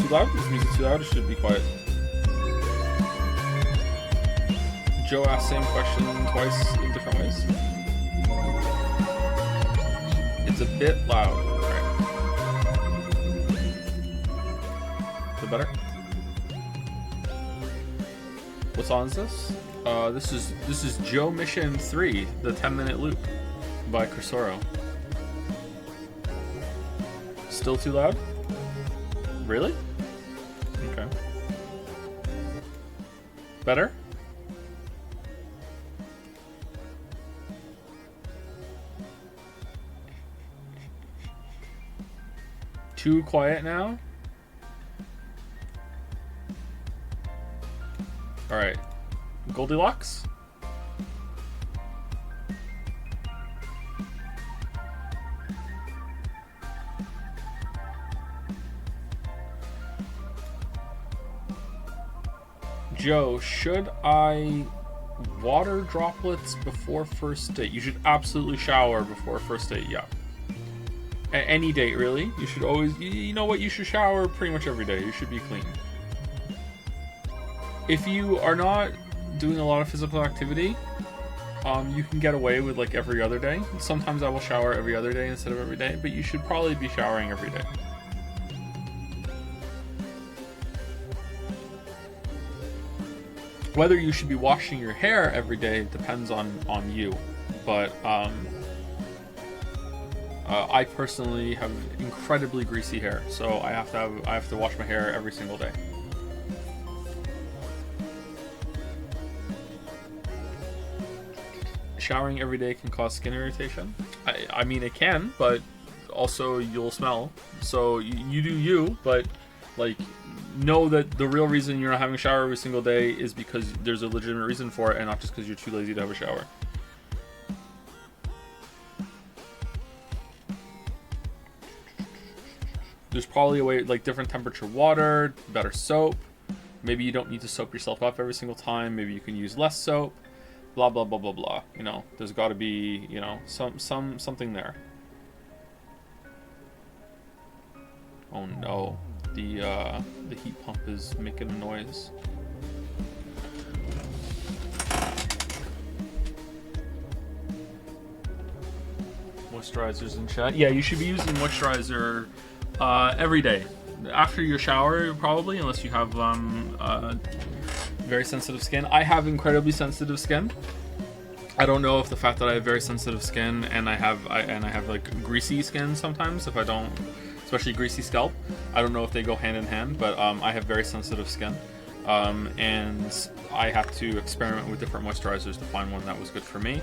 too loud? Is music too loud? It should be quiet. Joe asked same question twice in different ways. It's a bit loud. Right. Is it better? What song is this? This is Joe Mission 3, the 10-minute loop by Cursoro. Still too loud? Really? Okay. Better? Too quiet now? Alright. Goldilocks? Joe, should I water droplets before first date? You should absolutely shower before first date, yeah. Any date, really. You should always, you know what, you should shower pretty much every day. You should be clean. If you are not doing a lot of physical activity, you can get away with like every other day. Sometimes I will shower every other day instead of every day, but you should probably be showering every day. Whether you should be washing your hair every day depends on you, but I personally have incredibly greasy hair, so I have to wash my hair every single day. Showering every day can cause skin irritation. I mean, it can, but also you'll smell. So you do you, but like, know that the real reason you're not having a shower every single day is because there's a legitimate reason for it, and not just because you're too lazy to have a shower. There's probably a way, like different temperature water, better soap. Maybe you don't need to soap yourself up every single time. Maybe you can use less soap. Blah blah blah blah blah. You know, there's got to be, you know, something there. Oh no, the heat pump is making a noise. Moisturizers in chat. Yeah, you should be using moisturizer every day after your shower, probably, unless you have very sensitive skin. I have incredibly sensitive skin. I don't know if the fact that I have very sensitive skin and I have like greasy skin sometimes, if I don't, especially greasy scalp, I don't know if they go hand in hand, but I have very sensitive skin, and I have to experiment with different moisturizers to find one that was good for me.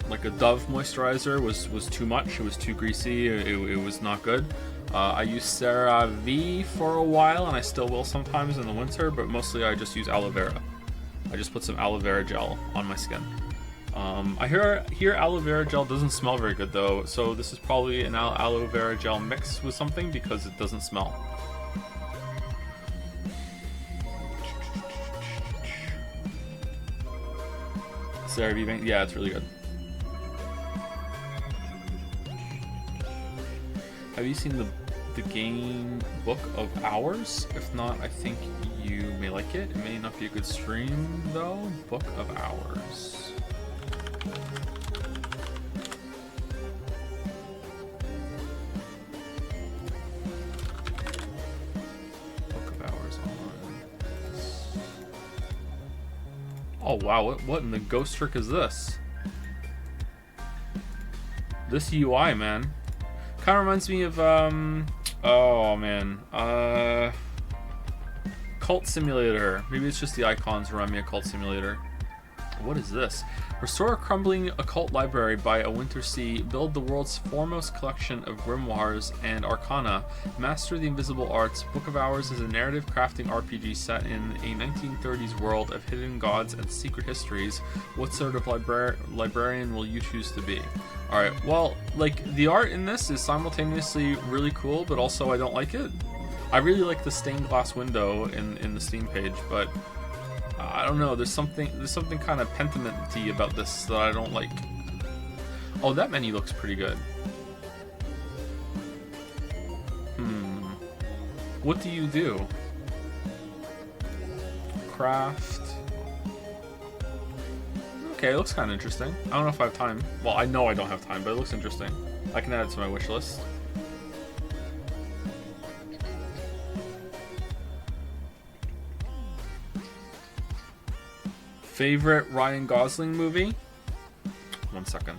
Like a Dove moisturizer was too much. It was too greasy. It was not good. I used CeraVe for a while, and I still will sometimes in the winter, but mostly I just use aloe vera. I just put some aloe vera gel on my skin. I hear aloe vera gel doesn't smell very good though, so this is probably an aloe vera gel mixed with something because it doesn't smell. CeraVe, yeah, it's really good. Have you seen the game Book of Hours? If not, I think you may like it. It may not be a good stream though. Book of Hours. Book of Hours online. Oh wow, what in the ghost trick is this? This UI, man. Kind of reminds me of, oh man, Cult Simulator. Maybe it's just the icons remind me of Cult Simulator. What is this? Restore a crumbling occult library by a winter sea. Build the world's foremost collection of grimoires and arcana. Master the invisible arts. Book of Hours is a narrative crafting RPG set in a 1930s world of hidden gods and secret histories. What sort of librarian will you choose to be? Alright, well, like, the art in this is simultaneously really cool, but also I don't like it. I really like the stained glass window in the Steam page, but I don't know, there's something kind of pentiment-y about this that I don't like. Oh, that menu looks pretty good. What do you do? Craft. Okay, it looks kind of interesting. I don't know if I have time. Well, I know I don't have time, but it looks interesting. I can add it to my wish list. Favorite Ryan Gosling movie? 1 second.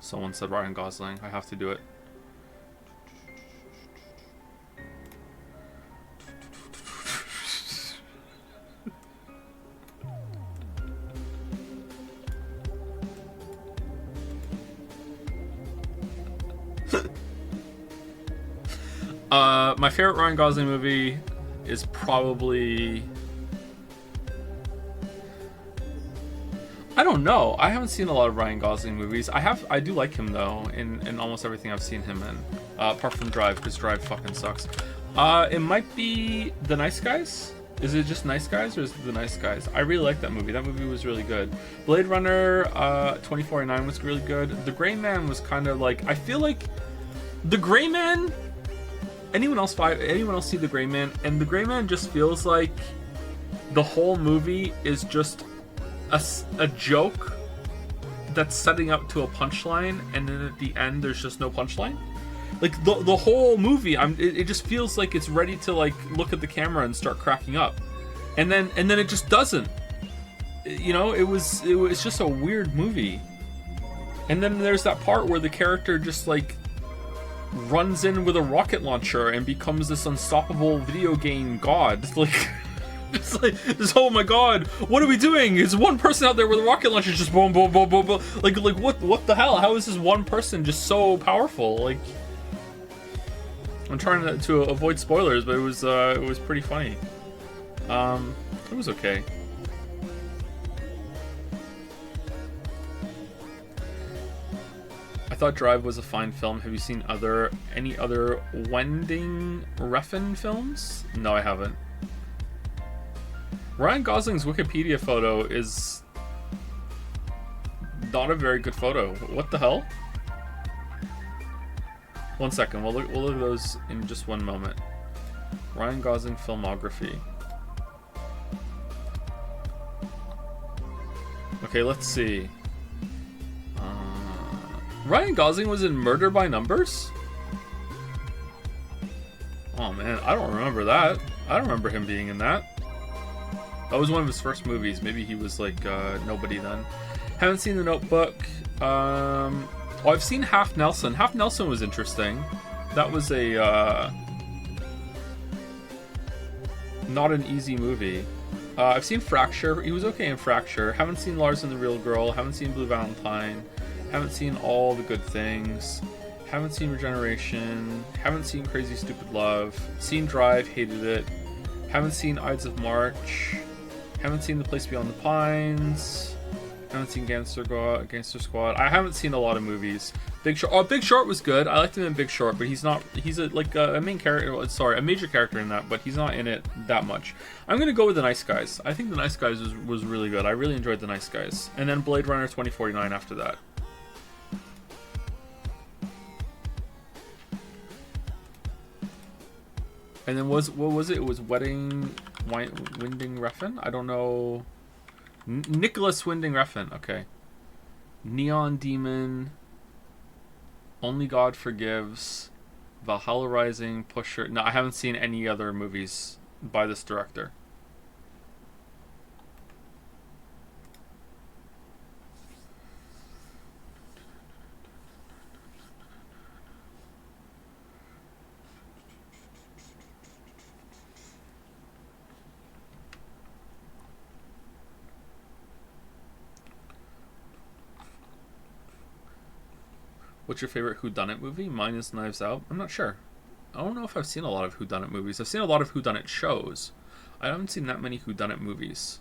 Someone said Ryan Gosling. I have to do it. My favorite Ryan Gosling movie is probably... I don't know. I haven't seen a lot of Ryan Gosling movies. I do like him though in almost everything I've seen him in. Apart from Drive, because Drive fucking sucks. It might be The Nice Guys. Is it just Nice Guys or is it The Nice Guys? I really like that movie. That movie was really good. Blade Runner 2049 was really good. The Gray Man was kind of like, I feel like The Gray Man. Anyone else see The Gray Man? And The Gray Man just feels like the whole movie is just a joke that's setting up to a punchline, and then at the end there's just no punchline. Like the whole movie, it just feels like it's ready to like look at the camera and start cracking up, and then it just doesn't. You know, it was just a weird movie. And then there's that part where the character just like runs in with a rocket launcher and becomes this unstoppable video game god. Like. It's like this. Oh my god! What are we doing? Is one person out there with a rocket launcher just boom, boom, boom, boom, boom? Like what the hell? How is this one person just so powerful? Like, I'm trying to avoid spoilers, but it was pretty funny. It was okay. I thought Drive was a fine film. Have you seen any other Wending Refn films? No, I haven't. Ryan Gosling's Wikipedia photo is not a very good photo. What the hell? 1 second. We'll look at those in just one moment. Ryan Gosling filmography. Okay, let's see. Ryan Gosling was in Murder by Numbers? Oh man, I don't remember that. I don't remember him being in that. That was one of his first movies. Maybe he was like nobody then. Haven't seen The Notebook. I've seen Half Nelson. Half Nelson was interesting. That was a not an easy movie. I've seen Fracture. He was okay in Fracture. Haven't seen Lars and the Real Girl. Haven't seen Blue Valentine. Haven't seen All the Good Things. Haven't seen Regeneration. Haven't seen Crazy Stupid Love. Seen Drive. Hated it. Haven't seen Ides of March. Haven't seen The Place Beyond the Pines. Haven't seen Gangster Squad. I haven't seen a lot of movies. Big Short. Oh, Big Short was good. I liked him in Big Short, but he's not. He's a main character. Sorry, a major character in that, but he's not in it that much. I'm gonna go with The Nice Guys. I think The Nice Guys was really good. I really enjoyed The Nice Guys. And then Blade Runner 2049 after that. And then what was it? It was Wending Refn? I don't know. Nicholas Winding Refn. Okay. Neon Demon. Only God Forgives. Valhalla Rising. Pusher. No, I haven't seen any other movies by this director. What's your favorite whodunit movie? Mine is Knives Out. I'm not sure. I don't know if I've seen a lot of whodunit movies. I've seen a lot of whodunit shows. I haven't seen that many whodunit movies.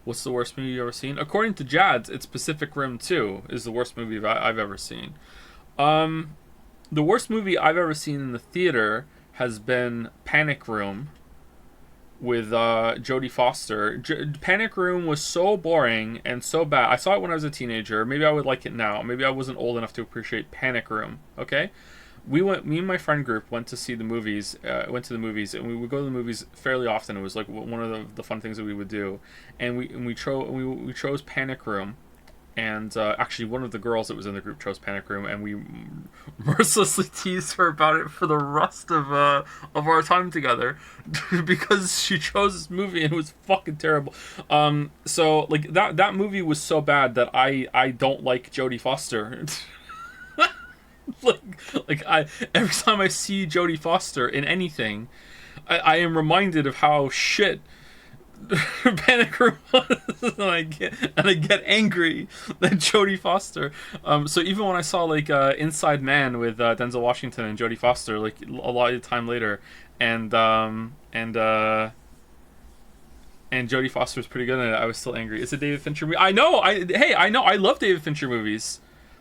What's the worst movie you've ever seen? According to Jads, it's Pacific Rim 2 is the worst movie I've ever seen. The worst movie I've ever seen in the theater has been Panic Room with Jodie Foster. Panic Room was so boring and so bad. I saw it when I was a teenager. Maybe I would like it now. Maybe I wasn't old enough to appreciate Panic Room. Okay, me and my friend group went to see the movies. Went to the movies, and we would go to the movies fairly often. It was like one of the fun things that we would do, and we chose Panic Room. And actually, one of the girls that was in the group chose Panic Room, and we mercilessly teased her about it for the rest of our time together, because she chose this movie and it was fucking terrible. So like that movie was so bad that I don't like Jodie Foster. like I every time I see Jodie Foster in anything, I am reminded of how shit Panic Room was, and I get angry that Jodie Foster. So even when I saw like Inside Man with Denzel Washington and Jodie Foster, like a lot of time later, and Jodie Foster was pretty good in it, I was still angry. It's a David Fincher movie. I know. I love David Fincher movies.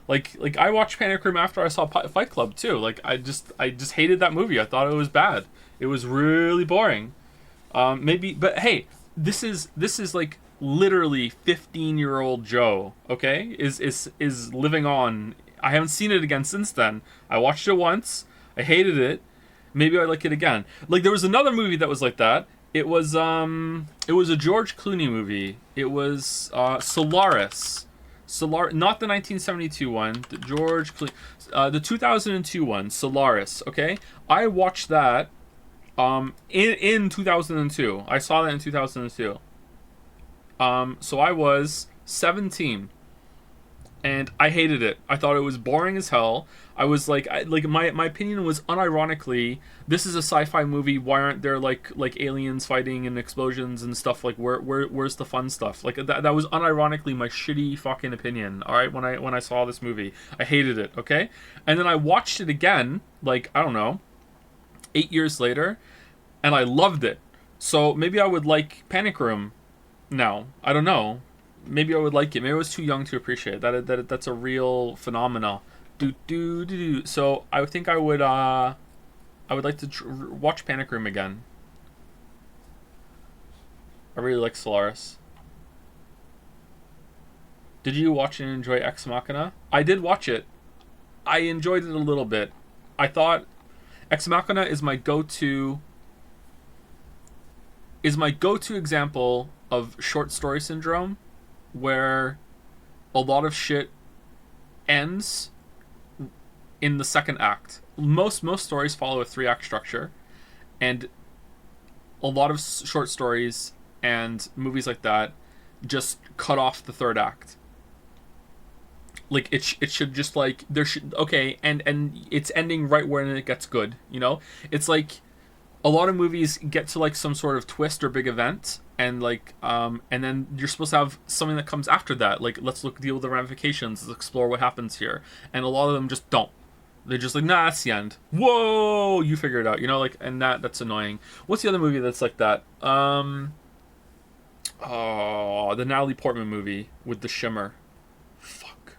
Like I watched Panic Room after I saw Fight Club too. Like I just hated that movie. I thought it was bad. It was really boring. But hey, this is like literally 15-year-old Joe, okay? Is living on. I haven't seen it again since then. I watched it once. I hated it. Maybe I like it again. Like there was another movie that was like that. It was a George Clooney movie. It was Solaris. Not the 1972 one, the George Clooney, the 2002 one, Solaris, okay? I watched that in 2002. I saw that in 2002. So I was 17, and I hated it. I thought it was boring as hell. I was like, my opinion was unironically, this is a sci-fi movie. Why aren't there like aliens fighting and explosions and stuff? Like where's the fun stuff? Like that was unironically my shitty fucking opinion. All right, when I saw this movie, I hated it. Okay, and then I watched it again, like I don't know, 8 years later, and I loved it. So maybe I would like Panic Room now. I don't know. Maybe I would like it. Maybe I was too young to appreciate that. That's a real phenomena. So I think I would like to watch Panic Room again. I really like Solaris. Did you watch and enjoy Ex Machina? I did watch it. I enjoyed it a little bit. I thought Ex Machina is my go-to example of short story syndrome, where a lot of shit ends in the second act. Most stories follow a 3-act structure, and a lot of short stories and movies like that just cut off the third act. Like it should just like there should and it's ending right when it gets good. You know, it's like a lot of movies get to like some sort of twist or big event, and like and then you're supposed to have something that comes after that. Like let's deal with the ramifications, let's explore what happens here, and a lot of them just don't. They're just like, nah, that's the end. Whoa, you figure it out, you know, like, and that's annoying. What's the other movie that's like that? The Natalie Portman movie with the shimmer. Fuck.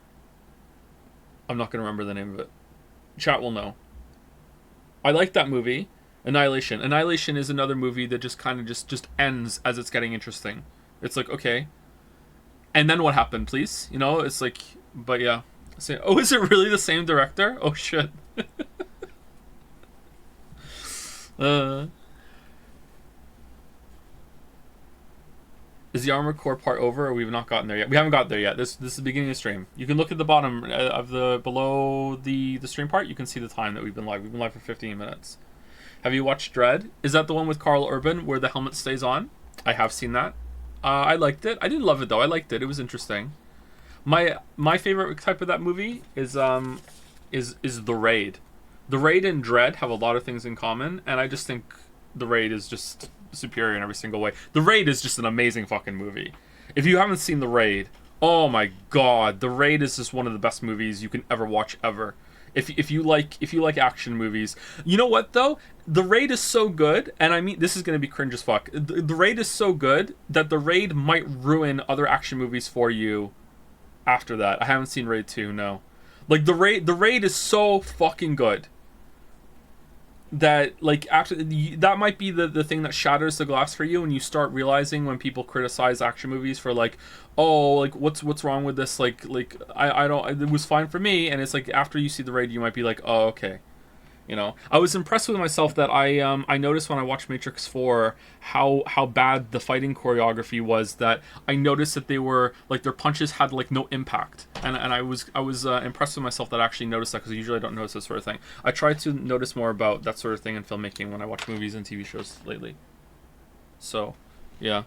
I'm not gonna remember the name of it. Chat will know. I like that movie. Annihilation. Annihilation is another movie that just kind of just ends as it's getting interesting. It's like, okay. And then what happened, please? You know, it's like, but yeah. So, oh, is it really the same director? Oh, shit. Is the Armored Core part over, or we've not gotten there yet? We haven't gotten there yet. This is the beginning of the stream. You can look at the bottom below the stream part. You can see the time that we've been live. We've been live for 15 minutes. Have you watched Dread? Is that the one with Carl Urban where the helmet stays on? I have seen that. I liked it. I didn't love it though. I liked it. It was interesting. My favorite type of that movie is The Raid. The Raid and Dread have a lot of things in common, and I just think The Raid is just superior in every single way. The Raid is just an amazing fucking movie. If you haven't seen The Raid, oh my god, The Raid is just one of the best movies you can ever watch ever. If you like action movies, you know what though, the Raid is so good, and I mean this is gonna be cringe as fuck. The Raid is so good that the Raid might ruin other action movies for you after that. I haven't seen Raid 2, no. Like the Raid is so fucking good that like after that might be the thing that shatters the glass for you, and you start realizing when people criticize action movies for like, oh, like what's wrong with this, like I don't, it was fine for me, and it's like after you see the Raid you might be like, oh, okay. You know, I was impressed with myself that I noticed when I watched Matrix 4 how bad the fighting choreography was. That I noticed that they were like their punches had like no impact, and I was impressed with myself that I actually noticed that, because usually I don't notice this sort of thing. I try to notice more about that sort of thing in filmmaking when I watch movies and TV shows lately. So, yeah.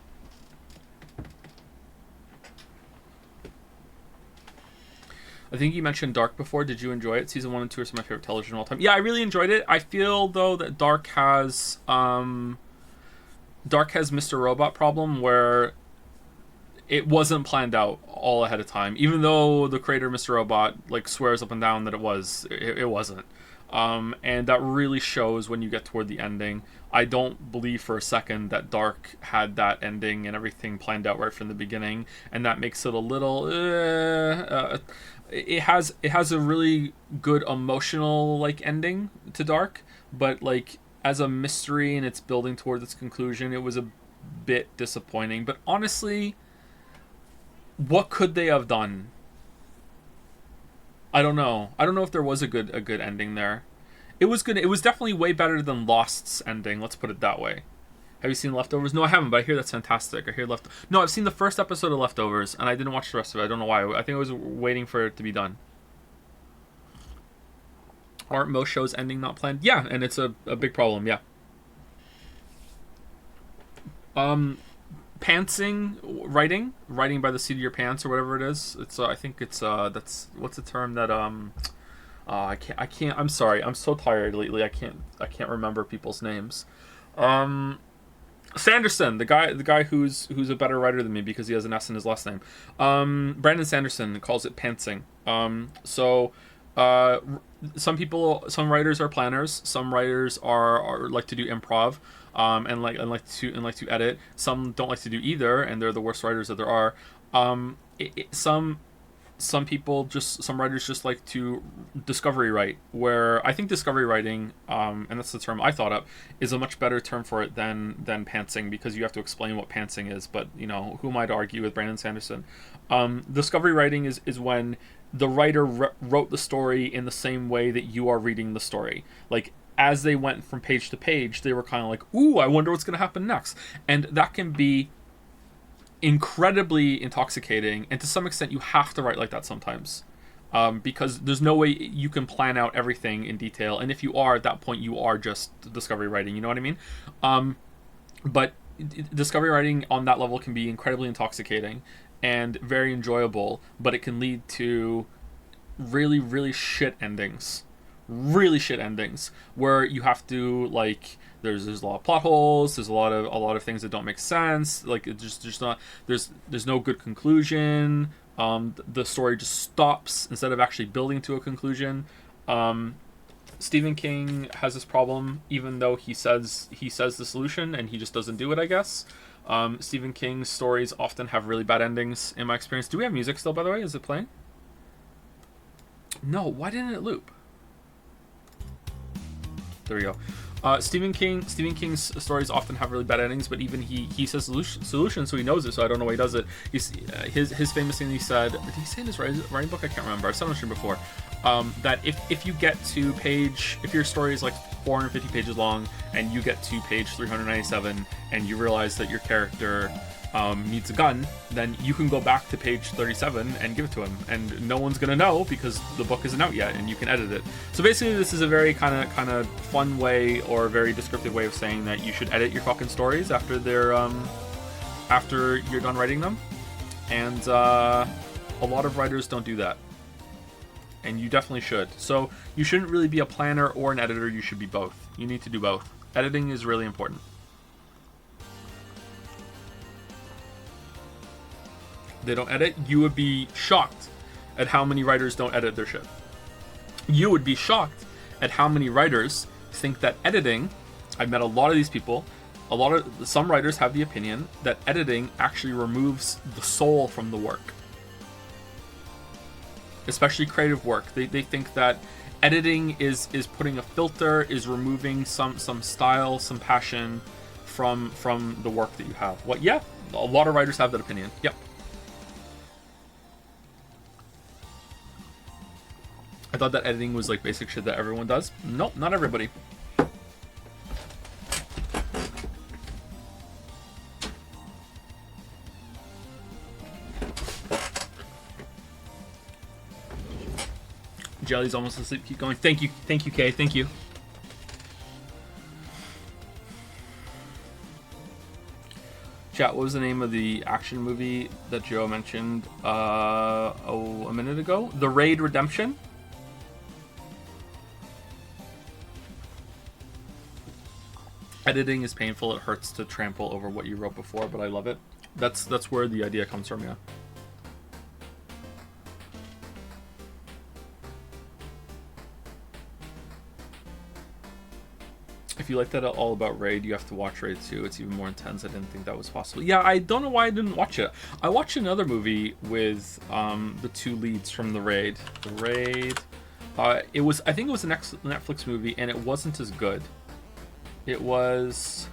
I think you mentioned Dark before. Did you enjoy it? Season 1 and 2 are some of my favorite television of all time. Yeah, I really enjoyed it. I feel though that Dark has Mr. Robot problem where it wasn't planned out all ahead of time. Even though the creator Mr. Robot like swears up and down that it wasn't. And that really shows when you get toward the ending. I don't believe for a second that Dark had that ending and everything planned out right from the beginning, and that makes it a little it has a really good emotional like ending to Dark, but like as a mystery and it's building towards its conclusion, it was a bit disappointing. But honestly, what could they have done? I don't know if there was a good ending there. It was good. It was definitely way better than Lost's ending, let's put it that way. Have you seen Leftovers? No, I haven't, but I hear that's fantastic. No, I've seen the first episode of Leftovers, and I didn't watch the rest of it. I don't know why. I think I was waiting for it to be done. Aren't most shows ending not planned? Yeah, and it's a big problem, yeah. Pantsing, writing by the seat of your pants or whatever it is. It's I think it's that's what's the term that I can't. I'm sorry. I'm so tired lately. I can't remember people's names. Sanderson, the guy who's a better writer than me because he has an S in his last name. Brandon Sanderson calls it pantsing. Some writers are planners. Some writers are like to do improv, and like to edit. Some don't like to do either, and they're the worst writers that there are. Some writers just like to discovery write, where I think discovery writing, and that's the term I thought up, is a much better term for it than pantsing, because you have to explain what pantsing is. But you know, who am I to argue with Brandon Sanderson? Discovery writing is when the writer wrote the story in the same way that you are reading the story. Like, as they went from page to page, they were kind of like, ooh, I wonder what's going to happen next. And that can be incredibly intoxicating, and to some extent you have to write like that sometimes, because there's no way you can plan out everything in detail, and if you are, at that point you are just discovery writing, you know what I mean? But discovery writing on that level can be incredibly intoxicating and very enjoyable, but it can lead to really, really shit endings where you have to like, there's a lot of plot holes, there's a lot of things that don't make sense, like it just not, there's no good conclusion. The story just stops instead of actually building to a conclusion. Stephen King has this problem, even though he says the solution and he just doesn't do it, I guess. Stephen King's stories often have really bad endings in my experience. Do we have music still, by the way? Is it playing? No, why didn't it loop? There we go. Stephen King's stories often have really bad endings, but even he says solution, so he knows it. So I don't know why he does it. His famous thing he said. Did he say in his writing book? I can't remember. I've said on stream before. That if you get to page, if your story is like 450 pages long and you get to page 397 and you realize that your character needs a gun, then you can go back to page 37 and give it to him, and no one's gonna know because the book isn't out yet, and you can edit it. So basically, this is a very kind of fun way, or a very descriptive way of saying that you should edit your fucking stories after they're after you're done writing them, and a lot of writers don't do that, and you definitely should. So you shouldn't really be a planner or an editor. You should be both. You need to do both. Editing is really important. They don't edit, you would be shocked at how many writers don't edit their shit. You would be shocked at how many writers think that editing, I've met a lot of these people, some writers have the opinion that editing actually removes the soul from the work. Especially creative work. They think that editing is putting a filter, is removing some style, some passion from the work that you have. What? Yeah, a lot of writers have that opinion. Yep. I thought that editing was like basic shit that everyone does. Nope, not everybody. Jelly's almost asleep. Keep going. Thank you, Kay. Thank you. Chat, what was the name of the action movie that Joe mentioned a minute ago? The Raid Redemption? Editing is painful. It hurts to trample over what you wrote before, but I love it. That's where the idea comes from, yeah. If you like that all about Raid, you have to watch Raid 2. It's even more intense. I didn't think that was possible. Yeah, I don't know why I didn't watch it. I watched another movie with the two leads from the Raid. The Raid. I think it was a Netflix movie, and it wasn't as good. It was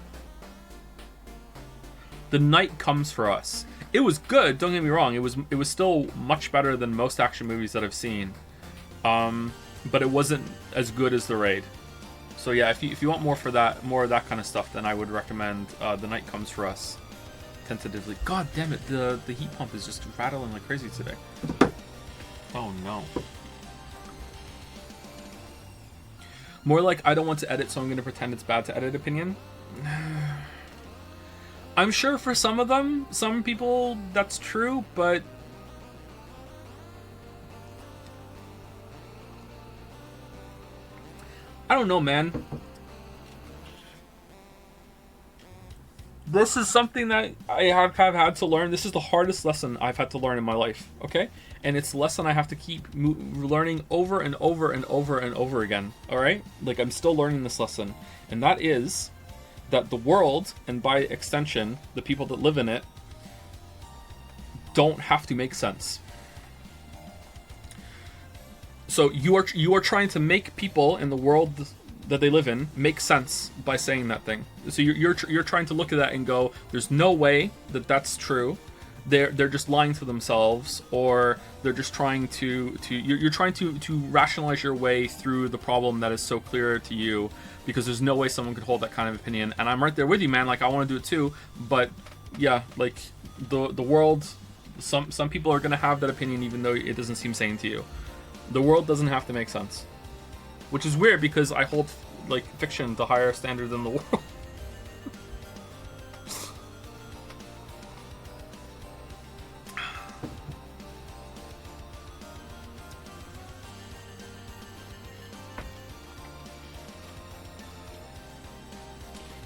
The Night Comes for Us. It was good, don't get me wrong. It was still much better than most action movies that I've seen. But it wasn't as good as The Raid. So yeah, if you want more of that kind of stuff, then I would recommend The Night Comes for Us. Tentatively. God damn it, the heat pump is just rattling like crazy today. Oh no. More like, I don't want to edit, so I'm going to pretend it's bad to edit opinion. I'm sure for some of them, some people, that's true, but I don't know, man. This is something that I have had to learn. This is the hardest lesson I've had to learn in my life, okay? And it's a lesson I have to keep learning over and over and over and over again, all right? Like, I'm still learning this lesson. And that is that the world, and by extension, the people that live in it, don't have to make sense. So you are trying to make people in the world that they live in make sense by saying that thing. So you're trying to look at that and go, there's no way that that's true. They're just lying to themselves, or they're just trying to you're trying to rationalize your way through the problem that is so clear to you, because there's no way someone could hold that kind of opinion. And I'm right there with you, man. Like, I want to do it too, but yeah, like the world, some people are gonna have that opinion even though it doesn't seem sane to you. The world doesn't have to make sense, which is weird because I hold like fiction to higher standard than the world.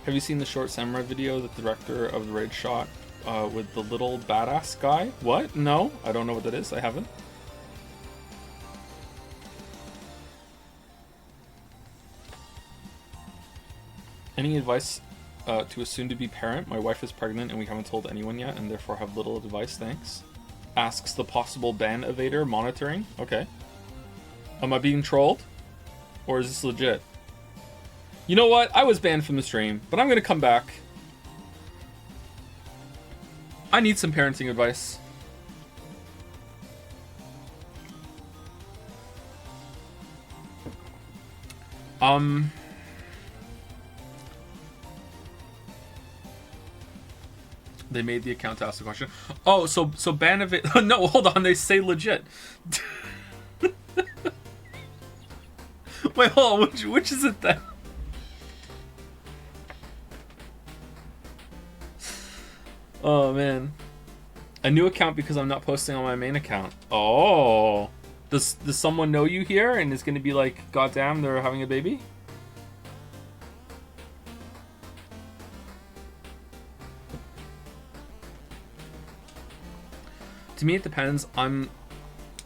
Have you seen the short samurai video that the director of the Raid shot with the little badass guy? What? No, I don't know what that is. I haven't. Any advice to a soon-to-be parent? My wife is pregnant and we haven't told anyone yet, and therefore have little advice, thanks. Asks the possible ban evader monitoring. Okay. Am I being trolled? Or is this legit? You know what? I was banned from the stream, but I'm gonna come back. I need some parenting advice. They made the account to ask the question. Oh, so ban of it. No, hold on. They say legit. Wait, hold on. Which is it then? Oh man, a new account because I'm not posting on my main account. Oh, does someone know you here and is going to be like, goddamn, they're having a baby? To me, it depends. I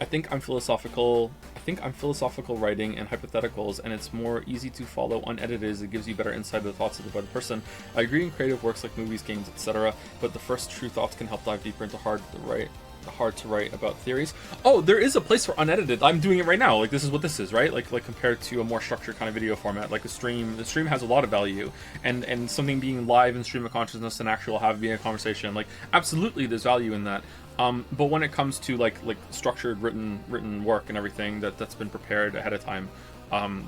think I'm philosophical. I think I'm philosophical writing and hypotheticals, and it's more easy to follow unedited as it gives you better insight of the thoughts of the other person. I agree in creative works like movies, games, etc., but the first true thoughts can help dive deeper into hard to write about theories. Oh, there is a place for unedited. I'm doing it right now. Like, this is what this is, right? Like compared to a more structured kind of video format, like a stream. The stream has a lot of value, and something being live in stream of consciousness and actual being a conversation, like, absolutely there's value in that. But when it comes to like structured written work and everything that's been prepared ahead of time,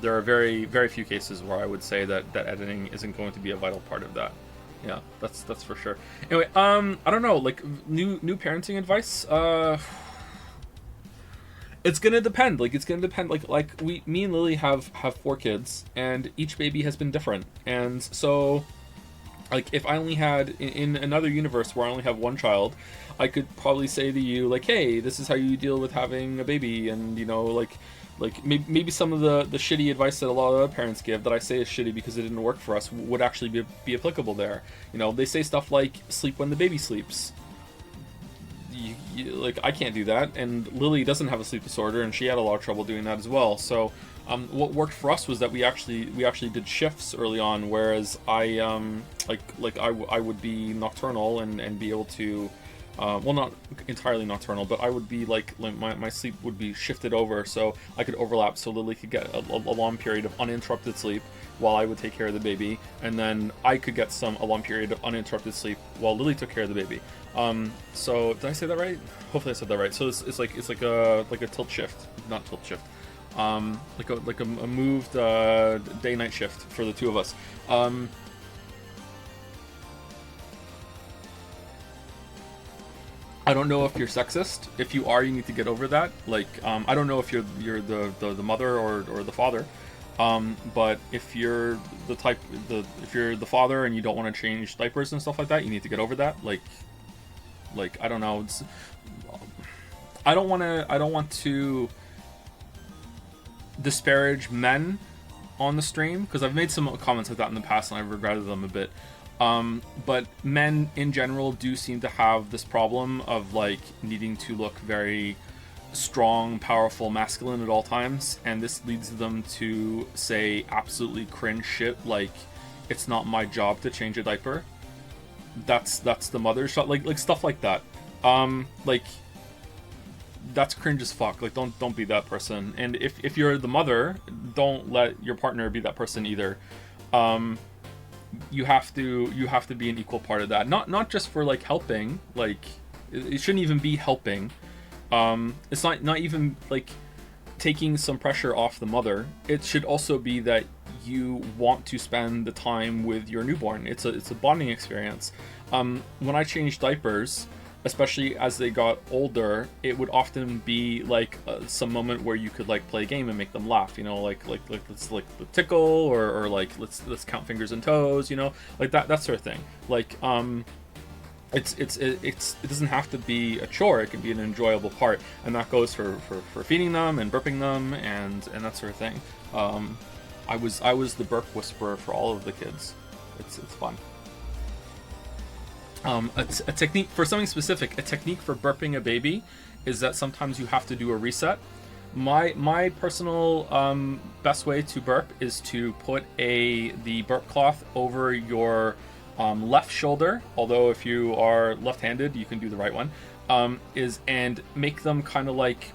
there are very, very few cases where I would say that editing isn't going to be a vital part of that. Yeah, that's for sure. Anyway, I don't know, like, new parenting advice. It's gonna depend. Like, me and Lily have 4 kids, and each baby has been different. And so, like, if I only had in another universe where I only have 1 child, I could probably say to you, like, hey, this is how you deal with having a baby, and maybe some of the shitty advice that a lot of other parents give that I say is shitty because it didn't work for us would actually be applicable there. They say stuff like sleep when the baby sleeps. Like, I can't do that, and Lily doesn't have a sleep disorder, and she had a lot of trouble doing that as well. So what worked for us was that we actually did shifts early on, whereas I would be nocturnal and be able to well, not entirely nocturnal, but I would be like my sleep would be shifted over, so I could overlap, so Lily could get a long period of uninterrupted sleep while I would take care of the baby, and then I could get a long period of uninterrupted sleep while Lily took care of the baby. So did I say that right? Hopefully I said that right. So it's like a tilt shift, not tilt shift. Like a moved day-night shift for the 2 of us. I don't know if you're sexist. If you are, you need to get over that. Like, I don't know if you're the mother or the father. But if you're if you're the father and you don't want to change diapers and stuff like that, you need to get over that. Like I don't know. I don't want to disparage men on the stream, because I've made some comments like that in the past and I've regretted them a bit. But men in general do seem to have this problem of like needing to look very strong, powerful, masculine at all times, and this leads them to say absolutely cringe shit like, it's not my job to change a diaper. That's the mother shot, like stuff like that. Like, that's cringe as fuck. Like, don't be that person. And if you're the mother, don't let your partner be that person either. You have to be an equal part of that. Not just for like helping. Like, it shouldn't even be helping. It's not even like taking some pressure off the mother. It should also be that you want to spend the time with your newborn. It's a bonding experience. When I changed diapers, especially as they got older, it would often be like some moment where you could like play a game and make them laugh, like let's like tickle or like let's count fingers and toes, like that sort of thing. Like it doesn't have to be a chore. It can be an enjoyable part, and that goes for feeding them and burping them and that sort of thing. I was the burp whisperer for all of the kids. It's fun. A technique for something specific. A technique for burping a baby is that sometimes you have to do a reset. My personal best way to burp is to put the burp cloth over your left shoulder. Although if you are left-handed, you can do the right one. And make them kind of like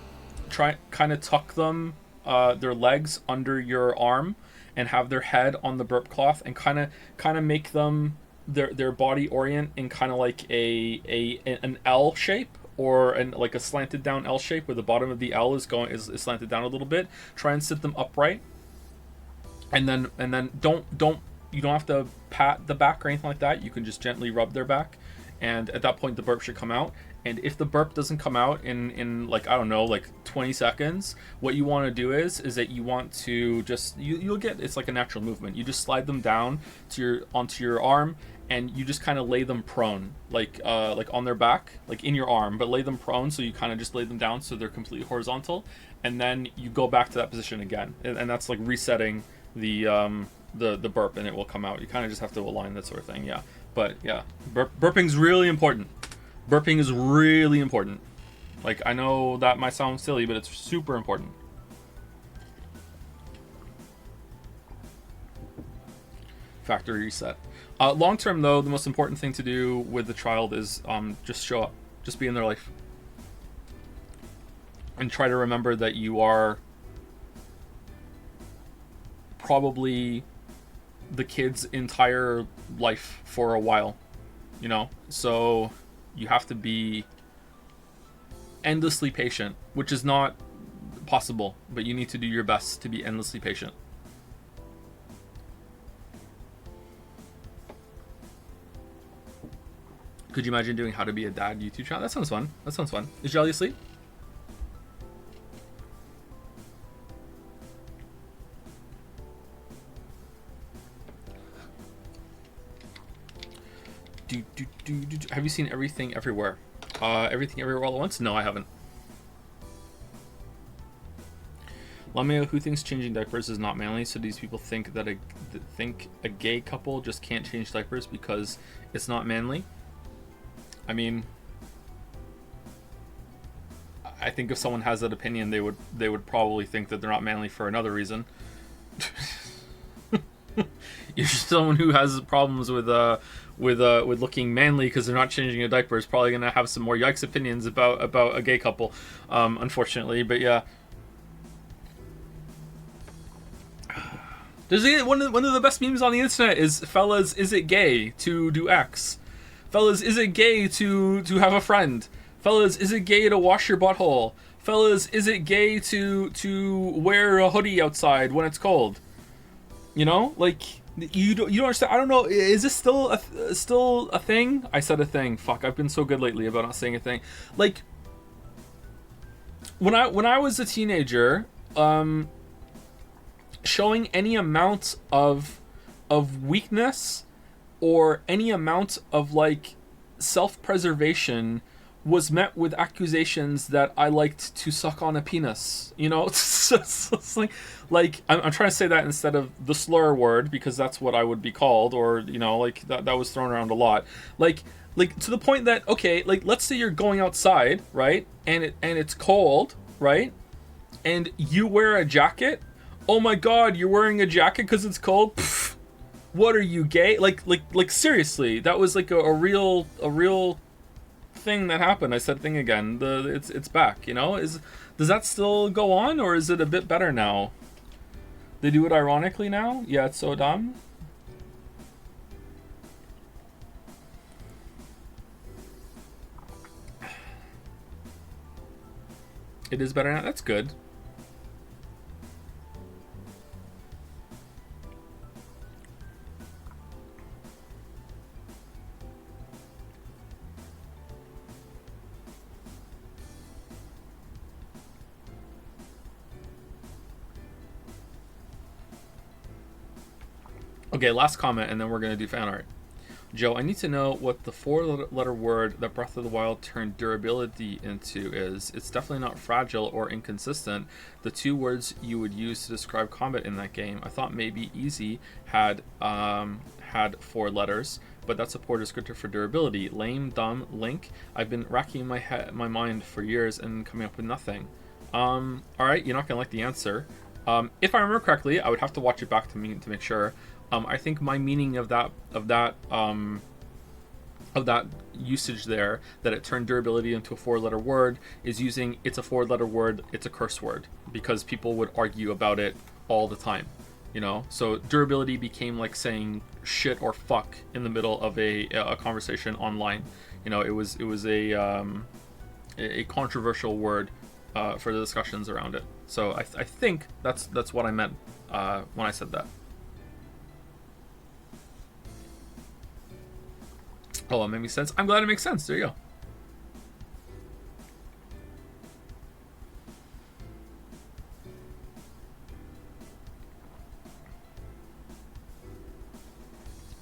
tuck them their legs under your arm and have their head on the burp cloth and kind of make them their body orient in kind of like an L shape, or like a slanted down L shape where the bottom of the L is slanted down a little bit. Try and sit them upright, and then you don't have to pat the back or anything like that. You can just gently rub their back, and at that point the burp should come out. And if the burp doesn't come out in like, I don't know, like 20 seconds, what you want to do is that you want to just you'll get, it's like a natural movement. You just slide them down onto your arm, and you just kind of lay them prone, like on their back, like in your arm, but lay them prone, so you kind of just lay them down so they're completely horizontal, and then you go back to that position again, and that's like resetting the burp, and it will come out. You kind of just have to align that sort of thing. Yeah, but yeah, burping's really important. Burping is really important. Like, I know that might sound silly, but it's super important. factory reset. Long term, though, the most important thing to do with the child is just show up, just be in their life, and try to remember that you are probably the kid's entire life for a while, you know? So you have to be endlessly patient, which is not possible, but you need to do your best to be endlessly patient. Could you imagine doing how to be a dad YouTube channel? That sounds fun. That sounds fun. Is Jelly asleep? Have you seen Everything Everywhere? Everything Everywhere All at Once? No, I haven't. Lameo, who thinks changing diapers is not manly? So these people think that a gay couple just can't change diapers because it's not manly? I mean, I think if someone has that opinion, they would probably think that they're not manly for another reason. You're just someone who has problems with looking manly because they're not changing a diaper is probably gonna have some more yikes opinions about a gay couple, unfortunately. But yeah, there's one of the best memes on the internet is, fellas, is it gay to do X? Fellas, is it gay to have a friend? Fellas, is it gay to wash your butthole? Fellas, is it gay to wear a hoodie outside when it's cold? You know, like, you don't understand. I don't know. Is this still a thing? I said a thing. Fuck, I've been so good lately about not saying a thing. Like, when I was a teenager, showing any amount of weakness or any amount of like self-preservation was met with accusations that I liked to suck on a penis. You know, it's like I'm trying to say that instead of the slur word, because that's what I would be called, or, you know, like that was thrown around a lot. Like to the point that, okay, like, let's say you're going outside, right? And it's cold, right? And you wear a jacket. Oh my God, you're wearing a jacket because it's cold? Pfft, what are you, gay? Like seriously, that was like a real thing that happened. I said thing again. It's back, you know? Does that still go on, or is it a bit better now? They do it ironically now? Yeah, it's so dumb. It is better now? That's good. Okay, last comment, and then we're going to do fan art. Joe, I need to know what the four-letter word that Breath of the Wild turned durability into is. It's definitely not fragile or inconsistent. The two words you would use to describe combat in that game. I thought maybe easy had 4 letters, but that's a poor descriptor for durability. Lame, dumb, link. I've been racking my mind for years and coming up with nothing. All right, you're not going to like the answer. If I remember correctly, I would have to watch it back to make sure. I think my meaning of that usage there, that it turned durability into a 4-letter word, is using it's a 4-letter word, it's a curse word, because people would argue about it all the time, you know. So durability became like saying shit or fuck in the middle of a conversation online. You know, it was a controversial word for the discussions around it. So I think that's what I meant when I said that. Oh, it made me sense. I'm glad it makes sense. There you go.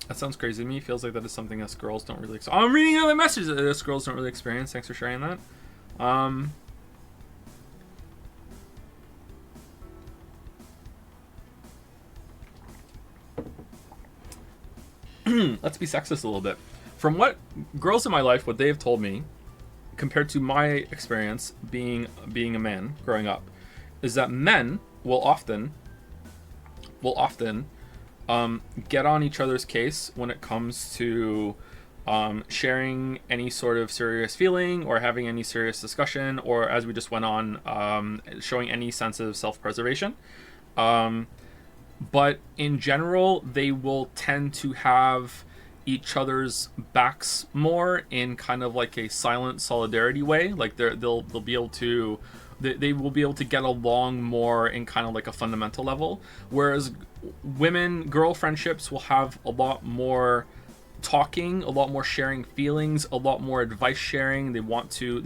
That sounds crazy to me. Feels like that is something us girls don't really experience. I'm reading other messages that us girls don't really experience. Thanks for sharing that. Let's be sexist a little bit. From what girls in my life, what they have told me, compared to my experience being a man growing up, is that men will often Get on each other's case when it comes to sharing any sort of serious feeling or having any serious discussion, or as we just went on, showing any sense of self-preservation. But in general, they will tend to have each other's backs more in kind of like a silent solidarity way. Like they'll be able to they will be able to get along more in kind of like a fundamental level, whereas girl friendships will have a lot more talking, a lot more sharing feelings, a lot more advice sharing. They want to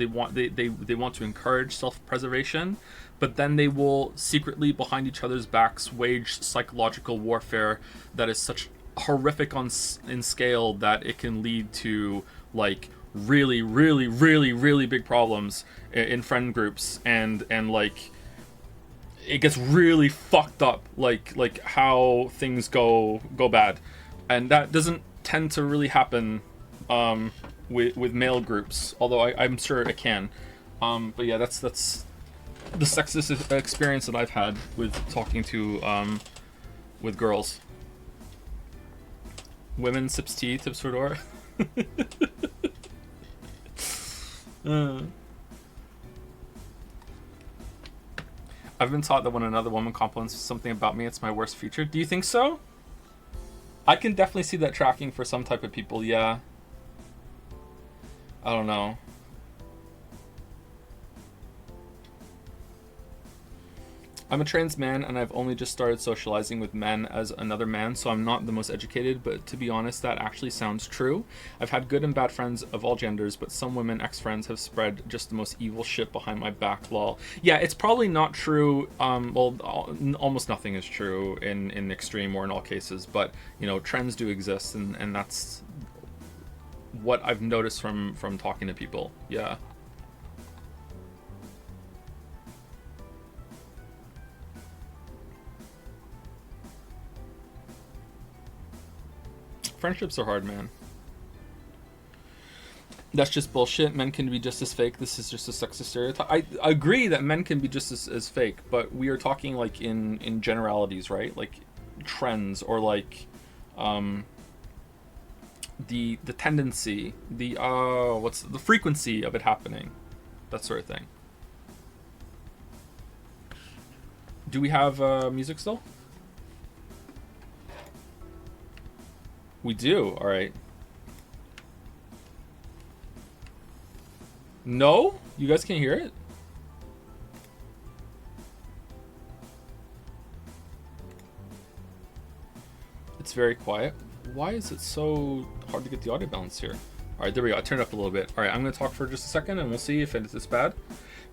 encourage self-preservation, but then they will secretly behind each other's backs wage psychological warfare that is such horrific in scale that it can lead to like really really really really big problems in friend groups, and like it gets really fucked up, like how things go bad, and that doesn't tend to really happen with male groups, although I'm sure it can. But yeah, that's the sexist experience that I've had with talking to with girls. Women sips tea, tips for door. I've been taught that when another woman compliments something about me, it's my worst feature. Do you think so? I can definitely see that tracking for some type of people, yeah. I don't know. I'm a trans man and I've only just started socializing with men as another man, so I'm not the most educated, but to be honest, that actually sounds true. I've had good and bad friends of all genders, but some women ex-friends have spread just the most evil shit behind my back, lol. Yeah, it's probably not true. Well, almost nothing is true in extreme or in all cases, but, you know, trends do exist, and that's what I've noticed from talking to people, yeah. Friendships are hard, man. That's just bullshit. Men can be just as fake. This is just a sexist stereotype. I agree that men can be just as fake, but we are talking like in generalities, right? Like trends, or like the tendency, what's the frequency of it happening, that sort of thing. Do we have music still? We do. All right. No? You guys can't hear it? It's very quiet. Why is it so hard to get the audio balance here? All right, there we go. I turned it up a little bit. All right, I'm going to talk for just a second and we'll see if it's this bad.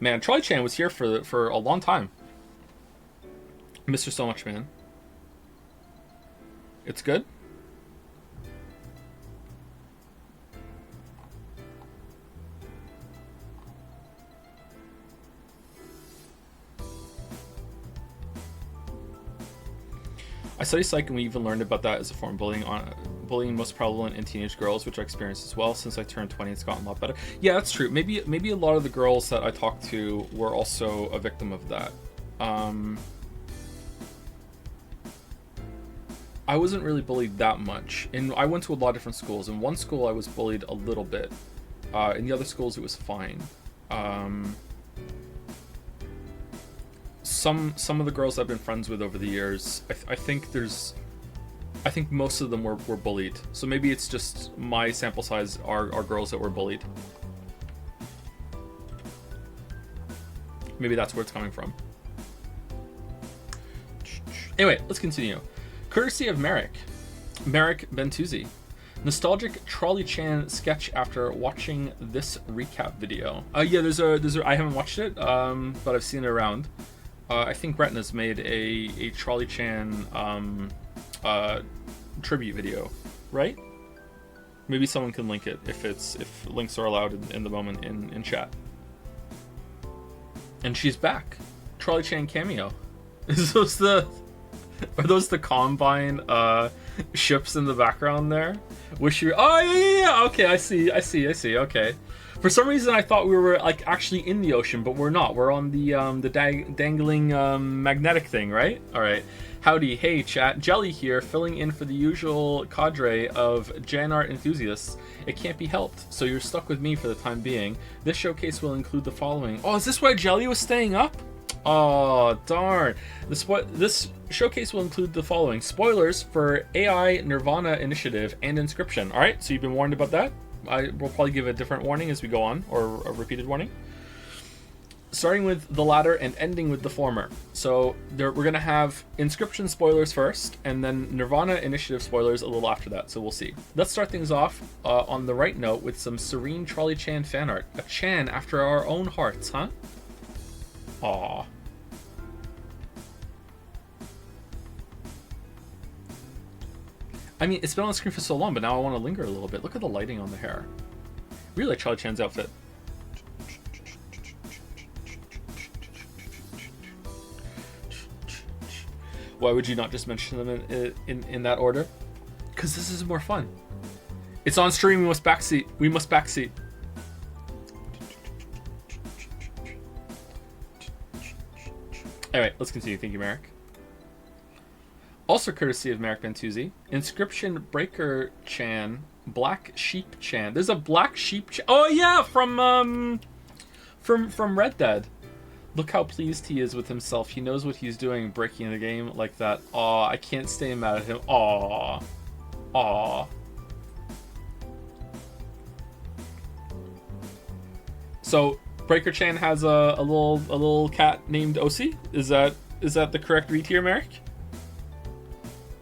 Man, Charlie Chan was here for a long time. Missed her so much, man. It's good? I study psych, and we even learned about that as a form of bullying. Bullying most prevalent in teenage girls, which I experienced as well. Since I turned 20, it's gotten a lot better. Yeah, that's true. Maybe a lot of the girls that I talked to were also a victim of that. I wasn't really bullied that much, and I went to a lot of different schools. In one school, I was bullied a little bit. In the other schools, it was fine. Some of the girls I've been friends with over the years, I think most of them were bullied. So maybe it's just my sample size are girls that were bullied. Maybe that's where it's coming from. Anyway, let's continue. Courtesy of Merrick Bentuzzi. Nostalgic Charlie Chan sketch after watching this recap video. Yeah, there's a I haven't watched it, but I've seen it around. I think Retina's made a Charlie Chan tribute video, right? Maybe someone can link it if links are allowed in the moment in chat. And she's back. Charlie Chan cameo. Are those the Combine Ships in the background there. Wish you. Oh yeah. Okay, I see. Okay. For some reason, I thought we were like actually in the ocean, but we're not. We're on the dangling magnetic thing, right? All right. Howdy, hey chat. Jelly here, filling in for the usual cadre of Jan art enthusiasts. It can't be helped, so you're stuck with me for the time being. This showcase will include the following. Oh, is this why Jelly was staying up? Oh, darn. This showcase will include the following. Spoilers for AI Nirvana Initiative and Inscription. All right, so you've been warned about that. I will probably give a different warning as we go on, or a repeated warning. Starting with the latter and ending with the former. So we're going to have Inscription spoilers first, and then Nirvana Initiative spoilers a little after that, so we'll see. Let's start things off on the right note with some serene Trolley Chan fan art. A Chan after our own hearts, huh? Aww. I mean, it's been on the screen for so long, but now I want to linger a little bit. Look at the lighting on the hair. Really like Charlie Chan's outfit. Why would you not just mention them in that order? Because this is more fun. It's on stream. We must backseat. We must backseat. Alright, let's continue. Thank you, Merrick. Also courtesy of Merrick Bentuzzi. Inscription Breaker Chan. Black Sheep Chan. There's a Black Sheep Chan. Oh yeah, from Red Dead. Look how pleased he is with himself. He knows what he's doing, breaking the game like that. Aw, I can't stay mad at him. Aw. Aw. So, Breaker Chan has a little cat named Osi? Is that the correct read here, Merrick?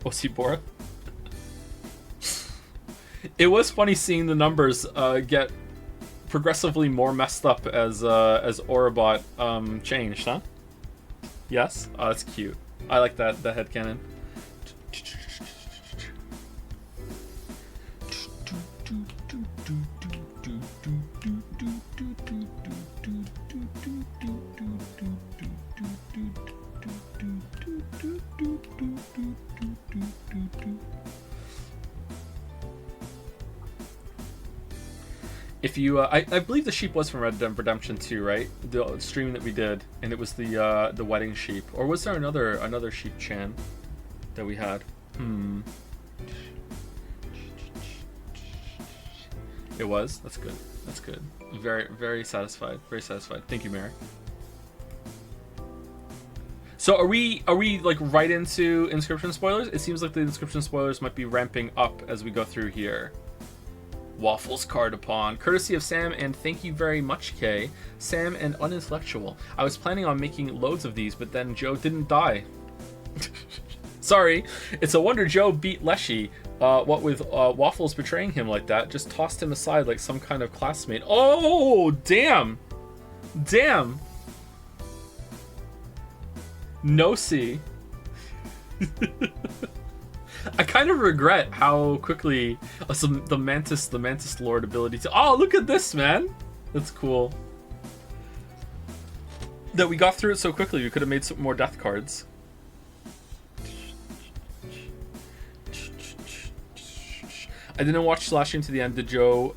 Osi Bora? It was funny seeing the numbers get progressively more messed up as Orobot changed, huh? Yes? Oh, that's cute. I like that headcanon. If you, I believe the sheep was from Red Dead Redemption 2, right? The stream that we did, and it was the wedding sheep. Or was there another sheep Chan that we had? It was? That's good. That's good. Very, very satisfied. Very satisfied. Thank you, Mary. So are we like right into Inscription spoilers? It seems like the Inscription spoilers might be ramping up as we go through here. Waffles card upon, courtesy of Sam, and thank you very much, Kay. Sam and Unintellectual. I was planning on making loads of these, but then Joe didn't die. Sorry. It's a wonder Joe beat Leshy. What with Waffles betraying him like that, just tossed him aside like some kind of classmate. Oh, damn. Damn. No C. I kind of regret how quickly the Mantis Lord ability to. Oh, look at this, man! That's cool. That we got through it so quickly. We could have made some more death cards. I didn't watch Slashing to the end. Did Joe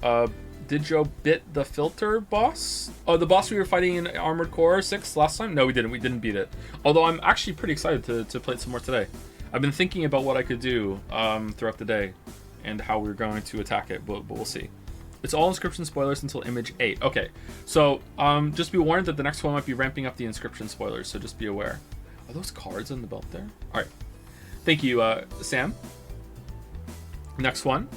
bit the filter boss? Oh, the boss we were fighting in Armored Core 6 last time? No, we didn't. We didn't beat it. Although I'm actually pretty excited to play it some more today. I've been thinking about what I could do throughout the day and how we're going to attack it, but we'll see. It's all Inscription spoilers until image 8. Okay, so just be warned that the next one might be ramping up the Inscription spoilers, so just be aware. Are those cards on the belt there? All right. Thank you, Sam. Next one.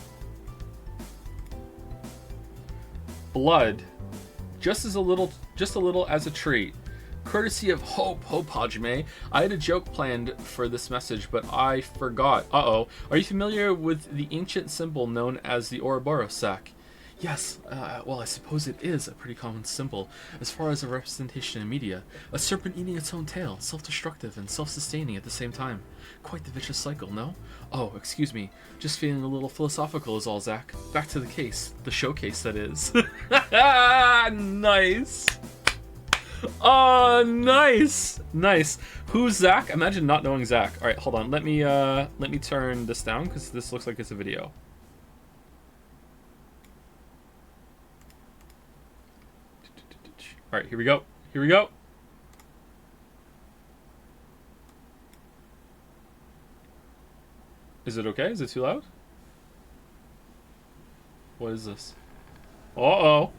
Blood. Just a little as a treat. Courtesy of Hope Hajime. I had a joke planned for this message, but I forgot. Uh-oh. Are you familiar with the ancient symbol known as the Ouroboros sack? Yes, well, I suppose it is a pretty common symbol as far as a representation in media. A serpent eating its own tail, self-destructive and self-sustaining at the same time. Quite the vicious cycle, no? Oh, excuse me. Just feeling a little philosophical is all, Zach. Back to the case. The showcase, that is. Nice! Oh, nice, nice. Who's Zach? Imagine not knowing Zach. All right, hold on. Let me turn this down because this looks like it's a video. All right, here we go. Here we go. Is it okay? Is it too loud? What is this? Uh-oh.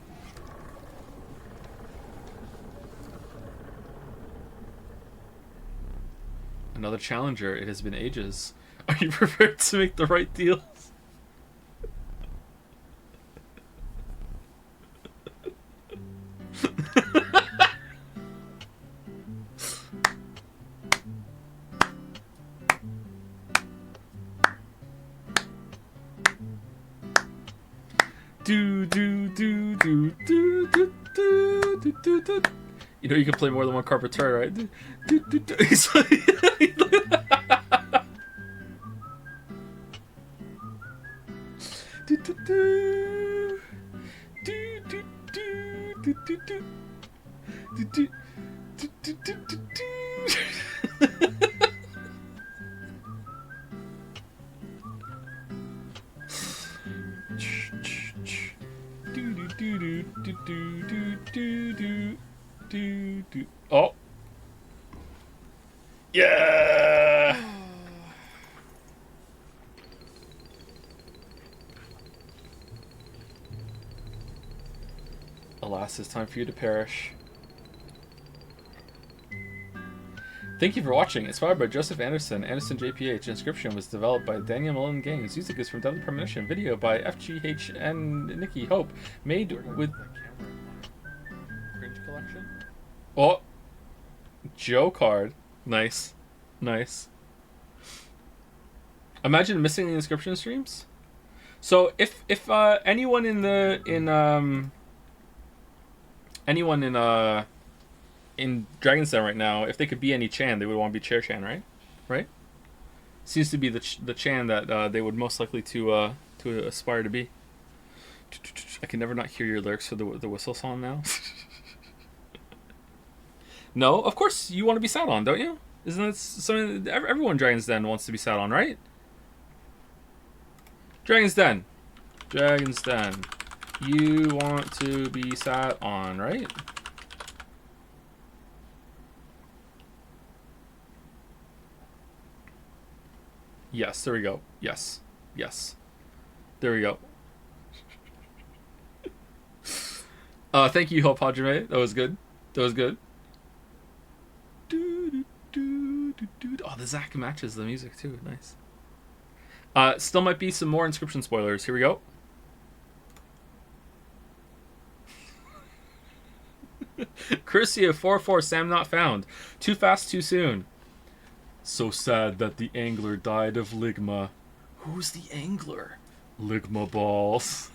Another challenger. It has been ages. Are you prepared to make the right deals? Do do do do do do do do do do. You know you can play more than one carpet turn, right? Do, do, do, do. He's like, do, do, do. Do, do, do, do, do, do. Do, do, do, do, do, do, do. Oh. Yeah. Alas, it's time for you to perish. Thank you for watching. Inspired by Joseph Anderson, Anderson JPH. Inscription was developed by Daniel Mullen Games. Music is from Deadly Premonition. Video by FGH and Nikki Hope. Made with Cringe Collection. Oh, Joe card. Nice, nice. Imagine missing the inscription streams. So if anyone in Dragon's Den right now, if they could be any Chan, they would want to be Chair Chan, right? Right? Seems to be the Chan that they would most likely to aspire to be. I can never not hear your lyrics for the whistle song now. No, of course you want to be sat on, don't you? Isn't that something everyone in Dragon's Den wants to be sat on, right? Dragon's Den. Dragon's Den. You want to be sat on, right? Yes, there we go. Yes. Yes. There we go. Thank you, Hope Hajime. That was good. That was good. Oh, the Zach matches the music too. Nice. Still might be some more inscription spoilers. Here we go. Crucia 44 Sam not found. Too fast, too soon. So sad that the angler died of ligma. Who's the angler? Ligma balls.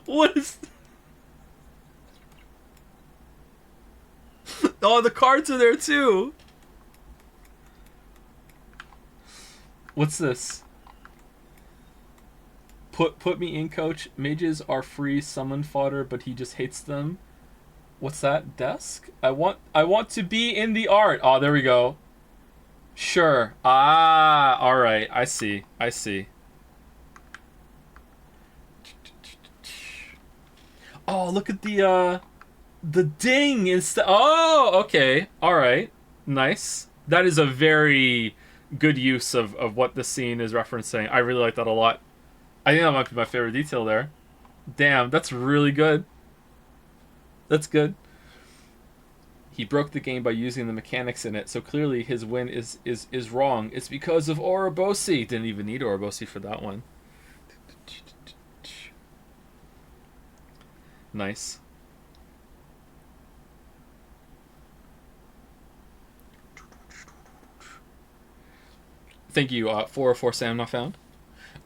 What is... Oh, the cards are there too. What's this? Put me in, coach. Mages are free summon fodder, but he just hates them. What's that? Desk? I want to be in the art. Oh, there we go. Sure. Ah, all right. I see. I see. Oh, look at the ding instead. Oh, okay. All right. Nice. That is a very good use of what the scene is referencing. I really like that a lot. I think that might be my favorite detail there. Damn, that's really good. That's good. He broke the game by using the mechanics in it, so clearly his win is wrong. It's because of Orobosi. Didn't even need Orobosi for that one. Nice. Thank you, 404 Sam not found.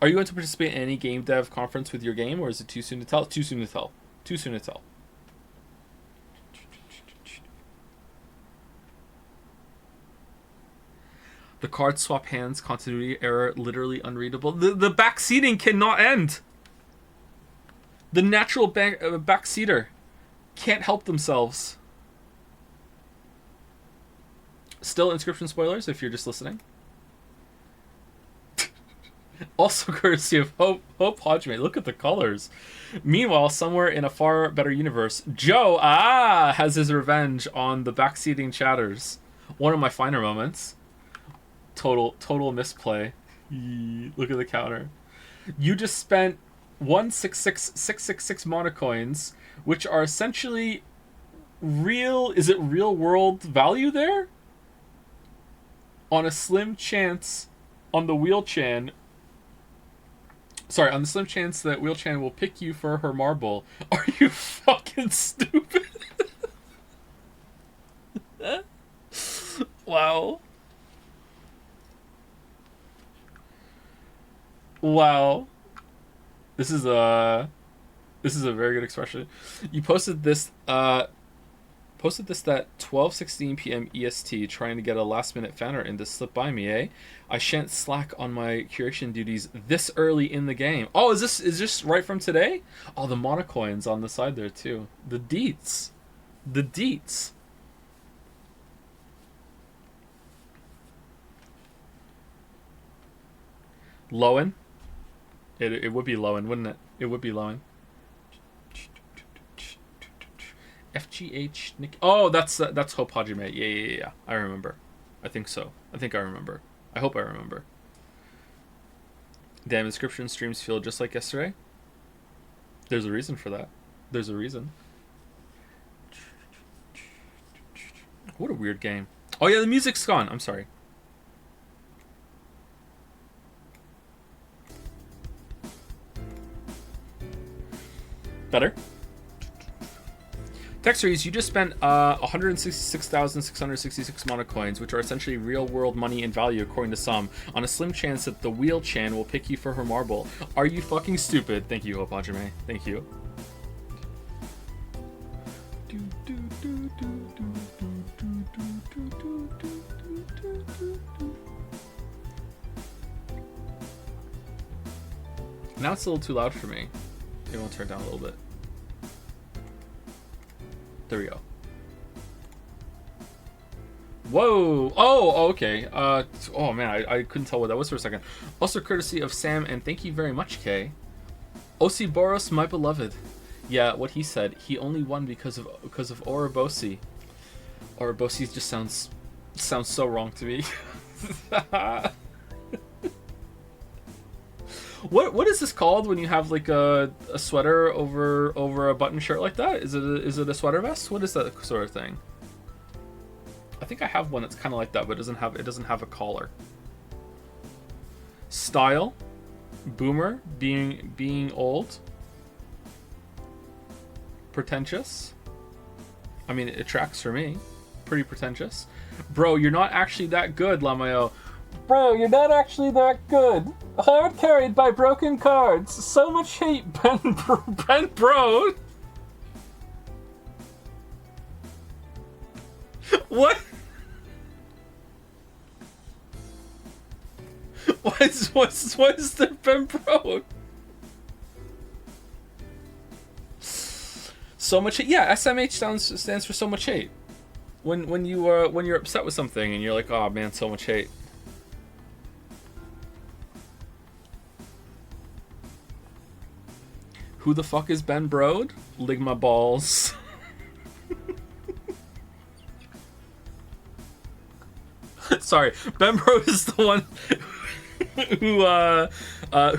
Are you going to participate in any game dev conference with your game, or is it too soon to tell? Too soon to tell. Too soon to tell. The card swap hands, continuity error, literally unreadable. The back seating cannot end. The natural backseater can't help themselves. Still Inscription spoilers if you're just listening. Also courtesy of Hope Hodgmate. Look at the colors. Meanwhile, somewhere in a far better universe, Joe has his revenge on the backseating chatters. One of my finer moments. Total misplay. Look at the counter. You just spent 166,666 monocoins, which are essentially real. Is it real world value there? On a slim chance, on the Wheel-chan. Sorry, on the slim chance that Wheel-chan will pick you for her marble. Are you fucking stupid? Wow. Wow. This is a very good expression. You posted this that 12:16 p.m. EST, trying to get a last-minute fan art in to slip by me, eh? I shan't slack on my curation duties this early in the game. Oh, is this right from today? Oh, the monocoins on the side there too. The deets. The deets. Lowen? It would be Lowen, wouldn't it? It would be Lowen. FGH Nick. Oh, that's Hope Hajime. Yeah. I remember. I think so. I think I remember. I hope I remember. Damn, Inscription streams feel just like yesterday. There's a reason for that. There's a reason. What a weird game. Oh yeah, the music's gone. I'm sorry. Better? Textures, you just spent 166,666 monocoins, which are essentially real-world money in value according to some, on a slim chance that the Wheel-chan will pick you for her marble. Are you fucking stupid? Thank you, Hopajime. Thank you. Now it's a little too loud for me. Maybe I'll turn it down a little bit. There we go. Whoa! Oh, okay. Oh man, I couldn't tell what that was for a second. Also courtesy of Sam, and thank you very much, Kay. Osiboros, my beloved. Yeah, what he said. He only won because of Orobosi. Orobosi just sounds so wrong to me. What is this called when you have like a sweater over a button shirt like that? Is it a sweater vest? What is that sort of thing? I think I have one that's kind of like that, but it doesn't have a collar. Style, boomer, being old, pretentious. I mean, it tracks for me. Pretty pretentious. Bro, you're not actually that good, Lamayo. Bro, you're not actually that good. Hard carried by broken cards. So much hate, Ben Bro. What? What is the Ben Bro? So much hate. Yeah, SMH stands for so much hate. When you're upset with something and you're like, oh man, so much hate. Who the fuck is Ben Brode? Ligma balls. Sorry, Ben Brode is the one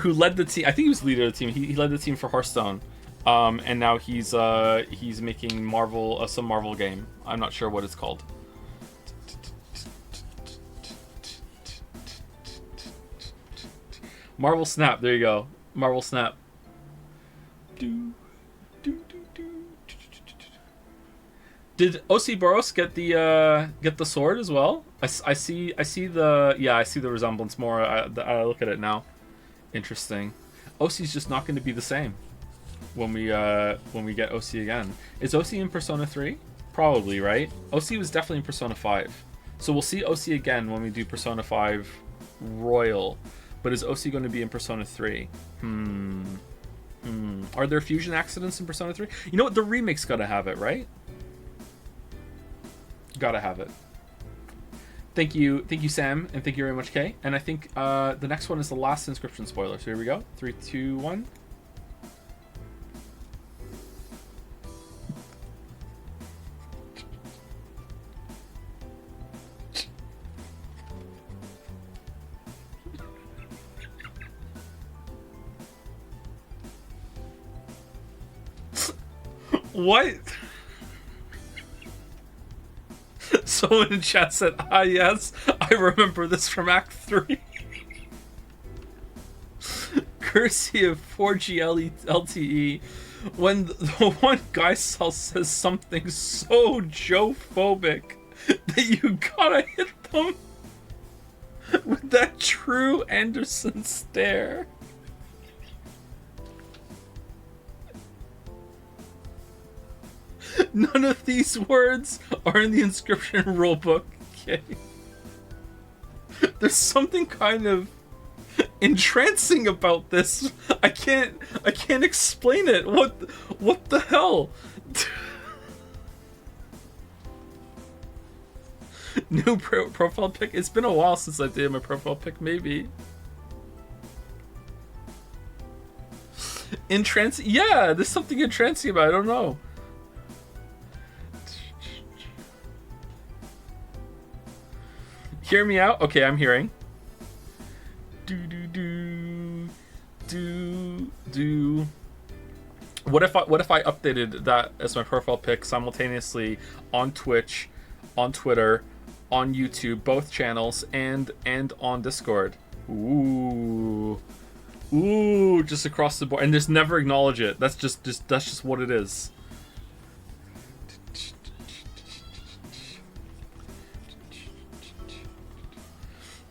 who led the team. I think he was the leader of the team. He led the team for Hearthstone, and now he's making some Marvel game. I'm not sure what it's called. Marvel Snap. There you go. Marvel Snap. Did Osiboros get the sword as well? I see the resemblance more. I look at it now. Interesting. Osi's just not going to be the same when we get Osi again. Is Osi in Persona 3? Probably, right? Osi was definitely in Persona 5. So we'll see Osi again when we do Persona 5 Royal. But is Osi going to be in Persona 3? Are there fusion accidents in Persona 3? You know what? The remake's gotta have it, right? Gotta have it. Thank you, Sam, and thank you very much, Kay. And I think the next one is the last inscription spoiler. So here we go. 3, 2, 1. What? Someone in chat said, "Ah, yes, I remember this from Act 3." Courtesy of 4G LTE, when the one guy says something so Joe-phobic that you gotta hit them with that true Anderson stare. None of these words are in the inscription rulebook. Okay. There's something kind of entrancing about this. I can't explain it. What the hell? New profile pic. It's been a while since I did my profile pic. Maybe. Entrancing. Yeah, there's something entrancing about it. I don't know. Hear me out? Okay, I'm hearing. Do. What if I updated that as my profile pic simultaneously on Twitch, on Twitter, on YouTube, both channels, and on Discord? Ooh, just across the board, and just never acknowledge it. That's just what it is.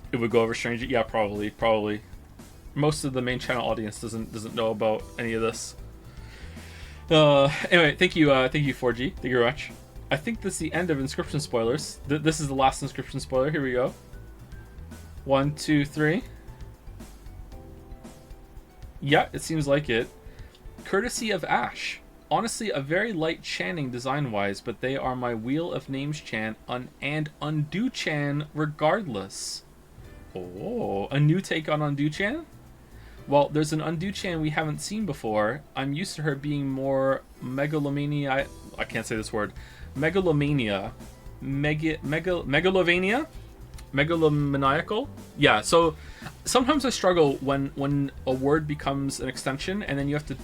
It would go over stranger. Yeah, probably. Most of the main channel audience doesn't know about any of this. Anyway, thank you 4G. Thank you very much. I think this is the end of inscription spoilers. This is the last inscription spoiler. Here we go. 1, 2, 3. Yeah, it seems like it. Courtesy of Ash. Honestly, a very light channing design-wise, but they are my Wheel of Names chan and Undo chan regardless. Oh, a new take on Undo chan? Well, there's an Undo chan we haven't seen before. I'm used to her being more megalomania. I can't say this word. Megalomania. Megalovania? Megalomaniacal? Yeah, so sometimes I struggle when a word becomes an extension and then you have to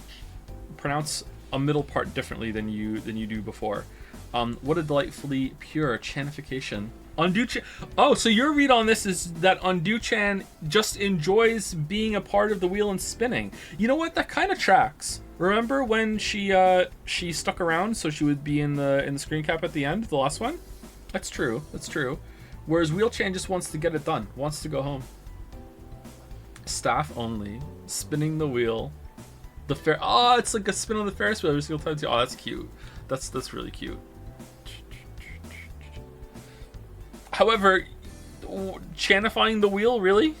pronounce a middle part differently than you do before. What a delightfully pure chanification. Undo-chan. Oh, so your read on this is that Undo-chan just enjoys being a part of the wheel and spinning. You know what? That kind of tracks. Remember when she stuck around so she would be in the screen cap at the end, the last one? That's true. Whereas Wheel-chan just wants to get it done, wants to go home. Staff only, spinning the wheel. The fair. Oh, it's like a spin on the Ferris wheel every single time too. Oh, that's cute. That's really cute. However, chanifying the wheel, really?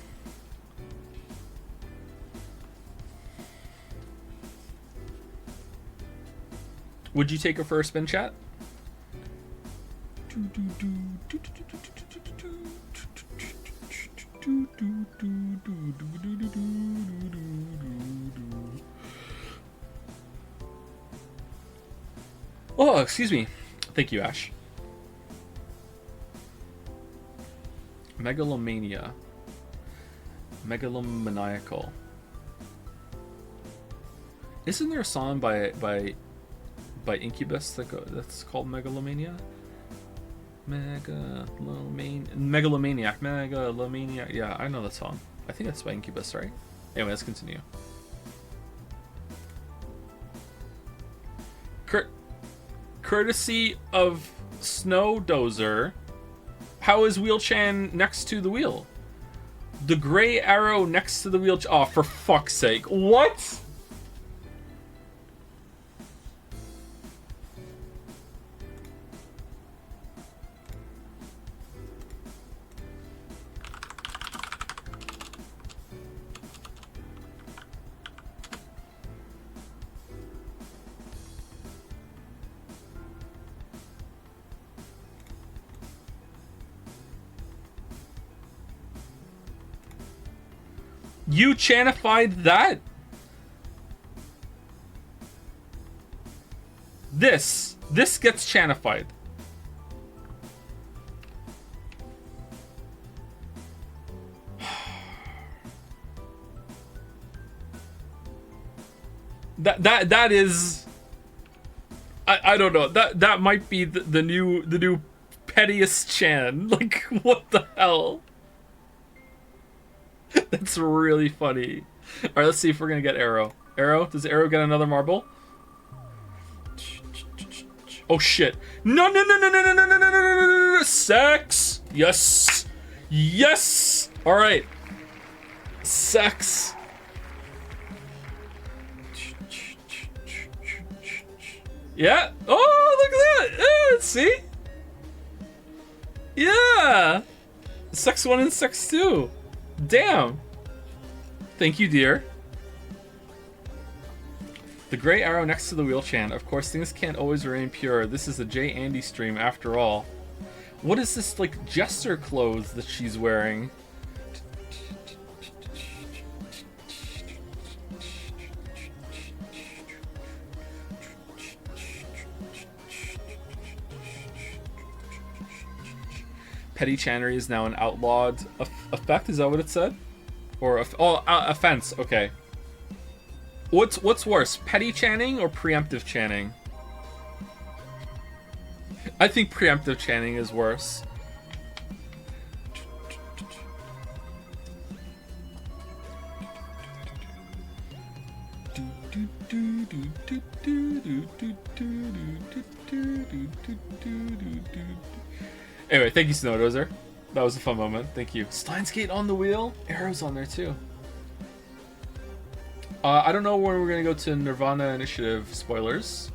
Would you take her for a spin, chat? Oh, excuse me. Thank you, Ash. Megalomania. Megalomaniacal. Isn't there a song by Incubus that's called Megalomania? Megalomaniac. Yeah, I know that song. I think that's by Incubus, right? Anyway, let's continue. Courtesy of Snowdozer. How is Wheel-chan next to the wheel? The gray arrow next to the wheel. Oh, for fuck's sake. What? You chanified that? This gets chanified. That is, I don't know. That might be the new pettiest Chan. Like, what the hell? That's really funny. All right, let's see if we're gonna get Arrow. Arrow, does Arrow get another marble? Oh shit! No! Sex. Yes. Yes. All right. Sex. Yeah. Oh, look at that. See? Yeah. Sex 1 and Sex 2. Damn. Thank you, dear. The gray arrow next to the wheel Chan. Of course, things can't always remain pure. This is a J. Andy stream after all. What is this, like, jester clothes that she's wearing? Petty Channery is now an outlawed effect. Is that what it said? Or offense? Okay. What's worse, petty channing or preemptive channing? I think preemptive channing is worse. Anyway, thank you, Snowdozer. That was a fun moment. Thank you. Steins Gate on the wheel. Arrow's on there too. I don't know when we're gonna go to Nirvana Initiative spoilers.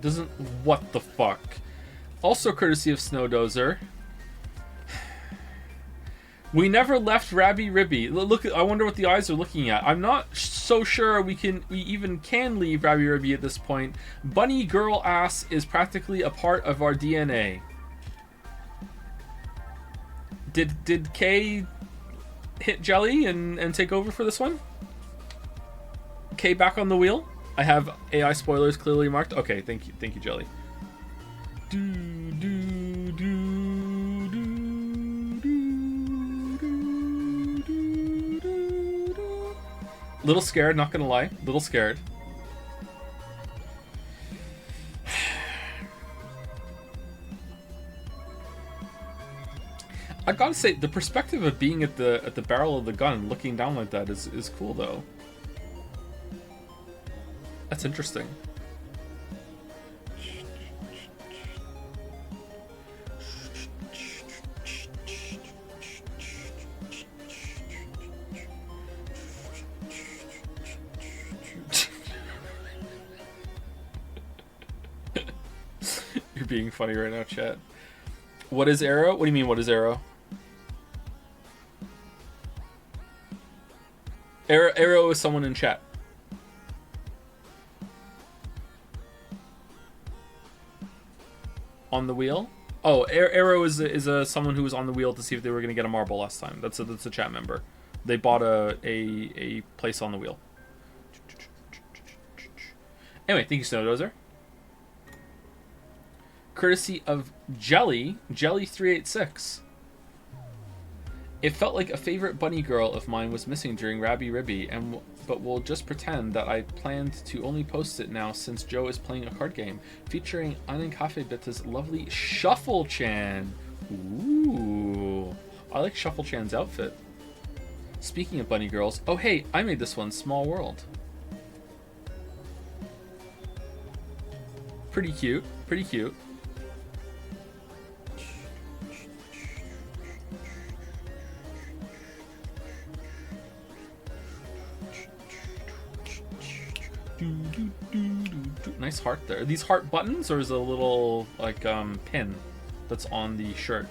Doesn't. What the fuck? Also courtesy of Snowdozer. We never left Rabby Ribby. Look, I wonder what the eyes are looking at. I'm not so sure we even can leave Rabby Ribby at this point. Bunny girl ass is practically a part of our DNA. Did Kay hit Jelly and take over for this one? Kay back on the wheel? I have AI spoilers clearly marked. Okay, thank you, Jelly. Little scared, not gonna lie. Little scared. I gotta say, the perspective of being at the barrel of the gun, looking down like that, is cool though. That's interesting. You're being funny right now, chat. What is Arrow? What do you mean, what is Arrow? Arrow is someone in chat. On the wheel? Oh, Arrow is someone who was on the wheel to see if they were going to get a marble last time. That's a chat member. They bought a place on the wheel. Anyway, thank you, Snowdozer. Courtesy of Jelly386. It felt like a favorite bunny girl of mine was missing during Rabby Ribby, but we'll just pretend that I planned to only post it now since Joe is playing a card game featuring Anin Cafe Bita's lovely Shuffle Chan. Ooh, I like Shuffle Chan's outfit. Speaking of bunny girls, oh hey, I made this one, Small World. Pretty cute, pretty cute. Nice heart there. Are these heart buttons, or is it a little like pin that's on the shirt?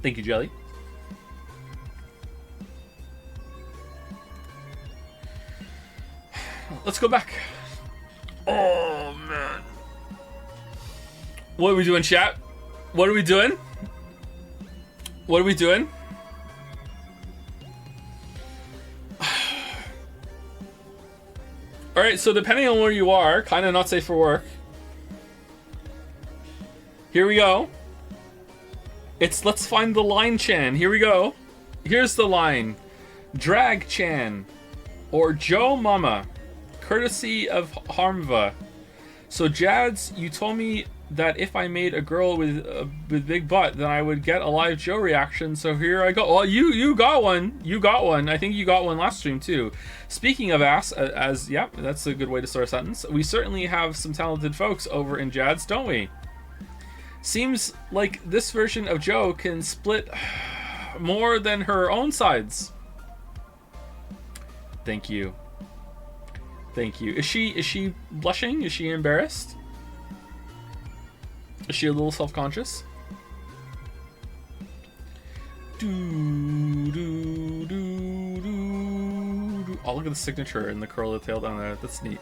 Thank you, Jelly. Let's go back. Oh, man. What are we doing, chat? What are we doing? What are we doing? Alright, so depending on where you are, kind of not safe for work. Here we go. It's Let's Find the Line Chan. Here we go. Here's the line. Drag Chan. Or Joe Mama. Courtesy of Harmva. So Jads, you told me that if I made a girl with big butt, then I would get a live Joe reaction. So here I go. Well, you got one. You got one. I think you got one last stream too. Speaking of ass, yeah, that's a good way to start a sentence. We certainly have some talented folks over in Jads, don't we? Seems like this version of Joe can split more than her own sides. Thank you. Thank you. Is she blushing? Is she embarrassed? Is she a little self-conscious? Oh, look at the signature and the curl of the tail down there. That's neat.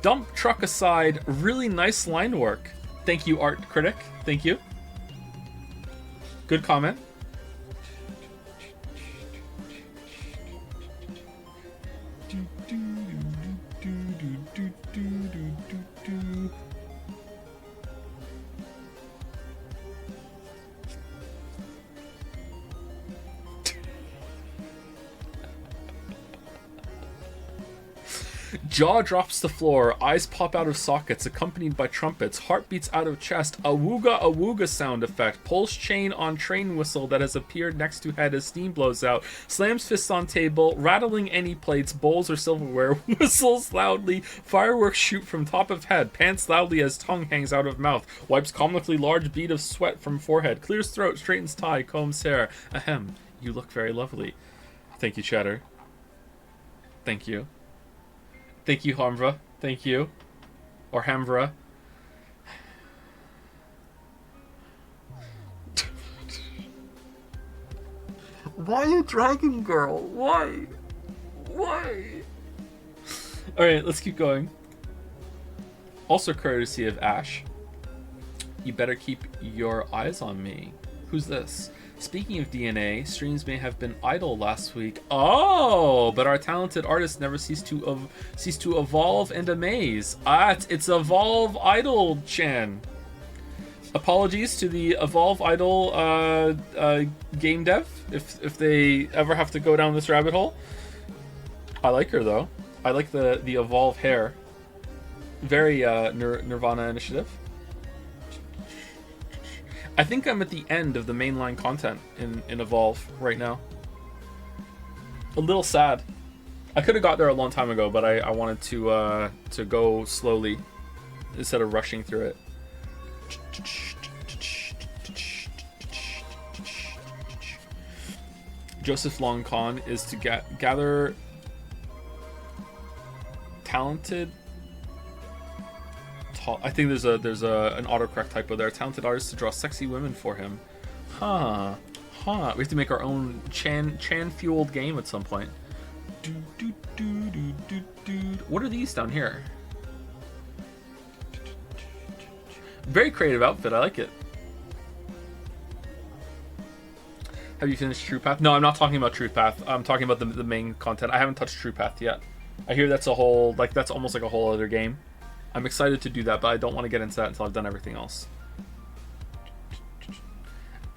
Dump truck aside, really nice line work. Thank you, art critic. Thank you. Good comment. Jaw drops to floor, eyes pop out of sockets, accompanied by trumpets, heart beats out of chest, a wooga sound effect, pulls chain on train whistle that has appeared next to head as steam blows out, slams fists on table, rattling any plates, bowls or silverware, whistles loudly, fireworks shoot from top of head, pants loudly as tongue hangs out of mouth, wipes comically large bead of sweat from forehead, clears throat, straightens tie, combs hair. Ahem, you look very lovely. Thank you, Chatter. Thank you. Thank you, Harmva. Thank you. Or Hamvra. Why a dragon girl? Why? Why? Alright, let's keep going. Also courtesy of Ash. You better keep your eyes on me. Who's this? Speaking of DNA, streams may have been idle last week. Oh, but our talented artists never cease to evolve and amaze. It's Evolve Idol Chan. Apologies to the Evolve Idol game dev if they ever have to go down this rabbit hole. I like her though. I like the Evolve hair. Very Nirvana initiative. I think I'm at the end of the mainline content in Evolve right now. A little sad. I could have got there a long time ago, but I wanted to go slowly instead of rushing through it. Joseph Long Con is to gather talented. I think there's an autocorrect typo there. Talented artists to draw sexy women for him. Huh. We have to make our own Chan fueled game at some point. What are these down here? Very creative outfit. I like it. Have you finished True Path? No, I'm not talking about True Path. I'm talking about the main content. I haven't touched True Path yet. I hear that's that's almost like a whole other game. I'm excited to do that, but I don't want to get into that until I've done everything else.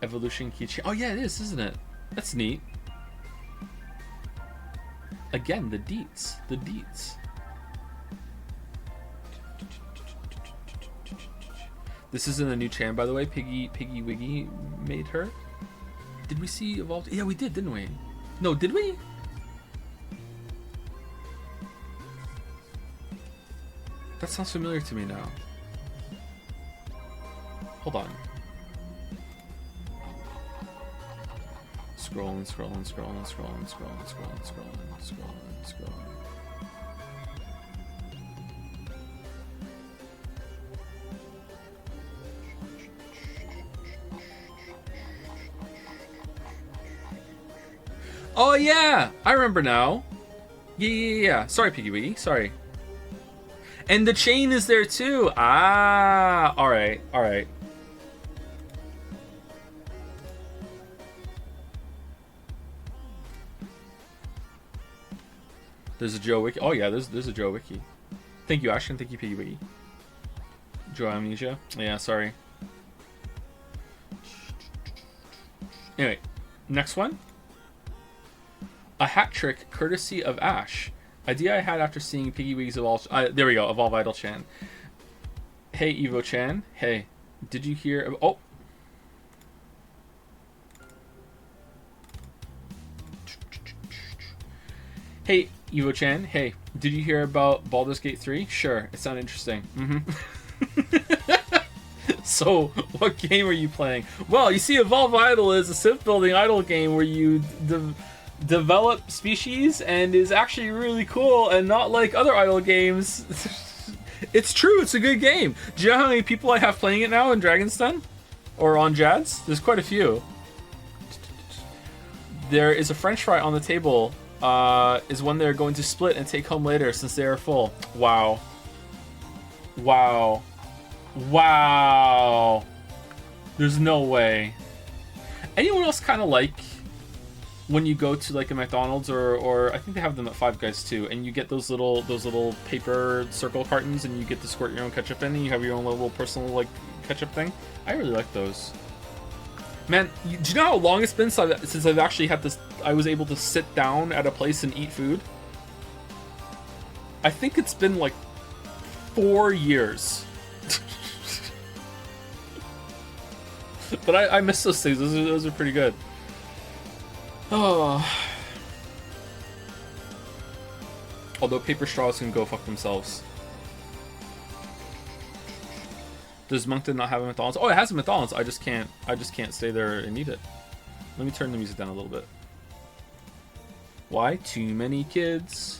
Evolution keychain. Oh yeah, it is, isn't it? That's neat. Again, the deets. The deets. This isn't a new Chan, by the way. Piggy Wiggy made her. Did we see Evolved? Yeah, we did, didn't we? No, did we? That sounds familiar to me now. Hold on. Scrolling. Oh yeah, I remember now. Yeah. Sorry, Piggy Wiggy. Sorry. And the chain is there too. Ah, all right. There's a Joe Wiki. Oh yeah, there's a Joe Wiki. Thank you, Ashton. Thank you, Piggy Wiggy. Joe Amnesia. Yeah, sorry. Anyway, next one. A hat trick courtesy of Ash. Idea I had after seeing Piggy Wiggy's Evolve. There we go, Evolve Idol Chan. Hey, Evo Chan. Hey, did you hear? Oh. Hey, Evo Chan. Hey, did you hear about Baldur's Gate 3? Sure, it sounded interesting. So, what game are you playing? Well, you see, Evolve Idol is a Civ building idol game where you develop species and is actually really cool and not like other idle games. It's true, it's a good game. Do you know how many people I have playing it now in Dragon's Den? Or on Jads? There's quite a few. There is a french fry on the table, is one they're going to split and take home later since they are full. Wow. There's no way. Anyone else kind of like when you go to like a McDonald's or I think they have them at Five Guys too, and you get those little paper circle cartons and you get to squirt your own ketchup in and you have your own little personal like ketchup thing? I really like those. Man, do you know how long it's been since I've actually had this? I was able to sit down at a place and eat food. I think it's been like 4 years. But I miss those things. Those are pretty good. Oh. Although paper straws can go fuck themselves. Does Moncton not have a McDonald's? Oh, it has a McDonald's. I just can't stay there and eat it. Let me turn the music down a little bit. Why? Too many kids.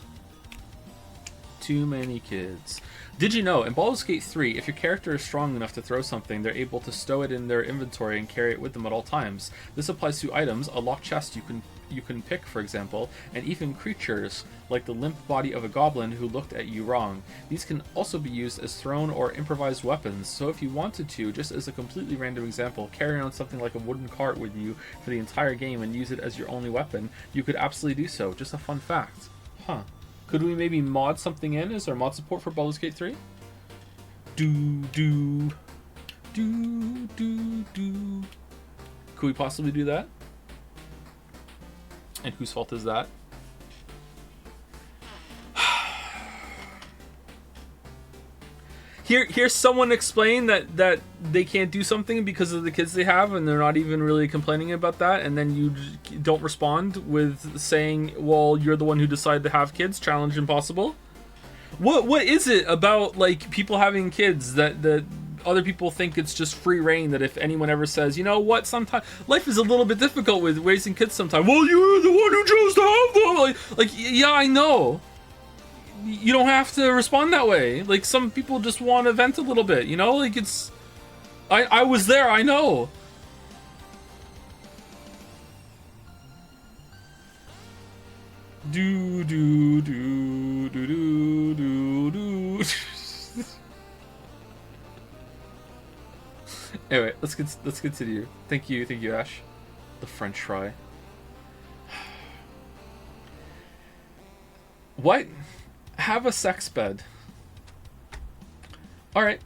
Too many kids. Did you know, in Baldur's Gate 3, if your character is strong enough to throw something, they're able to stow it in their inventory and carry it with them at all times. This applies to items, a locked chest you can pick, for example, and even creatures, like the limp body of a goblin who looked at you wrong. These can also be used as thrown or improvised weapons, so if you wanted to, just as a completely random example, carry on something like a wooden cart with you for the entire game and use it as your only weapon, you could absolutely do so. Just a fun fact. Huh. Could we maybe mod something in as our mod support for Baldur's Gate 3? Do. Could we possibly do that? And whose fault is that? Here's someone explain that they can't do something because of the kids they have, and they're not even really complaining about that, and then you don't respond with saying, well, you're the one who decided to have kids, challenge impossible. What is it about like people having kids that other people think it's just free reign, that if anyone ever says, you know what, sometimes life is a little bit difficult with raising kids sometimes, well, you're the one who chose to have them, like yeah, I know. You don't have to respond that way. Like, some people just want to vent a little bit, you know? Like, it's... I was there, I know. Do. Anyway, let's continue. Thank you, Ash. The French fry. What? Have a sex bed. Alright.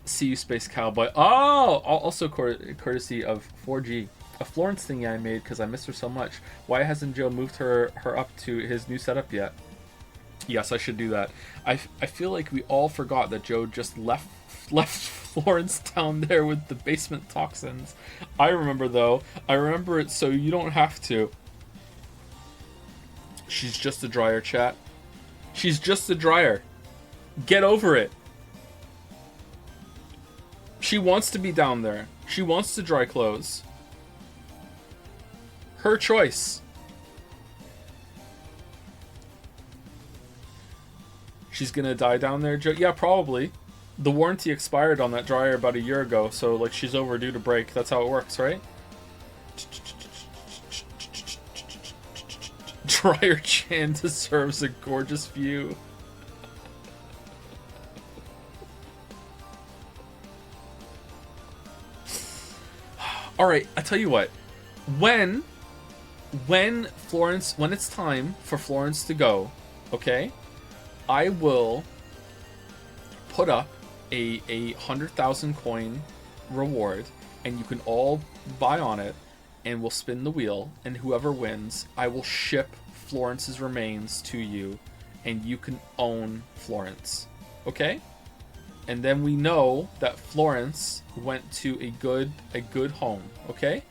See you, Space Cowboy. Oh! Also courtesy of 4G. A Florence thingy I made because I miss her so much. Why hasn't Joe moved her up to his new setup yet? Yes, I should do that. I feel like we all forgot that Joe just left Florence down there with the basement toxins. I remember, though. I remember it so you don't have to. She's just a dryer, chat. She's just a dryer. Get over it. She wants to be down there. She wants to dry clothes. Her choice. She's gonna die down there, Joe? Yeah, probably. The warranty expired on that dryer about a year ago, so like she's overdue to break. That's how it works, right? Dryer Chan deserves a gorgeous view. Alright, I tell you what. When it's time for Florence to go, okay, I will put up a 100,000 coin reward, and you can all buy on it, and we'll spin the wheel, and whoever wins, I will ship Florence's remains to you, and you can own Florence, okay? And then we know that Florence went to a good home, okay?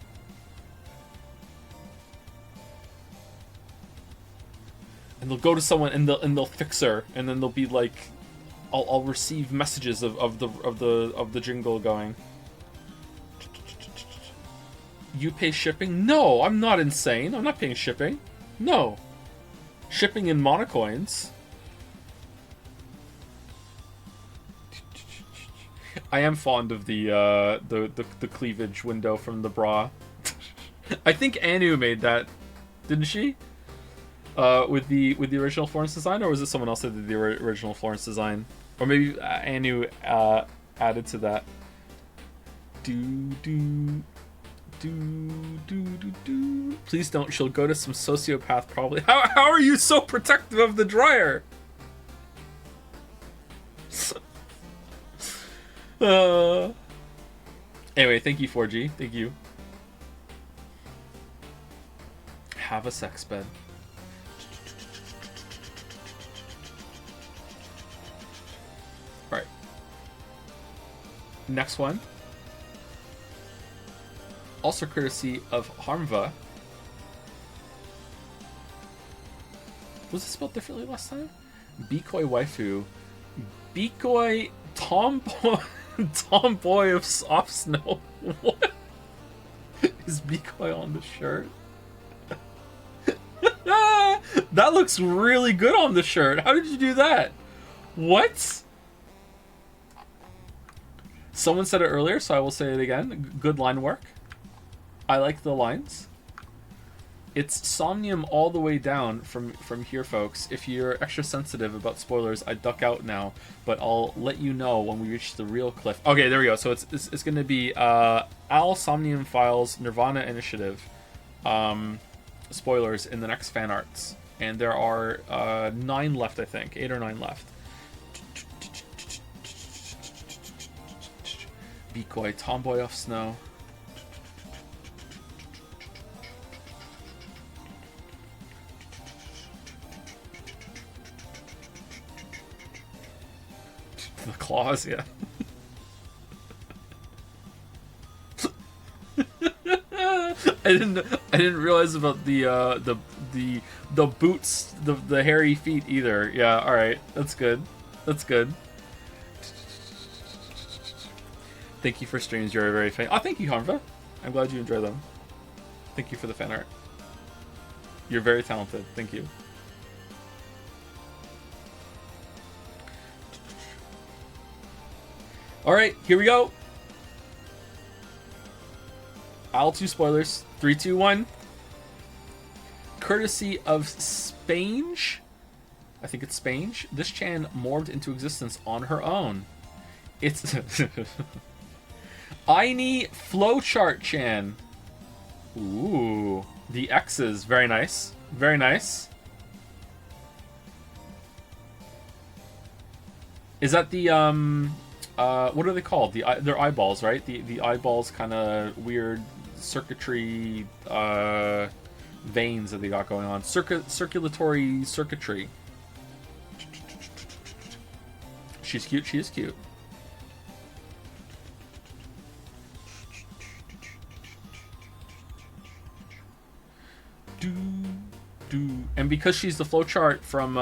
And they'll go to someone and they'll fix her, and then they'll be like, I'll receive messages of the jingle going. You pay shipping? No, I'm not insane. I'm not paying shipping. No, shipping in monocoins. I am fond of the cleavage window from the bra. I think Anu made that, didn't she? With the original Florence design, or was it someone else that did the original Florence design? Or maybe Anu added to that. Please don't. She'll go to some sociopath probably. How are you so protective of the dryer? Anyway, thank you 4G. Thank you. Have a sex bed. Alright. Next one. Also courtesy of Harmva. Was it spelled differently last time? Bikoi waifu. Bikoi tomboy of soft snow. What? Is Bikoi on the shirt? That looks really good on the shirt. How did you do that? What? Someone said it earlier, so I will say it again. Good line work. I like the lines. It's Somnium all the way down from here, folks. If you're extra sensitive about spoilers, I duck out now, but I'll let you know when we reach the real cliff. Okay, there we go. So it's going to be Al Somnium Files Nirvana Initiative spoilers in the next fan arts, and there are 9 left, I think, 8 or 9 left. Bikoi, Tomboy of Snow. The claws, yeah. I didn't realize about the boots, the hairy feet either. Yeah, all right, that's good. That's good. Thank you for streams. You're very fan. Oh, thank you, Harmva. I'm glad you enjoy them. Thank you for the fan art. You're very talented. Thank you. Alright, here we go. I'll 2 spoilers. 3, 2, 1. Courtesy of Spange. I think it's Spange. This Chan morphed into existence on her own. It's Aini Flowchart Chan. Ooh. The X's. Very nice. Very nice. Is that the what are they called? They're eyeballs, right? The eyeballs, kind of weird circuitry veins that they got going on. Circulatory circuitry. She's cute. She is cute. And because she's the flowchart from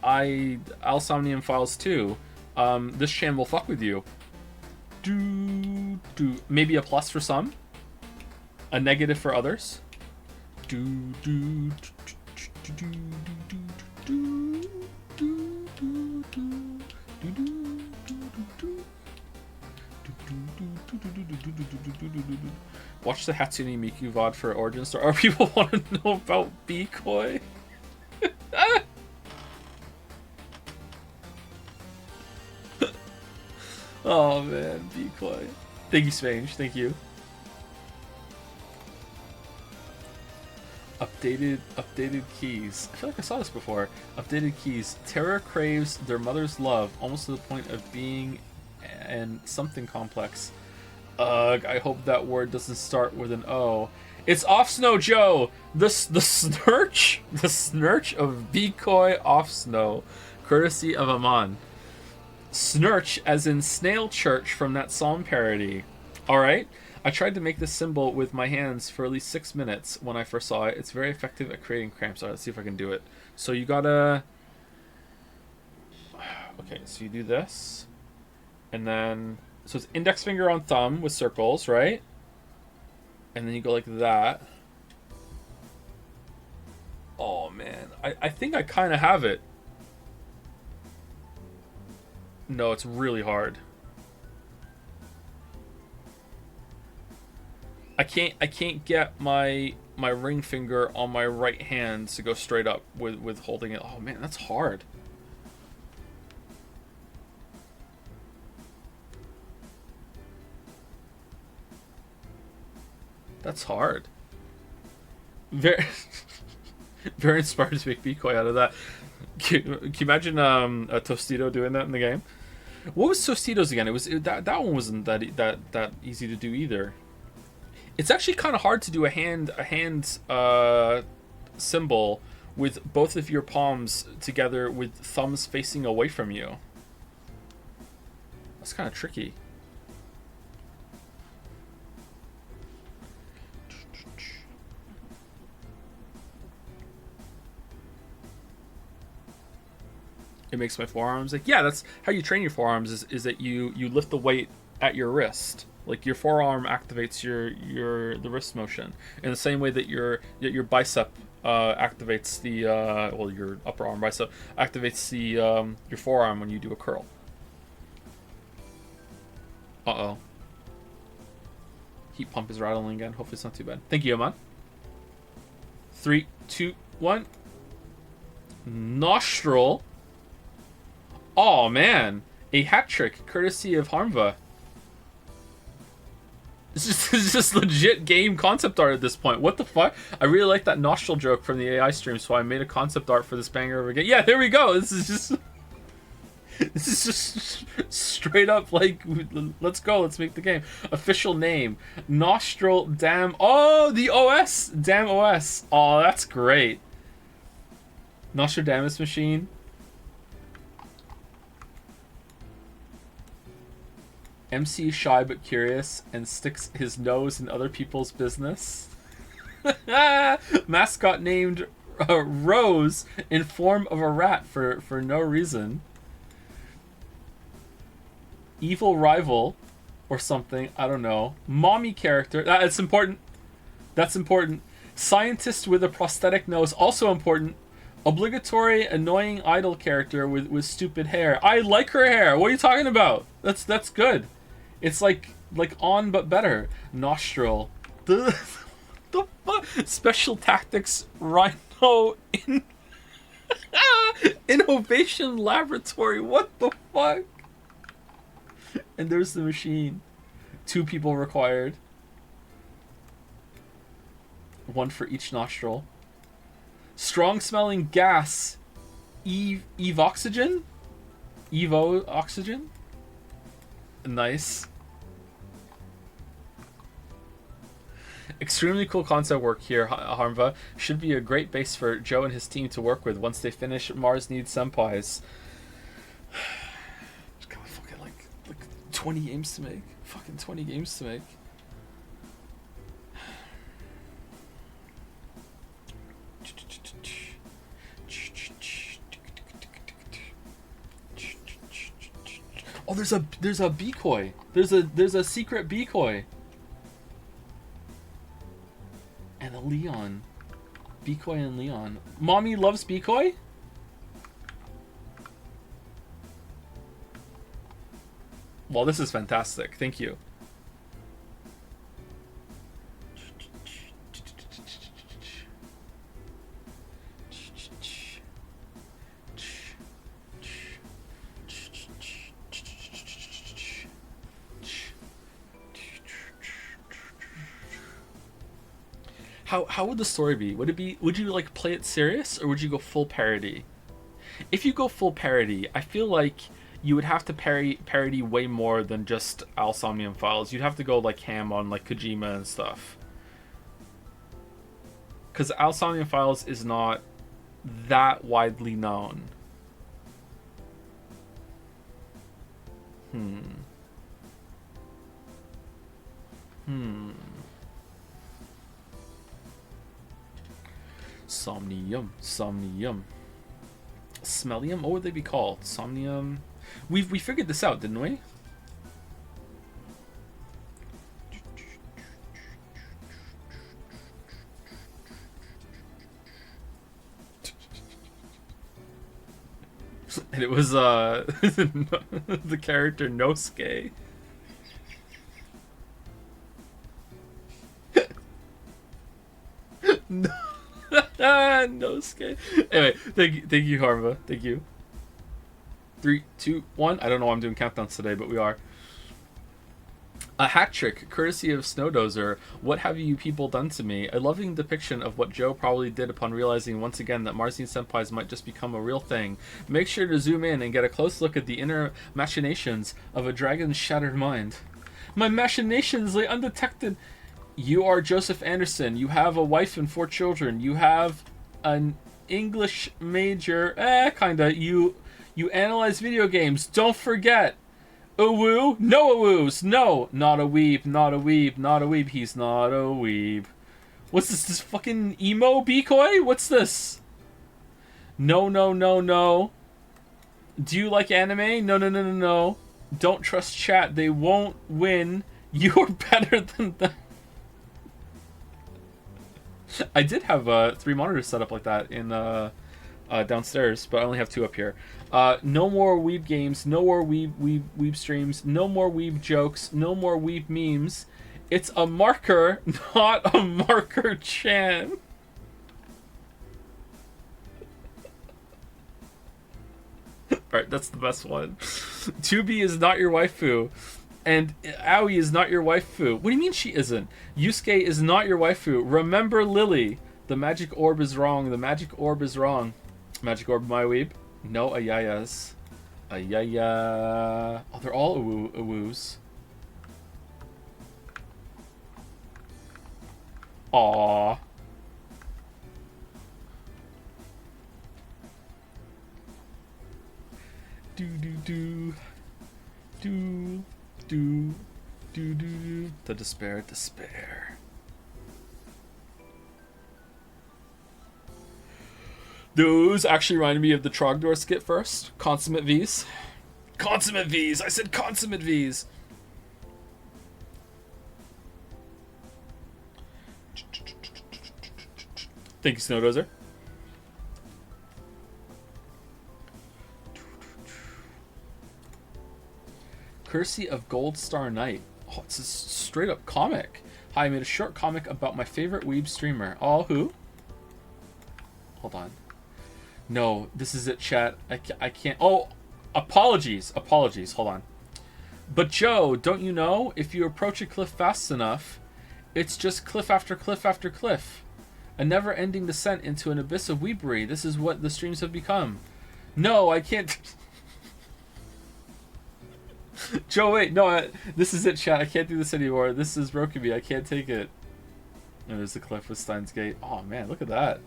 Alsomnium Files 2. This Chan will fuck with you. Maybe a plus for some, a negative for others. Watch the Hatsune Miku VOD for origin story. Or people want to know about Bikoi. Oh man, Bikoi. Thank you, Spange. Thank you. Updated keys. I feel like I saw this before. Updated keys. Terra craves their mother's love, almost to the point of being and something complex. Ugh, I hope that word doesn't start with an O. It's Off Snow Joe! The snurch of Bikoi Off Snow, courtesy of Aman. Snurch as in snail church from that psalm parody. Alright? I tried to make this symbol with my hands for at least 6 minutes when I first saw it. It's very effective at creating cramps. Alright, let's see if I can do it. So you gotta... Okay, so you do this. And then... So it's index finger on thumb with circles, right? And then you go like that. Oh, man. I think I kind of have it. No, it's really hard. I can't get my ring finger on my right hand to go straight up with holding it. Oh man, that's hard. That's hard. Very very inspired to make Bikoi out of that. Can you imagine a Tostito doing that in the game? What was Tostitos again? That one wasn't that easy to do either. It's actually kind of hard to do a hand symbol with both of your palms together with thumbs facing away from you. That's kind of tricky. It makes my forearms like, yeah, that's how you train your forearms is that you lift the weight at your wrist. Like your forearm activates the wrist motion in the same way that your bicep activates the well, your upper arm bicep activates the your forearm when you do a curl. Uh-oh. Heat pump is rattling again. Hopefully it's not too bad. Thank you, Aman. 3, 2, 1. Nostril. Oh man, a hat trick courtesy of Harmva. This is just legit game concept art at this point. What the fuck? I really like that nostril joke from the AI stream, so I made a concept art for this banger of a game. Yeah, there we go. This is just straight up like, let's go, let's make the game. Official name, Nostril Dam. Oh, the OS, Dam OS. Oh, that's great. Nostradamus machine. MC shy but curious and sticks his nose in other people's business. Mascot named Rose in form of a rat for no reason. Evil rival or something, I don't know. Mommy character, that's important. That's important. Scientist with a prosthetic nose, also important. Obligatory annoying idol character with stupid hair. I like her hair. What are you talking about? That's good. It's like on but better. Nostril. The fuck? Special tactics Rhino in Innovation Laboratory. What the fuck? And there's the machine. 2 people required. 1 for each nostril. Strong smelling gas. Eve oxygen? Evo oxygen? Nice. Extremely cool concept work here, Harmva. Should be a great base for Joe and his team to work with once they finish Mars Needs Senpais. Just got fucking like 20 games to make. Fucking 20 games to make. Oh, there's a Bikoi. There's a secret Bikoi. And a Leon. Bikoi and Leon. Mommy loves Bikoi? Well, this is fantastic. Thank you. How would the story be? Would you like play it serious, or would you go full parody? If you go full parody, I feel like you would have to parody way more than just Al Somnium Files. You'd have to go like ham on like Kojima and stuff. Because Al Somnium Files is not that widely known. Somnium. Smellium? What would they be called? Somnium. We figured this out, didn't we? And it was the character Nosuke. Nosuke. Anyway, thank you, Harva. Thank you. 3, 2, 1. I don't know why I'm doing countdowns today, but we are. A hat trick, courtesy of Snowdozer. What have you people done to me? A loving depiction of what Joe probably did upon realizing once again that Marzian senpais might just become a real thing. Make sure to zoom in and get a close look at the inner machinations of a dragon's shattered mind. My machinations lay undetected. You are Joseph Anderson. You have a wife and 4 children. You have an English major. Kinda. You analyze video games. Don't forget. A woo? No a woos. No. Not a weeb. Not a weeb. Not a weeb. He's not a weeb. What's this? This fucking emo decoy? What's this? No. Do you like anime? No. Don't trust chat. They won't win. You're better than them. I did have 3 monitors set up like that in downstairs, but I only have 2 up here. No more weeb games, no more weeb streams, no more weeb jokes, no more weeb memes. It's a marker, not a marker chan. Alright, that's the best one. 2B is not your waifu. And Aoi is not your waifu. What do you mean she isn't? Yusuke is not your waifu. Remember Lily. The magic orb is wrong. The magic orb is wrong. Magic orb, my weeb. No ayayas. Ayaya. Oh, they're all awoos. Aww. Do. The despair. Those actually reminded me of the Trogdor skit first. Consummate V's. Consummate V's! I said consummate V's! Thank you, Snowdozer. Courtesy of Gold Star Knight. Oh, it's a straight up comic. Hi, I made a short comic about my favorite weeb streamer. Oh, who? Hold on. No, this is it, chat. I can't. Oh, apologies. Hold on. But Joe, don't you know? If you approach a cliff fast enough, it's just cliff after cliff after cliff. A never-ending descent into an abyss of weebery. This is what the streams have become. No, I can't. Joe, wait, no, this is it, chat. I can't do this anymore. This is Rokubi. I can't take it. And there's the cliff with Steins Gate. Oh, man, look at that.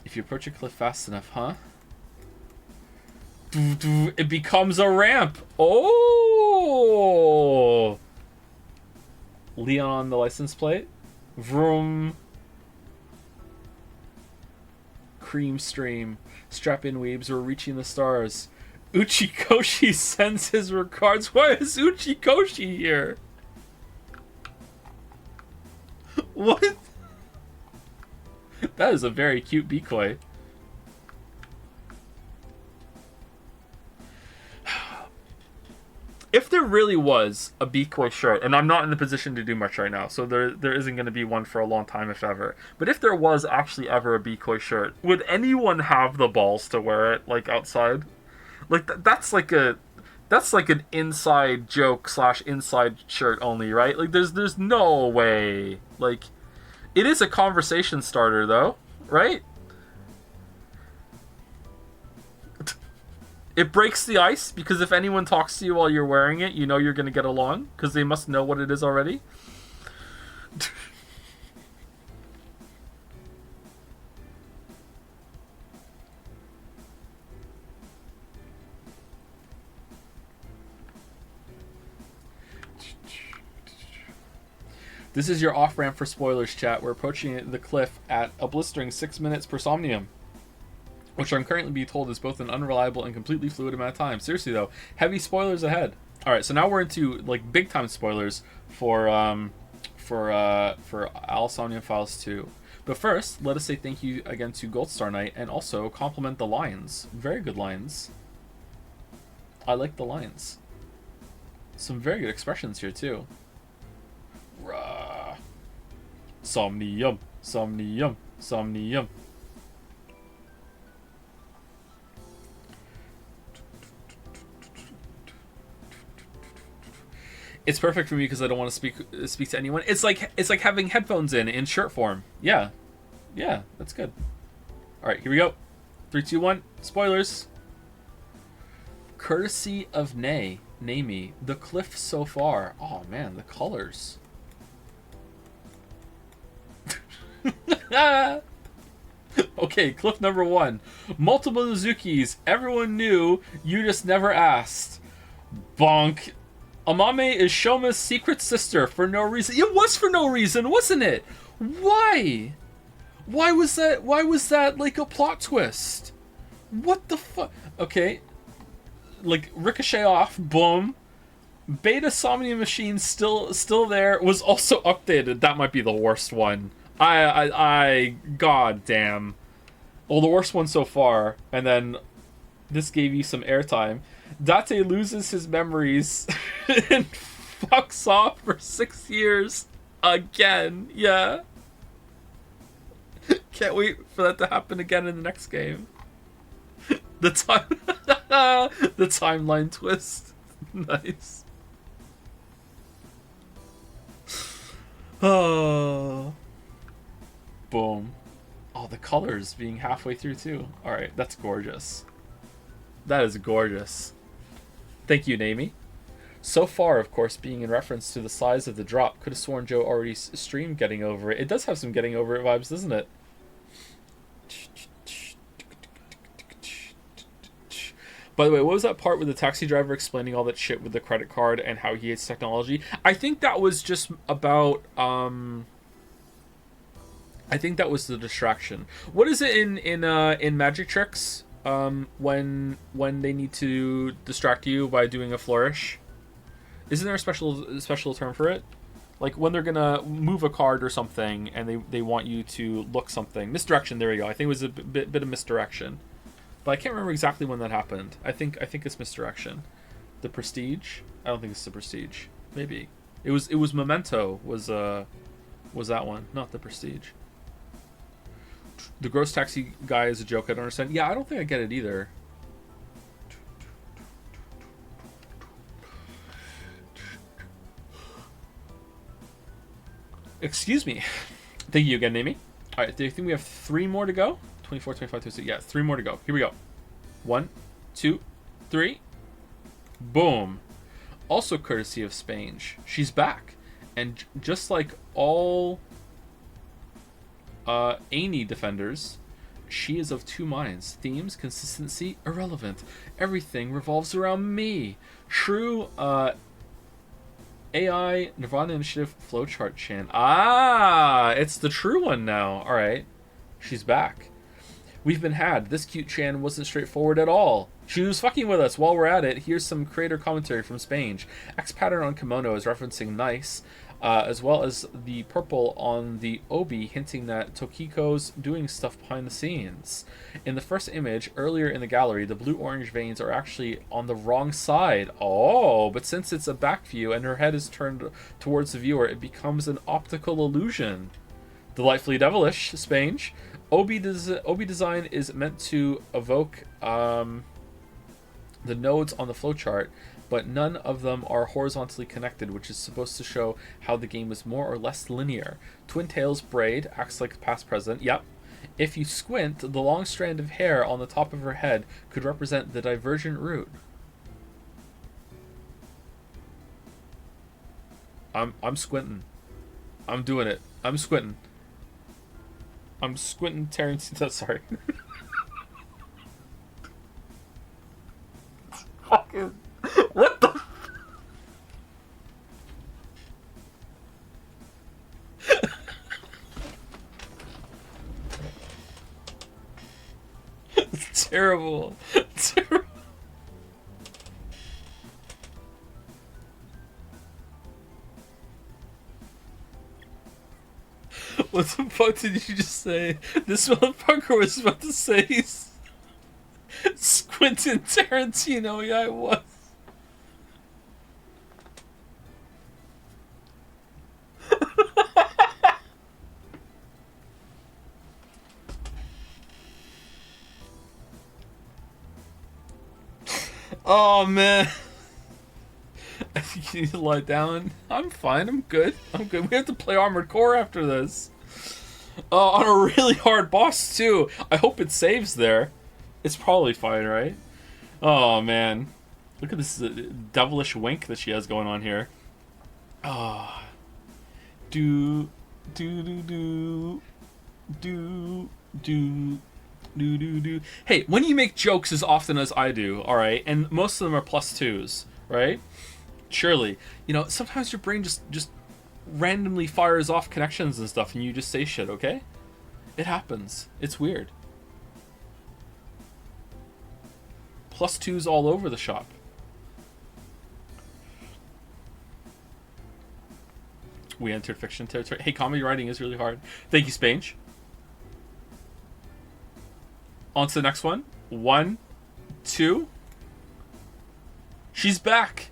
If you approach a cliff fast enough, huh? It becomes a ramp. Oh! Leon on the license plate. Vroom. Cream stream. Strap in, weebs. We're reaching the stars. Uchikoshi sends his regards. Why is Uchikoshi here? What? That is a very cute decoy. If there really was a decoy shirt, and I'm not in the position to do much right now, so there isn't going to be one for a long time, if ever. But if there was actually ever a decoy shirt, would anyone have the balls to wear it, like, outside? Like, that's like an inside joke / inside shirt only, right? Like, there's no way. Like, It is a conversation starter, though, right? It breaks the ice, because if anyone talks to you while you're wearing it, you know you're going to get along, because they must know what it is already. This is your off-ramp for spoilers, chat. We're approaching the cliff at a blistering 6 minutes per somnium, which I'm currently being told is both an unreliable and completely fluid amount of time. Seriously, though, heavy spoilers ahead. All right, so now we're into like big-time spoilers for Alice Somnium Files 2. But first, let us say thank you again to Gold Star Knight, and also compliment the lines. Very good lines. I like the lines. Some very good expressions here, too. Rah. Somnium, somnium, somnium. It's perfect for me because I don't want to speak to anyone. It's like having headphones in shirt form. Yeah, that's good. All right, here we go. 3, 2, 1. Spoilers. Courtesy of Namie, the cliff so far. Oh man, the colors. Okay, cliff number 1. Multiple Uzukis. Everyone knew, you just never asked. Bonk. Amame is Shoma's secret sister for no reason. It was for no reason, wasn't it? Why? Why was that like a plot twist? What the fuck? Okay. Like, ricochet off, boom. Beta Somnium Machine still there, was also updated. That might be the worst one. I god damn. Well, the worst one so far, and then this gave you some airtime. Date loses his memories and fucks off for 6 years again. Yeah. Can't wait for that to happen again in the next game. The timeline twist. Nice. Oh. Boom. Oh, the colors being halfway through too. Alright, that's gorgeous. That is gorgeous. Thank you, Namie. So far, of course, being in reference to the size of the drop, could have sworn Joe already streamed Getting Over It. It does have some Getting Over It vibes, doesn't it? By the way, what was that part with the taxi driver explaining all that shit with the credit card and how he hates technology? I think that was just about, I think that was the distraction. What is it in Magic Tricks? When they need to distract you by doing a flourish? Isn't there a special term for it? Like when they're gonna move a card or something and they want you to look something. Misdirection, there we go. I think it was a bit of misdirection. But I can't remember exactly when that happened. I think it's misdirection. The Prestige? I don't think it's the Prestige. Maybe. It was Memento was that one, not the Prestige. The gross taxi guy is a joke. I don't understand. Yeah, I don't think I get it either. Excuse me. Thank you again, Namie. All right, do you think we have 3 more to go? 24, 25, 26. Yeah, 3 more to go. Here we go. 1, 2, 3. Boom. Also courtesy of Spain. She's back. And just like all Annie defenders, she is of 2 minds. Themes, consistency, irrelevant. Everything revolves around me. True AI Nirvana Initiative flowchart chan. Ah, it's the true one now. All right. She's back. We've been had. This cute Chan wasn't straightforward at all. She was fucking with us. While we're at it, here's some creator commentary from Spain. X pattern on kimono is referencing nice, as well as the purple on the obi, hinting that Tokiko's doing stuff behind the scenes. In the first image, earlier in the gallery, the blue-orange veins are actually on the wrong side. Oh, but since it's a back view and her head is turned towards the viewer, it becomes an optical illusion. Delightfully devilish, Spain. Obi design is meant to evoke the nodes on the flowchart, but none of them are horizontally connected, which is supposed to show how the game is more or less linear. Twin Tails braid acts like past present. Yep. If you squint, the long strand of hair on the top of her head could represent the divergent route. I'm squinting. I'm doing it. I'm squinting. I'm squinting Tarantino. Sorry. Fucking. What the? It's terrible. Terrible. What the fuck did you just say? This motherfucker was about to say Quentin Tarantino. Yeah, it was. Oh man. I think you need to lie down. I'm fine. I'm good. I'm good. We have to play Armored Core after this. On a really hard boss too. I hope it saves there. It's probably fine, right? Oh man, look at this devilish wink that she has going on here. Ah, do do do do do do do do do. Hey, when you make jokes as often as I do, all right, and most of them are +2s, right? Surely, you know, sometimes your brain just randomly fires off connections and stuff, and you just say shit. Okay, it happens. It's weird. +2s all over the shop. We entered fiction territory. Hey, comedy writing is really hard. Thank you, Spange. On to the next one. 1, 2. She's back.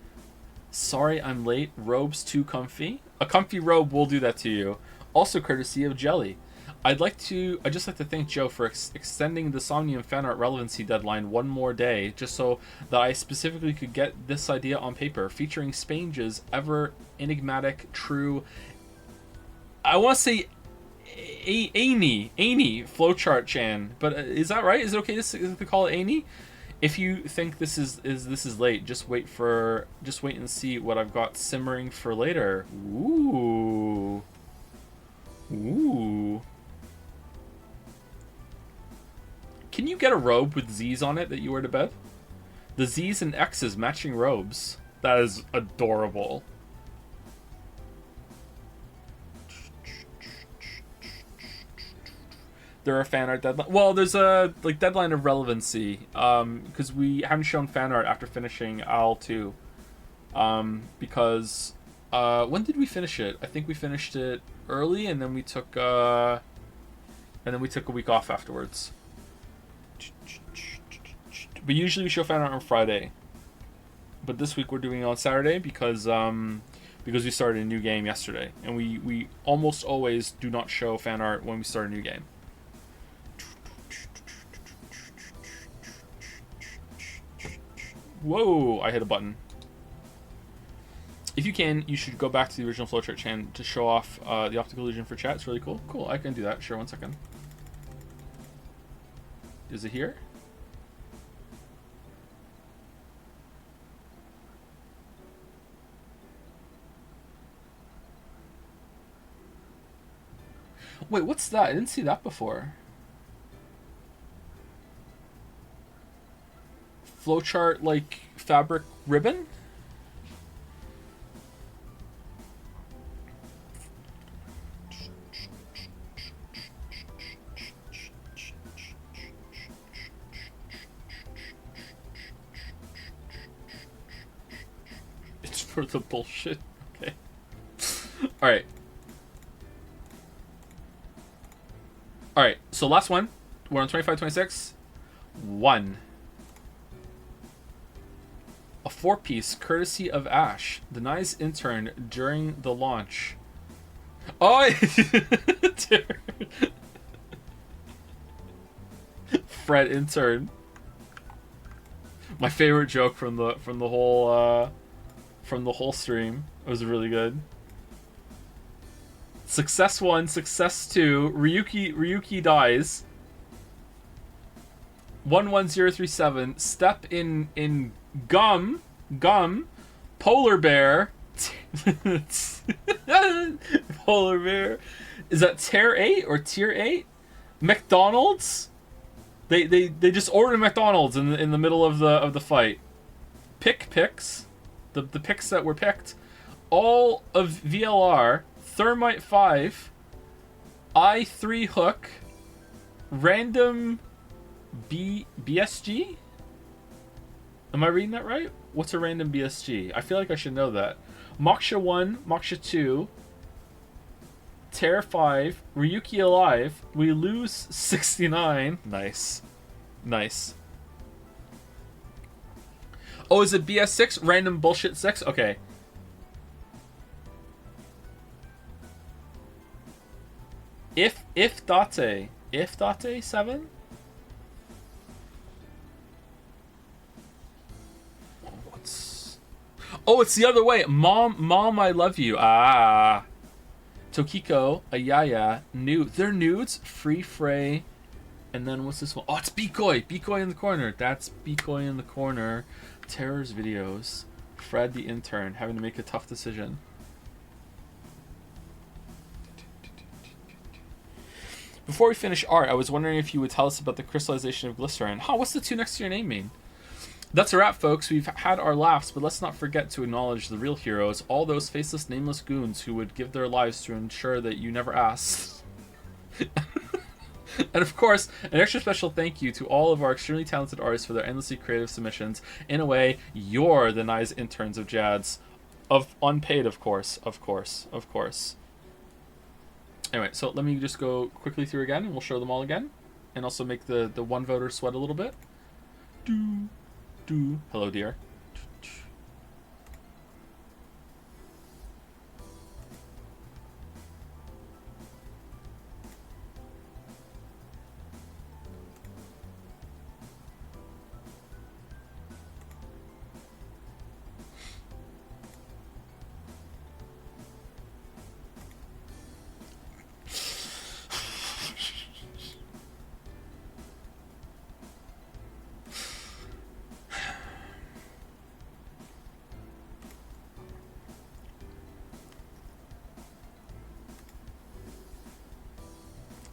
Sorry I'm late. Robe's too comfy. A comfy robe will do that to you. Also courtesy of Jelly. I'd just like to thank Joe for extending the Somnium fan art relevancy deadline one more day, just so that I specifically could get this idea on paper, featuring Spange's ever enigmatic, true. I want to say Amy flowchart Chan, but is that right? Is it okay to call it Amy? If you think this is late, just wait and see what I've got simmering for later. Ooh. Can you get a robe with Z's on it that you wear to bed? The Z's and X's matching robes. That is adorable. There are fan art deadline. Well, there's a deadline of relevancy because we haven't shown fan art after finishing Owl 2. Because when did we finish it? I think we finished it early, and then we took a week off afterwards. But usually we show fan art on Friday. But this week we're doing it on Saturday because we started a new game yesterday, and we almost always do not show fan art when we start a new game. Whoa, I hit a button. If you can, you should go back to the original flowchart channel to show off the optical illusion for chat. It's really cool. Cool, I can do that. Sure, 1 second. Is it here? Wait, what's that? I didn't see that before. Flowchart, like, fabric ribbon? It's for the bullshit. Okay. Alright. Alright, so last one. We're on 25-26. 1. A 4-piece courtesy of Ash, the nice intern during the launch. Oh, Fred intern. My favorite joke from the whole stream. It was really good. Success 1, success 2. Ryuki dies. 11037. Step in gum. Polar bear. Polar bear. Is that tier 8 or tier 8? McDonald's. They just ordered McDonald's in the middle of the fight. Picks. The picks that were picked. All of VLR. Thermite 5. I3 hook. Random BSG? Am I reading that right? What's a random BSG? I feel like I should know that. Moksha 1, Moksha 2, Tear 5, Ryuki alive. We lose 69. Nice. Oh, is it BS6? Random bullshit 6? Okay. If Date 7? Oh, it's the other way. Mom, I love you. Ah. Tokiko, Ayaya, nude. They're nudes. Free Frey. And then what's this one? Oh, it's Bikoi. Bikoi in the corner. That's Bikoi in the corner. Terror's videos. Fred the intern having to make a tough decision. Before we finish art, I was wondering if you would tell us about the crystallization of glycerin. Huh, what's the 2 next to your name mean? That's a wrap, folks. We've had our laughs, but let's not forget to acknowledge the real heroes, all those faceless, nameless goons who would give their lives to ensure that you never asked. And of course, an extra special thank you to all of our extremely talented artists for their endlessly creative submissions. In a way, you're the nice interns of Jads. Of unpaid, of course. Anyway, so let me just go quickly through again, and we'll show them all again. And also make the one voter sweat a little bit. Hello, dear.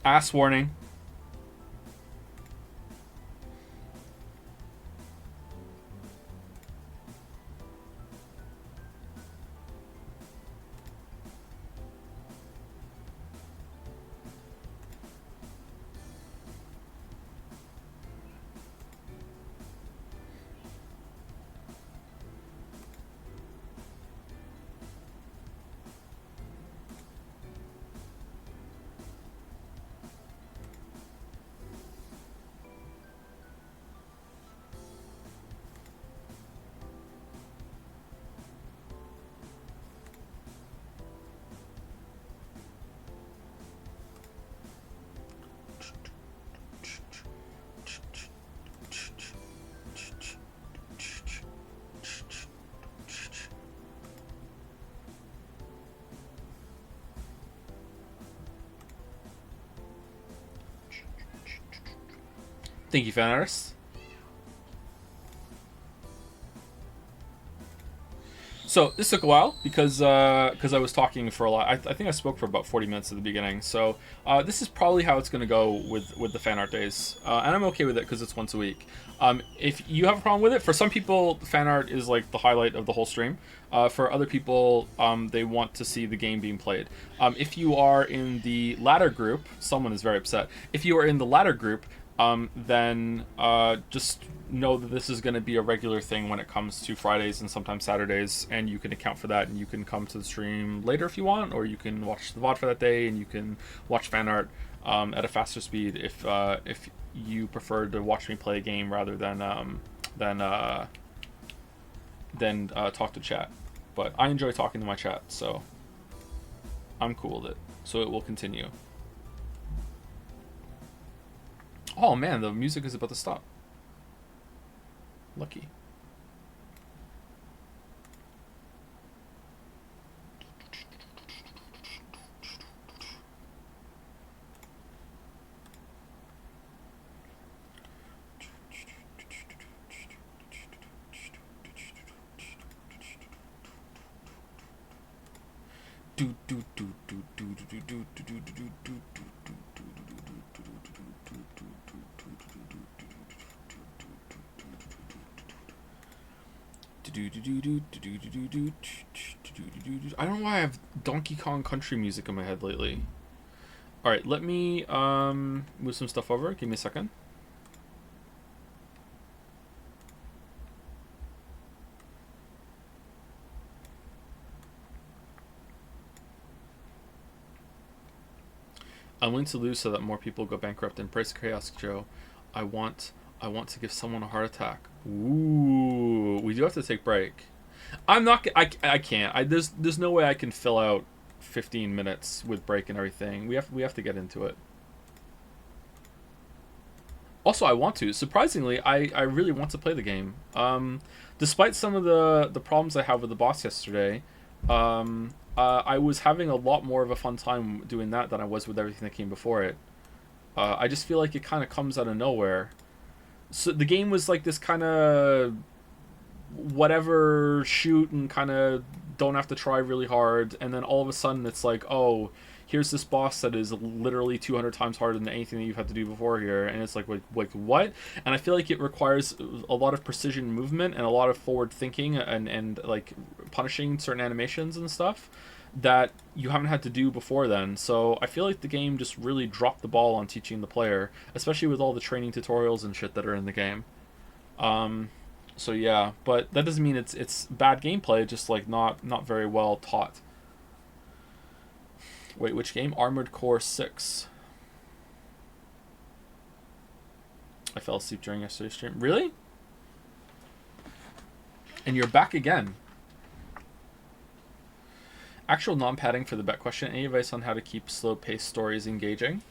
Ass warning. Thank you, fan artists. So this took a while because I was talking for a lot. I think I spoke for about 40 minutes at the beginning. So this is probably how it's going to go with the fan art days, and I'm okay with it because it's once a week. If you have a problem with it, for some people, fan art is like the highlight of the whole stream. For other people, they want to see the game being played. If you are in the latter group, someone is very upset. If you are in the latter group, then just know that this is going to be a regular thing when it comes to Fridays and sometimes Saturdays, and you can account for that, and you can come to the stream later if you want, or you can watch the VOD for that day, and you can watch fan art at a faster speed if you prefer to watch me play a game rather than talk to chat. But I enjoy talking to my chat, so I'm cool with it. So it will continue. Oh man, the music is about to stop. Lucky. I don't know why I have Donkey Kong country music in my head lately. Alright, let me move some stuff over. Give me a second. I'm willing to lose so that more people go bankrupt. Embrace chaos, Joe. I want to give someone a heart attack. Ooh, we do have to take break. I'm not. I can't. There's no way I can fill out 15 minutes with break and everything. We have to get into it. Also, I want to. Surprisingly, I really want to play the game. Despite some of the problems I have with the boss yesterday, I was having a lot more of a fun time doing that than I was with everything that came before it. I just feel like it kind of comes out of nowhere. So the game was like this kind of whatever shoot and kind of don't have to try really hard, and then all of a sudden it's like, oh, here's this boss that is literally 200 times harder than anything that you've had to do before here, and it's like what? And I feel like it requires a lot of precision movement and a lot of forward thinking and like punishing certain animations and stuff that you haven't had to do before then. So I feel like the game just really dropped the ball on teaching the player, especially with all the training tutorials and shit that are in the game. So yeah, but that doesn't mean it's bad gameplay, just like not very well taught. Wait, which game? Armored Core 6. I fell asleep during yesterday's stream. Really? And you're back again. Actual non-padding for the bet question. Any advice on how to keep slow-paced stories engaging?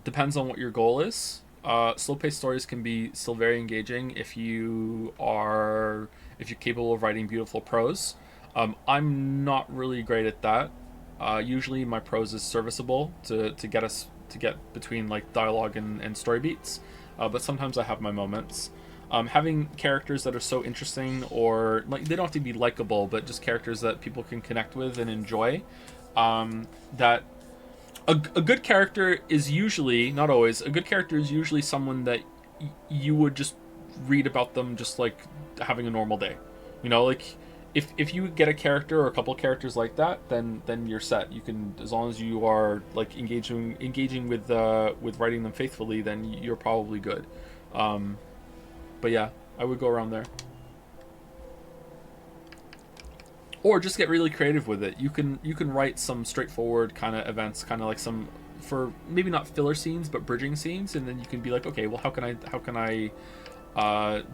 Depends on what your goal is. Slow-paced stories can be still very engaging if you're capable of writing beautiful prose. I'm not really great at that. Usually my prose is serviceable to get between like dialogue and story beats. But sometimes I have my moments. Having characters that are so interesting, or like they don't have to be likable, but just characters that people can connect with and enjoy. That a good character is usually, not always, a good character is usually someone that you would just read about them just like having a normal day. You know, like if you get a character or a couple characters like that, then you're set. You can, as long as you are like engaging with writing them faithfully, then you're probably good. But yeah, I would go around there. Or just get really creative with it. You can write some straightforward kind of events, kind of like some, for maybe not filler scenes but bridging scenes, and then you can be like, okay, well how can I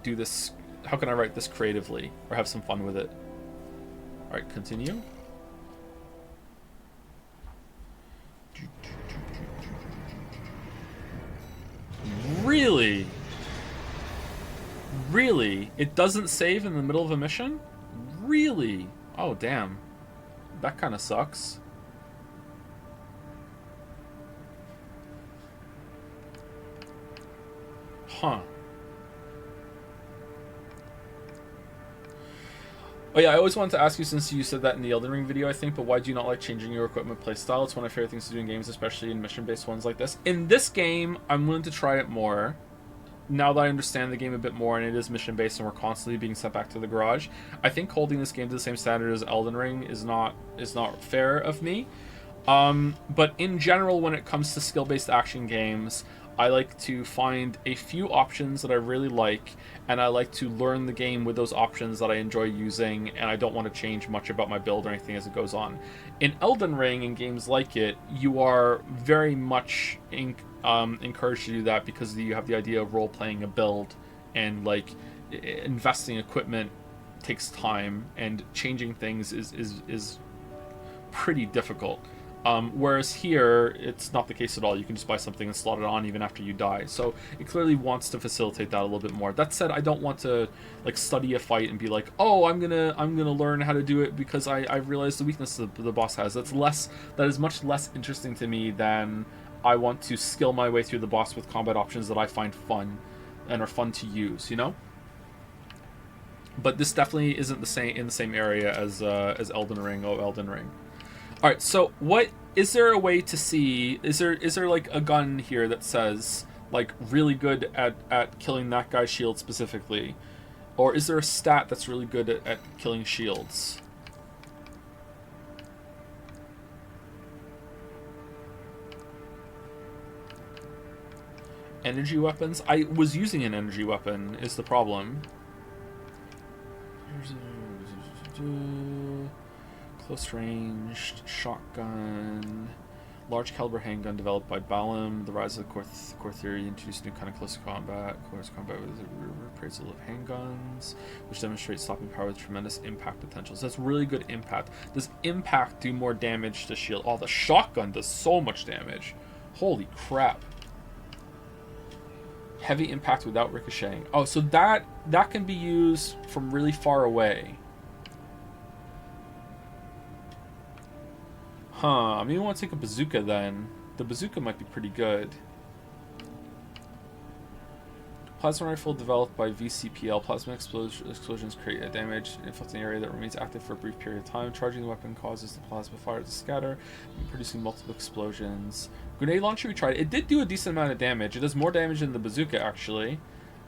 do this? How can I write this creatively or have some fun with it? All right, continue. Really? Really? It doesn't save in the middle of a mission? Really? Oh, damn. That kind of sucks. Huh. Oh yeah, I always wanted to ask you, since you said that in the Elden Ring video, I think, but why do you not like changing your equipment playstyle? It's one of my favorite things to do in games, especially in mission-based ones like this. In this game, I'm willing to try it more. Now that I understand the game a bit more, and it is mission-based and we're constantly being sent back to the garage, I think holding this game to the same standard as Elden Ring is not fair of me. But in general, when it comes to skill-based action games, I like to find a few options that I really like, and I like to learn the game with those options that I enjoy using, and I don't want to change much about my build or anything as it goes on. In Elden Ring and games like it, you are very much encouraged to do that, because you have the idea of role-playing a build, and like investing equipment takes time, and changing things is pretty difficult. Whereas here, it's not the case at all. You can just buy something and slot it on even after you die. So it clearly wants to facilitate that a little bit more. That said, I don't want to like study a fight and be like, oh, I'm gonna learn how to do it because I realized the weakness the boss has. That is much less interesting to me than I want to skill my way through the boss with combat options that I find fun and are fun to use, you know? But this definitely isn't in the same area as Elden Ring. Oh, Elden Ring. All right, so what is there a way to see? Is there like a gun here that says like really good at killing that guy's shield specifically, or is there a stat that's really good at killing shields? Energy weapons. I was using an energy weapon. Is the problem? Close ranged shotgun, large caliber handgun developed by Balam. The rise of the core theory introduced a new kind of close combat with a appraisal of handguns, which demonstrates stopping power with tremendous impact potential. So that's really good impact. Does impact do more damage to shield? Oh, the shotgun does so much damage. Holy crap. Heavy impact without ricocheting. Oh, so that can be used from really far away. Huh, maybe I want to take a bazooka then. The bazooka might be pretty good. Plasma rifle developed by VCPL. Plasma explosions create a damage, inflicting an area that remains active for a brief period of time. Charging the weapon causes the plasma fire to scatter, producing multiple explosions. Grenade launcher we tried. It did do a decent amount of damage. It does more damage than the bazooka, actually.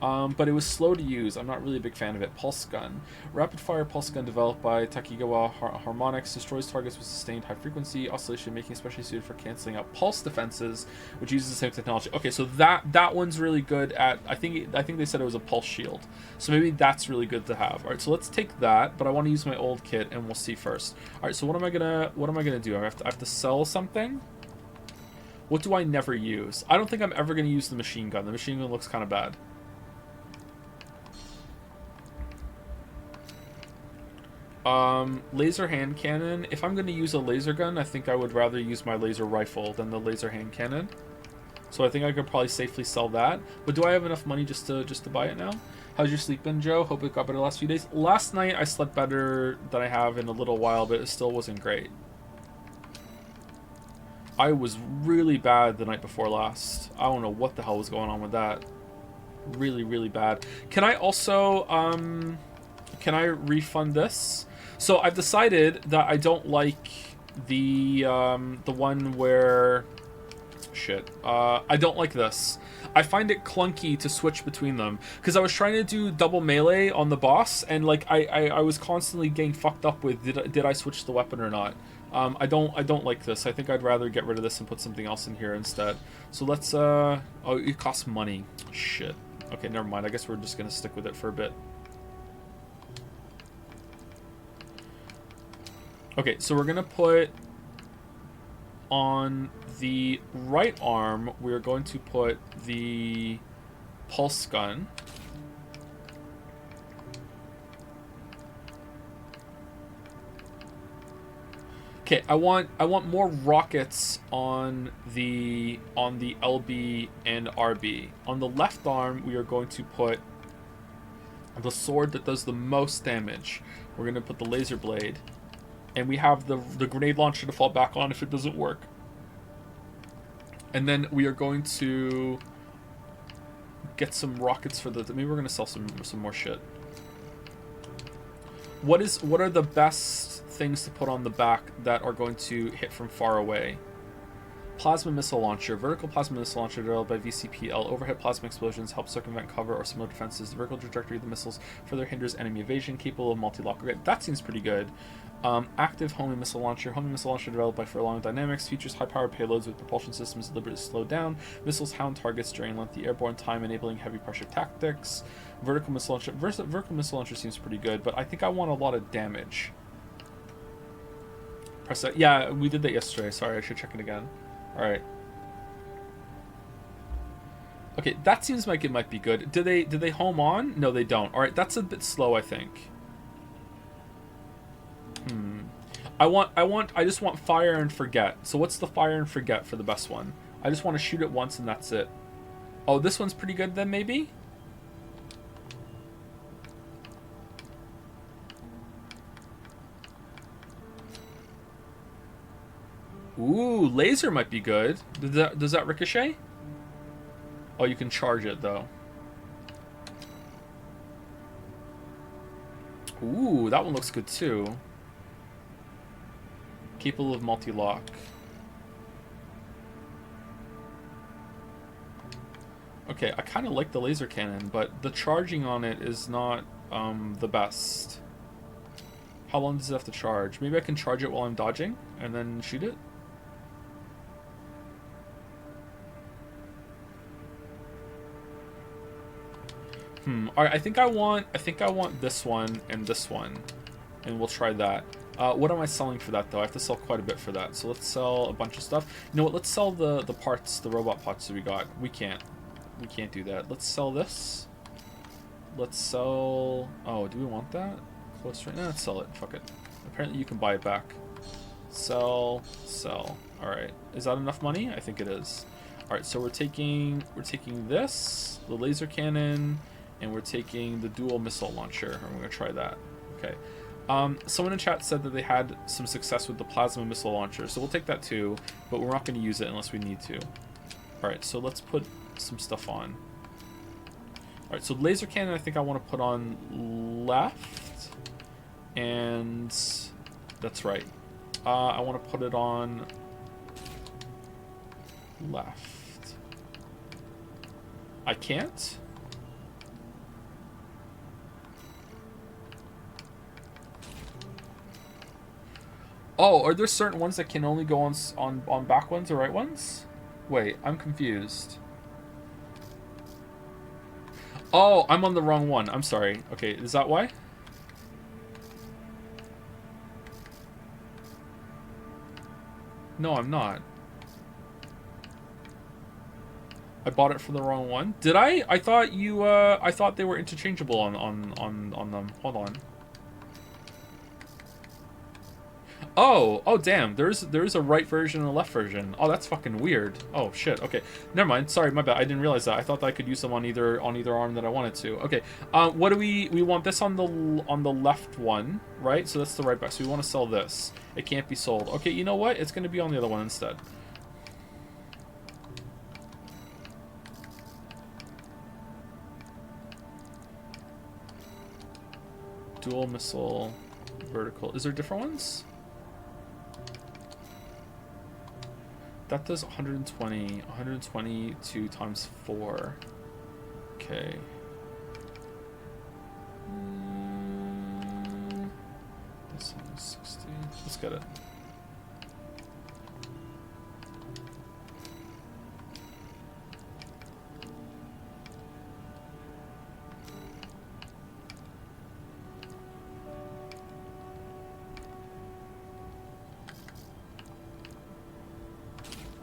But it was slow to use. I'm not really a big fan of it. Pulse gun. Rapid fire pulse gun developed by Takigawa Harmonix destroys targets with sustained high frequency oscillation, making especially suited for canceling out pulse defenses, which uses the same technology. Okay, so that one's really good at. I think they said it was a pulse shield, so maybe that's really good to have. All right, so let's take that, but I want to use my old kit, and we'll see first. All right, so what am I gonna do? I have to sell something. What do I never use? I don't think I'm ever gonna use the machine gun. The machine gun looks kind of bad. Laser hand cannon. If I'm going to use a laser gun, I think I would rather use my laser rifle than the laser hand cannon. So I think I could probably safely sell that. But do I have enough money just to buy it now? How's your sleep been, Joe? Hope it got better the last few days. Last night I slept better than I have in a little while, but it still wasn't great. I was really bad the night before last. I don't know what the hell was going on with that. Really, really bad. Can I also, can I refund this? So I've decided that I don't like the one where... Shit. I don't like this. I find it clunky to switch between them. Because I was trying to do double melee on the boss, and like I was constantly getting fucked up with did I switch the weapon or not. I don't like this. I think I'd rather get rid of this and put something else in here instead. So let's oh, it costs money. Shit. Okay, never mind. I guess we're just gonna stick with it for a bit. Okay, so we're gonna put on the right arm, we're going to put the pulse gun. Okay, I want more rockets on the LB and RB. On the left arm, we are going to put the sword that does the most damage. We're gonna put the laser blade. And we have the grenade launcher to fall back on if it doesn't work. And then we are going to get some rockets for the... Maybe we're going to sell some more shit. What are the best things to put on the back that are going to hit from far away? Plasma missile launcher. Vertical plasma missile launcher developed by VCPL. Overhead plasma explosions help circumvent cover or similar defenses. The vertical trajectory of the missiles further hinders enemy evasion. Capable of multi-lock. Okay, that seems pretty good. Active homing missile launcher. Homing missile launcher developed by Furlong Dynamics. Features high-powered payloads with propulsion systems deliberately slowed down. Missiles hound targets during lengthy airborne time, enabling heavy pressure tactics. Vertical missile launcher. Vertical missile launcher seems pretty good, but I think I want a lot of damage. Press that. Yeah, we did that yesterday. Sorry, I should check it again. Alright. Okay, that seems like it might be good. Do they home on? No, they don't. Alright, that's a bit slow, I think. I just want fire and forget. So what's the fire and forget for the best one? I just want to shoot it once and that's it. Oh, this one's pretty good then, maybe? Ooh, laser might be good. Does that ricochet? Oh, you can charge it though. Ooh, that one looks good too. Capable of multi-lock. Okay, I kind of like the laser cannon, but the charging on it is not the best. How long does it have to charge? Maybe I can charge it while I'm dodging and then shoot it? Alright, I think I want this one and this one. And we'll try that. What am I selling for that though? I have to sell quite a bit for that. So let's sell a bunch of stuff. You know what, let's sell the parts, the robot parts that we got. We can't do that. Let's sell this. Let's sell... Oh, do we want that? Close right now? Let's sell it. Fuck it. Apparently you can buy it back. Sell. Alright. Is that enough money? I think it is. Alright, so we're taking this, the laser cannon, and we're taking the dual missile launcher. I'm going to try that. Okay. Someone in chat said that they had some success with the plasma missile launcher, so we'll take that too, but we're not going to use it unless we need to. Alright, so let's put some stuff on. Alright, so laser cannon I think I want to put on left, and that's right. I want to put it on left. I can't? Oh, are there certain ones that can only go on back ones or right ones? Wait, I'm confused. Oh, I'm on the wrong one. I'm sorry. Okay, is that why? No, I'm not. I bought it for the wrong one. Did I? I thought you. I thought they were interchangeable on them. Hold on. Oh, damn. There's a right version and a left version. Oh, that's fucking weird. Oh shit. Okay, never mind. Sorry, my bad. I didn't realize that. I thought that I could use them on either arm that I wanted to. Okay. What do we want this on the left one, right? So that's the right back. So we want to sell this. It can't be sold. Okay, you know what? It's going to be on the other one instead. Dual missile, vertical. Is there different ones? That does 120. 122 times 4. Okay. This is 60. Let's get it.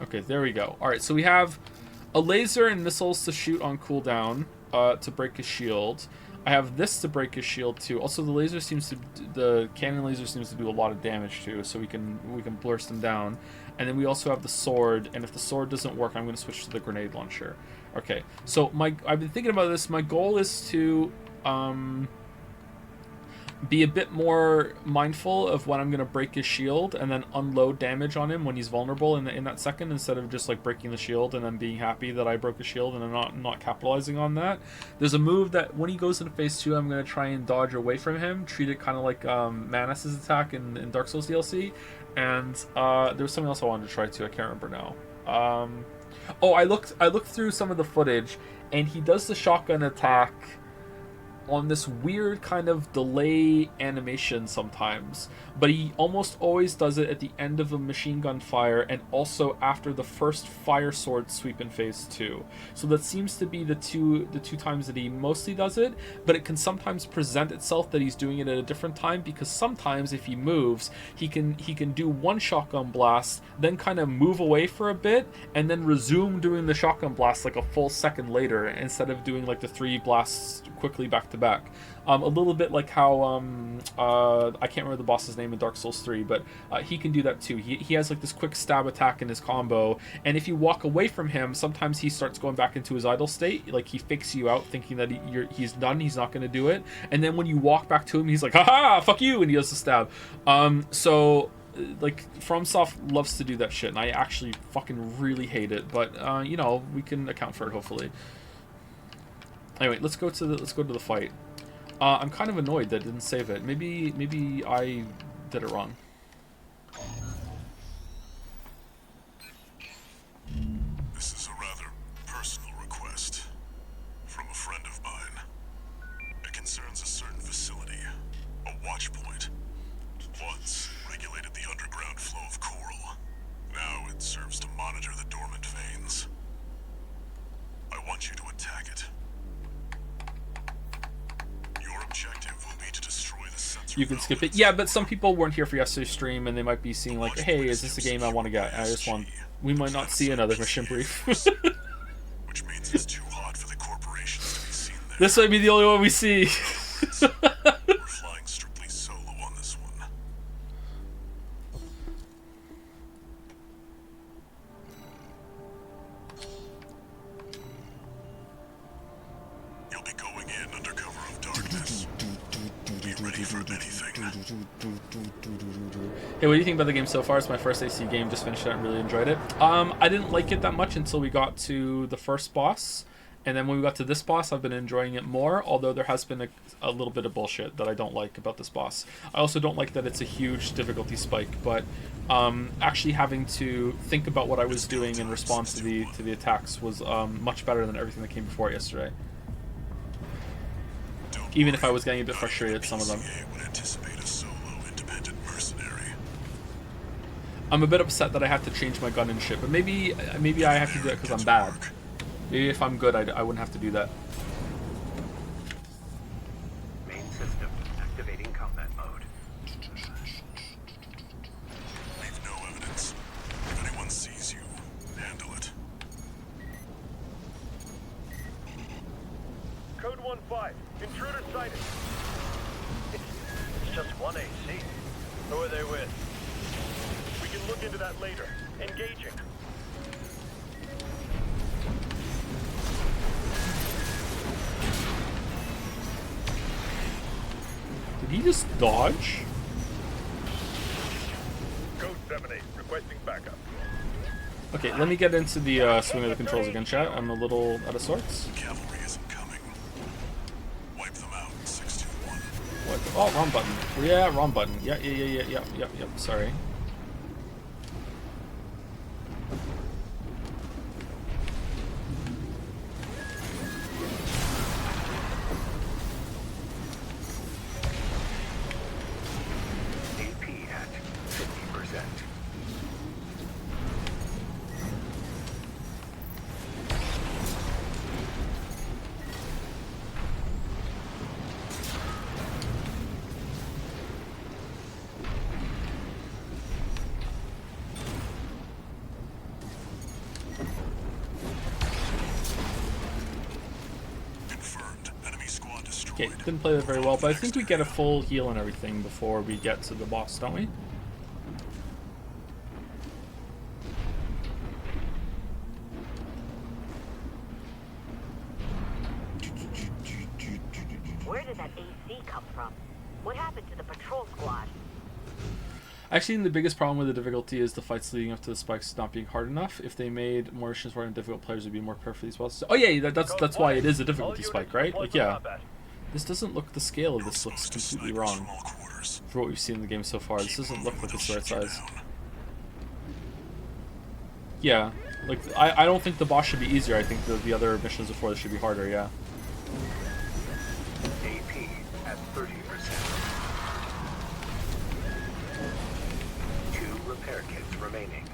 Okay, there we go. Alright, so we have a laser and missiles to shoot on cooldown to break his shield. I have this to break his shield too. Also, the cannon laser seems to do a lot of damage too, so we can burst them down. And then we also have the sword, and if the sword doesn't work, I'm going to switch to the grenade launcher. Okay, so I've been thinking about this. My goal is to be a bit more mindful of when I'm going to break his shield and then unload damage on him when he's vulnerable in that second, instead of just like breaking the shield and then being happy that I broke his shield and I'm not capitalizing on that. There's a move that when he goes into phase 2, I'm going to try and dodge away from him, treat it kind of like Manus' attack in Dark Souls DLC. And there was something else I wanted to try too. I can't remember now. Oh, I looked through some of the footage, and he does the shotgun attack on this weird kind of delay animation sometimes, but he almost always does it at the end of a machine gun fire and also after the first fire sword sweep in phase 2. So that seems to be the two times that he mostly does it, but it can sometimes present itself that he's doing it at a different time, because sometimes if he moves, he can do one shotgun blast, then kind of move away for a bit, and then resume doing the shotgun blast like a full second later, instead of doing like the 3 blasts quickly back to back. A little bit like how I can't remember the boss's name in Dark Souls 3, but he can do that too. He has like this quick stab attack in his combo, and if you walk away from him, sometimes he starts going back into his idle state. Like he fakes you out, thinking that he's done, he's not going to do it, and then when you walk back to him, he's like, haha, fuck you, and he does the stab. So like FromSoft loves to do that shit, and I actually fucking really hate it, but you know, we can account for it hopefully. Anyway, let's go to the fight. I'm kind of annoyed that it didn't save it. Maybe I did it wrong. This is a rather personal request from a friend of mine. It concerns a certain facility, a watch point. Once regulated the underground flow of coral. Now it serves to monitor the dormant veins. I want you to attack it. Objective will be to destroy the sensor. You can skip it. Yeah, but some people weren't here for yesterday's stream, and they might be seeing like, hey, is this a game I want to get? I just want... We might not see another mission brief. Which means it's too hot for the corporations to be seen there. This might be the only one we see. We're flying strictly solo on this one. You'll be going in under cover of darkness. Be ready for anything. Hey, what do you think about the game so far? It's my first AC game, just finished it and really enjoyed it. I didn't like it that much until we got to the first boss, and then when we got to this boss, I've been enjoying it more, although there has been a little bit of bullshit that I don't like about this boss. I also don't like that it's a huge difficulty spike, but actually having to think about what I was doing in response to the attacks was much better than everything that came before it yesterday. Even if I was getting a bit frustrated at some of them. I'm a bit upset that I have to change my gun and shit, but maybe I have to do that because I'm bad. Maybe if I'm good, I wouldn't have to do that. Main system activating combat mode. Leave no evidence. If anyone sees you, handle it. Code 1-5. Intruder sighted. It's just one AC. Who are they with? We can look into that later. Engaging. Did he just dodge? Code 7-8. Requesting backup. Okay, let me get into the swing of the controls again, chat. I'm a little out of sorts. Cavalry isn't coming. Wipe them out. 621. What? Oh, wrong button. Yeah, wrong button. Yeah. Sorry. AP at 50%. Okay, didn't play that very well, but I think we get a full heal and everything before we get to the boss, don't we? Where did that AC come from? What happened to the patrol squad? Actually, the biggest problem with the difficulty is the fights leading up to the spikes not being hard enough. If they made more missions where difficult, players would be more perfect as well. So, oh yeah, that's why it is a difficulty spike, right? Like, yeah. This doesn't look, the scale of this looks completely wrong for what we've seen in the game so far. This doesn't look like it's the right size. Yeah, like, I don't think the boss should be easier. I think the other missions before this should be harder, yeah. AP at 30%. 2 repair kits remaining.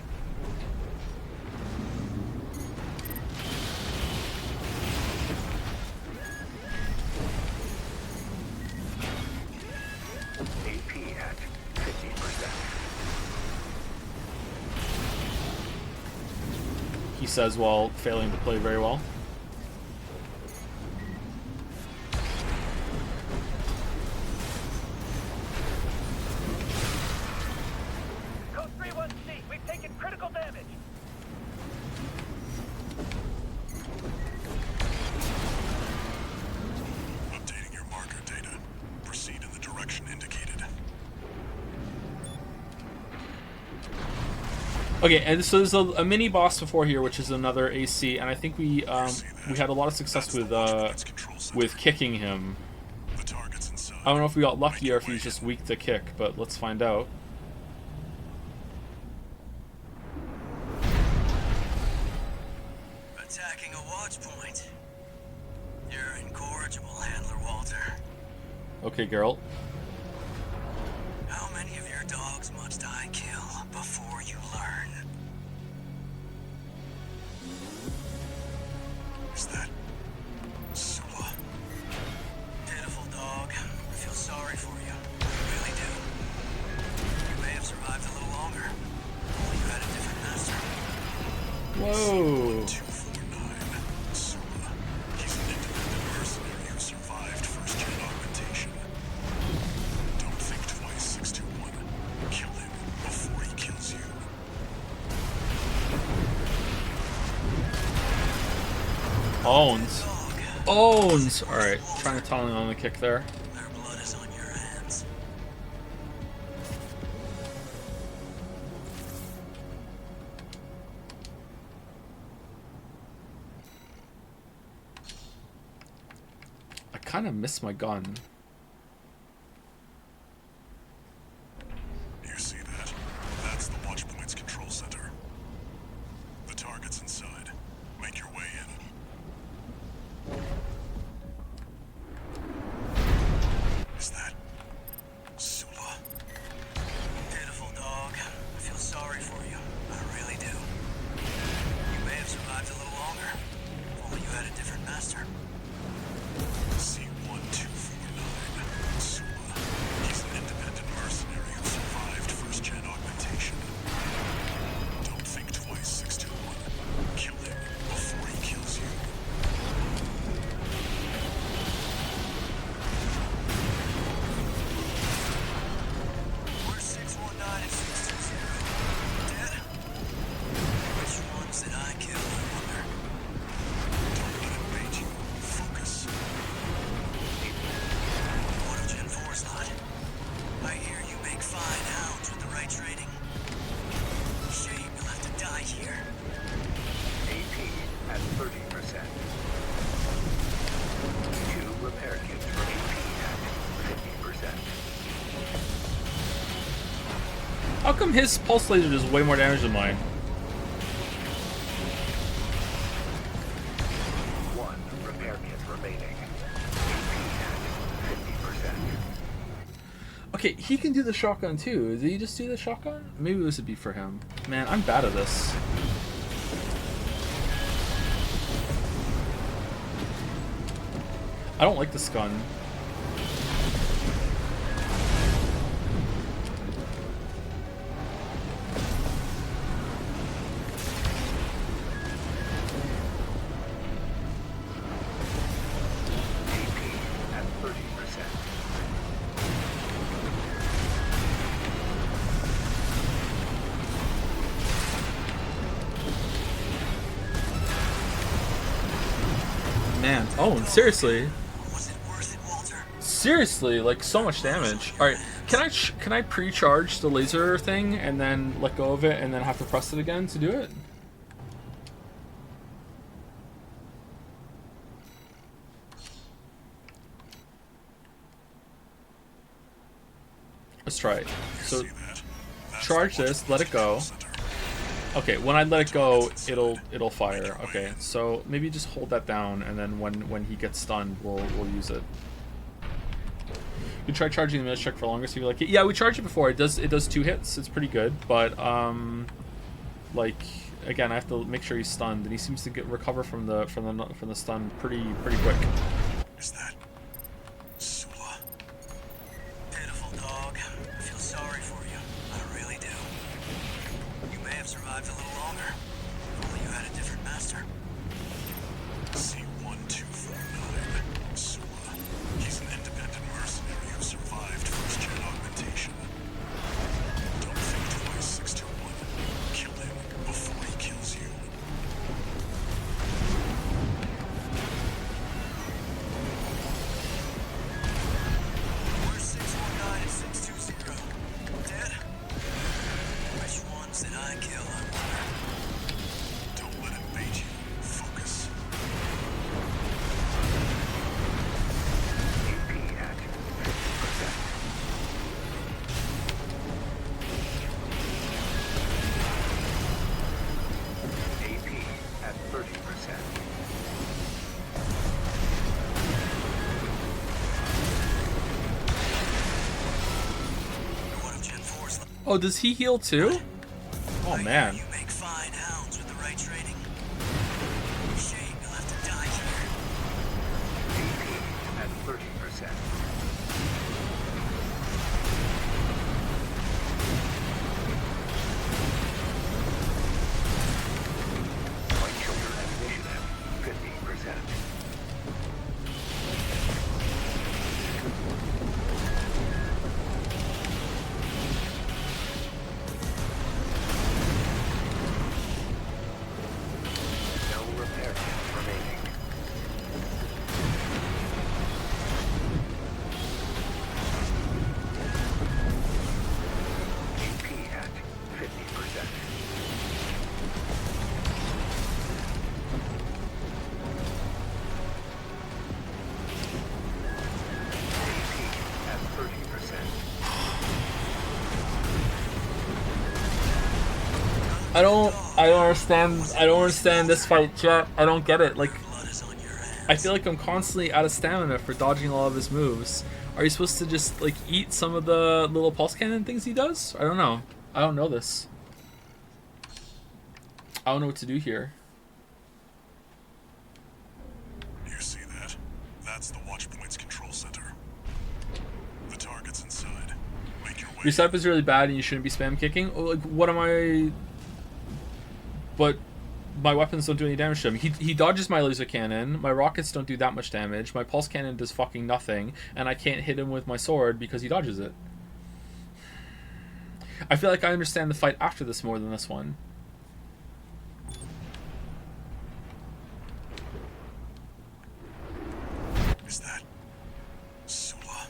AP at 50%. He says while failing to play very well. Okay, and so there's a mini boss before here, which is another AC, and I think we had a lot of success with kicking him. The target's inside. I don't know if we got lucky or if he's just weak to kick, but let's find out. Attacking a watch point. You're incorrigible, Handler Walter. Okay, Geralt. How many of your dogs must I kill before you learn? Is that Sula? Pitiful dog. I feel sorry for you. I really do. You may have survived a little longer. Only you had a different master. Whoa. 249. Sula. He's an independent mercenary who survived first-gen augmentation. Don't think twice, 621. Kill him before he kills you. Owns. Owns! Alright, trying to tunnel on the kick there. Their blood is on your hands. I kind of miss my gun. You see that? That's the Watchpoint's control center. The target's inside. Make your way in. Is that Sula? Pitiful dog. I feel sorry for you. I really do. You may have survived a little longer. Only you had a different master. C1249. Sula. He's an independent mercenary who survived first-gen augmentation. Don't think twice, 621. Kill him before he kills you. We're 619 and 620. Dead? Which ones did I kill, I wonder? Don't let him bait you. Focus. What of Gen 4's lot? I hear you make fine hounds with the right training. Shame you'll have to die here. AP at 30%. 2 repair kits for AP at 50%. How come his pulse laser does way more damage than mine? 1 repair kit remaining. AP at 50%. Okay, he can do the shotgun too. Did he just do the shotgun? Maybe this would be for him. Man, I'm bad at this. I don't like this gun. AP at 30%. Man, oh, and seriously. Was it worth it, Walter? Seriously, like so much damage. All right, can I pre-charge the laser thing and then let go of it and then have to press it again to do it? Let's try it. So See that? That's charge the this, let it go. Watchpoint's control center. Okay, when I let it go, it'll fire. Okay, so maybe just hold that down, and then when he gets stunned, we'll use it. You try charging the minute check for longer, so you like it. Yeah, we charged it before. It does 2 hits. It's pretty good, but like again, I have to make sure he's stunned, and he seems to recover from the stun pretty quick. Is that Sula? Pitiful dog. I feel sorry for you. I really do. You may have survived a little longer. Only you had a different master. C1249. Sula. He's an independent mercenary who survived first-gen augmentation. Don't think twice, 621. Kill him before he kills you. We're 619 and 620. Dead? Which ones did I kill, I wonder. Don't let it bait you. Focus. AP at 50%. AP at 30%. What if Gen 4's like, Oh, does he heal too? Oh I hear man. you make fine hounds with the right training. Shame you'll have to die here. AP at 30%. Light shoulder ammunition at 50%. No repair kits remaining. AP at 50%. AP at 30%. I don't understand this fight, chat. I don't get it. Like, Blood is on your hands. I feel like I'm constantly out of stamina for dodging all of his moves. Are you supposed to just like eat some of the little pulse cannon things he does? I don't know. I don't know this. I don't know what to do here. You see that? That's the Watchpoint's control center. The target's inside. Make your way. Your setup is really bad and you shouldn't be spam kicking. Oh, like, what am I? But my weapons don't do any damage to him. He dodges my laser cannon. My rockets don't do that much damage. My pulse cannon does fucking nothing, and I can't hit him with my sword because he dodges it. I feel like I understand the fight after this more than this one. Is that Sula?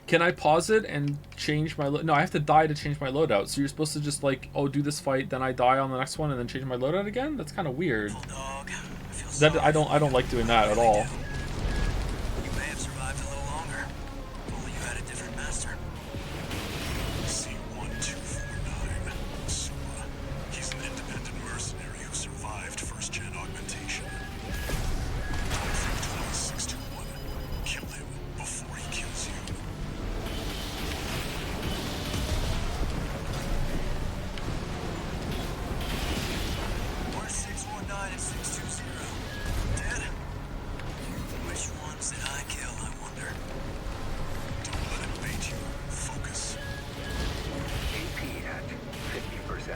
Can I pause it and change my no, I have to die to change my loadout. So you're supposed to just like, oh, do this fight, then I die on the next one and then change my loadout again? That's kind of weird. Dog, I feel That sorry I don't like doing that at all. You may have survived a little longer. If only you had a different master. C1249. Sula. He's an independent mercenary who survived first-gen augmentation. 2621. Kill him before he kills you. 619 and 620. Dead? Which ones did I kill, I wonder? Don't let it bait you. Focus. AP at 50%.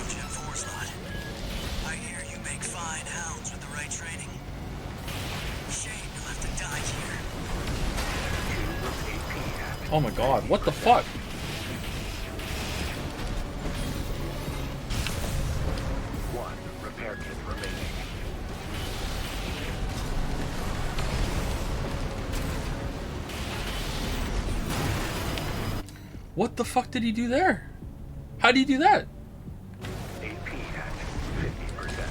Gen 4's lot. I hear you make fine hounds with the right training. Shame you'll have to die here. 2 of AP at Oh my god, what the fuck? 1 repair kit remaining. What the fuck did he do there? How did he do that? AP at 50%.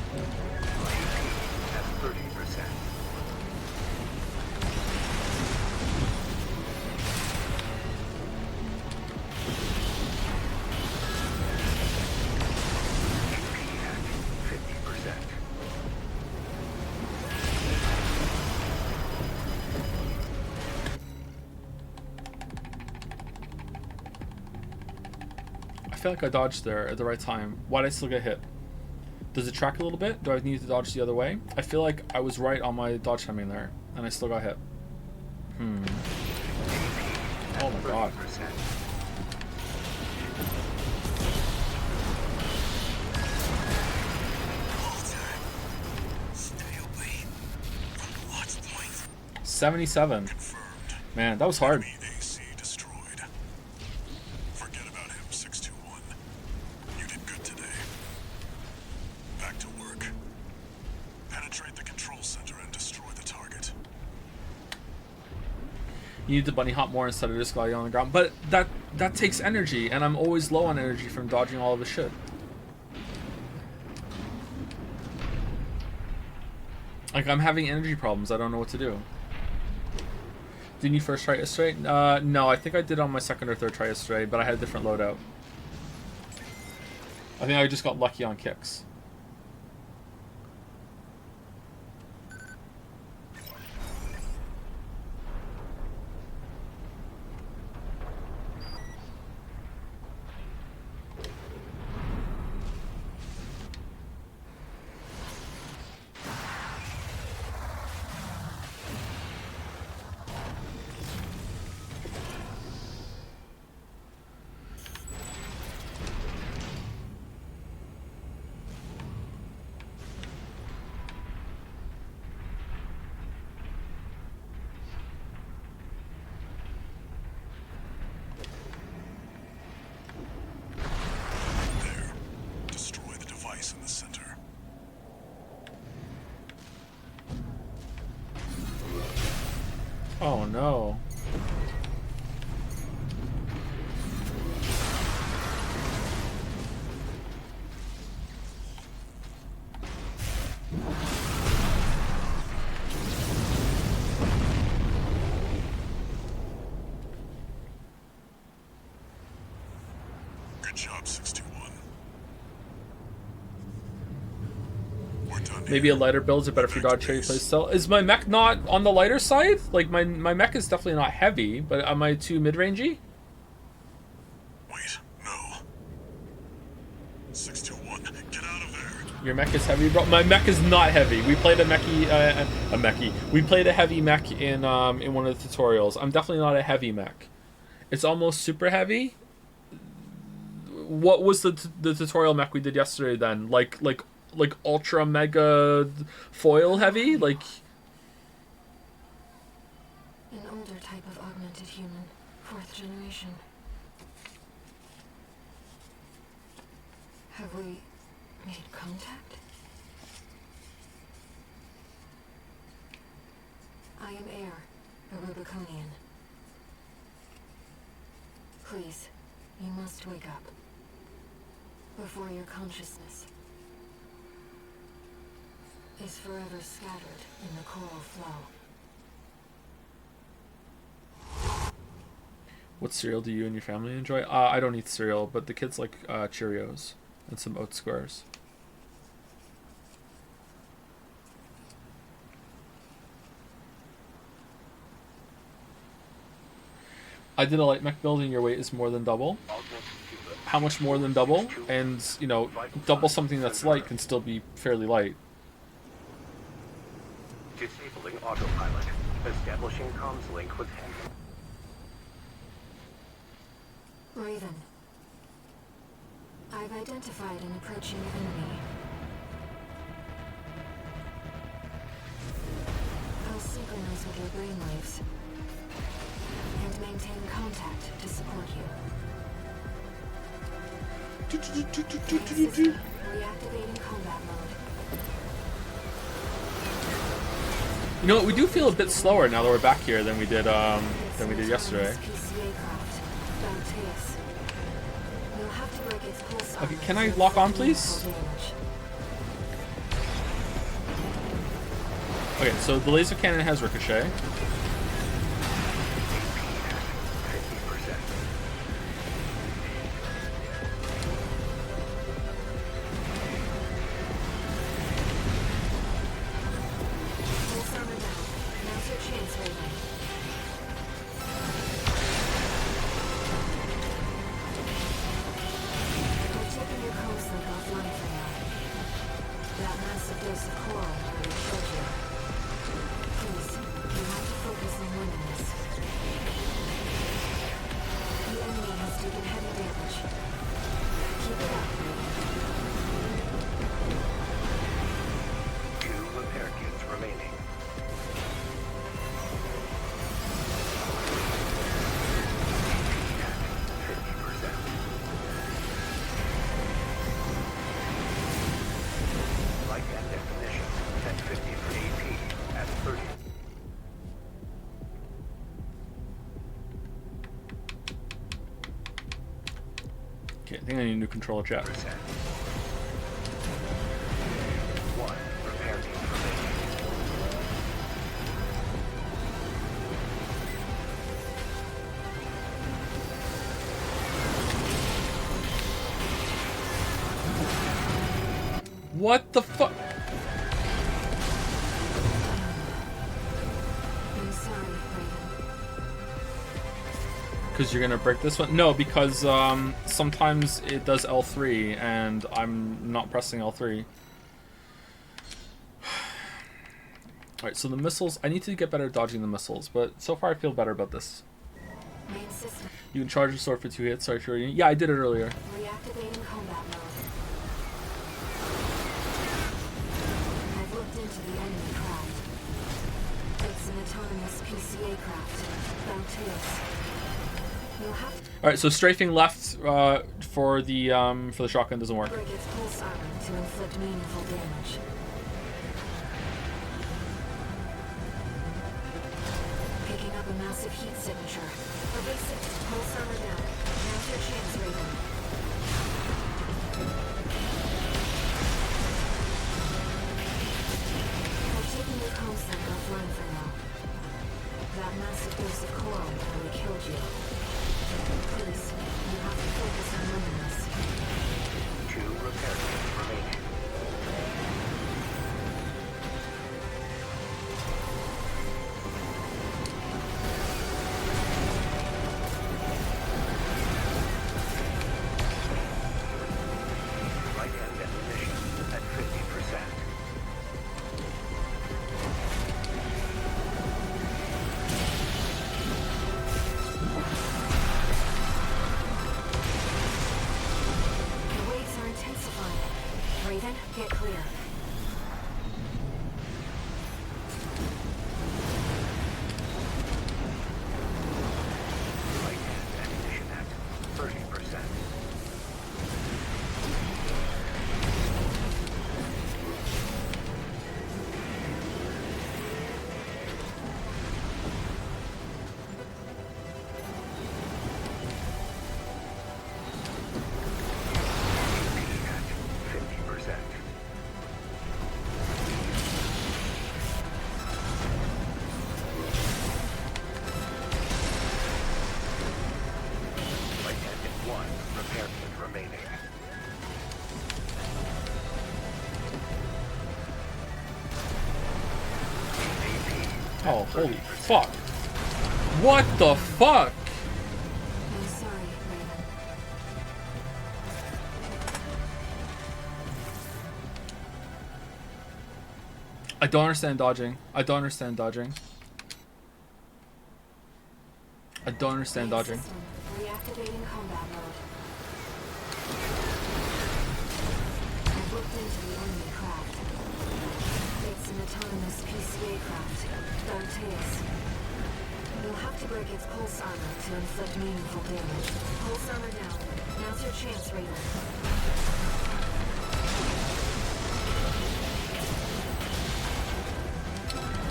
AP at 30%. AP at 50%. I feel like I dodged there at the right time. Why did I still get hit? Does it track a little bit? Do I need to dodge the other way? I feel like I was right on my dodge timing there, and I still got hit. Oh my god. 30%. Walter, stay away from the watch point. 77. Confirmed. Man, that was hard. Enemy AC destroyed. Forget about him, 621. You did good today. Back to work. Penetrate the control center and destroy the target. You need to bunny hop more instead of just gliding on the ground. But that takes energy, and I'm always low on energy from dodging all of the shit. Like, I'm having energy problems. I don't know what to do. Didn't you first try it yesterday? No, I think I did on my second or third try yesterday, but I had a different loadout. I think I just got lucky on kicks. There. Destroy the device in the center. Oh no. Good job, 621. We're done Maybe here. a lighter build is better for dodge cherry place still. Is my mech not on the lighter side? Like my mech is definitely not heavy, but am I too mid-rangey? Wait, no. 621, get out of there. Your mech is heavy, bro. My mech is not heavy. We played a mechy. We played a heavy mech in one of the tutorials. I'm definitely not a heavy mech. It's almost super heavy. What was the tutorial mech we did yesterday then? Like ultra mega foil heavy? Like An older type of augmented human, 4th generation. Have we made contact? I am Air, a Rubiconian. Please, you must wake up. Before your consciousness is forever scattered in the coral flow. what cereal do you and your family enjoy? I don't eat cereal, but the kids like Cheerios and some oat squares. I did a light mech build and your weight is more than double. How much more than double? And, you know, double something that's light can still be fairly light. Disabling autopilot. Establishing comms link with him. Raven. I've identified an approaching enemy. I'll synchronize with your brainwaves and maintain contact to support you. System reactivating combat mode. You know what? We do feel a bit slower now that we're back here than we did yesterday. Okay, can I lock on, please? Okay, so the laser cannon has ricochet. think I need a new controller chat. 1 repair kit remaining. What the fuck? I'm sorry, Raven. Because you're gonna break this one? No, because sometimes it does L3 and I'm not pressing L3. Alright, so the missiles, I need to get better at dodging the missiles, but so far I feel better about this. Main system. You can charge your sword for 2 hits, sorry, sure. Yeah, I did it earlier. Reactivating combat mode. I've looked into the enemy craft. It's an autonomous PCA craft. Bounteous. You'll have to Alright, so strafing left for the shotgun doesn't work. break its pulse armor to inflict meaningful damage. Picking up a massive heat signature. Evasive. Pulse armor down. Now's your chance, Raven. I've taken your comsec offline for now. That massive dose of coral nearly killed you. Please, you have to focus on winning this. 2 repair kits remaining. Right-hand ammunition at 50%. The waves are intensifying. Raven, get clear. Right-hand ammunition at 30%. At 50%. Right-hand at 1 repair kit remaining. Oh, holy fuck. What the fuck? I'm sorry, Raven. I don't understand dodging. I don't understand dodging. I don't understand Main dodging. system. Reactivating combat mode. I've looked into the enemy craft. It's an autonomous PCA craft. Bounteous. You'll have to break its pulse armor to inflict meaningful damage. Pulse armor down. Now's your chance, Raven.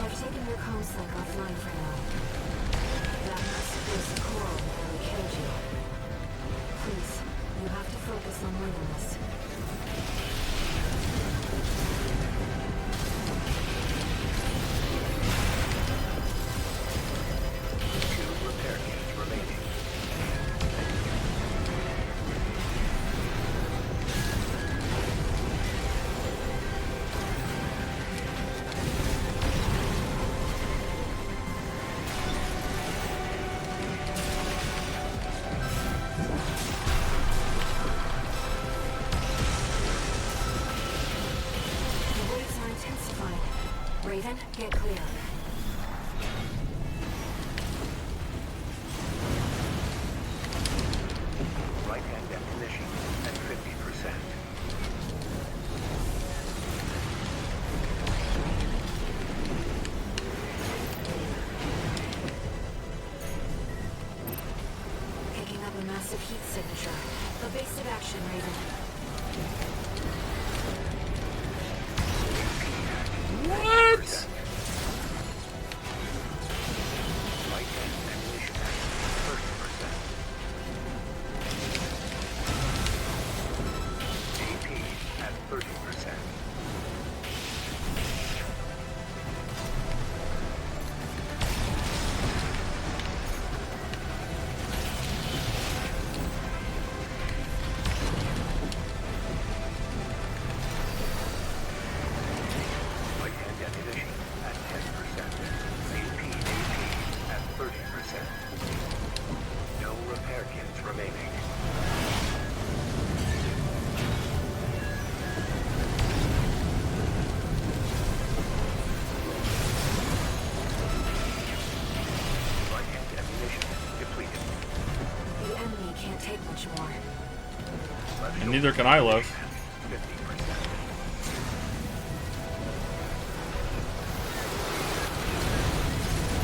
I've taken your comsec offline for now. That massive dose of coral nearly killed you. Please, you have to focus on winning this. Two repair kits remaining. The waves are intensifying. Raven, get clear. Right-hand ammunition at 50%. Picking up a massive heat signature. Evasive action, Raven. What? Right-hand ammunition at 30%. much more. And neither can I, love. 50%.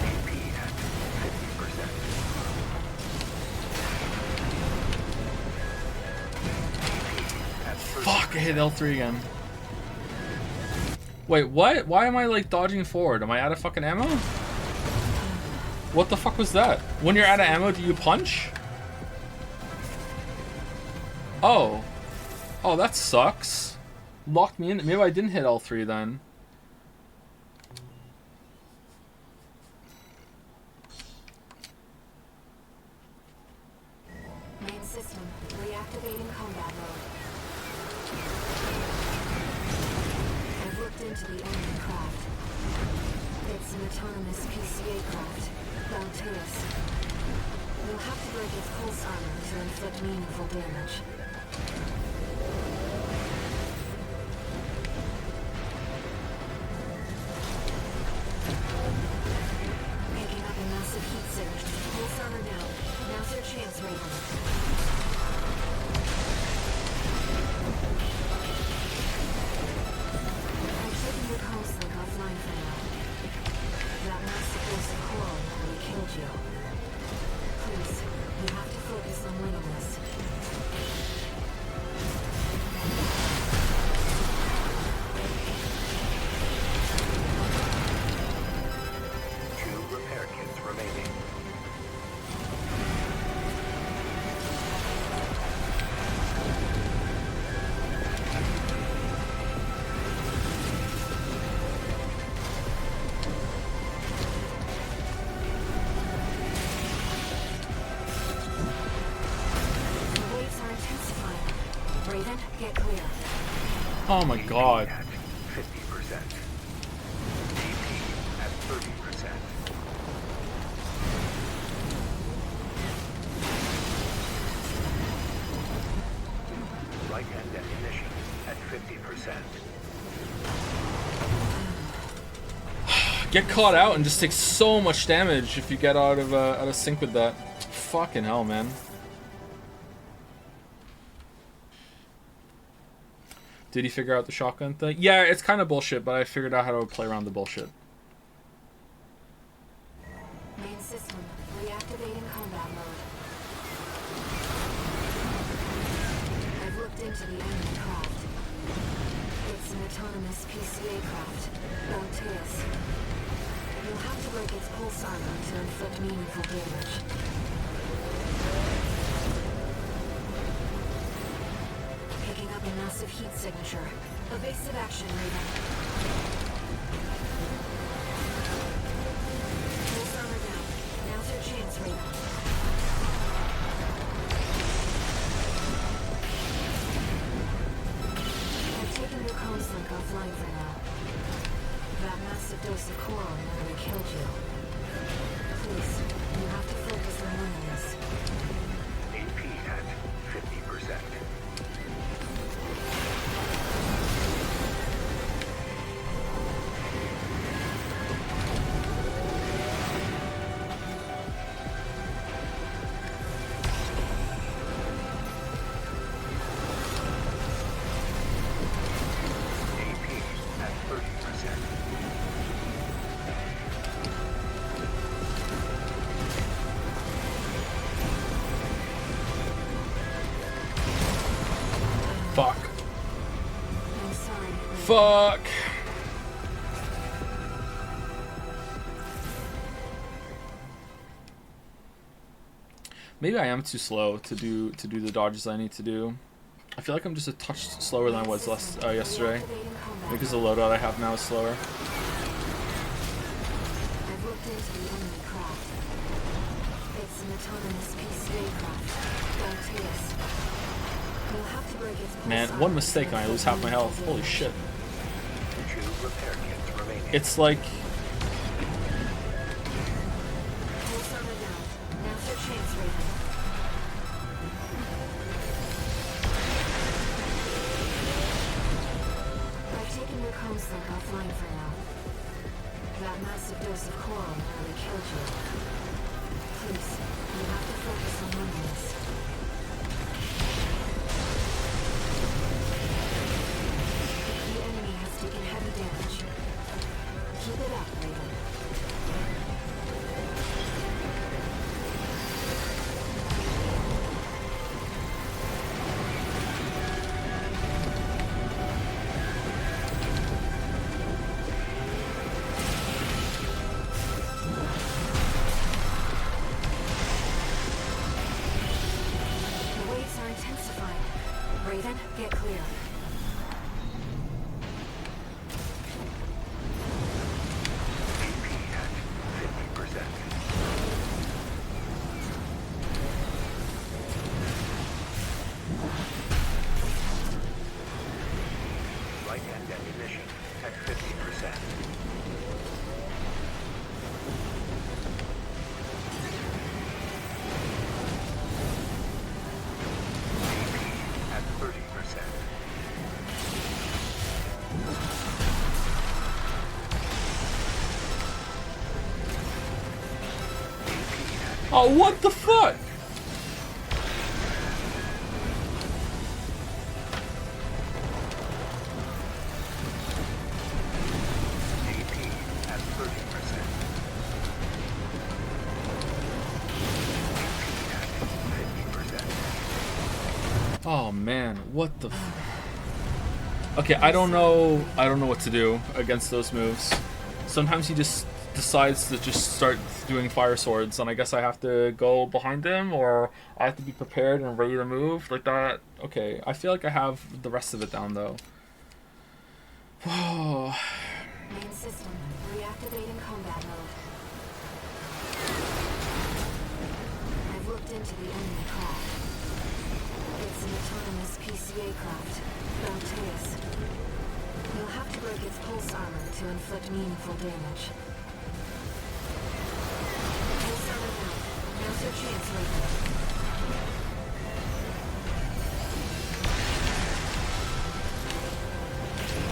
AP at 50%. AP at 30%. Fuck, I hit L3 again. Wait, what? Why am I like dodging forward? Am I out of fucking ammo? What the fuck was that? When you're out of ammo, do you punch? Oh. Oh, that sucks. Locked me in. Maybe I didn't hit L3 then. Main system, reactivating combat mode. I've looked into the enemy craft. It's an autonomous PCA craft, Bauteus. You'll have to break its pulse armor to inflict meaningful damage. Picking up a massive heat signature. Pulse armor now. Now's your chance, Raven. I'm taking your comms link offline for now. That massive dose of coral nearly killed you. Please, you have to focus on winning this. Two repair kits remaining. The waves are intensifying. Raven, get clear. Oh my god. At 50%. AP at 30%. Right hand ammunition at 50%. Get caught out and just take so much damage if you get out of sync with that. Fucking hell, man. Did he figure out the shotgun thing? Yeah, it's kind of bullshit, but I figured out how to play around the bullshit. Main system, reactivating combat mode. I've looked into the enemy craft. It's an autonomous PCA craft, Bauteus. You'll have to break its pulse armor to inflict meaningful damage. Picking up a massive heat signature. Evasive action, Raven. Pulse armor down. Now's your chance, Raven. I've taken your comms link offline for now. That massive dose of coral nearly killed you. Please, you have to focus on winning this. AP at 50%. AP at 30%. Fuck. I'm sorry. Raven. Fuck. Maybe I am too slow to do the dodges I need to do. I feel like I'm just a touch slower than I was yesterday. Because the loadout I have now is slower. I've looked into the enemy craft. It's an autonomous PCA craft, Bauteus. You'll have to break its pulse Man, armor one to mistake and I lose half my health. Holy shit. Two repair kits remaining. It's like... Pulse armor down. Now's your chance, Raven. I've taken your comms link offline for now. That massive dose of coral nearly killed you. Please, you have to focus on winning this. Raven, get clear. AP at 50%. Light and ammunition at 50%. AP at 30%. Oh, what the fuck? AP at 30%. AP at 50%. Oh man, what the Okay, I don't know what to do against those moves. Sometimes he just decides to just start doing fire swords, and I guess I have to go behind him, or I have to be prepared and ready to move like that. Okay, I feel like I have the rest of it down though. Whoa. Main system, reactivating combat mode. I've looked into the enemy craft. It's an autonomous PCA craft, Bronteus. You'll have to break its pulse armor to inflict meaningful damage. Pulse armor down. Now's your chance, Raven.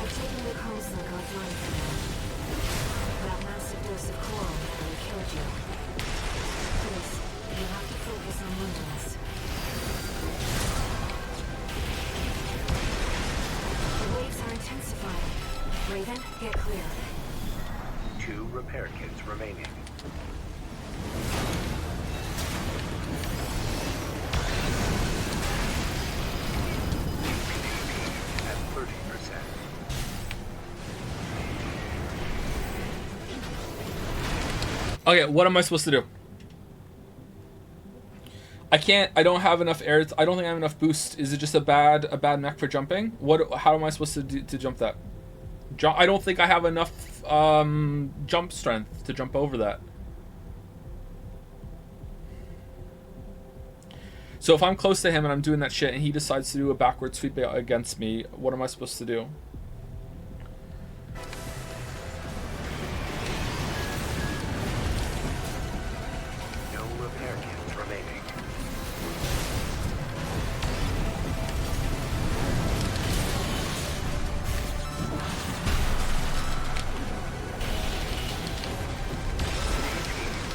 I've taken the comms link offline for now. That massive dose of coral nearly killed you. Please, you have to focus on woundedness. The waves are intensifying. Raven, get clear. 2 repair kits remaining. At 30%. Okay, what am I supposed to do? I don't have enough air. I don't think I have enough boost. Is it just a bad mech for jumping? How am I supposed to do to jump that? I don't think I have enough jump strength to jump over that. So if I'm close to him and I'm doing that shit and he decides to do a backward sweep against me, what am I supposed to do? No repair kits remaining.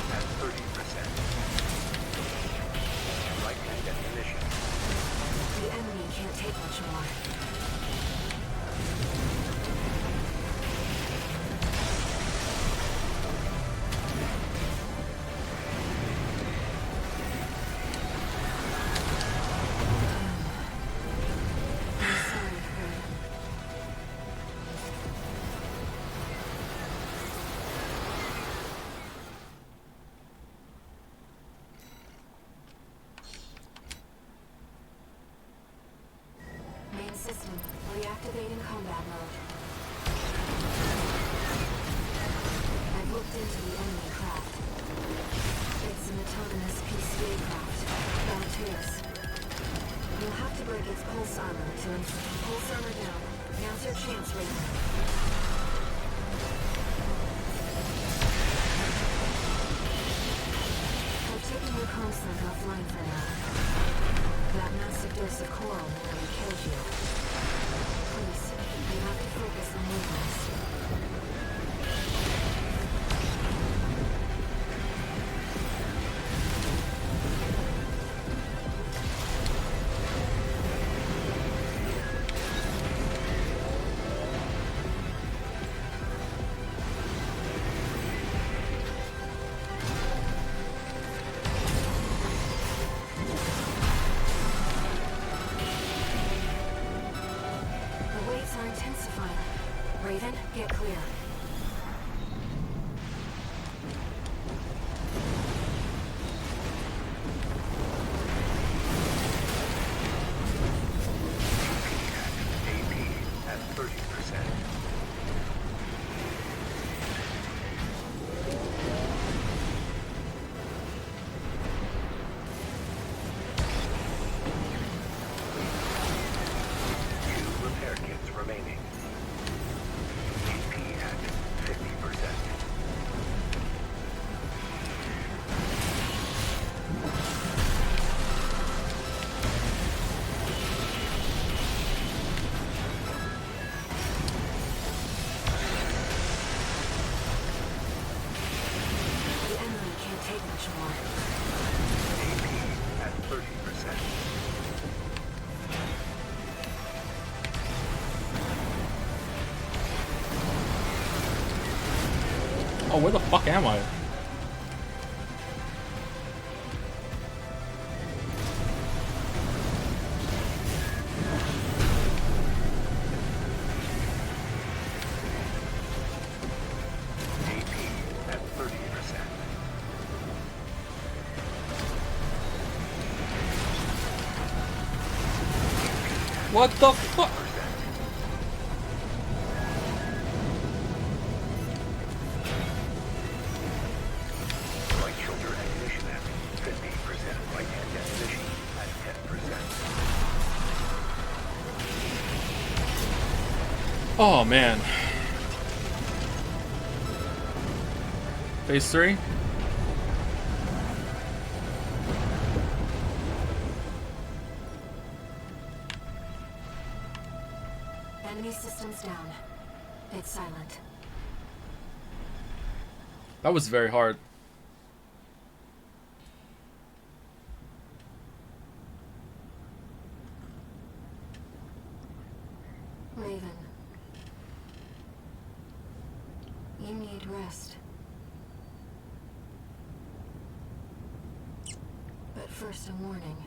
At 30%. Light and ammunition. The enemy can't take much more. I'm sorry, Kurt. Main system, reactivating combat mode. I've looked into the enemy craft. It's an autonomous PCA craft, Bronteus. You'll have to break its pulse armor to pulse armor down. Now's your chance, Raven. I've taken your comms link offline for now. That massive dose of coral nearly killed you. Please, you have to focus on movements. The waves are intensifying. Raven, get clear. Oh, where the fuck am I? AP at 30%. What the fuck? Light shoulder ammunition at 50%. Right hand ammunition at 10%. Oh man. Phase 3? Enemy systems down. It's silent. That was very hard. Raven. You need rest. But first, a warning.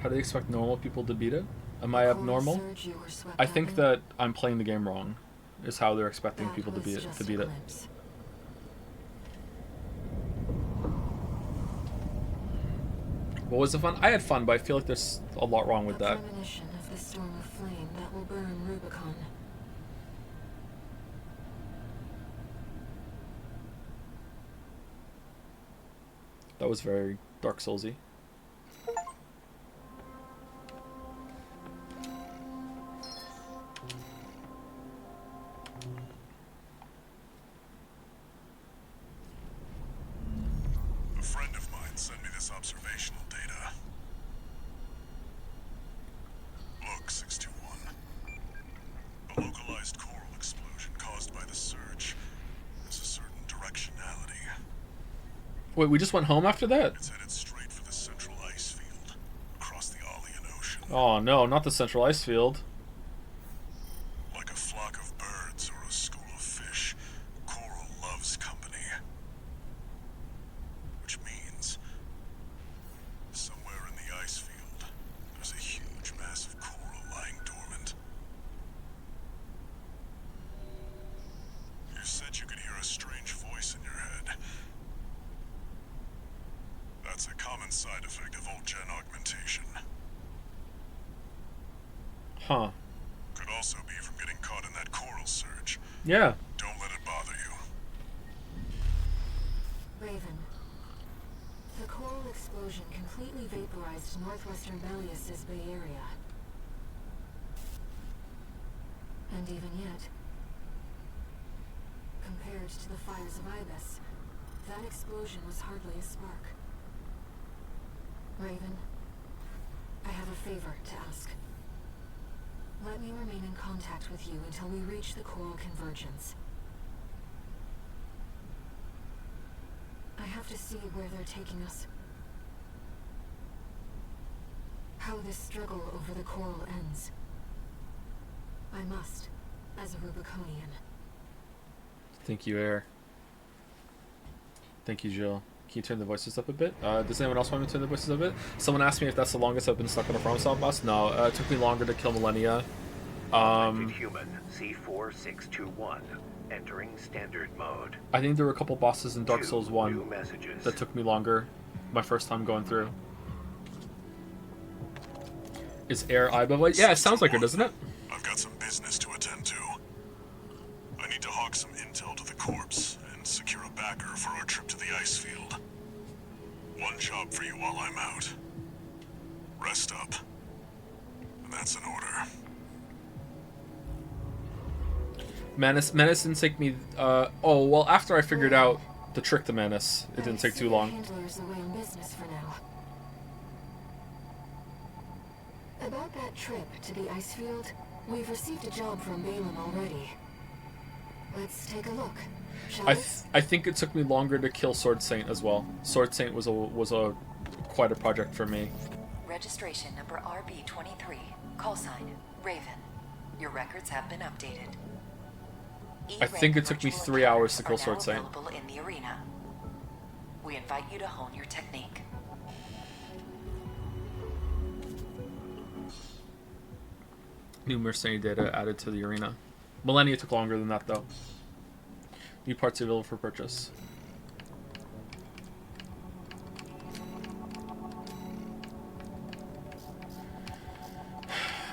How do they expect normal people to beat it? Am I abnormal? Surge you were swept I up think in, that I'm playing the game wrong. Is how they're expecting that people to was beat it. just To a beat it. glimpse. What was the fun? I had fun, but I feel like there's a lot wrong with A that. premonition of the storm of flame that will burn Rubicon. That was very Dark Soulsy. A friend of mine sent me this observational data. Look, 621. A localized coral explosion caused by the surge has a certain directionality. Wait, we just went home after that? It's headed straight for the central ice field across the Alian Ocean. Oh no, not the Central Ice Field. Like a flock of birds or a school of fish, coral loves company. Which means, somewhere in the ice field, there's a huge mass of coral lying dormant. You said you could hear a strange voice in your head. That's a common side effect of old gen augmentation. Huh. Could also be from getting caught in that coral surge. Yeah. Don't let it bother you. Raven. The coral explosion completely vaporized northwestern Belius's Bay Area. And even yet, compared to the fires of Ibis, that explosion was hardly a spark. Raven, I have a favor to ask. Let me remain in contact with you until we reach the coral convergence. I have to see where they're taking us. How this struggle over the coral ends. I must, as a Rubiconian. Thank you, Air. Thank you, Jill. Can you turn the voices up a bit? Does anyone else want me to turn the voices up a bit? Someone asked me if that's the longest I've been stuck on a FromSoft boss. No, it took me longer to kill Millennia. Augmented human C4621 entering standard mode. I think there were a couple bosses in Dark 2 Souls new 1 messages. that took me longer. My first time going through. Is Air Iba voice? Yeah, it sounds like her, doesn't it? I've got some business to attend to. I need to hawk some intel to the corpse and secure a backer for our trip to the ice field. One job for you while I'm out. Rest up. And that's an order. Menace didn't take me. Oh well, after I figured out the trick to Menace, it didn't take too long. Handler's away on business for now. About that trip to the ice field, we've received a job from Balin already. Let's take a look, shall we? I think it took me longer to kill Sword Saint as well. Sword Saint was a quite a project for me. Registration number RB23. Call sign Raven, your records have been updated. I think it took me 3 hours to kill Sword Saint. Available in the arena. We invite you to hone your technique. New mercenary data added to the arena. Millennia took longer than that though. New parts available for purchase.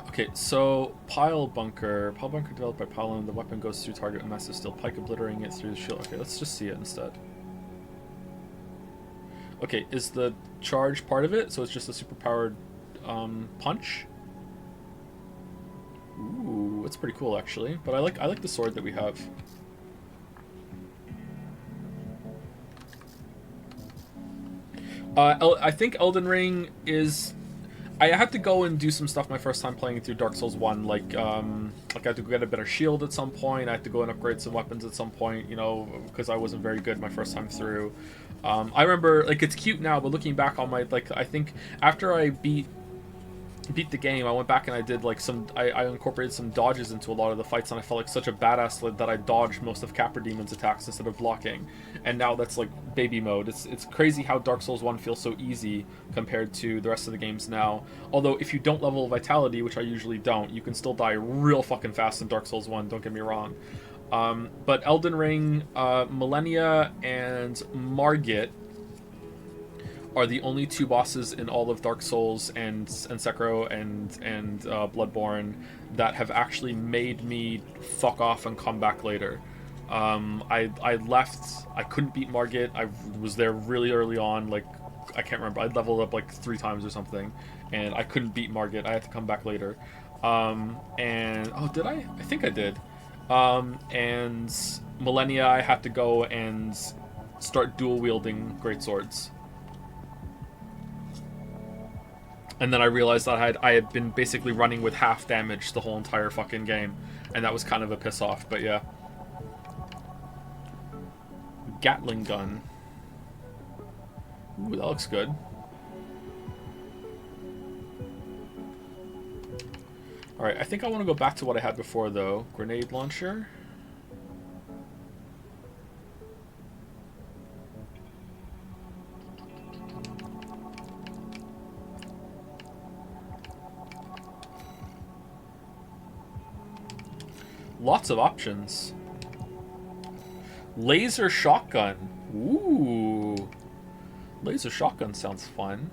Okay, so Pile Bunker. Pile Bunker developed by Pile, the weapon goes through target with massive steel pike, obliterating it through the shield. Okay, let's just see it instead. Okay, is the charge part of it? So it's just a superpowered punch? Ooh, it's pretty cool actually. But I like the sword that we have. I think Elden Ring is... I had to go and do some stuff my first time playing through Dark Souls 1, like I had to get a better shield at some point, I had to go and upgrade some weapons at some point, you know, because I wasn't very good my first time through. I remember, like, it's cute now, but looking back on my, like, I think after I beat the game, I went back and I did like I incorporated some dodges into a lot of the fights, and I felt like such a badass that I dodged most of Capra Demon's attacks instead of blocking. And now that's like baby mode. It's crazy how Dark Souls 1 feels so easy compared to the rest of the games now. Although if you don't level Vitality, which I usually don't, you can still die real fucking fast in Dark Souls 1, don't get me wrong. But Elden Ring, Millennia, and Margit are the only two bosses in all of Dark Souls and Sekiro and Bloodborne that have actually made me fuck off and come back later. I left, I couldn't beat Margit, I was there really early on, like, I can't remember, I leveled up like 3 times or something, and I couldn't beat Margit, I had to come back later. And, oh, did I? I think I did. And Millennia, I had to go and start dual wielding greatswords. And then I realized that I had been basically running with half damage the whole entire fucking game. And that was kind of a piss off, but yeah. Gatling gun. Ooh, that looks good. Alright, I think I want to go back to what I had before though. Grenade launcher. Lots of options. Laser shotgun. Ooh. Laser shotgun sounds fun.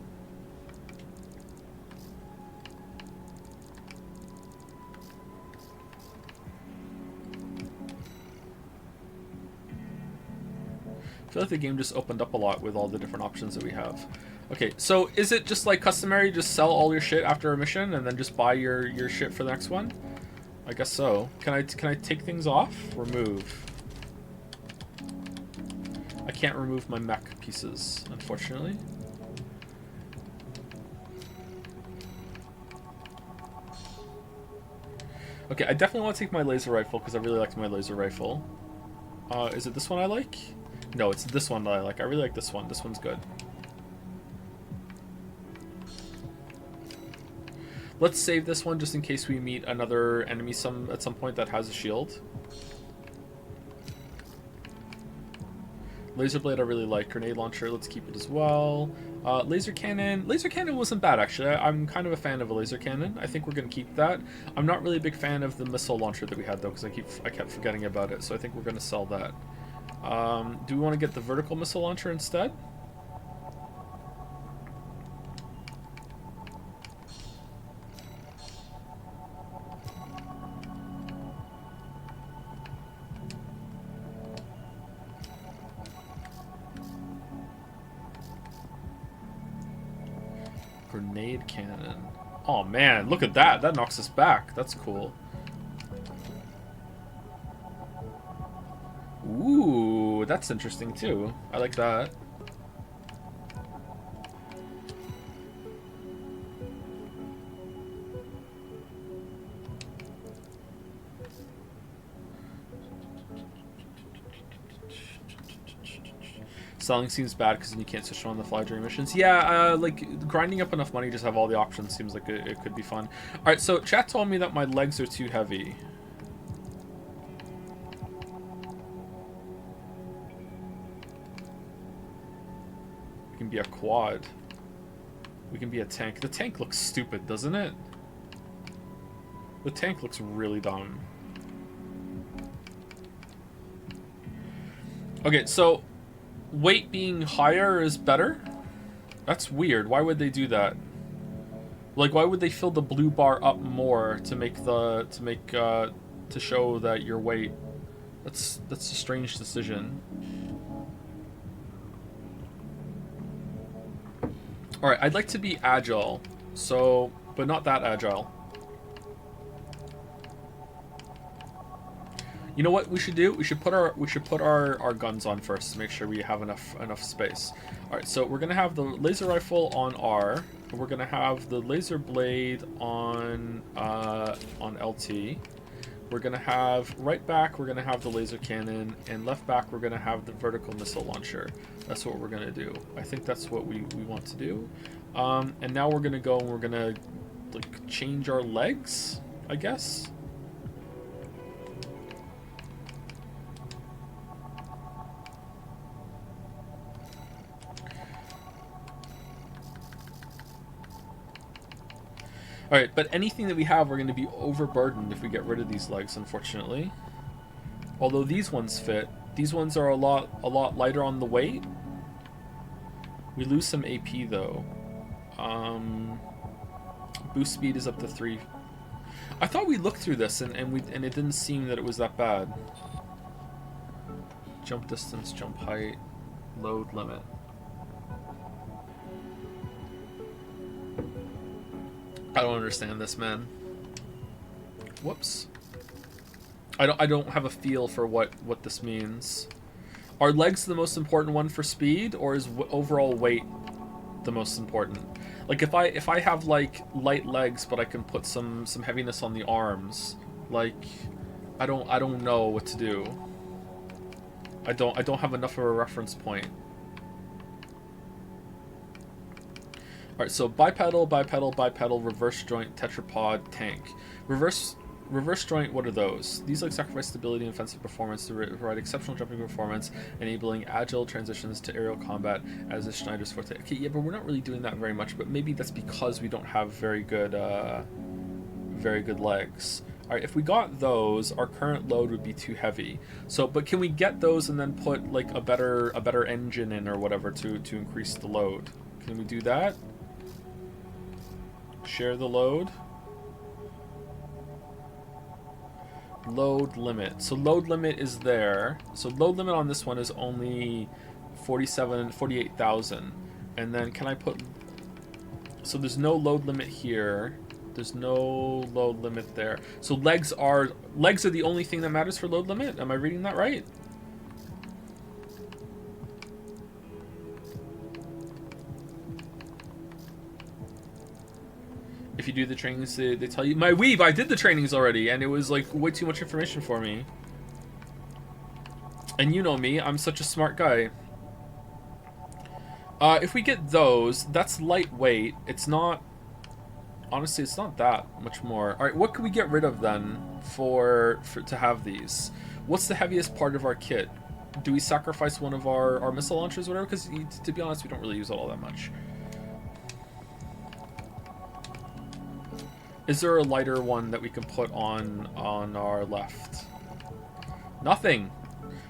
I feel like the game just opened up a lot with all the different options that we have. Okay, so is it just like customary, just sell all your shit after a mission and then just buy your shit for the next one? I guess so. Can I take things off? Remove. I can't remove my mech pieces, unfortunately. Okay, I definitely want to take my laser rifle because I really liked my laser rifle. Is it this one I like? No, it's this one that I like. I really like this one. This one's good. Let's save this one just in case we meet another enemy at some point that has a shield. Laser blade I really like. Grenade launcher, let's keep it as well. Laser cannon. Laser cannon wasn't bad actually. I'm kind of a fan of a laser cannon. I think we're gonna keep that. I'm not really a big fan of the missile launcher that we had though, because I kept forgetting about it. So I think we're gonna sell that. Do we want to get the vertical missile launcher instead? Grenade cannon. Oh man, look at that. That knocks us back. That's cool. Ooh, that's interesting too. I like that. Selling seems bad because then you can't switch on the fly during missions. Yeah, like grinding up enough money, just have all the options seems like it could be fun. All right, so chat told me that my legs are too heavy. We can be a quad. We can be a tank. The tank looks stupid, doesn't it? The tank looks really dumb. Okay, so weight being higher is better? That's weird. Why would they do that? Like, why would they fill the blue bar up more to make to show that your weight? That's a strange decision. All right, I'd like to be agile, so but not that agile. You know what we should do? We should put our guns on first to make sure we have enough space. All right, so we're gonna have the laser rifle on R. We're gonna have the laser blade on LT. We're gonna have right back. We're gonna have the laser cannon, and left back we're gonna have the vertical missile launcher. That's what we're gonna do. I think that's what we want to do. And now we're gonna go and we're gonna like change our legs, I guess. Alright, but anything that we have, we're going to be overburdened if we get rid of these legs, unfortunately. Although these ones fit. These ones are a lot lighter on the weight. We lose some AP, though. Boost speed is up to 3. I thought we looked through this, and it didn't seem that it was that bad. Jump distance, jump height, load limit. I don't understand this, man. Whoops. I don't have a feel for what this means. Are legs the most important one for speed, or is overall weight the most important? Like if I have like light legs, but I can put some heaviness on the arms, like I don't know what to do. I don't have enough of a reference point. Alright, so bipedal, reverse joint, tetrapod, tank. Reverse joint, what are those? These like sacrifice stability and offensive performance to provide exceptional jumping performance, enabling agile transitions to aerial combat as is Schneider's forte. Okay, yeah, but we're not really doing that very much, but maybe that's because we don't have very good legs. Alright, if we got those, our current load would be too heavy. So, but can we get those and then put like a better engine in or whatever to increase the load? Can we do that? Share the load. Load limit. So load limit is there. So load limit on this one is only 48,000. And then can I put... So there's no load limit here. There's no load limit there. So legs are the only thing that matters for load limit? Am I reading that right? If you do the trainings, they tell you. My weave, I did the trainings already, and it was like way too much information for me. And you know me, I'm such a smart guy. If we get those, that's lightweight. It's not... Honestly, it's not that much more. Alright, what can we get rid of then for to have these? What's the heaviest part of our kit? Do we sacrifice one of our missile launchers or whatever? Because to be honest, we don't really use it all that much. Is there a lighter one that we can put on our left? Nothing.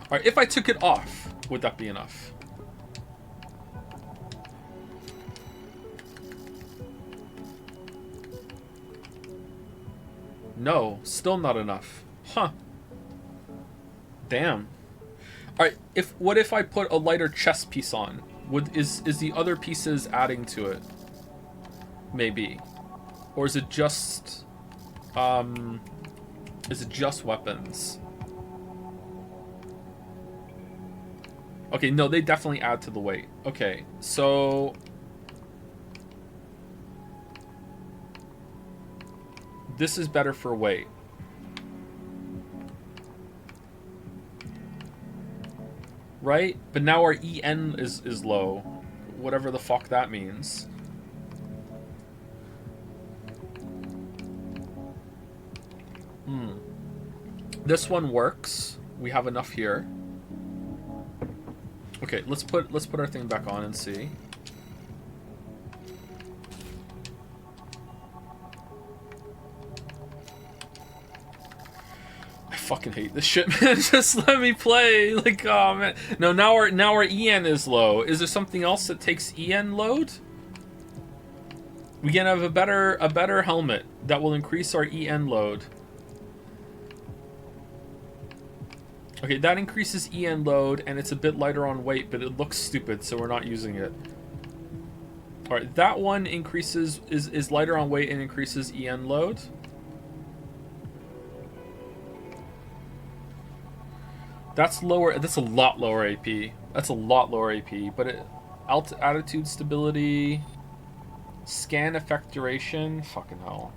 Alright, if I took it off, would that be enough? No, still not enough. Huh. Damn. Alright, what if I put a lighter chest piece on? Is the other pieces adding to it? Maybe. Or is it just weapons? Okay, no, they definitely add to the weight. Okay, so this is better for weight. right? But now our EN is low. Whatever the fuck that means. This one works. We have enough here. Okay, let's put our thing back on and see. I fucking hate this shit, man. Just let me play. Like, oh man. No, now our EN is low. Is there something else that takes EN load? We can have a better helmet that will increase our EN load. Okay, that increases EN load, and it's a bit lighter on weight, but it looks stupid, so we're not using it. Alright, that one increases, is lighter on weight and increases EN load. That's lower, that's a lot lower AP. That's a lot lower AP, but attitude stability, scan effect duration, fucking hell.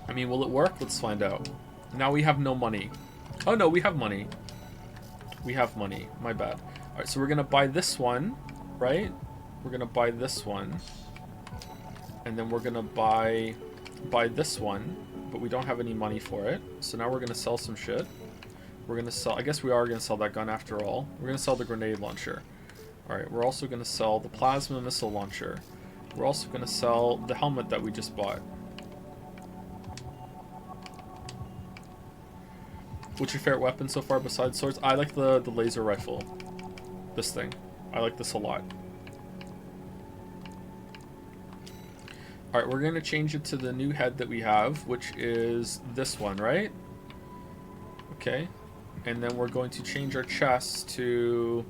I mean, will it work? Let's find out. Now we have no money. Oh no, we have money. We have money. My bad. Alright, so we're gonna buy this one, right? We're gonna buy this one. And then we're gonna buy this one, but we don't have any money for it. So now we're gonna sell some shit. We're gonna sell, I guess we are gonna sell that gun after all. We're gonna sell the grenade launcher. Alright, we're also gonna sell the plasma missile launcher. We're also gonna sell the helmet that we just bought. What's your favorite weapon so far besides swords? I like the laser rifle. This thing. I like this a lot. Alright, we're going to change it to the new head that we have, which is this one, right? Okay. And then we're going to change our chest to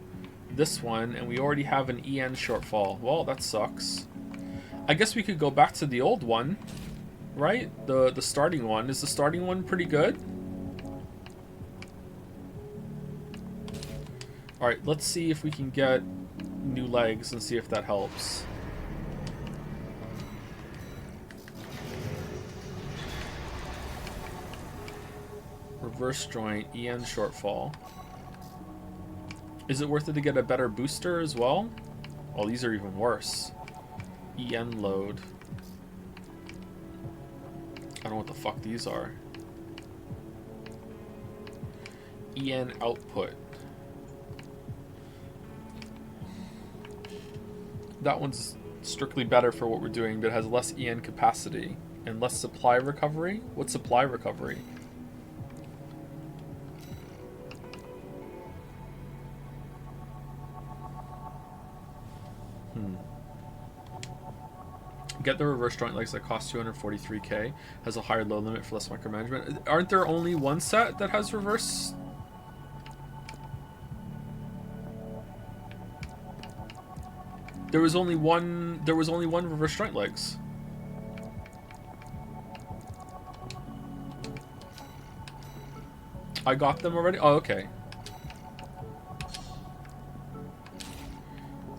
this one, and we already have an EN shortfall. Well, that sucks. I guess we could go back to the old one, right? The starting one. Is the starting one pretty good? Alright, let's see if we can get new legs and see if that helps. Reverse joint, EN shortfall. Is it worth it to get a better booster as well? Oh, these are even worse. EN load. I don't know what the fuck these are. EN output. That one's strictly better for what we're doing, but has less EN capacity and less supply recovery. What's supply recovery? Get the reverse joint legs that cost 243k. Has a higher load limit for less micromanagement. Aren't there only one set that has reverse? There was only one reverse joint legs. I got them already? Oh, okay.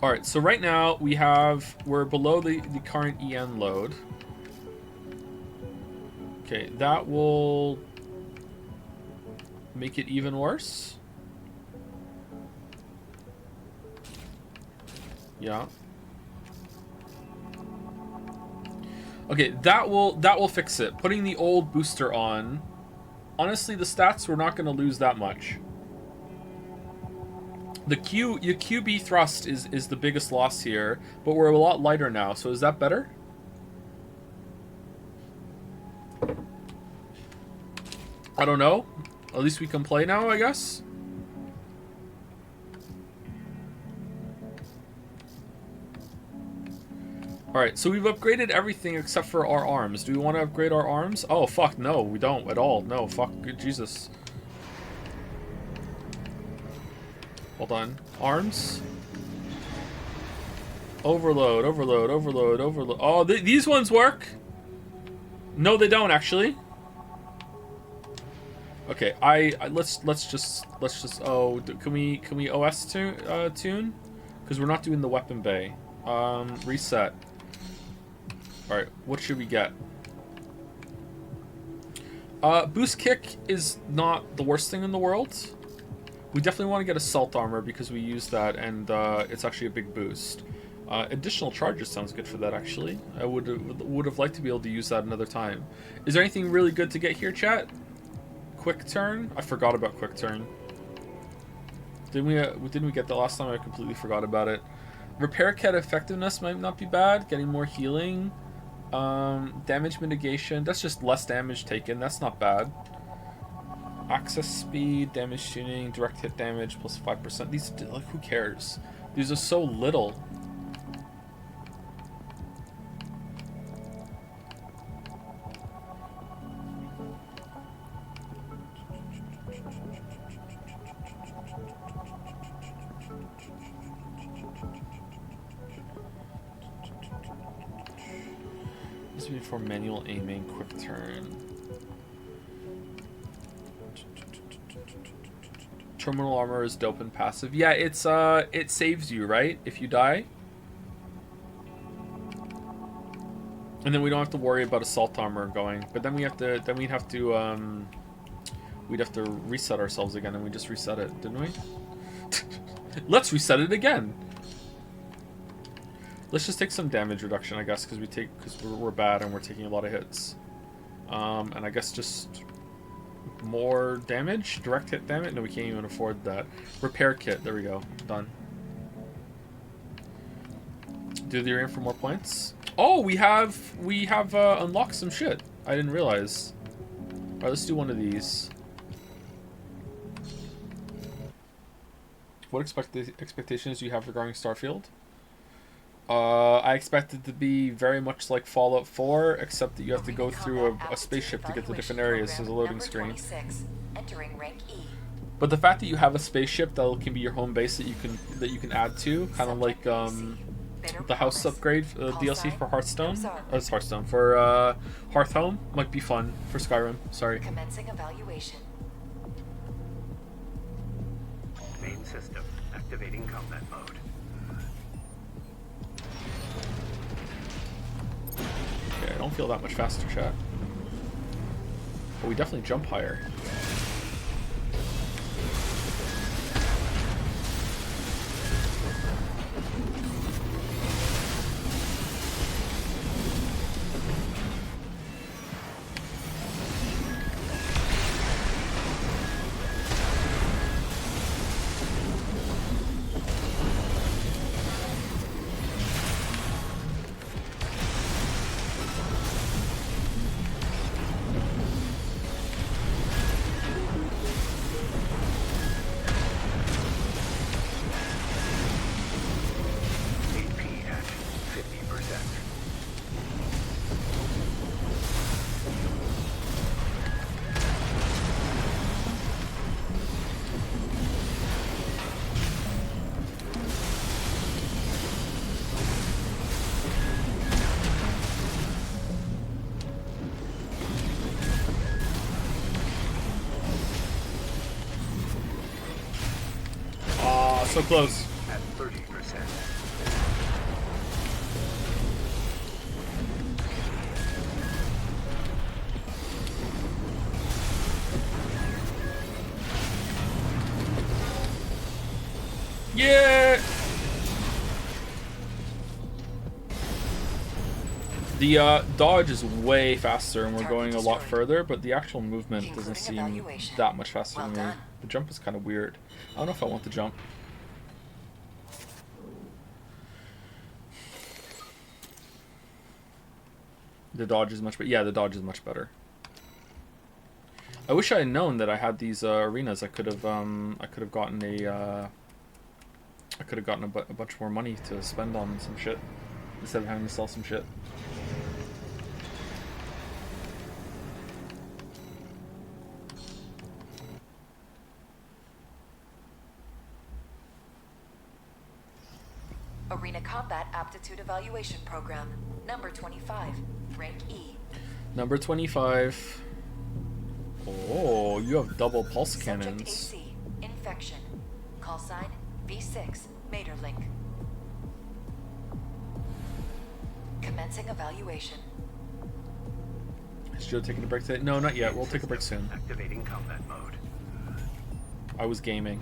Alright, so right now we're below the current EN load. Okay, that will make it even worse. Yeah. Okay, that will fix it. Putting the old booster on. Honestly, the stats, we're not going to lose that much. Your QB thrust is the biggest loss here, but we're a lot lighter now, so is that better? I don't know. At least we can play now, I guess. Alright, so we've upgraded everything except for our arms. Do we want to upgrade our arms? Oh, fuck, no, we don't at all. No, fuck, Jesus. Hold on. Arms? Overload, overload, overload, overload. Oh, these ones work? No, they don't, actually. Okay, let's just oh, can we OS tune? Because we're not doing the weapon bay. Reset. Alright, what should we get? Boost kick is not the worst thing in the world. We definitely want to get assault armor because we use that, and it's actually a big boost. Additional charges sounds good for that, actually. I would have liked to be able to use that another time. Is there anything really good to get here, chat? Quick turn? I forgot about quick turn. Didn't we get that last time? I completely forgot about it. Repair kit effectiveness might not be bad. Getting more healing. Damage mitigation. That's just less damage taken. That's not bad. Access speed, damage tuning, direct hit damage plus 5%. These, like, who cares? These are so little. This would be for manual aiming, quick turn. Terminal armor is dope and passive. Yeah, it's it saves you, right? If you die. And then we don't have to worry about assault armor going. But then we'd have to reset ourselves again, and we just reset it, didn't we? Let's reset it again. Let's just take some damage reduction, I guess, because we're bad and we're taking a lot of hits. And I guess just more damage, direct hit damage. No, we can't even afford that. Repair kit. There we go. Done. Do the arena for more points. Oh, we have unlocked some shit. I didn't realize. All right, let's do one of these. What expectations do you have regarding Starfield? I expect it to be very much like Fallout 4, except that you have to go through a spaceship to get to different areas. There's a loading screen. Entering rank E. But the fact that you have a spaceship that can be your home base that you can add to, kind of like the house upgrade DLC for Hearthstone. It's Hearthstone for Hearthhome might be fun for Skyrim. Sorry. Commencing evaluation. Main system activating combat mode. Okay, I don't feel that much faster, chat. But we definitely jump higher. So close. At 30%. Yeah. The dodge is way faster, and we're going a lot further, but the actual movement doesn't seem that much faster to me. The jump is kind of weird. I don't know if I want the jump. The dodge is much better. Yeah, the dodge is much better. I wish I had known that I had these arenas. I could have gotten a bunch more money to spend on some shit instead of having to sell some shit. Arena Combat Aptitude Evaluation Program. Number 25. Rank E. Number 25. Oh, you have double pulse Subject cannons. AC. Infection. Call sign V6. Materlink. Commencing evaluation. Is Joe taking a break today? No, not yet. We'll take a break soon. Activating combat mode. I was gaming.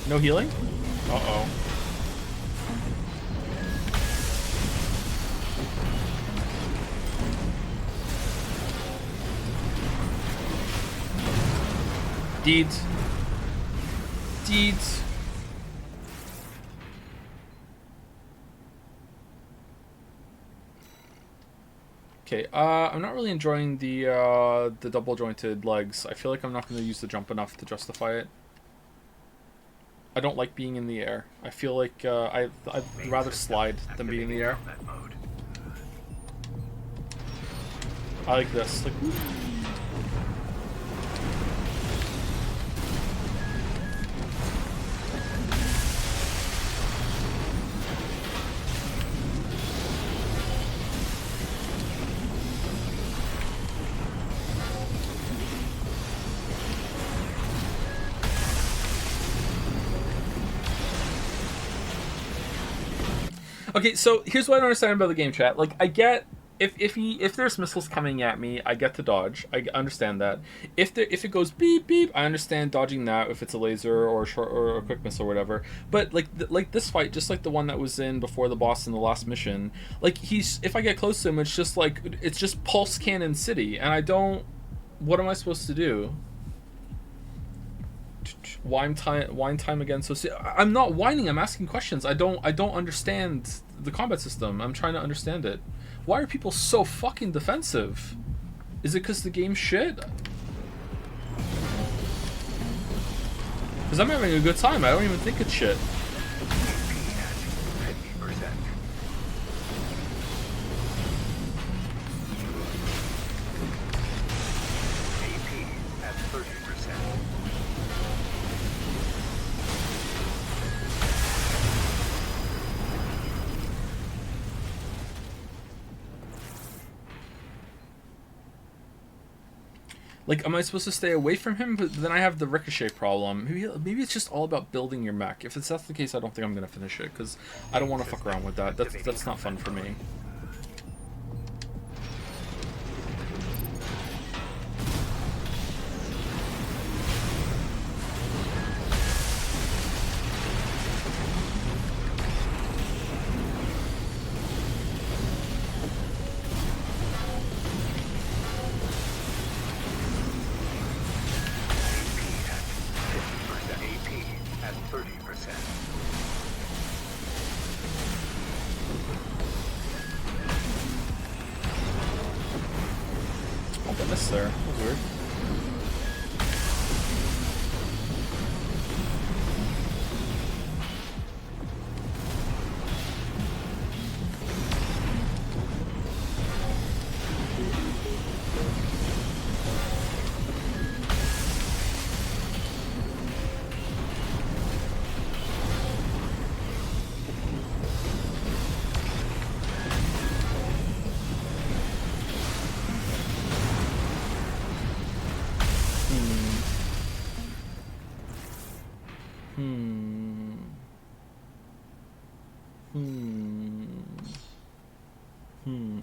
No healing? Uh-oh. Deeds. Deeds. Okay, I'm not really enjoying the double jointed legs. I feel like I'm not going to use the jump enough to justify it. I don't like being in the air. I feel like I'd rather slide than be in the air. I like this. Like, okay, so here's what I don't understand about the game chat. Like, I get if there's missiles coming at me, I get to dodge. I understand that. If it goes beep beep, I understand dodging that if it's a laser or a short or a quick missile or whatever. But like this fight, just like the one that was in before the boss in the last mission, like if I get close to him, it's just pulse cannon city, and I don't. What am I supposed to do? Whine time again. So I'm not whining. I'm asking questions. I don't understand the combat system. I'm trying to understand it. Why are people so fucking defensive? Is it because the game's shit? Because I'm having a good time. I don't even think it's shit. Like, am I supposed to stay away from him? But then I have the ricochet problem. Maybe it's just all about building your mech. If that's the case, I don't think I'm gonna finish it because I don't want to fuck around with that. That's not fun for me. There. That was weird.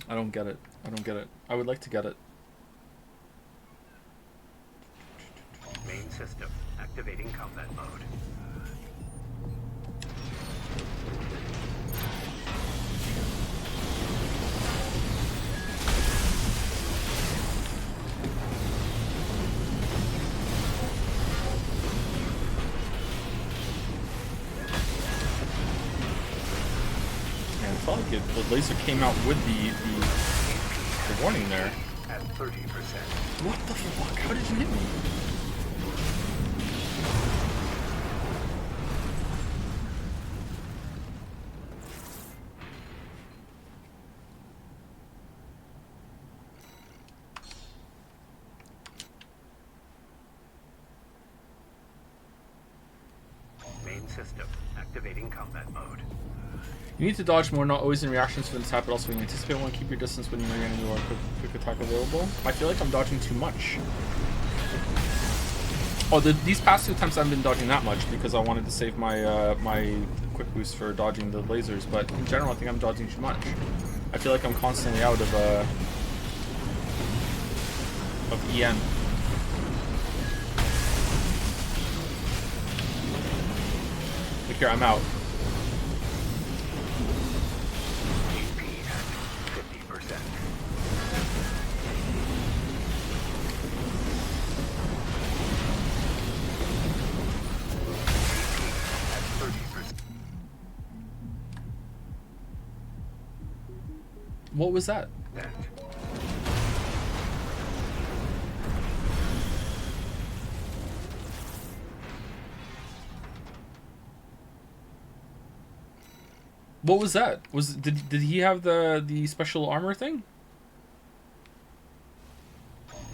I don't get it. I don't get it. I would like to get it. Main system activating combat mode. felt like the laser came out with the warning there. At 30%. What the fuck? How did you hit me? Main system activating combat mode. You need to dodge more, not always in reactions to an attack, but also when you anticipate one, keep your distance when you know your enemy or quick attack available. I feel like I'm dodging too much. Oh, these past 2 attempts I haven't been dodging that much because I wanted to save my my quick boost for dodging the lasers, but in general I think I'm dodging too much. I feel like I'm constantly out of EN. Look here, I'm out. HP at 50%. At 30%. What was that? What was that? Did he have the special armor thing?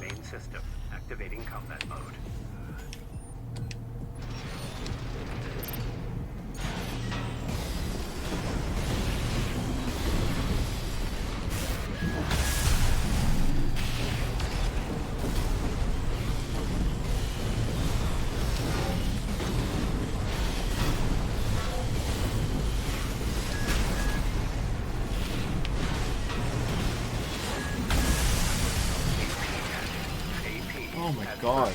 Main system activating combat mode. Oh my god.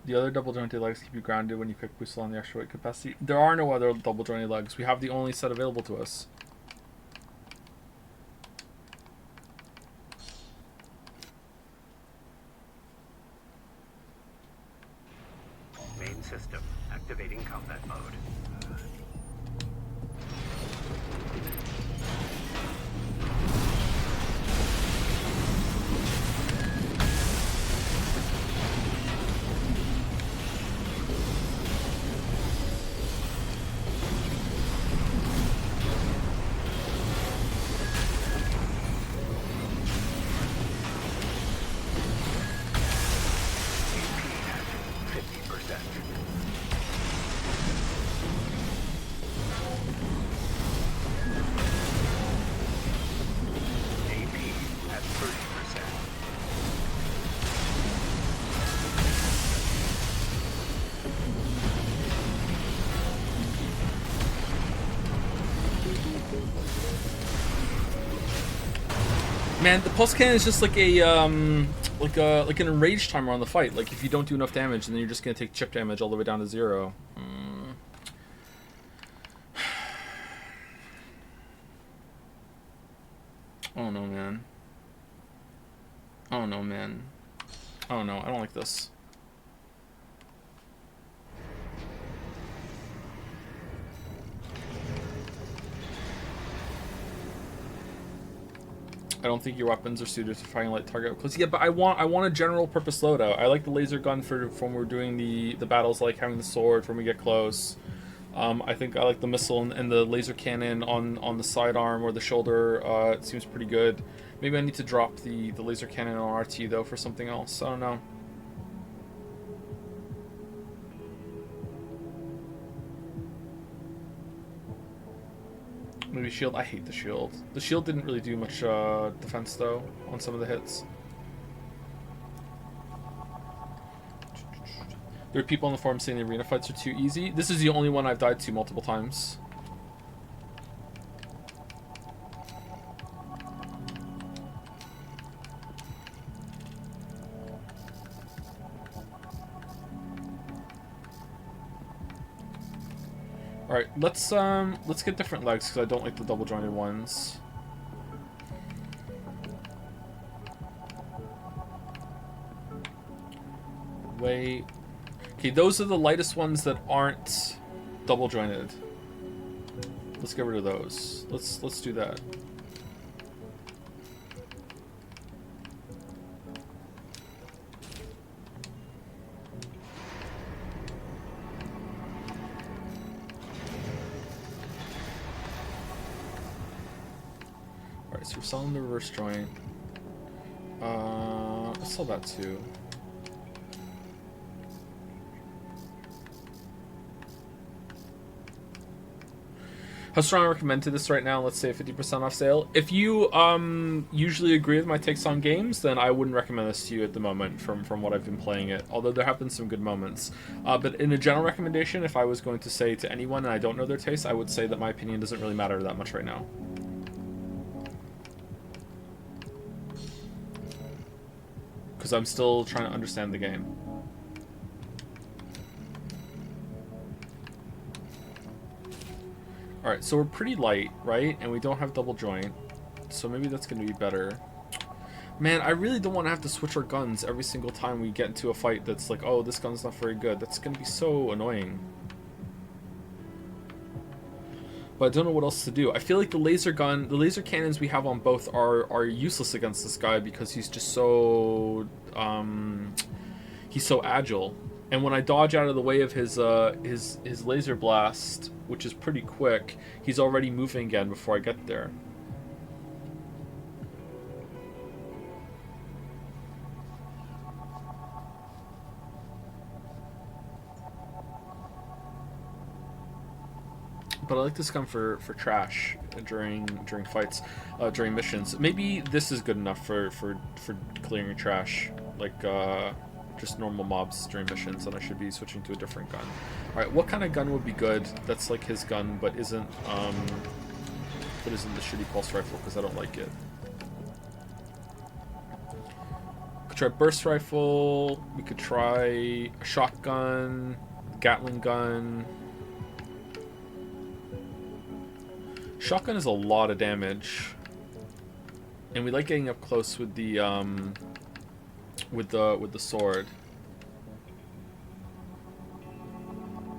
The other double jointed legs keep you grounded when you quick boost on the extra weight capacity. There are no other double jointed legs. We have the only set available to us. Main system activating combat mode. Man, the pulse cannon is just like a like an enraged timer on the fight. Like if you don't do enough damage, then you're just gonna take chip damage all the way down to 0. Oh no, man. Oh no, man. Oh no, I don't like this. I don't think your weapons are suited for fighting light target close. Yeah, but I want a general purpose loadout. I like the laser gun for when we're doing the battles, like having the sword when we get close. I think I like the missile and the laser cannon on the sidearm or the shoulder. It seems pretty good. Maybe I need to drop the laser cannon on RT though for something else. I don't know. Maybe shield. I hate the shield. The shield didn't really do much defense though on some of the hits. There are people on the forum saying the arena fights are too easy. This is the only one I've died to multiple times. Alright, let's get different legs because I don't like the double jointed ones. Wait. Okay, those are the lightest ones that aren't double jointed. Let's get rid of those. Let's do that. Alright, so we're selling the reverse joint. Let's sell that too. How strong I recommend to this right now? Let's say 50% off sale. If you usually agree with my takes on games, then I wouldn't recommend this to you at the moment from what I've been playing it. Although there have been some good moments. But in a general recommendation, if I was going to say to anyone and I don't know their taste, I would say that my opinion doesn't really matter that much right now. Because I'm still trying to understand the game. Alright, so we're pretty light, right? And we don't have double joint. So maybe that's going to be better. Man, I really don't want to have to switch our guns every single time we get into a fight that's like, oh, this gun's not very good. That's going to be so annoying. But I don't know what else to do. I feel like the laser cannons we have on both are useless against this guy because he's just so, he's so agile. And when I dodge out of the way of his laser blast, which is pretty quick, he's already moving again before I get there. But I like this gun for trash during fights, during missions. Maybe this is good enough for clearing trash, like just normal mobs during missions, and I should be switching to a different gun. Alright, what kind of gun would be good that's like his gun but isn't the shitty pulse rifle, because I don't like it. Could try burst rifle, we could try a shotgun, Gatling gun. Shotgun is a lot of damage. And we like getting up close with the sword.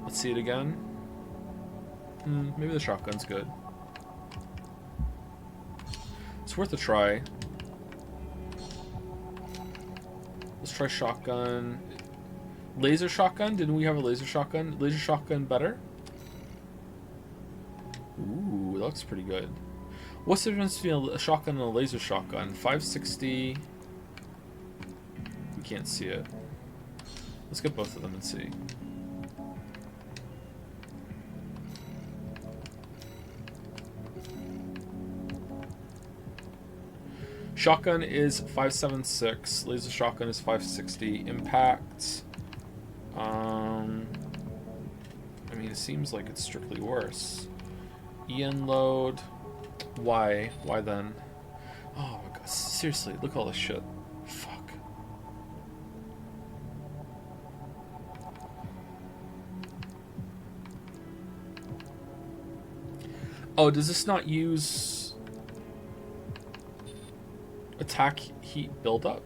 Let's see it again. Maybe the shotgun's good. It's worth a try. Let's try shotgun. Laser shotgun? Didn't we have a laser shotgun? Laser shotgun better? Ooh, that looks pretty good. What's the difference between a shotgun and a laser shotgun? 560. We can't see it. Let's get both of them and see. Shotgun is 576. Laser shotgun is 560. Impact. I mean, it seems like it's strictly worse. EN load. Why? Why then? Oh my god, seriously, look at all this shit. Fuck. Oh, does this not use attack heat buildup?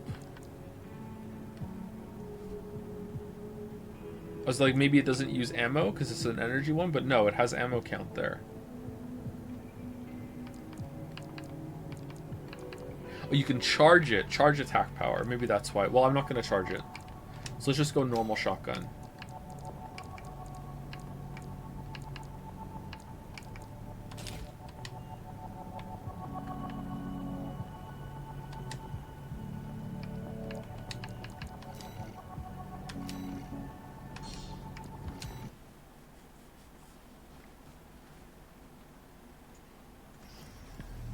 I was like, maybe it doesn't use ammo because it's an energy one, but no, it has ammo count there. Oh, you can charge it, charge attack power. Maybe that's why. Well, I'm not going to charge it. So let's just go normal shotgun.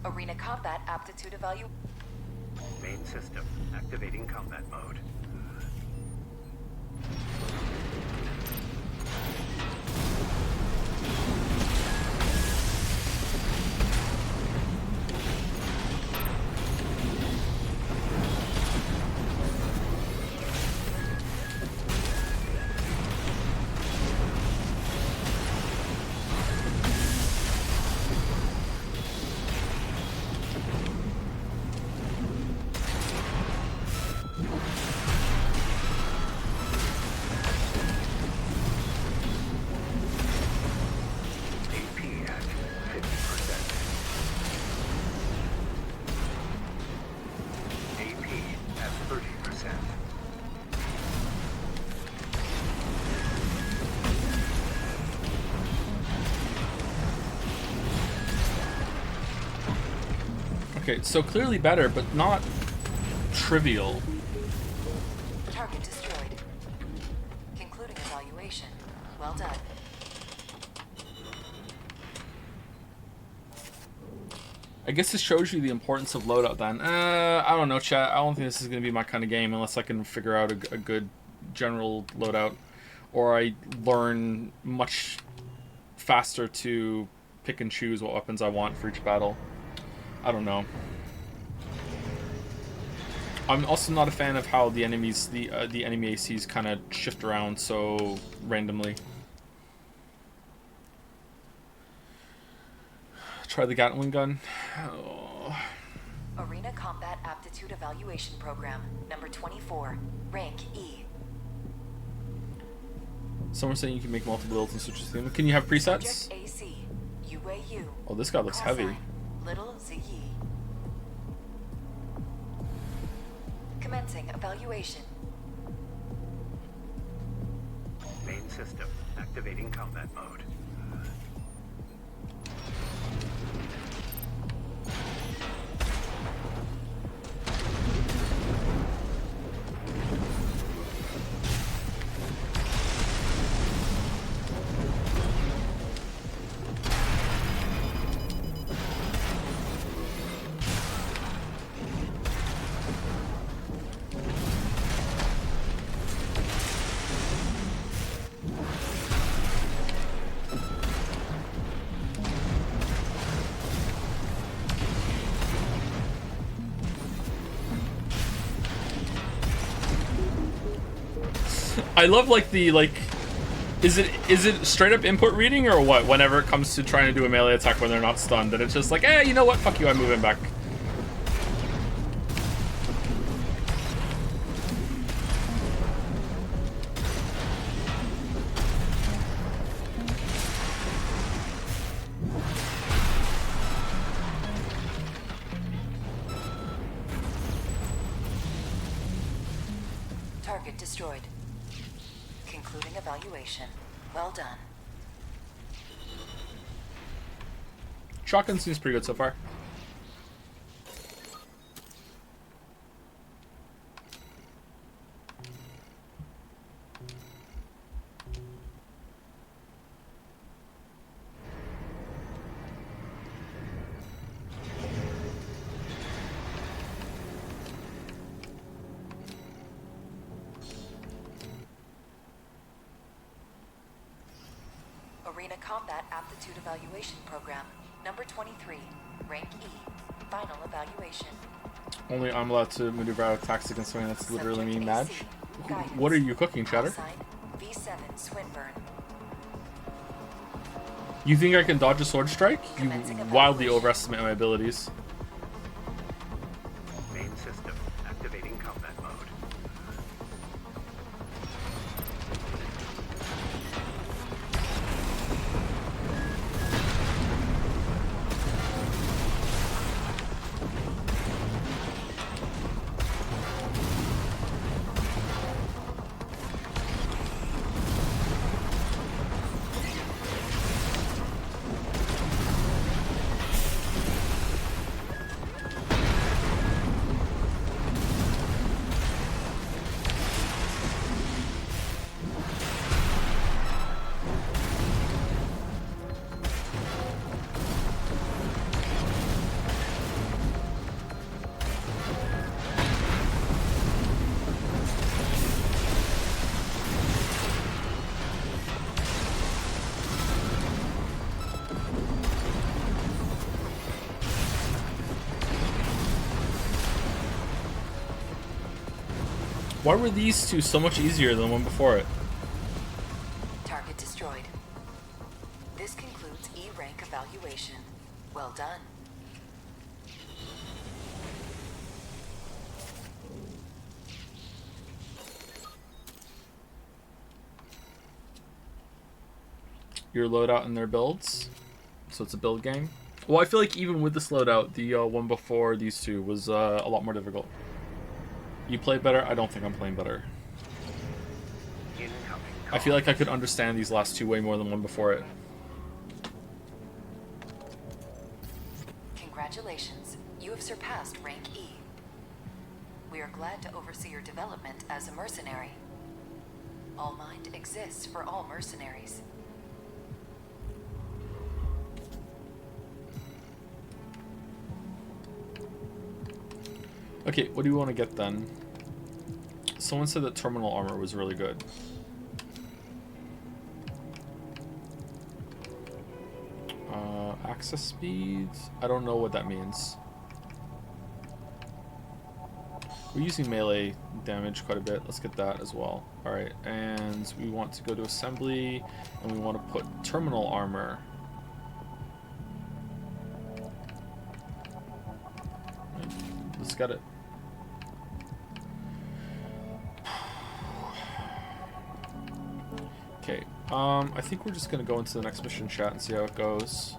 Arena combat aptitude evaluation. Main system activating combat mode. Okay, so clearly better, but not trivial. Target destroyed. Concluding evaluation. Well done. I guess this shows you the importance of loadout then. I don't know, chat. I don't think this is going to be my kind of game unless I can figure out a good general loadout. Or I learn much faster to pick and choose what weapons I want for each battle. I don't know. I'm also not a fan of how the enemies, the enemy ACs kind of shift around so randomly. Try the Gatling gun. Oh. Arena Combat Aptitude Evaluation Program, number 24, rank E. Someone's saying you can make multiple builds and switches to them. Can you have presets? Subject AC, UAU. Oh, this guy looks Call heavy. sign, Little ZE. Commencing evaluation. Main system activating combat mode. I love like the is it straight up input reading or what whenever it comes to trying to do a melee attack when they're not stunned, and it's just like, you know what, fuck you, I'm moving back. Target destroyed. Concluding evaluation. Well done. Shotgun seems pretty good so far. Arena Combat Aptitude Evaluation Program, number 23, rank E. Final evaluation. Only I'm allowed to maneuver out attacks against something that's literally me, Subject Madge. AC, guidance. What are you cooking, Chatter? Call sign, V7 Swinburne. You think I can dodge a sword strike? You Commencing wildly evaluation. overestimate my abilities. Main system activating combat mode. Why were these two so much easier than the one before it? Target destroyed. This concludes E rank evaluation. Well done. Your loadout and their builds. So it's a build game. Well, I feel like even with this loadout, the one before these two was a lot more difficult. You play better? I don't think I'm playing better. Incoming I feel like I could understand these last two way more than one before it. Congratulations, you have surpassed rank E. We are glad to oversee your development as a mercenary. All Mind exists for all mercenaries. Okay, what do you want to get then? Someone said that terminal armor was really good. Access speed? I don't know what that means. We're using melee damage quite a bit. Let's get that as well. Alright, and we want to go to assembly, and we want to put terminal armor. Let's get it. Okay, I think we're just gonna go into the next mission chat and see how it goes.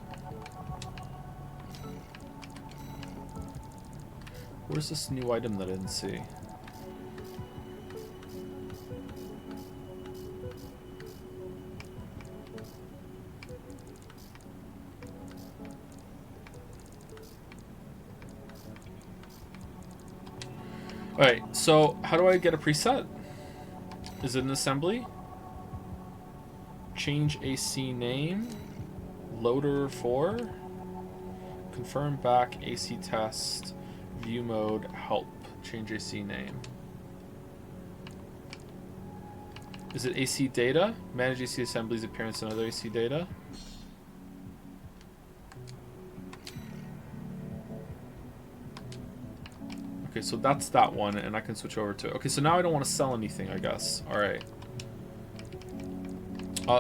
Where's this new item that I didn't see? Alright, so how do I get a preset? Is it an assembly? Change AC name? Loader 4? Confirm back AC test. View mode, help. Change AC name. Is it AC data? Manage AC assemblies, appearance, and other AC data. Okay, so that's that one, and I can switch over to it. Okay, so now I don't want to sell anything, I guess. Alright.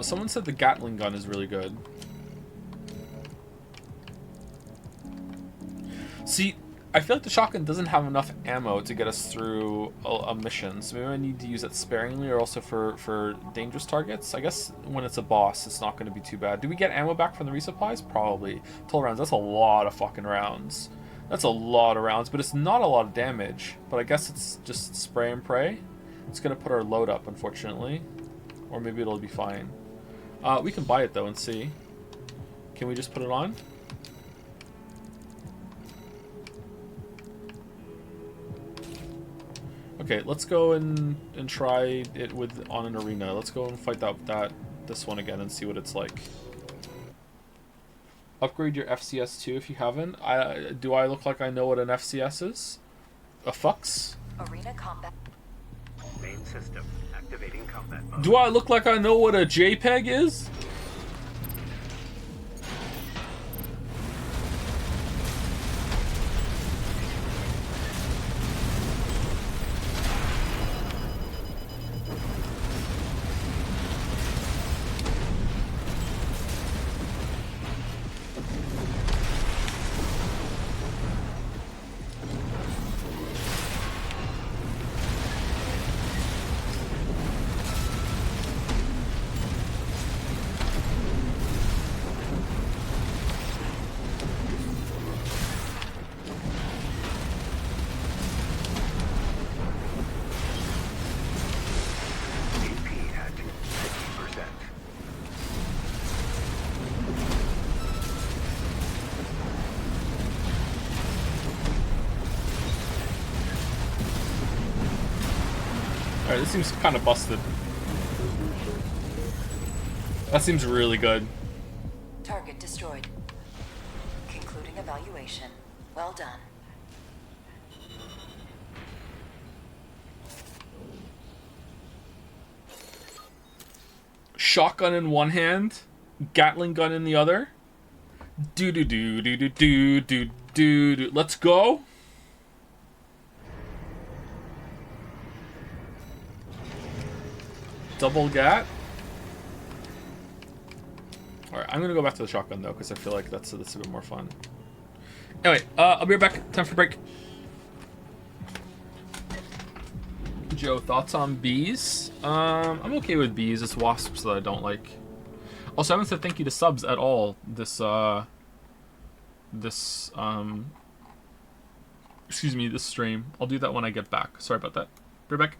Someone said the Gatling gun is really good. See, I feel like the shotgun doesn't have enough ammo to get us through a mission, so maybe I need to use it sparingly or also for dangerous targets. I guess when it's a boss, it's not going to be too bad. Do we get ammo back from the resupplies? Probably. 12 rounds, that's a lot of fucking rounds. That's a lot of rounds, but it's not a lot of damage. But I guess it's just spray and pray. It's going to put our load up, unfortunately. Or maybe it'll be fine. We can buy it, though, and see. Can we just put it on? Okay, let's go and try it on an arena. Let's go and fight this one again and see what it's like. Upgrade your FCS too if you haven't. Do I look like I know what an FCS is? A fucks? Arena combat. Main system activating combat mode. Do I look like I know what a JPEG is? Alright, this seems kind of busted. That seems really good. Target destroyed. Concluding evaluation. Well done. Shotgun in one hand, Gatling gun in the other. Do do do do do do do do do. Let's go. Double gat. Alright, I'm gonna go back to the shotgun though, because I feel like that's a bit more fun. Anyway, I'll be right back. Time for break. Joe, thoughts on bees? I'm okay with bees. It's wasps that I don't like. Also, I haven't said thank you to subs at all this excuse me, this stream. I'll do that when I get back. Sorry about that. Be right back.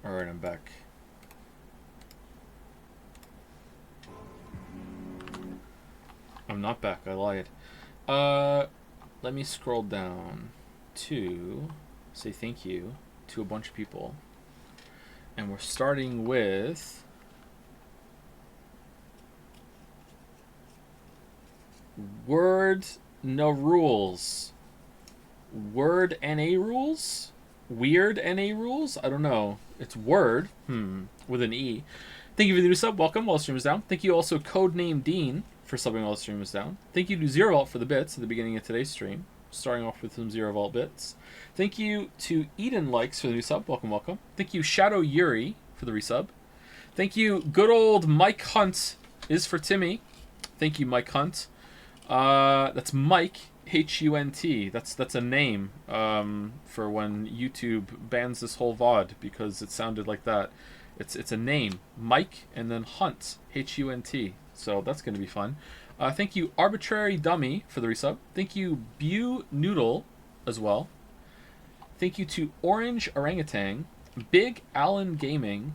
Alright, I'm back. I'm not back, I lied. Let me scroll down to say thank you to a bunch of people. And we're starting with Word No Rules. Word NA Rules? Weird NA Rules? I don't know. It's Word, with an E. Thank you for the new sub. Welcome while the stream is down. Thank you also Codename Dean for subbing while the stream is down. Thank you to Zero Vault for the bits at the beginning of today's stream. Starting off with some Zero Vault bits. Thank you to Eden Likes for the new sub. Welcome, welcome. Thank you Shadow Yuri for the resub. Thank you good old Mike Hunt is for Timmy. Thank you Mike Hunt. That's Mike Hunt. That's a name for when YouTube bans this whole VOD because it sounded like that. It's a name, Mike, and then Hunt, Hunt. So that's going to be fun. Thank you Arbitrary Dummy for the resub. Thank you Bew Noodle as well. Thank you to Orange Orangutan, Big Allen Gaming,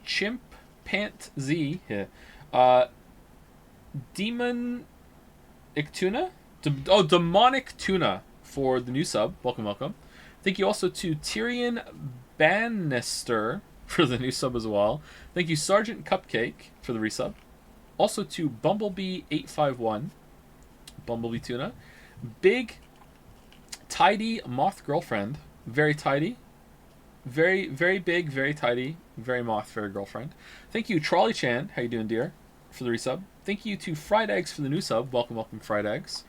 Chimp Pant Z, Demon Ictuna? Demonic Tuna for the new sub. Welcome, welcome. Thank you also to Tyrion Bannister for the new sub as well. Thank you Sergeant Cupcake for the resub. Also to Bumblebee851, Bumblebee Tuna. Big Tidy Moth Girlfriend, very tidy. Very, very big, very tidy, very moth, very girlfriend. Thank you Trolley Chan, how you doing dear, for the resub. Thank you to Fried Eggs for the new sub. Welcome, welcome Fried Eggs.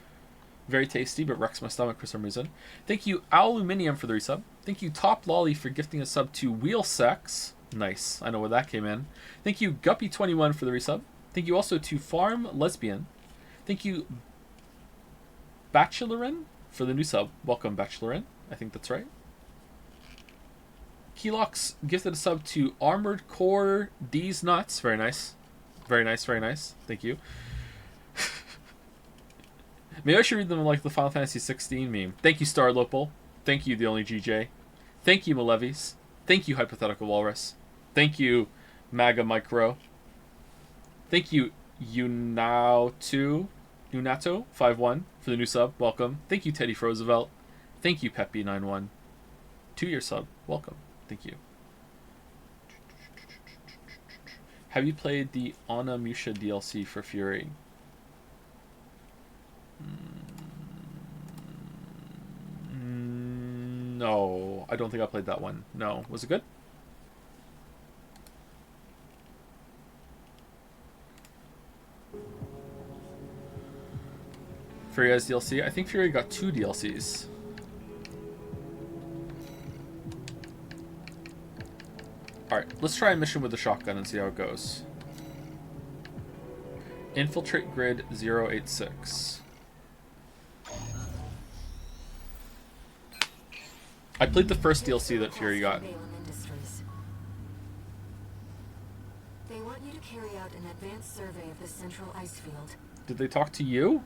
Very tasty, but wrecks my stomach for some reason. Thank you Aluminium for the resub. Thank you Top Lolly for gifting a sub to Wheel Sex. Nice, I know where that came in. Thank you Guppy21 for the resub. Thank you also to Farm Lesbian. Thank you Bachelorin for the new sub. Welcome Bachelorin, I think that's right. Kelox gifted a sub to Armored Core D's Nuts. Very nice. Very nice, very nice. Thank you. Maybe I should read them like the Final Fantasy 16 meme. Thank you, Star Lopal. Thank you, The Only GJ. Thank you, Malevis. Thank you, Hypothetical Walrus. Thank you, Maga Micro. Thank you, Unato51 for the new sub. Welcome. Thank you, Teddy Roosevelt. Thank you, Peppy91. 2-year sub. Welcome. Thank you. Have you played the Onimusha DLC for Fury? No, I don't think I played that one. No. Was it good? Fury has DLC? I think Fury got 2 DLCs. Alright, let's try a mission with the shotgun and see how it goes. Infiltrate Grid 086. I played the first DLC that Fury got. They want you to carry out an advanced survey of the central ice field. Did they talk to you?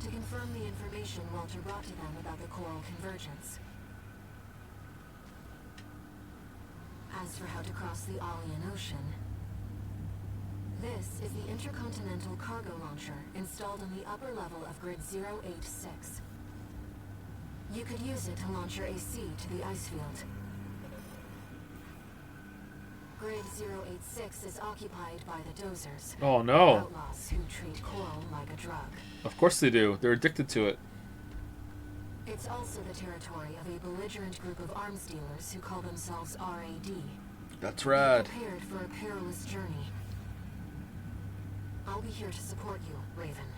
To confirm the information Walter brought to them about the coral convergence. As for how to cross the Alien Ocean, this is the intercontinental cargo launcher installed on the upper level of Grid 086. You could use it to launch your AC to the ice field. Grid 086 is occupied by the Dozers. Oh no. Outlaws who treat coral like a drug. Of course they do. They're addicted to it. It's also the territory of a belligerent group of arms dealers who call themselves RAD. That's rad. Be prepared for a perilous journey. I'll be here to support you, Raven.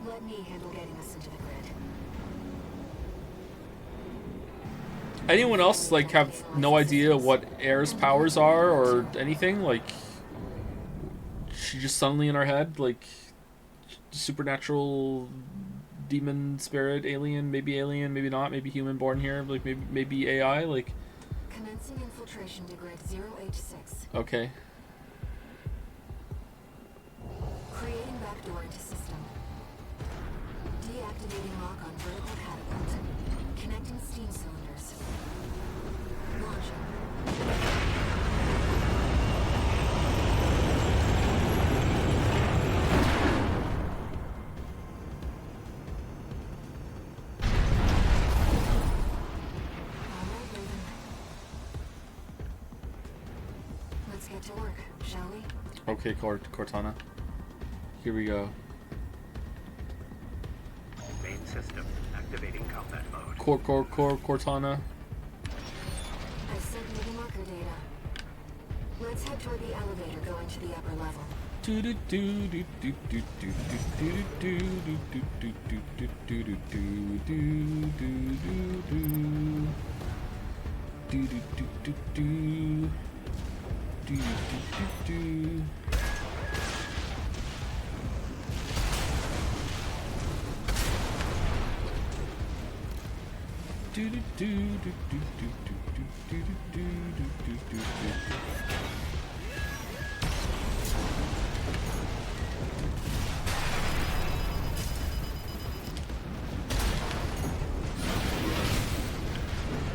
Let me handle getting us into the grid. Anyone else like have no idea what Air's powers are or anything? Like, she just suddenly in our head, like, supernatural demon spirit, alien, maybe not, maybe human born here, like maybe AI, like. Commencing infiltration to Grid 086. Okay. backdoor into system. Deactivating lock on vertical catapult. Connecting steam cylinders. Launching. Let's get to work, shall we? Okay, Cortana. Here we go. Main system activating combat mode. Cortana. I sent moving marker data. Let's head toward the elevator going to the upper level.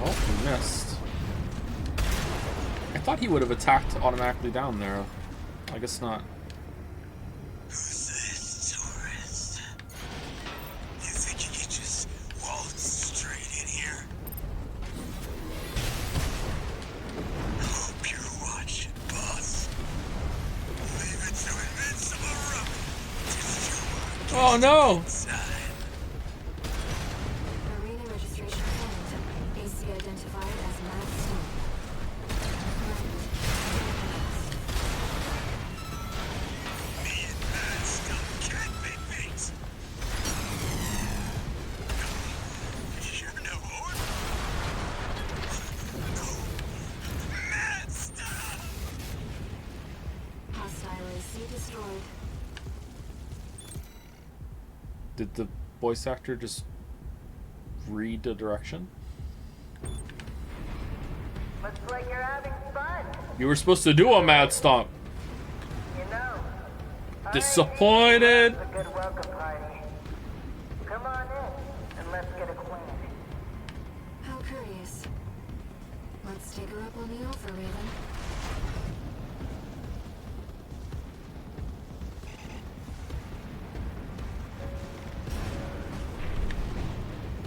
Oh, he missed. I thought he would have attacked automatically down there. I guess not. Who's this tourist? You think you could just waltz straight in here? Hope you're watching, boss. Leave it to Invincible Rubicon to show Oh no! inside. Arena registration found. AC identified as Mad Stone. Me and Mad Stuff can't be beat. You're no more. No. Mad Stuff. Hostile AC destroyed. Did the voice actor just read the direction? Looks like you're having fun, You were supposed to do a mad stomp. you know. Disappointed. It's a good welcome party. Come on in and let's get acquainted. How curious. Let's take her up on the offer, Raven.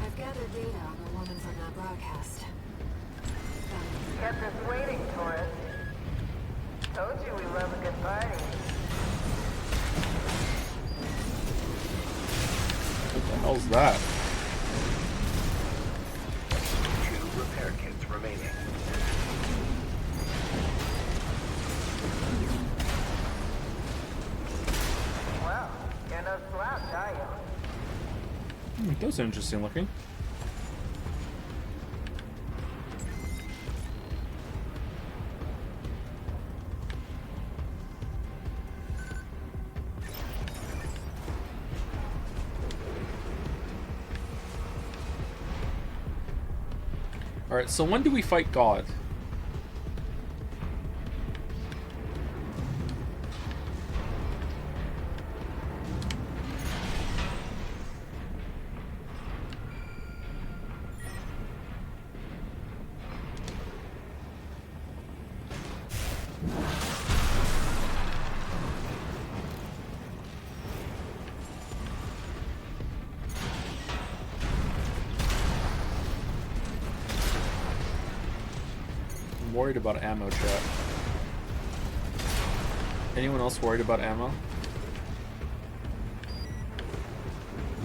I've gathered data on the woman from that broadcast. Kept us waiting, tourist. Told you we love a good party. What the hell's that? 2 repair kits remaining. Well, you're no slouch, are you? Those are interesting looking. Alright, so when do we fight God? I'm worried about ammo, chat. Anyone else worried about ammo?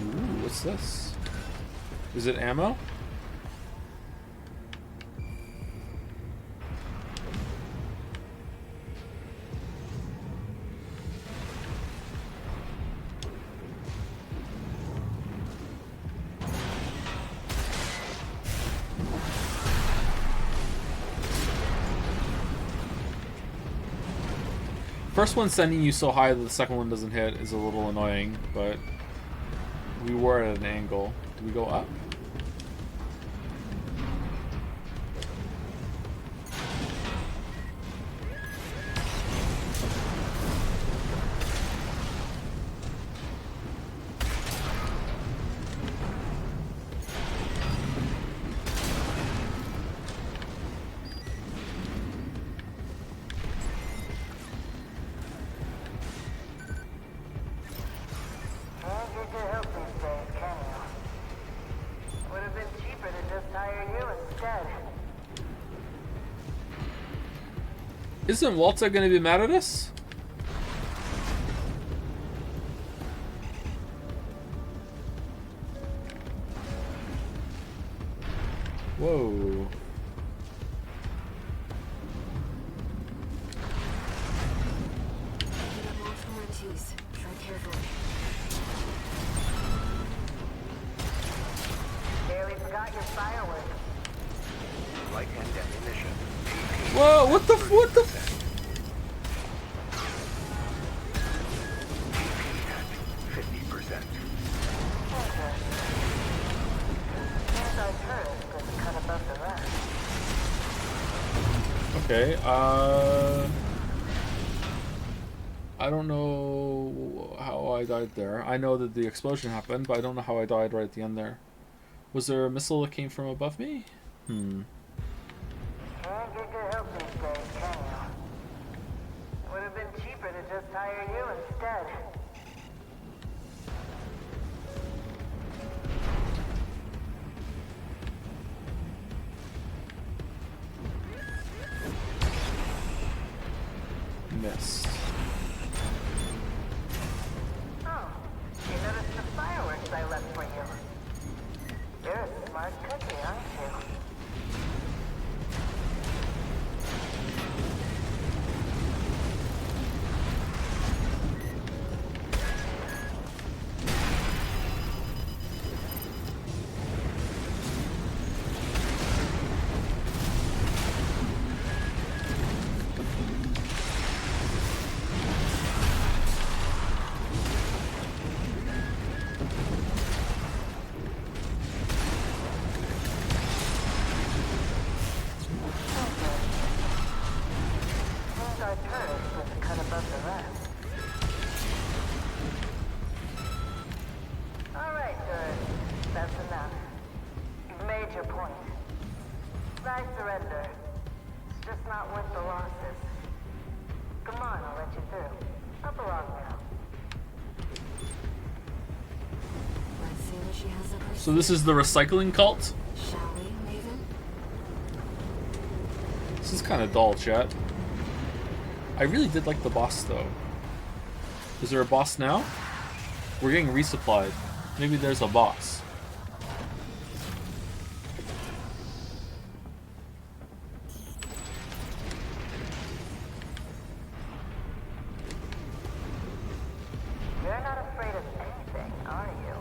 Ooh, what's this? Is it ammo? First one sending you so high that the second one doesn't hit is a little annoying, but we were at an angle. Do we go up? Isn't Walter gonna be mad at us? Whoa. Tread carefully. Barely forgot your fireworks. Light and ammunition. Whoa, what the what the 50%. Seems our turret was cut above the rest. Okay, I don't know how I died there. I know that the explosion happened, but I don't know how I died right at the end there. Was there a missile that came from above me? Can't get good help these days, can you? Would have been cheaper to just hire you instead. Missed. Oh, you noticed the fireworks I left for you. You're a smart cookie, aren't you? Our turret was cut above the rest. Alright, Durst. That's enough. You've made your point. I surrender. It's just not worth the losses. Come on, I'll let you through. Up along now. Let's see what she has up her So this is the recycling cult? Shall we, Maven? This is kind of dull, chat. I really did like the boss, though. Is there a boss now? We're getting resupplied. Maybe there's a boss. You're not afraid of anything, are you?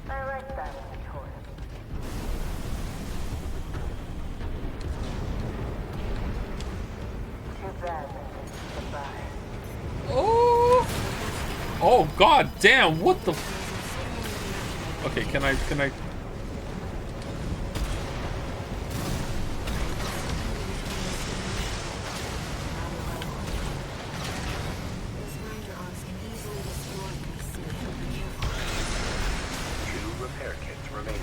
I like that, Taurus. Too bad that this is goodbye. Oh! Oh, god damn, what the f- Okay, can I... Those grinder arms can easily destroy this city. Be careful. 2 repair kits remaining.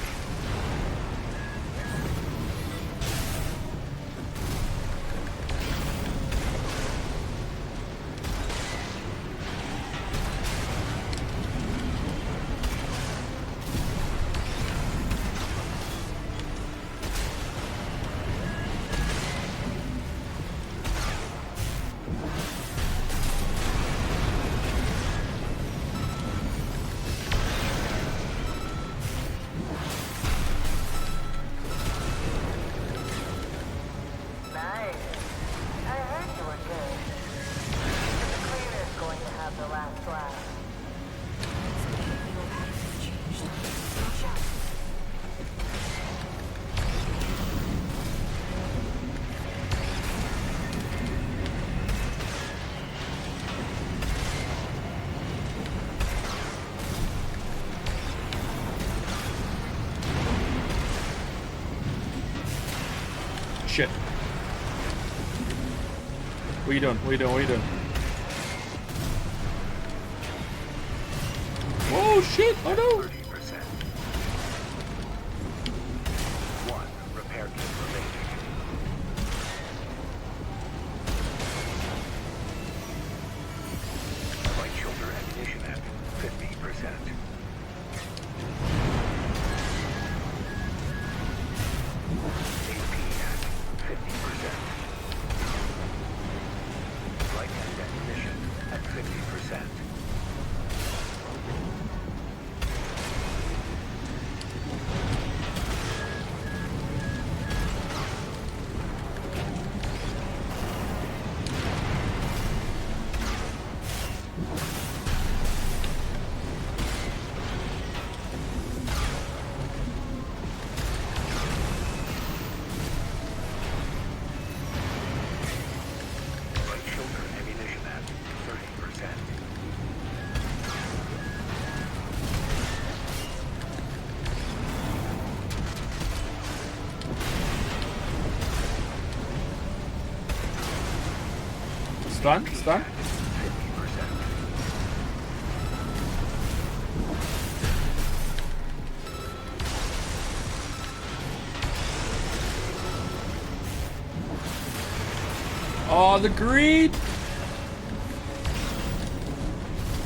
Nice. I heard you were good. The cleaner's going to have the last laugh. Your pattern has changed. Watch out. Shit. What are you doing? What are you doing? What are you doing? Whoa, shit! Oh no! 30%. 1 repair kit remaining. Light shoulder ammunition at 50%. AP at 50%. Stun, stun. 50%. Oh, the greed!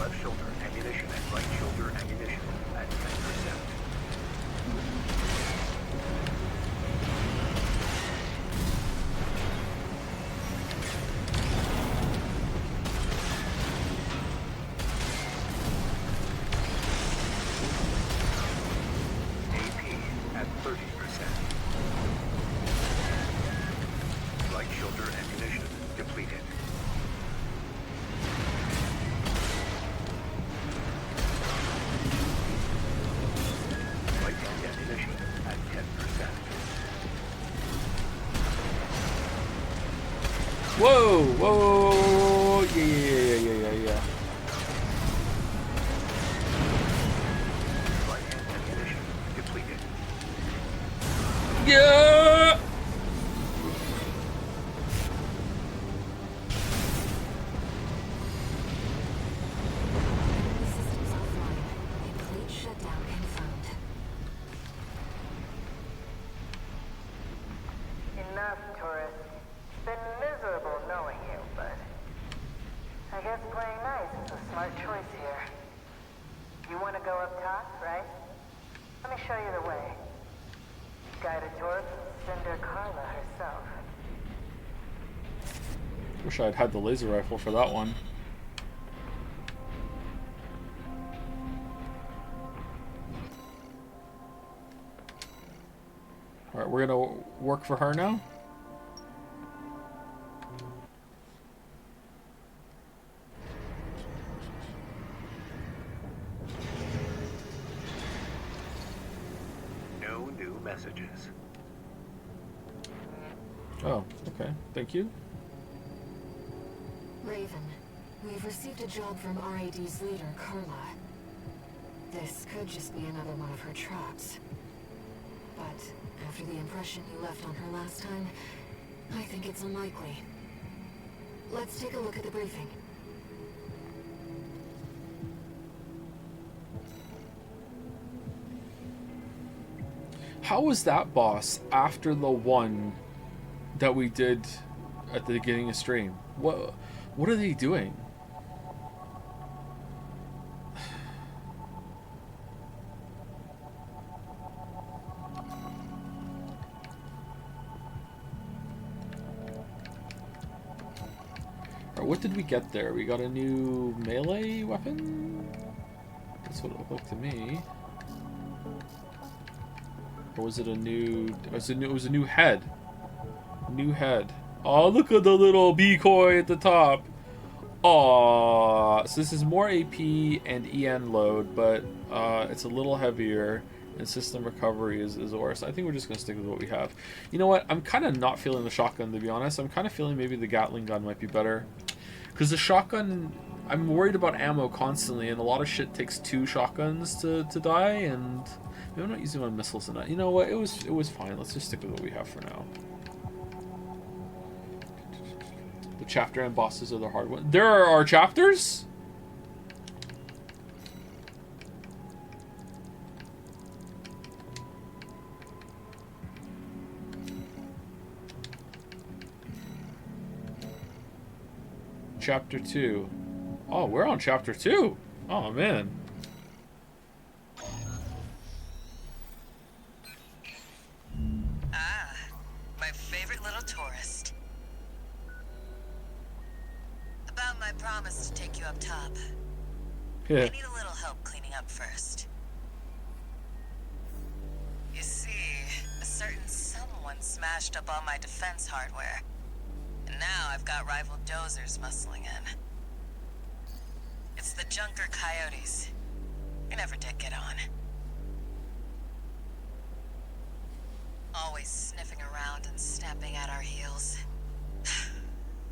Left shoulder ammunition and right shoulder ammunition at 10%. AP at 30%. Right shoulder ammunition depleted. Right hand ammunition at 10%. Whoa, whoa, whoa, whoa, yeah. Right hand ammunition depleted. Yeah! Systems offline. Complete shutdown confirmed. Enough, tourist. It's been miserable knowing you, but I guess playing nice is a smart choice here. You want to go up top, right? Let me show you the way. Guided tour from Cinder Carla herself. Wish I'd had the laser rifle for that one. Alright, we're gonna work for her now. No new messages. Oh, okay. Thank you. Raven, we've received a job from RAD's leader, Carla. This could just be another one of her traps. But after the impression you left on her last time, I think it's unlikely. Let's take a look at the briefing. How was that boss after the one that we did at the beginning of stream? What are they doing? Or what did we get there? We got a new melee weapon? That's what it looked like to me. Or was it a new? It was a new head. New head. Oh, look at the little decoy at the top. Aww. So this is more AP and EN load, but it's a little heavier, and system recovery is worse. I think we're just gonna stick with what we have. You know what? I'm kind of not feeling the shotgun, to be honest. I'm kind of feeling maybe the Gatling gun might be better, because the shotgun, I'm worried about ammo constantly, and a lot of shit takes 2 shotguns to die, and maybe I'm not using my missiles enough. You know what? It was fine. Let's just stick with what we have for now. The chapter and bosses are the hard one. There are our chapters? Chapter 2. Oh, we're on chapter 2. Oh, man. Ah, my favorite little tourist. About my promise to take you up top. Yeah. I need a little help cleaning up first. You see, a certain someone smashed up all my defense hardware. And now I've got rival dozers muscling in. It's the Junker Coyotes. We never did get on. Always sniffing around and snapping at our heels.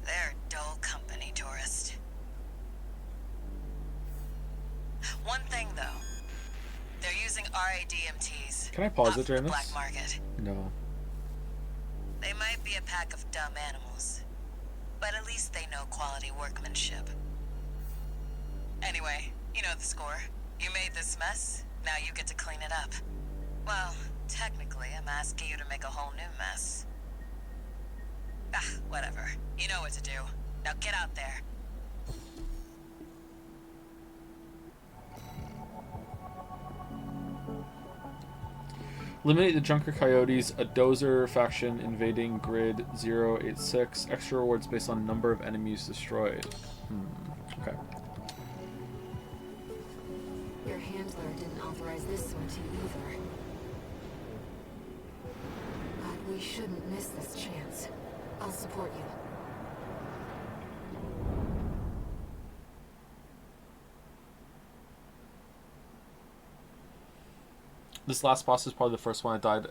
They're dull company, tourist. One thing, though. They're using RADMTs. Can I pause off it during the this? black market. No. They might be a pack of dumb animals, but at least least they know quality workmanship. Anyway, you know the score. You made this mess, now you get to clean it up. Well, technically, I'm asking you to make a whole new mess. Ah, whatever. You know what to do. Now get out there. Eliminate the Junker Coyotes, a Dozer faction invading grid 086. Extra rewards based on number of enemies destroyed. Okay. Your handler didn't authorize this sortie either. But we shouldn't miss this chance. I'll support you. This last boss is probably the first one I died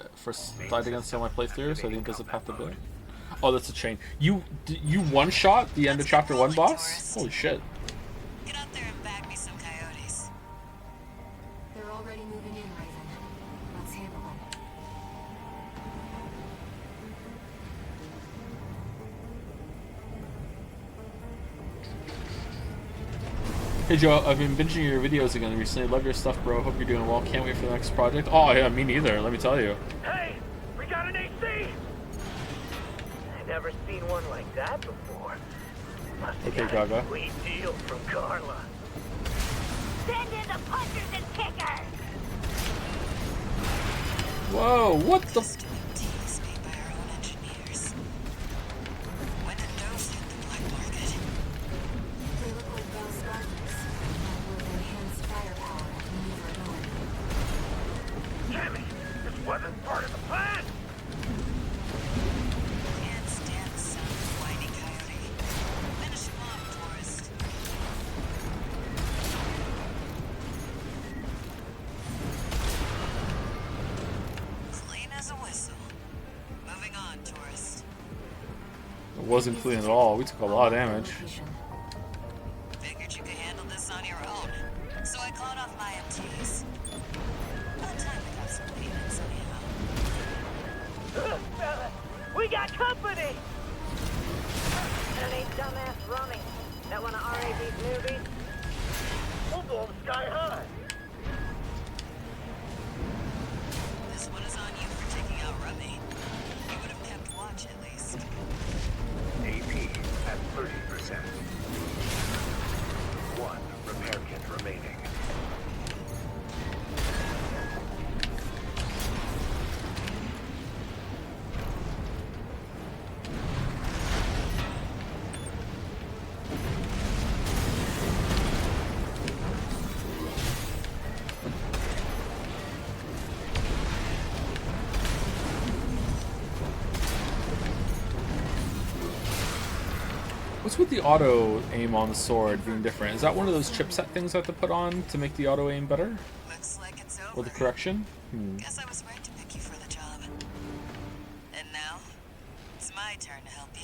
against on my playthrough, so I think there's a path to build. Oh, that's a chain. You one-shot the end of chapter 1 boss? Holy shit. Get out there and bag me some coyotes. They're already moving in, Raven. Let's handle them. Hey Joe, I've been binging your videos again recently. Love your stuff, bro. Hope you're doing well. Can't wait for the next project. Oh yeah, me neither, let me tell you. Hey, we got an AC! I've never seen one like that before. Must have Okay, got a Gaga. sweet deal from Carla. Send in the punchers and kickers! Whoa, what the f- Teas made by our own engineers. When did those hit the black market? They look like Bell's Gardens, with enhanced firepower and maneuver ability. Damn it! This wasn't part of the plan! Can't stand the sound of whiny coyote. Finish him off, tourist. Clean as a whistle. Moving on, tourist. It wasn't clean at all. We took a lot of damage. Location. Figured you could handle this on your own. So I called off my MTs. About time we got some payments anyhow. Fella, we got company! That ain't dumbass Rummy. That one of RAB's newbies? We'll blow them sky high. This one is on you for taking out Rummy. You would have kept watch at least. AP at 30%. 1 repair kit remaining. What's with the auto aim on the sword being different? Is that one of those chipset things I have to put on to make the auto aim better? Looks like it's over. Or the correction? Guess I was right to pick you for the job. And now, it's my turn to help you.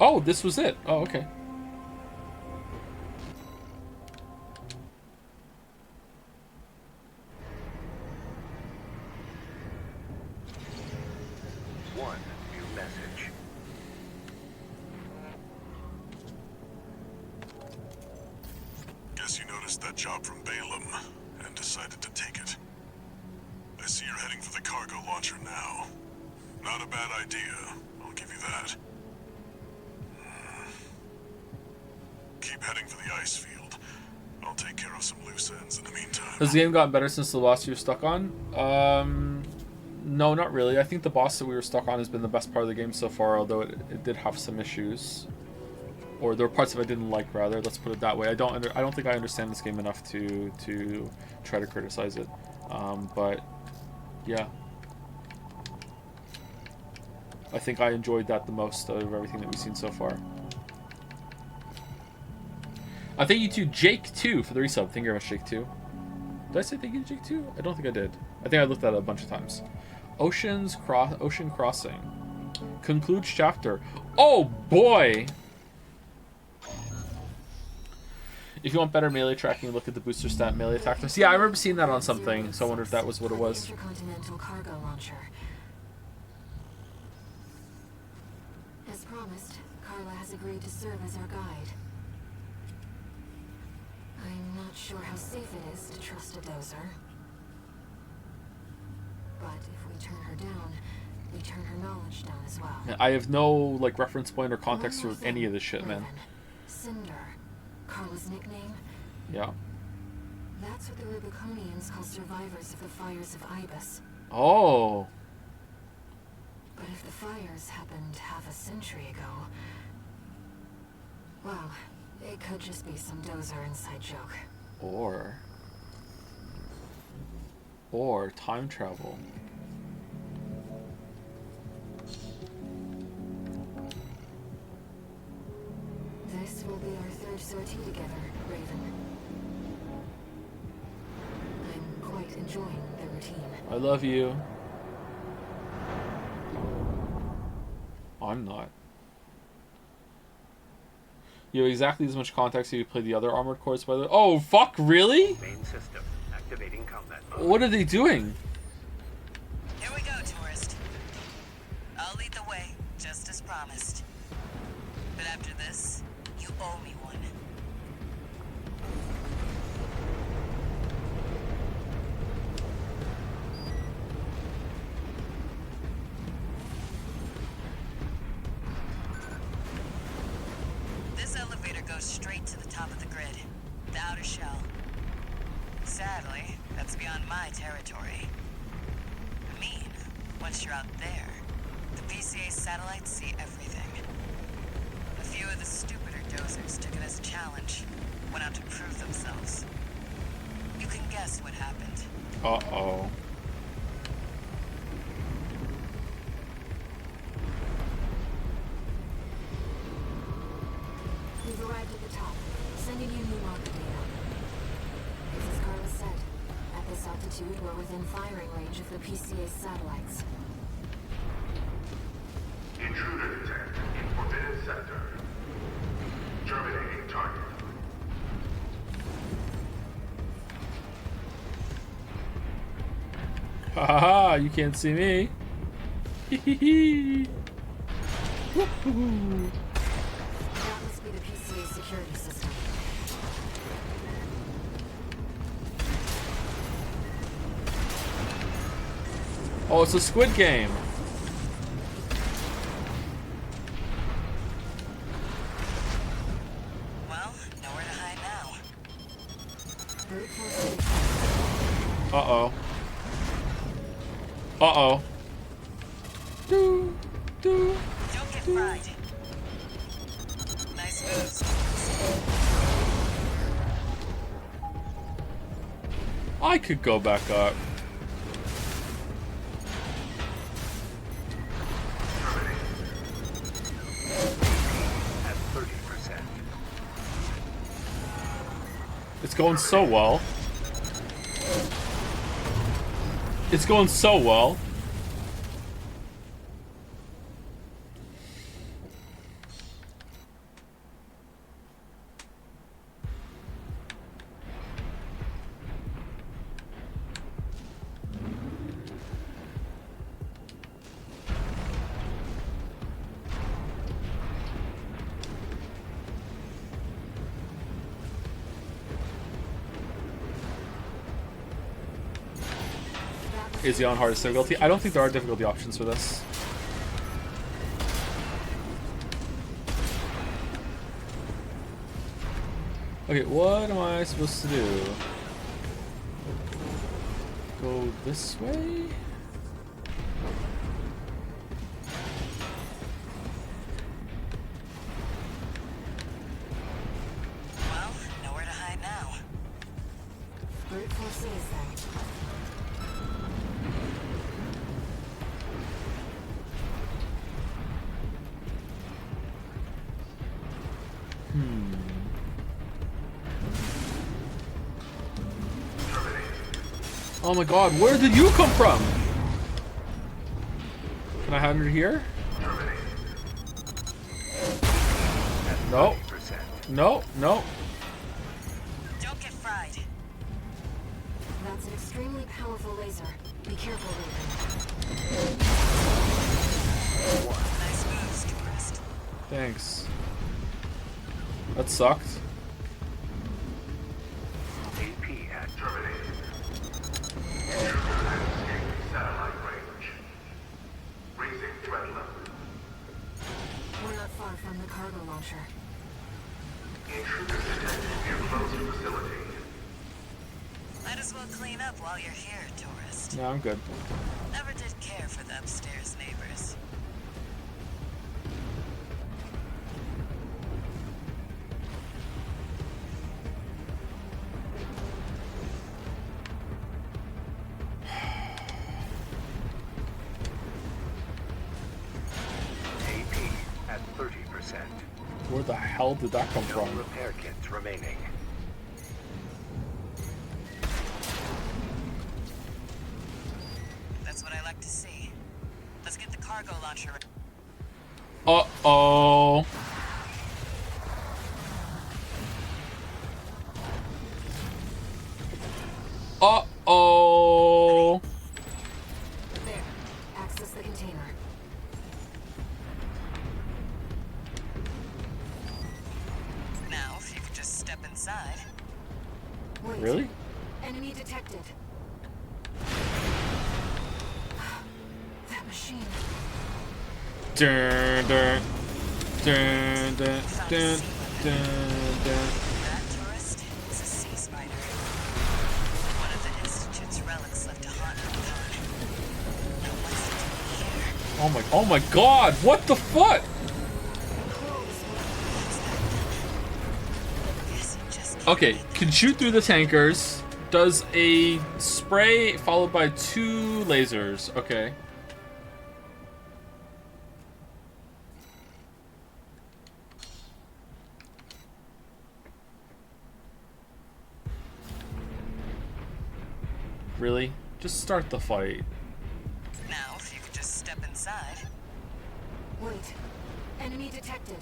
Oh, this was it. Oh, okay. One new message. Guess you noticed that job from Balaam and decided to take it. I see you're heading for the cargo launcher now. Not a bad idea, I'll give you that. Keep heading for the ice field. I'll take care of some loose ends in the meantime. Has the game gotten better since the boss you were stuck on? No, not really. I think the boss that we were stuck on has been the best part of the game so far, although it did have some issues. Or there were parts of it I didn't like, rather. Let's put it that way. I don't think I understand this game enough to try to criticize it. But yeah, I think I enjoyed that the most out of everything that we've seen so far. Thank you to Jake2 for the resub. Thank you very much, Jake2. Did I say thank you to Jake2? I don't think I did. I think I looked at it a bunch of times. Ocean Crossing. Concludes chapter. Oh boy! If you want better melee tracking, look at the booster stat melee attack. Yeah, I remember seeing that on something, so I wonder if that was what it was. Intercontinental cargo launcher. As promised, Carla has agreed to serve as our guide. I'm not sure how safe it is to trust a dozer. But if we turn her down, we turn her knowledge down as well. Yeah, I have no like reference point or context for any of this shit, man. Cinder, Carla's nickname. Yeah. That's what the Rubiconians call survivors of the fires of Ibis. Oh. But if the fires happened half a century ago, well, it could just be some dozer inside joke. Or time travel. This will be our third sortie together, Raven. I'm quite enjoying the routine. I love you. I'm not. You have exactly as much context as you play the other Armored Cores by the... Oh, fuck, really? Main system activating combat mode. What are they doing? Here we go, tourist. I'll lead the way, just as promised. But after this, you owe me one. This elevator goes straight to the top of the grid, the outer shell. Sadly, that's beyond my territory. I mean, once you're out there, the PCA satellites see everything. A few of the stupider dozers took it as a challenge, went out to prove themselves. You can guess what happened. Uh-oh. We've arrived at the top, sending you new marker data. As Carla said, at this altitude, we're within firing range of the PCA satellites. Intruder detected in forbidden sector. Terminating target. Ha ha ha, you can't see me. Hee hee hee. Woo-hoo. That must be the PCA security system. Oh, it's a Squid Game. Well, nowhere to hide now. Brute force. Uh-oh. Uh-oh. Do, do. Don't get fried. Nice moves. I could go back up. At 30%. It's going so well. It's going so well. Is he on hardest difficulty? I don't think there are difficulty options for this. Okay, what am I supposed to do? Go this way? Well, nowhere to hide now. Brute force is then. Oh my god, where did you come from? Can I hide under here? No. No, no. extremely powerful laser. Be careful, Raven. Nice moves, tourist. Thanks. That sucked. AP at Terminated. Satellite range. Raising threat level. We're not far from the cargo launcher. Intruder detected near closed facility. Might as well clean up while you're here, tourist. No, I'm good. Never did care for the upstairs neighbors. AP at 30%. Where the hell did that come No from? repair kits remaining. That's what I like to see. Let's get the cargo launcher. Uh-oh. Uh-oh. There. Access the container. Now, if you could just step inside. Wait. Really? Enemy detected. That machine. Dun, dun, dun, dun, dun, dun, dun. That tourist is a sea spider. One of the Institute's relics left to haunt Rubicon. Now what's it doing here? Oh my god, what the fuck? Guess it just can't Okay, be the- can shoot through the tankers. Does a spray followed by 2 lasers. Okay. Really? Just start the fight. Now, if you could just step inside. Wait. Enemy detected.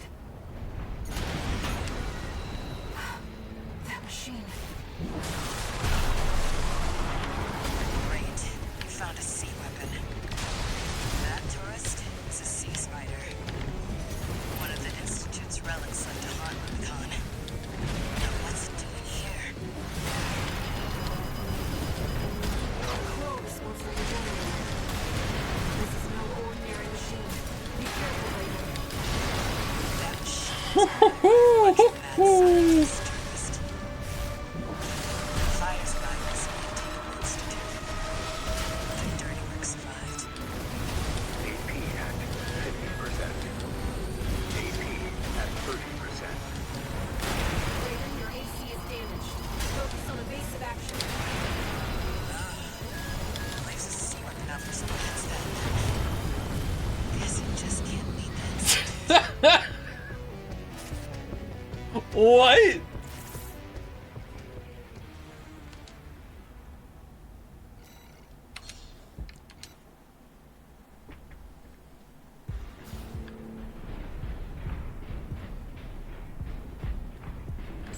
That machine. Great. You found a sea weapon. That tourist is a sea spider. One of the Institute's relics left to haunt Rubicon. Now what's it doing here? Crow response from the generator. This is no ordinary machine. Be careful, Raven. That machine is a bunch of mad scientists, tourist. Fires by this Maintainable Institute. The dirty work survived. AP at 50%. AP at 30%. Raven, your AC is damaged. Focus on evasive action. Leaves a sea weapon out for someone else then. Guess it just can't beat that. What?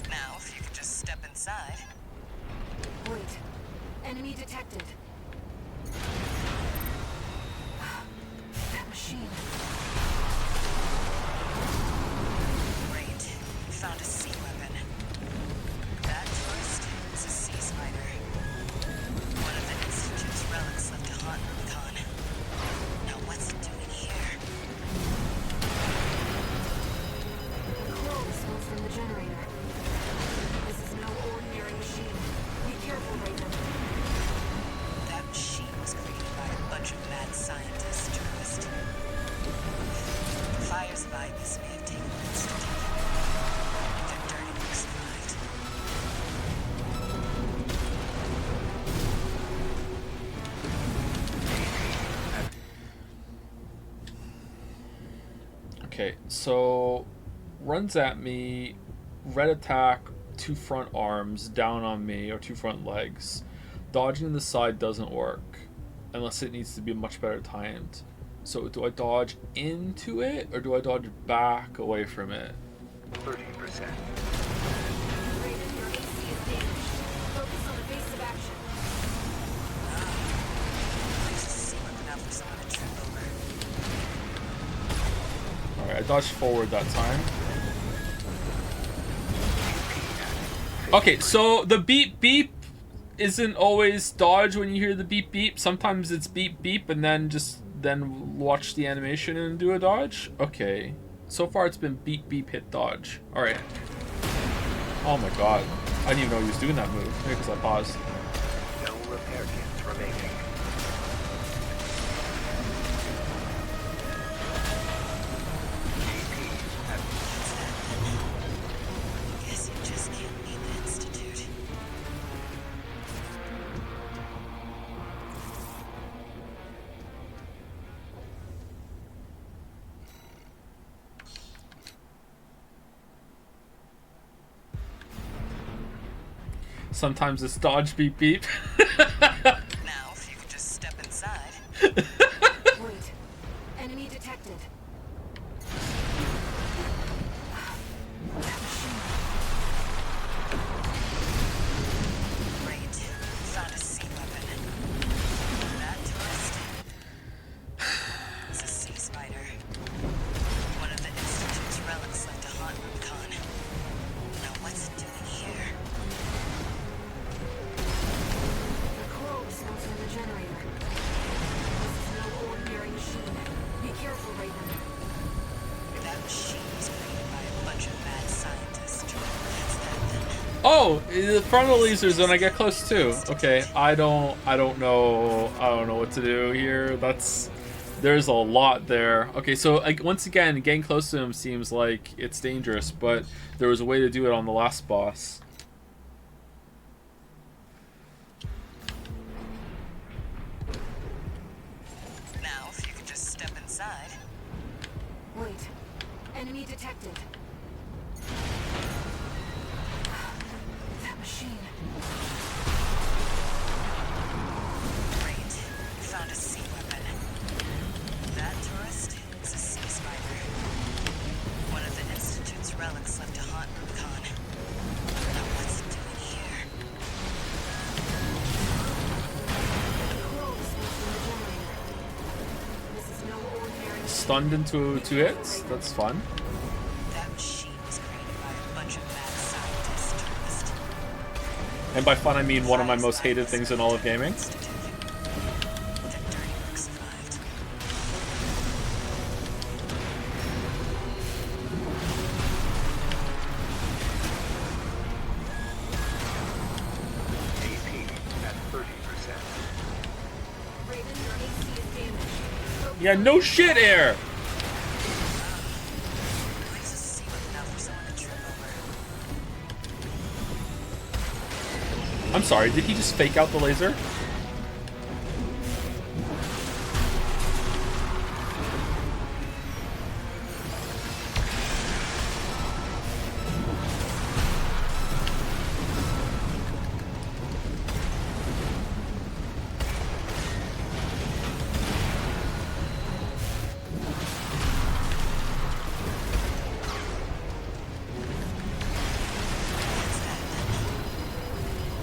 Now, if you could just step inside. Wait. Enemy detected. That machine. Great. You found a sea weapon. That tourist is a sea spider. One of the Institute's relics left to haunt Rubicon. Now what's it doing here? Crow response from the generator. This is no ordinary machine. Be careful, Raven. That machine was created by a bunch of mad scientists, tourist. The fires of Ibis may have taken the Institute. Their dirty work survived. Okay, so runs at me, red attack, 2 front arms, down on me, or 2 front legs. Dodging the side doesn't work unless it needs to be much better timed. So do I dodge into it or do I dodge back away from it? 30%. Raven, your AC is damaged. Focus on evasive action. Alright, I dodged forward that time. Okay, so the beep beep isn't always dodge when you hear the beep beep. Sometimes it's beep beep and then watch the animation and do a dodge. Okay. So far it's been beep beep hit dodge. Alright. Oh my god. I didn't even know he was doing that move. Maybe because I paused. No repair kits remaining. Guess you just can't leave the Institute. Sometimes it's dodge beep beep. Now, if you could just step inside. Wait. Enemy detected. Great. Found a sea weapon. That tourist? It's a sea spider. One of the Institute's relics left to haunt Rubicon. Now what's it doing here? The core was built in the generator. This is no ordinary machine. Be careful, Raven. That machine was created by a bunch of mad scientists. That's that then. Oh, the frontal lasers when I get close too. Okay, I don't know what to do here. There's a lot there. Okay, so like once again, getting close to him seems like it's dangerous, but there was a way to do it on the last boss. Now, if you could just step inside. Wait. Enemy detected. That machine. Great. Found a sea weapon. That tourist is a sea spider. One of the Institute's relics left to haunt Rubicon. Now what's it doing here? The core was built in the generator. This is no ordinary Stunned into 2 hits. That's fun. That machine was created by a bunch of mad scientists. Tourists. And by fun, I mean one of my most hated things in all of gaming. That dirty work survived. AP at 30%. Raven, your AC is damaged. Yeah, no shit, Air. Where's a sea weapon out for someone to trip over? I'm sorry, did he just fake out the laser?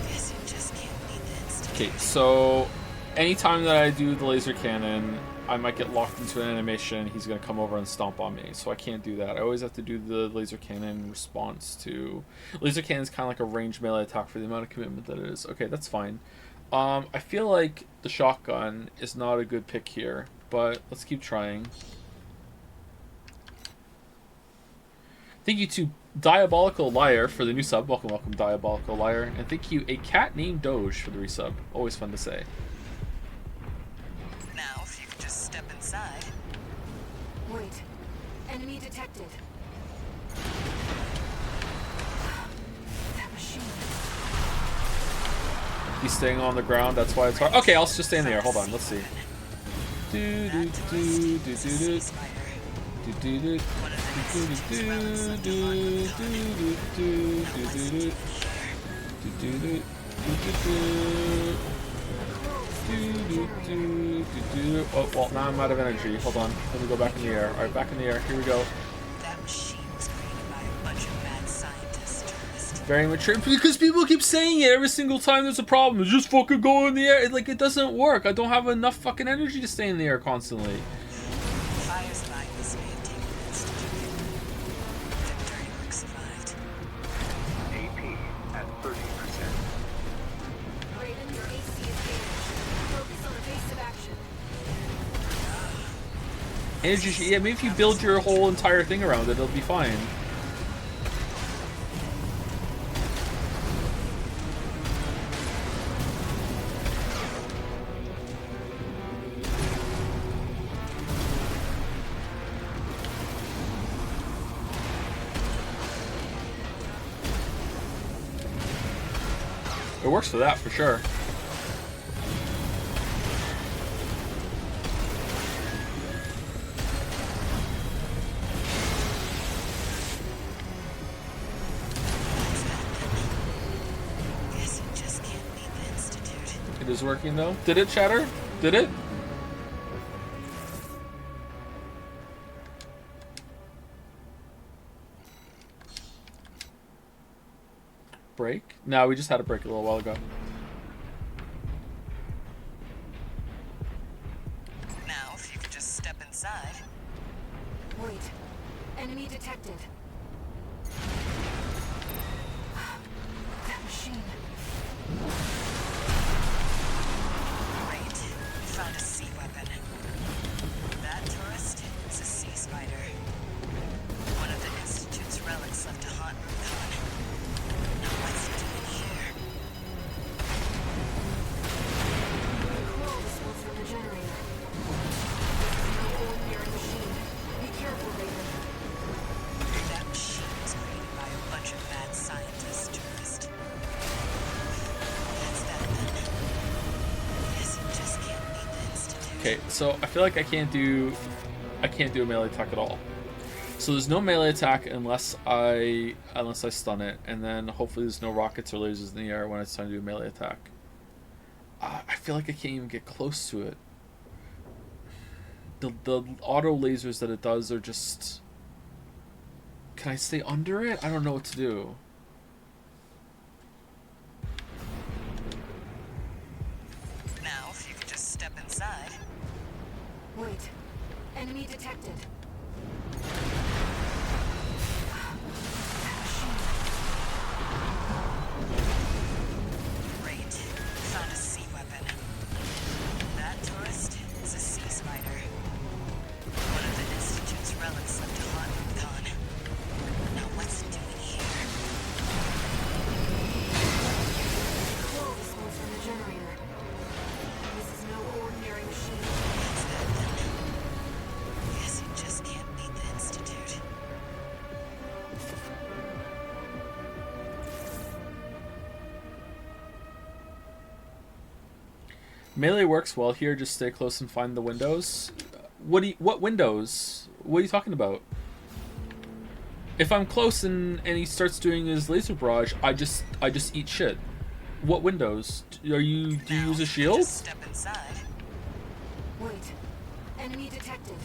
Guess you just can't beat the Institute. Okay, so anytime that I do the laser cannon, I might get locked into an animation. He's gonna come over and stomp on me, so I can't do that. I always have to do the laser cannon in response to. Laser cannon is kind of like a ranged melee attack for the amount of commitment that it is. Okay, that's fine. I feel like the shotgun is not a good pick here, but let's keep trying. Thank you to Diabolical Liar for the new sub. Welcome, welcome, Diabolical Liar. And thank you, A Cat Named Doge, for the resub. Always fun to say. Now, if you could just step inside. Wait. Enemy detected. That machine. He's staying on the ground, that's why it's hard. Okay, I'll just stay in the air. Hold on, let's see. Do do do do do do. Do do do. Do do do do do do do do. Oh, well, now I'm out of energy. Hold on. Let me go back in the air. Alright, back in the air. Here we go. That machine was created by a bunch of mad scientists. Tourists. Very mature. Because people keep saying it every single time there's a problem. It's just fucking go in the air. Like, it doesn't work. I don't have enough fucking energy to stay in the air constantly. Fires like this may have taken the Institute Energy shield. Yeah, maybe if you build your whole entire thing around it, it'll be fine. It works for that, for sure. It is working though. Did it shatter? Did it? Break? No, we just had a break a little while ago. Now, if you could just step inside. Wait. Enemy detected. That machine. Great. We found a sea weapon. That tourist is a sea spider. One of the Institute's relics left to haunt Rubicon. Now what's it doing here? Control response from the generator. This is no ordinary machine. Be careful, Raven. That machine was created by a bunch of mad scientists, tourist. That's that then. Guess you just can't beat the Institute. Okay, so I feel like I can't do a melee attack at all. So there's no melee attack unless I stun it, and then hopefully there's no rockets or lasers in the air when it's time to do a melee attack. I feel like I can't even get close to it. The auto lasers that it does are just... Can I stay under it? I don't know what to do. Now, if you could just step inside. Wait. Enemy detected. Great. Found a sea weapon. That tourist is a sea spider. One of the Institute's relics left to haunt Rubicon. Now what's it doing here? Control response from the generator. This is no ordinary machine. What's that then? Guess you just can't beat the Institute. Melee works well here. Just stay close and find the windows. What windows? What are you talking about? If I'm close and he starts doing his laser barrage, I just eat shit. What windows? Do you use a shield? Just step inside. Wait. Enemy detected.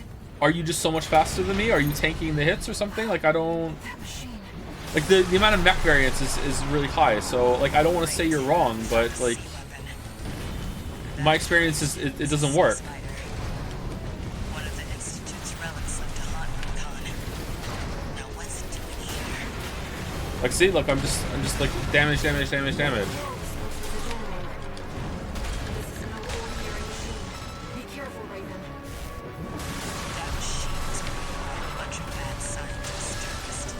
Are you just so much faster than me? Are you tanking the hits or something? Like I don't... That machine. Like the amount of mech variance is really high. So like I don't want to say you're wrong, but like my experience is it doesn't work. One of the Institute's relics left to haunt Rubicon. Now what's it doing here? Like see, look, I'm just like damage. Control response from the generator. This is no ordinary machine. Be careful, Raven. That machine was created by a bunch of mad scientists, tourist.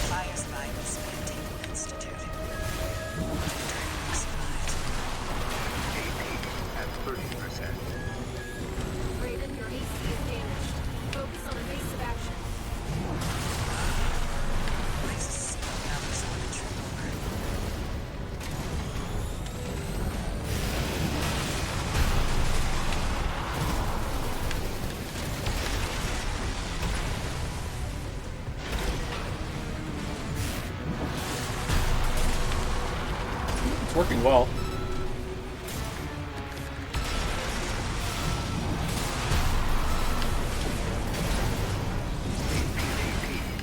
Fire's line was maintained at the Institute. They survived. AP at 30%. Raven, your AC is damaged. Focus on evasive action. There's a sea now there's one to trip over. It's working well.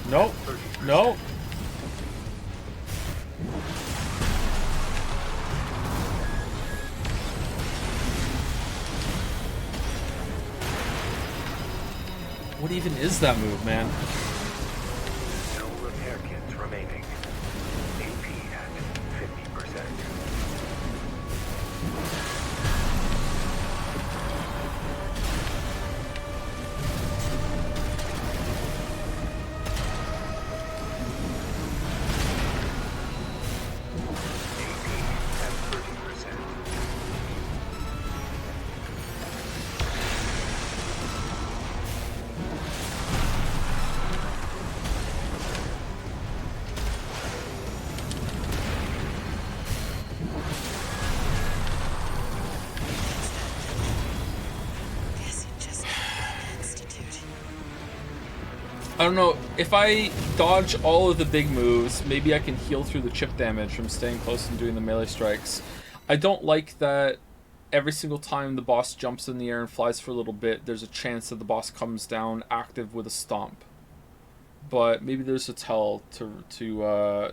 Nope. Nope. What even is that move, man? No repair kits remaining. AP at 50%. I don't know, if I dodge all of the big moves, maybe I can heal through the chip damage from staying close and doing the melee strikes. I don't like that every single time the boss jumps in the air and flies for a little bit, there's a chance that the boss comes down active with a stomp. But maybe there's a tell to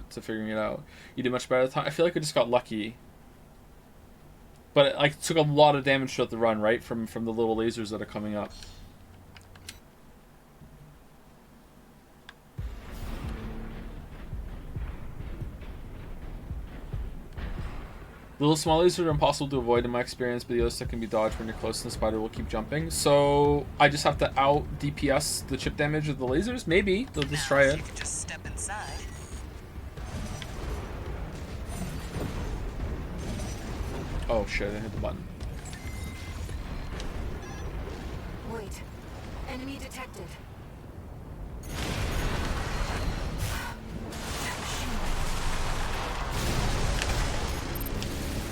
figuring it out. You did much better at the time. I feel like I just got lucky. But it like took a lot of damage throughout the run, right? From the little lasers that are coming up. The little small lasers are impossible to avoid in my experience, but the other stuff can be dodged when you're close and the spider will keep jumping. So I just have to out DPS the chip damage of the lasers? Maybe. They'll just try it. You can just step inside. Oh shit, I hit the button. Wait. Enemy detected.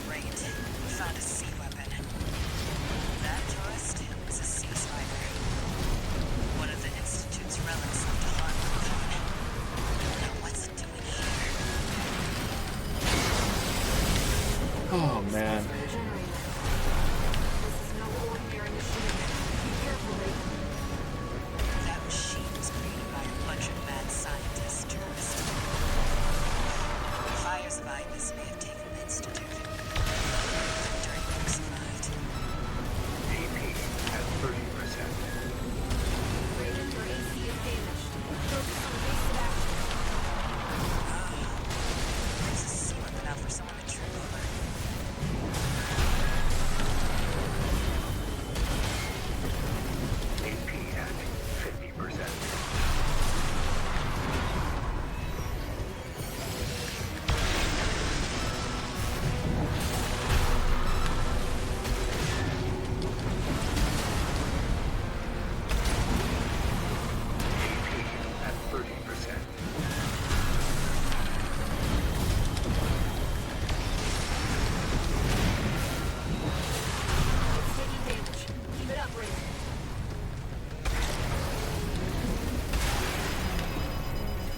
Great. We found a sea weapon. That tourist is a sea spider. One of the Institute's relics left to haunt Rubicon. Now what's it doing here? Oh man. That machine was created by a bunch of mad scientists, tourists. The fires of Ibis may have taken the Institute. The dirty work survived. AP at 30%. Radiant or AC is damaged. Focus on base of action. There's a sea weapon out for someone to trip over. AP at 50%. AP at 30%. It's taking damage. Keep it up, Radiant.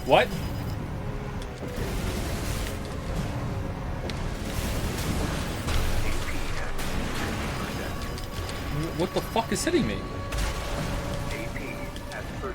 What? What the fuck is hitting me? AP at 30%.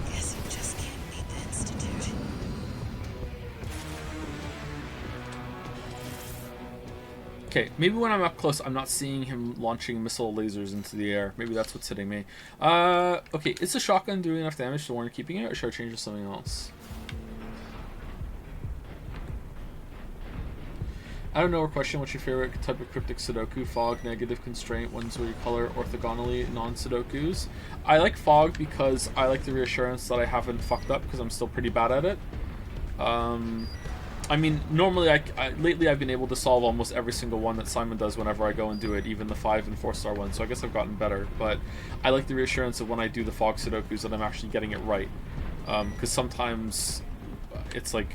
Guess you just can't beat the Institute. Okay, maybe when I'm up close, I'm not seeing him launching missile lasers into the air. Maybe that's what's hitting me. Okay, is the shotgun doing enough damage to warrant keeping it, or should I change to something else? I don't know, or question, what's your favorite type of cryptic Sudoku? Fog, negative, constraint, ones where you color orthogonally, non-Sudokus. I like Fog because I like the reassurance that I haven't fucked up, because I'm still pretty bad at it. I mean, normally, lately I've been able to solve almost every single one that Simon does whenever I go and do it, even the 5 and 4-star ones, so I guess I've gotten better. But I like the reassurance of when I do the Fog Sudokus that I'm actually getting it right. Because sometimes it's like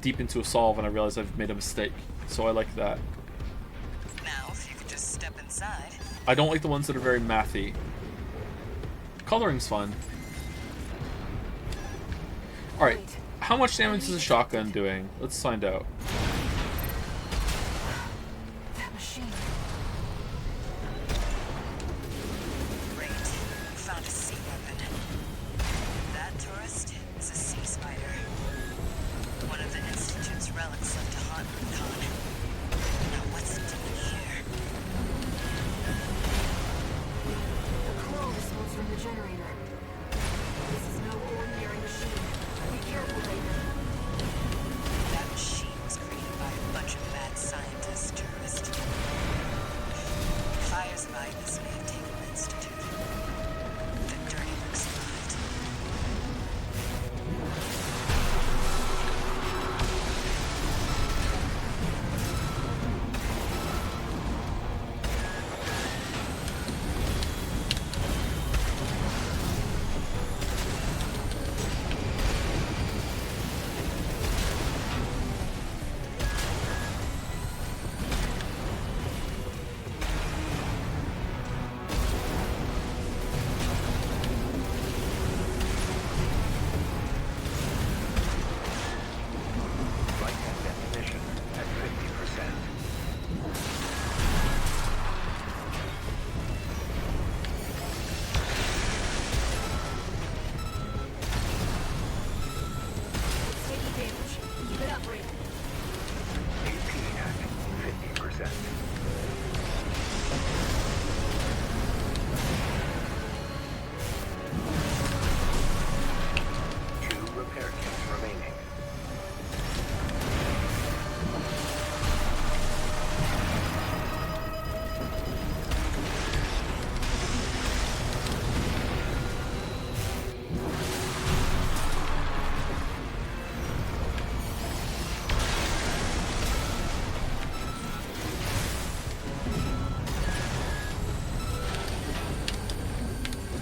deep into a solve and I realize I've made a mistake. So I like that. Now, if you could just step inside. I don't like the ones that are very mathy. Coloring's fun. Alright, how much damage is a shotgun doing? Let's find out. That machine. Great. We found a sea weapon. That tourist is a sea spider. One of the Institute's relics left to haunt Rubicon. Now what's it doing here? The coral response from the generator. This is no ordinary machine. Be careful, Raven. That machine was created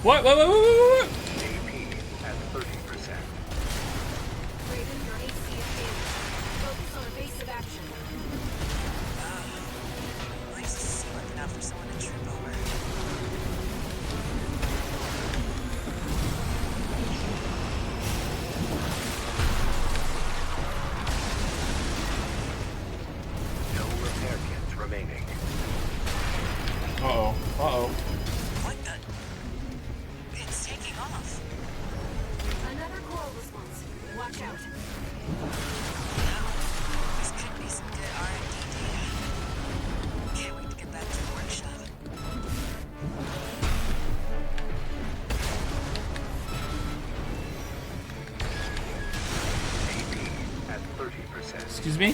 What? What? What? What? What? AP at 30%. Raven, your AC is damaged. Focus on evasive action. I'll use a sea weapon out for someone to trip over. No repair kits remaining. Uh-oh. Uh-oh. What the? It's taking off. Another coral response. Watch out. This could be some good R&D data. Can't wait to get back to the workshop. AP at 30%. Excuse me?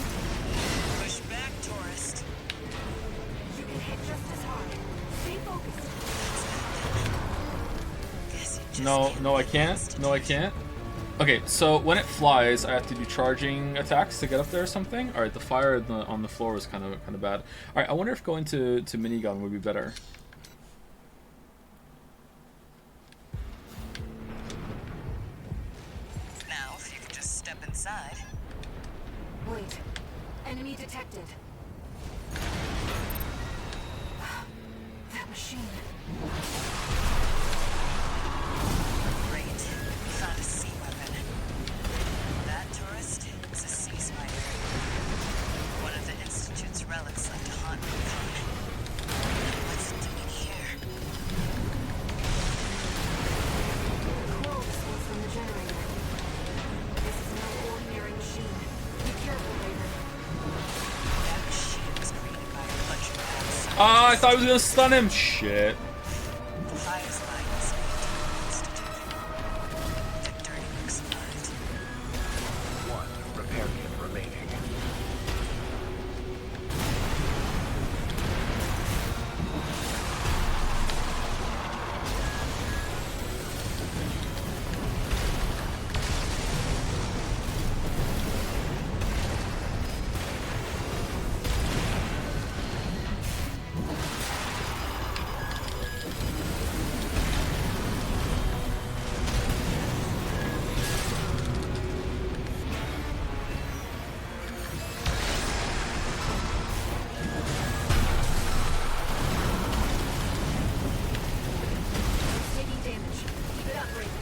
Push back, tourist. You can hit just as hard. Stay focused. Guess you just No, I can't. No, I can't. Okay, so when it flies, I have to do charging attacks to get up there or something. All right, the fire on the floor was kind of bad. All right, I wonder if going to minigun would be better. Now, if you could just step inside. Wait. Enemy detected. That machine. Great. We found a sea weapon. That tourist is a sea spider. One of the Institute's relics left to haunt Rubicon. What's it doing here? Coral response from the generator. This is no ordinary machine. Be careful, Raven. That machine was created by a bunch of bad scientists. Ah, I thought I was gonna stun him. Shit. The fire's line was Institute. The dirty work survived. One repair kit remaining. It's taking damage. Keep it up, Raven.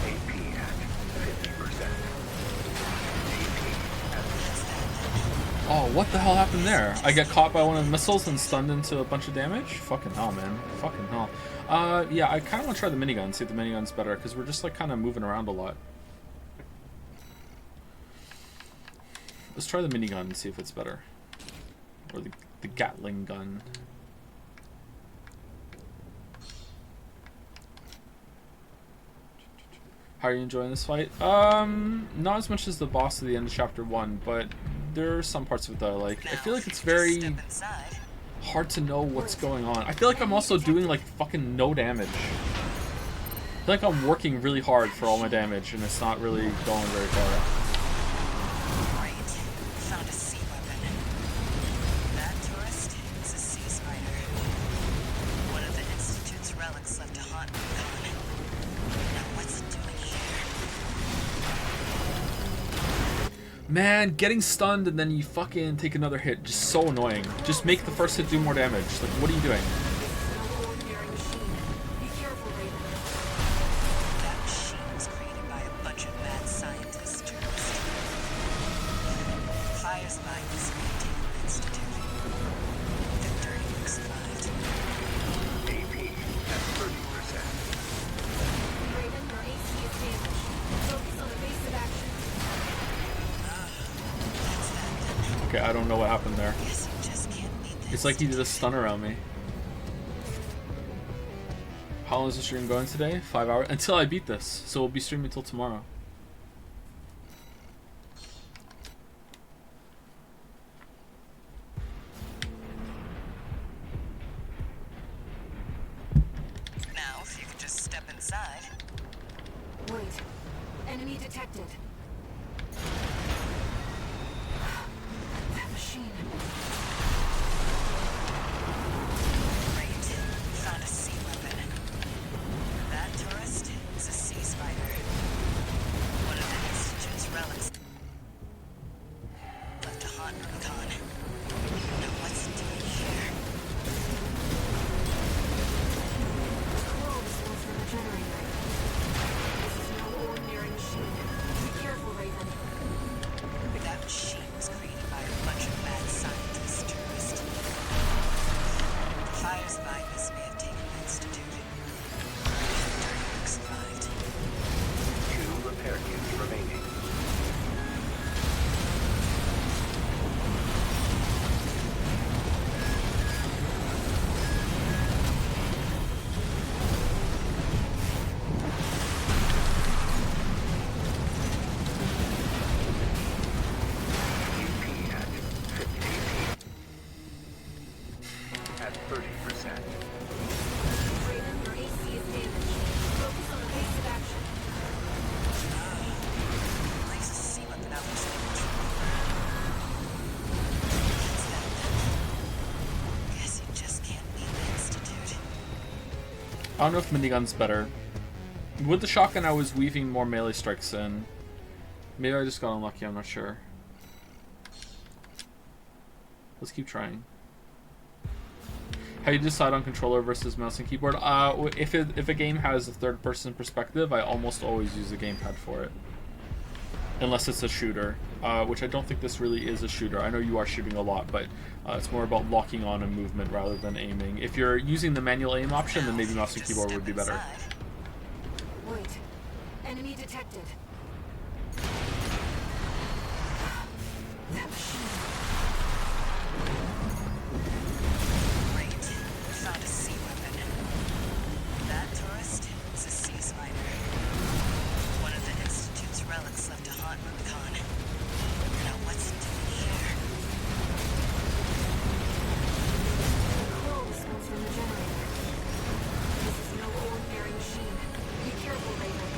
AP at 50%. AP at Oh, what the hell happened there? I get caught by one of the missiles and stunned into a bunch of damage? Fucking hell, man. Fucking hell. Yeah, I kind of want to try the minigun, see if the minigun's better, because we're just, like, kind of moving around a lot. Let's try the minigun and see if it's better. Or the Gatling gun. How are you enjoying this fight? Not as much as the boss at the end of chapter 1, but there are some parts of it that I like. I feel like it's very Step inside. hard to know what's going on. I feel like I'm also doing like fucking no damage. I feel like I'm working really hard for all my damage and it's not really going very far. Great. Found a sea weapon. That tourist is a sea spider. One of the Institute's relics left to haunt Rubicon. Now what's it doing here? Man, getting stunned and then you fucking take another hit, just so annoying. Just make the first hit do more damage. Like, what are you doing? No ordinary machine. Be careful, Raven. That machine was created by a bunch of mad scientists, tourist. Fire's line was maintained Institute. The dirty work survived. AP at 30%. Raven, your AC is damaged. Focus on evasive action. Okay, I don't know what happened there. Guess you just can't beat this. It's like he did a stun around me. How long is the stream going today? 5 hours? Until I beat this. So we'll be streaming till tomorrow. Now, if you could just step inside. Wait. Enemy detected. I don't know if minigun's better. With the shotgun, I was weaving more melee strikes in. Maybe I just got unlucky, I'm not sure. Let's keep trying. How you decide on controller versus mouse and keyboard? If a game has a third-person perspective, I almost always use a gamepad for it. Unless it's a shooter, which I don't think this really is a shooter. I know you are shooting a lot, but it's more about locking on and movement rather than aiming. If you're using the manual aim option, then maybe mouse and keyboard would be better. Wait. Enemy detected. That machine. Great. Found a sea weapon. That tourist is a sea spider. One of the Institute's relics left to haunt Rubicon. Now what's it doing here? Control response from the generator. This is no ordinary machine. Be careful, Raven.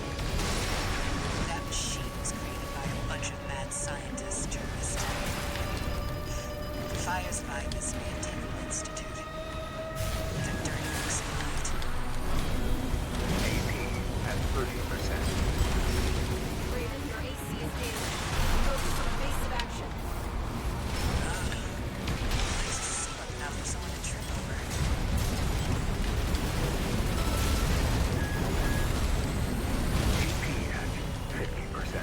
That machine was created by a bunch of mad scientists, tourists. The fires by this Manhattan Institute. They're dirty books of light. AP at 30%. Raven, your AC is damaged. Focus on base of action. There's a sea weapon out for someone to trip over. AP at 50%.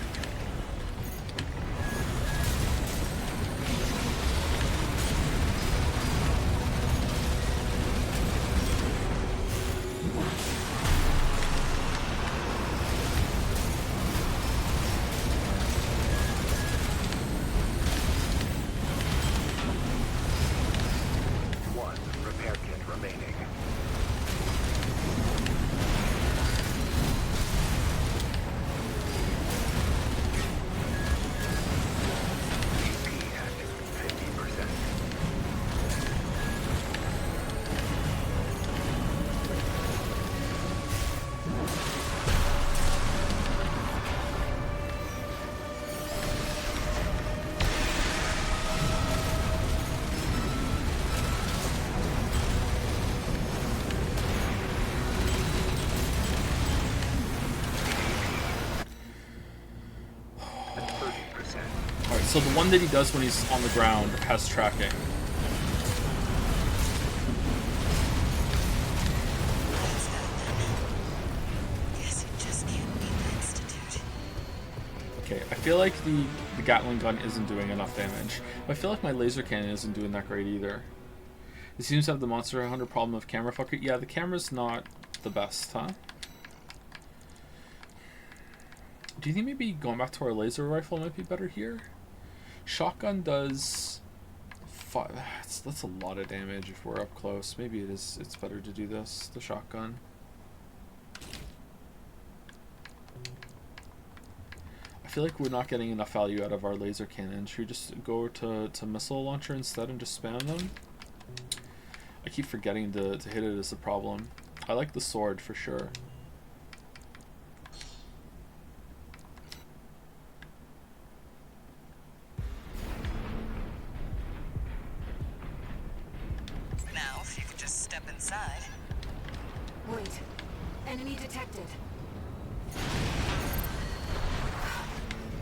One repair kit remaining. AP at 50%. At 30%. Alright, so the one that he does when he's on the ground has tracking. Guess you just can't beat the Institute. Okay, I feel like the Gatling gun isn't doing enough damage. I feel like my laser cannon isn't doing that great either. It seems to have the Monster Hunter problem of camera fucker. Yeah, the camera's not the best, huh? Do you think maybe going back to our laser rifle might be better here? Shotgun does... That's a lot of damage if we're up close. Maybe it's better to do this, the shotgun. I feel like we're not getting enough value out of our laser cannon. Should we just go to missile launcher instead and just spam them? I keep forgetting to hit it as a problem. I like the sword for sure. Now, if you could just step inside. Wait. Enemy detected.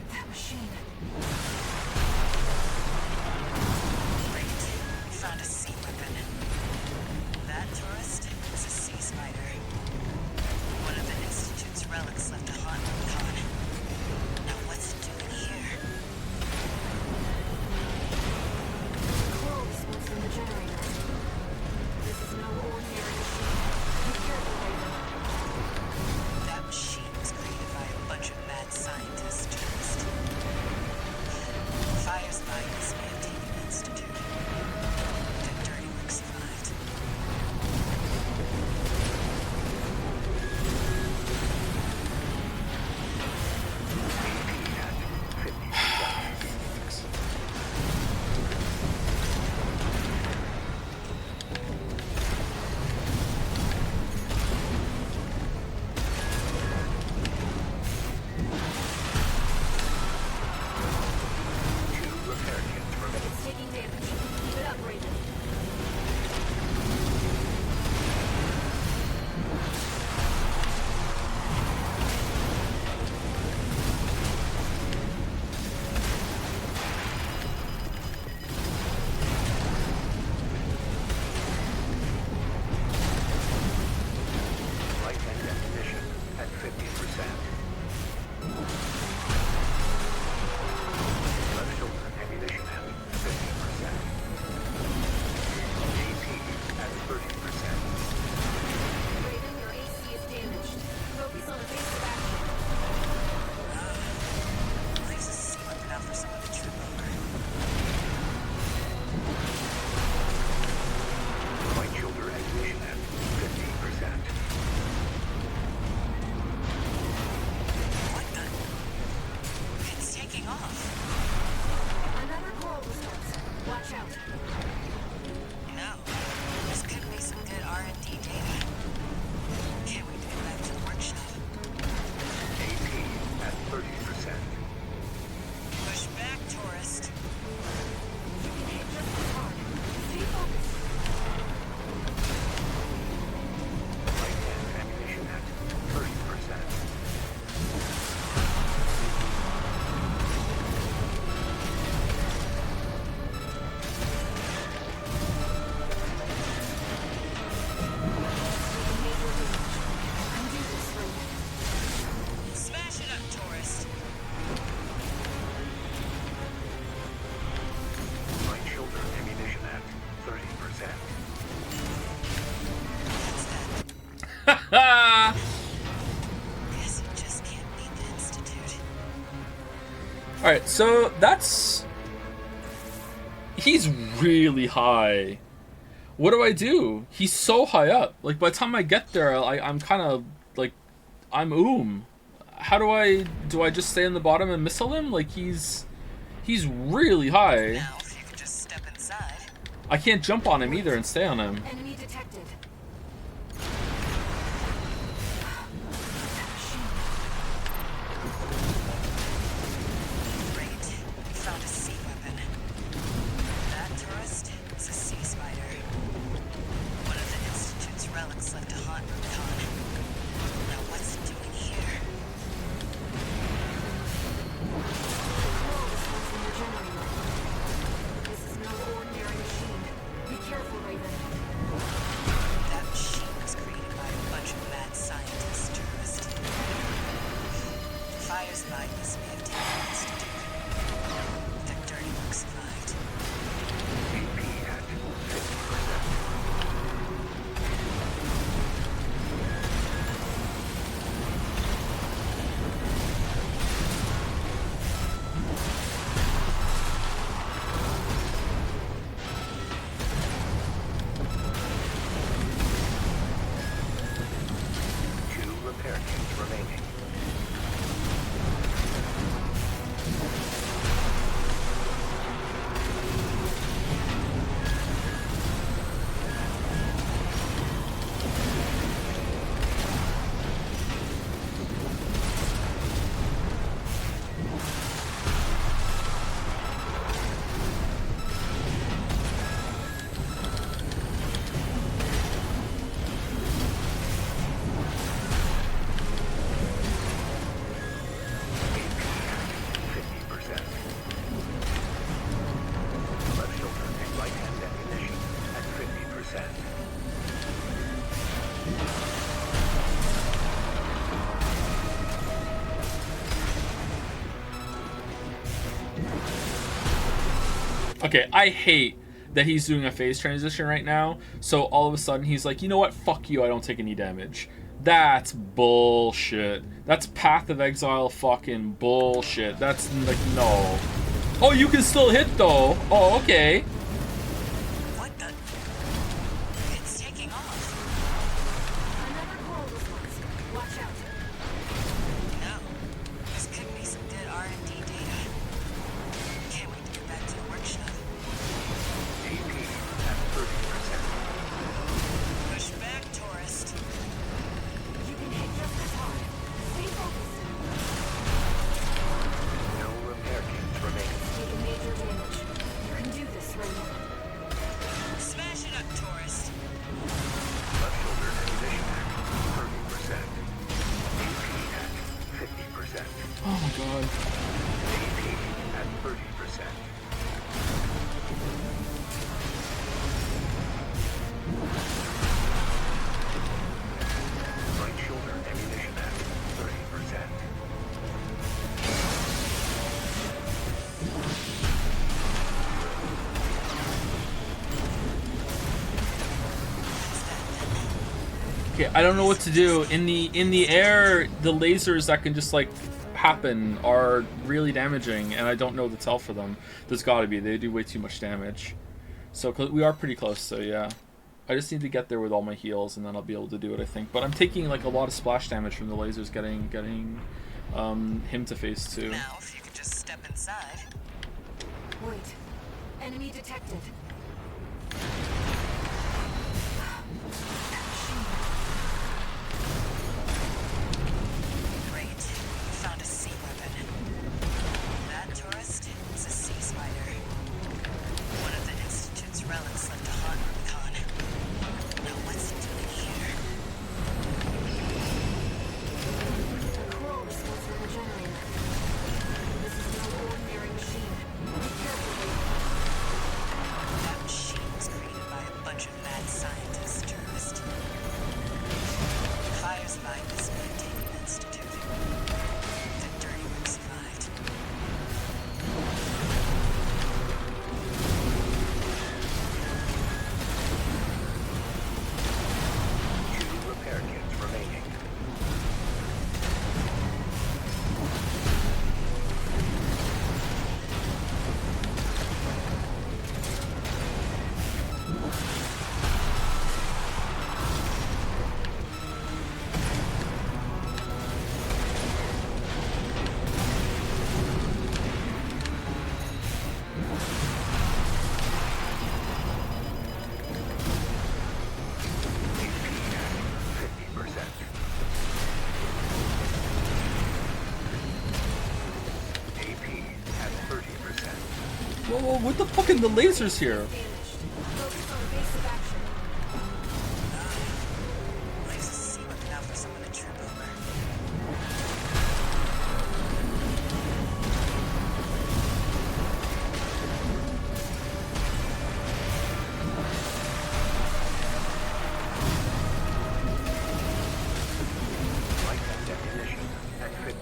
That machine. Great. Found a sea weapon. That tourist is a sea spider. One of the Institute's relics left to haunt Rubicon. Now what's it doing here? Control response from the generator. This is no ordinary machine. Be careful, Raven. That machine was created by a bunch of mad scientists, tourists. No, this could be some good R&D data. Can't wait to get back to the workshop. AP at 30%. Push back, tourist. You can hit just as hard. Stay focused. Light and ammunition at 30%. Undo this ring. Smash it up, tourist. Right shoulder ammunition at 30%. That's that. Guess you just can't beat the Institute. Alright, so that's... He's really high. What do I do? He's so high up. Like, by the time I get there, I'm kind of, like, I'm How do I just stay on the bottom and missile him? Like, he's really high. Now, if you could just step inside. I can't jump on him either and stay on him. Enemy detected. Great. We found a sea weapon. That tourist is a sea spider. One of the Institute's relics left to haunt Rubicon. Now what's it doing here? This is no ordinary machine. Be careful, Raven. That machine was created by a bunch of mad scientists, tourist. Fires Magnus may have taken the Institute. Their dirty work survived. AP at 50%. Two repair kits remaining. AP at 50%. Left shoulder and right hand ammunition at 50%. Okay, I hate that he's doing a phase transition right now, so all of a sudden he's like, you know what, fuck you, I don't take any damage. That's bullshit. That's Path of Exile fucking bullshit. That's like, no. Oh, you can still hit though. Oh, okay. What the? It's taking off. Another coral was lost. Watch out. No, this could be some good R&D data. Can't wait to get back to the workshop. AP at 30%. Push back, tourist. You can hit just as hard. Stay focused. No repair kits remaining. Taking major damage. You can do this, Raven. Smash it up, tourist. Left shoulder ammunition at 30%. AP at 50%. Oh my god. AP at 30%. Right shoulder ammunition at 30%. Okay, I don't know what to do. In the air, the lasers that can just like happen are really damaging, and I don't know the tell for them. There's got to be. They do way too much damage. So we are pretty close. So yeah, I just need to get there with all my heals, and then I'll be able to do it, I think. But I'm taking like a lot of splash damage from the lasers getting him to phase 2. Now, if you could just step inside. Wait. Enemy detected. relics left to haunt Rubicon. Now what's it doing here? A crawl response from the generator. This is no ordinary machine. Be careful, Raven. That machine was created by a bunch of mad scientists, tourists. Fires of Ibis may have taken Institute. The dirty work survived. Two repair kits remaining. Whoa, what the fuck are the lasers here? Focus on base of action. Leaves a sea weapon out for someone to trip over. Light definition at 50%.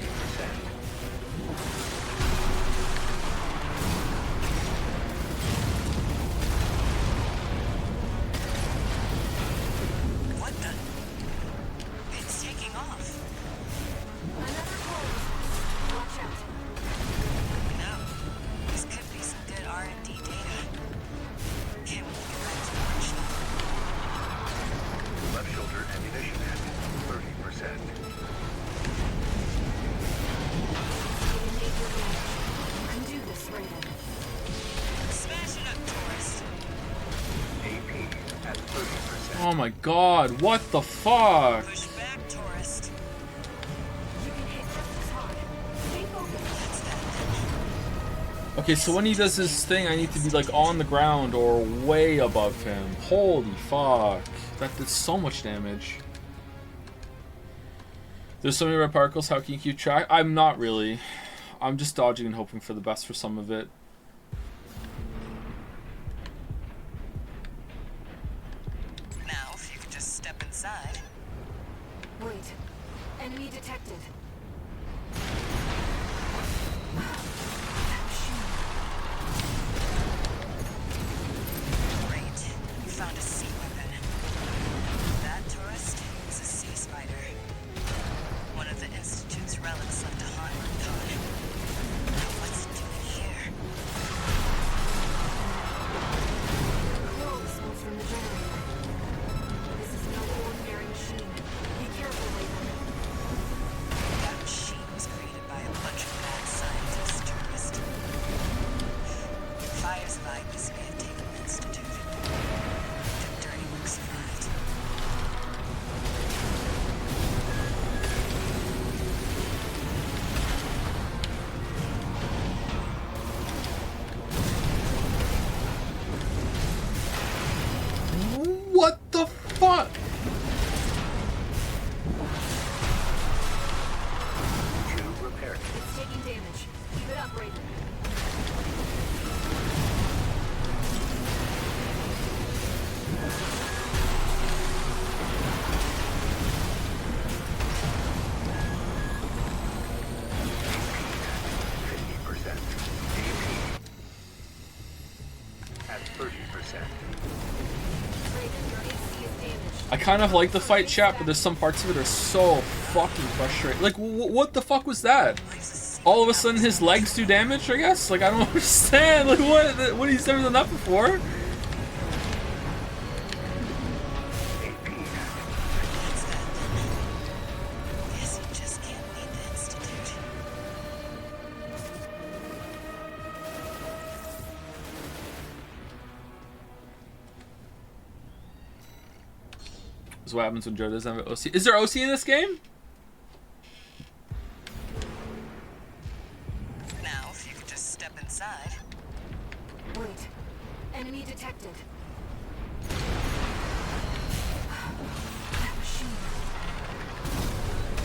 What the? It's taking off. Another crawl response. Watch out. No. This could be some good R&D data. Can't wait to get back to the workshop. Left shoulder ammunition at 30%. Taking major damage. You can do this, Raven. Smash it up, tourist. AP at 30%. Oh my god, what the fuck? Push back, tourist. You can hit just as hard. Stay focused. That's that. Okay, so when he does this thing, I need to be like on the ground or way above him. Holy fuck. That did so much damage. There's so many red particles, how can you keep track? I'm not really. I'm just dodging and hoping for the best for some of it. Now, if you could just step inside. Wait. Enemy detected. Great. You found a sea weapon. That tourist is a sea spider. One of the Institute's relics left to haunt Rubicon. Now what's it doing here? Crawl response from the generator. This is no ordinary machine. Be careful, Raven. That machine was created by a bunch of mad scientists, tourists. Fires of Ibis may have taken Institute. The dirty work survived. What the fuck? Two repair kits. It's taking damage. Keep it up, Raven. At 30%. Raven, your AC is damaged. I kind of like the fight, chat, but there's some parts of it are so fucking frustrating. Like, what the fuck was that? All of a sudden his legs do damage, I guess? Like, I don't understand. Like, what? He's never done that before? AP That's that. Guess you just can't beat the Institute. This is what happens when Joe doesn't have an OC. Is there OC in this game? Now, if you could just step inside. Wait. Enemy detected.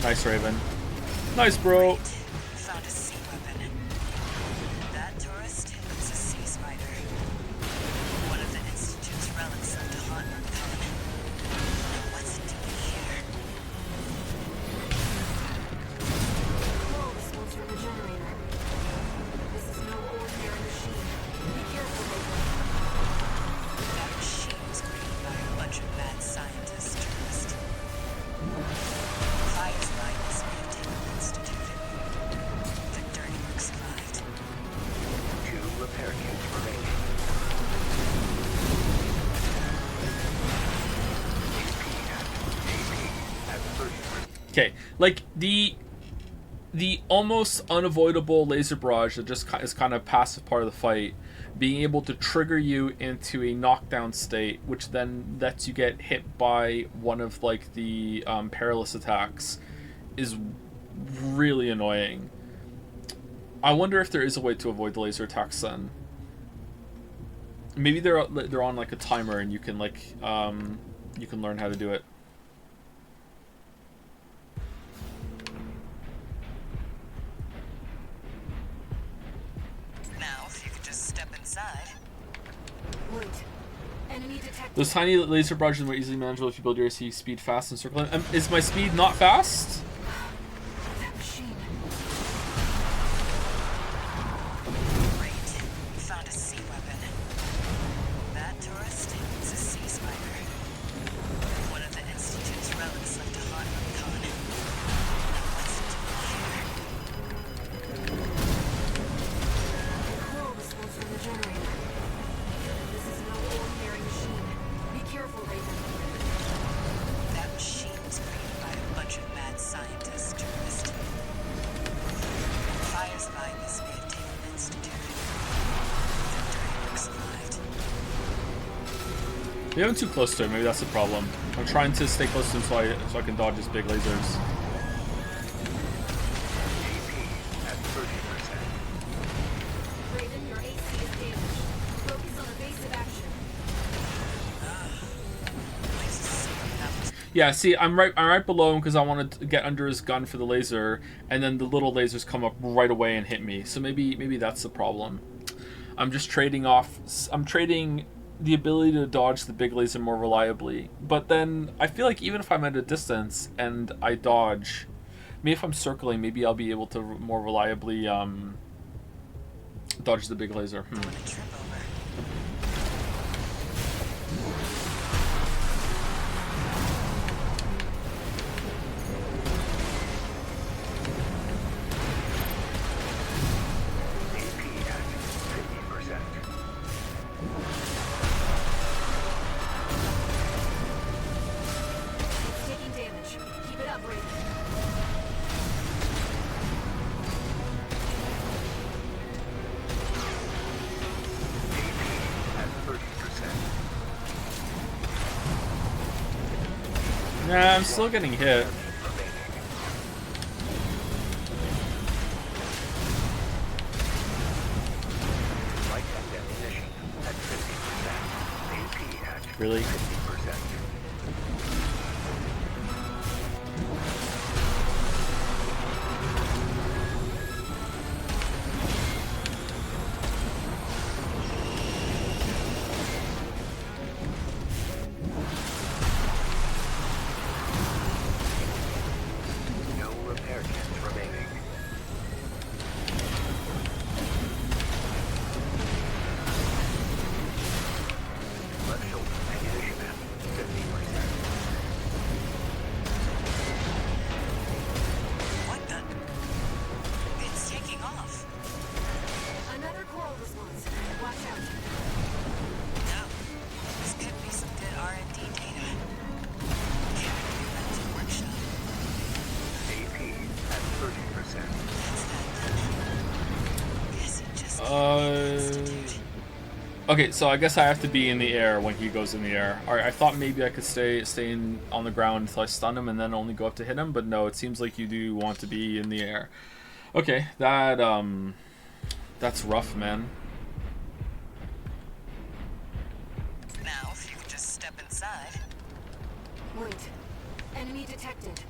Nice, Raven. Nice, bro. Found a sea weapon. That tourist, it's a sea spider. One of the Institute's relics left to haunt Rubicon. What's it doing here? Coral response from the generator. This is no ordinary machine. Be careful, Raven. That machine was created by a bunch of mad scientists, tourists. Fires by this Mutant Institute. The dirty work survived. 2 repair kits remaining. AP at 30%. Okay, like the almost unavoidable laser barrage that just is kind of passive part of the fight, being able to trigger you into a knockdown state, which then lets you get hit by one of like the perilous attacks, is really annoying. I wonder if there is a way to avoid the laser attacks then. Maybe they're on like a timer and you can like you can learn how to do it. Now, if you could just step inside. Wait. Enemy detected. Those tiny laser barrages are more easily manageable if you build your AC speed fast and circle. Is my speed not fast? That machine. Great. We found a sea weapon. That tourist, it's a sea spider. One of the Institute's relics left to haunt Rubicon. What's it doing here? Coral response from the generator. This is no ordinary machine. Be careful, Raven. That machine was created by a bunch of mad scientists, tourists. Fires by this Mutant Institute. The dirty work survived. Maybe I'm too close to him. Maybe that's the problem. I'm trying to stay close to him so I can dodge his big lasers. AP at 30%. Raven, your AC is damaged. Focus on evasive action. Yeah, see, I'm right below him because I want to get under his gun for the laser, and then the little lasers come up right away and hit me. So maybe that's the problem. I'm just trading the ability to dodge the big laser more reliably. But then I feel like even if I'm at a distance and I dodge, maybe if I'm circling, maybe I'll be able to more reliably dodge the big laser. I'm gonna trip over. AP at 50%. It's taking damage. Keep it up, Raven. AP at 30%. Nah, I'm still getting hit. Light and ammunition at 50%. AP at Really? 50%. No repair kits remaining. Left shoulder ammunition at 50%. What the? It's taking off. Another coral response. Watch out. No. This could be some good R&D data. Can't do that to the workshop. AP at 30%. That's that then. Guess it just Institute. Okay, so I guess I have to be in the air when he goes in the air. Alright, I thought maybe I could stay on the ground until I stun him and then only go up to hit him, but no, it seems like you do want to be in the air. Okay, that's rough, man. Now, if you could just step inside. Wait. Enemy detected.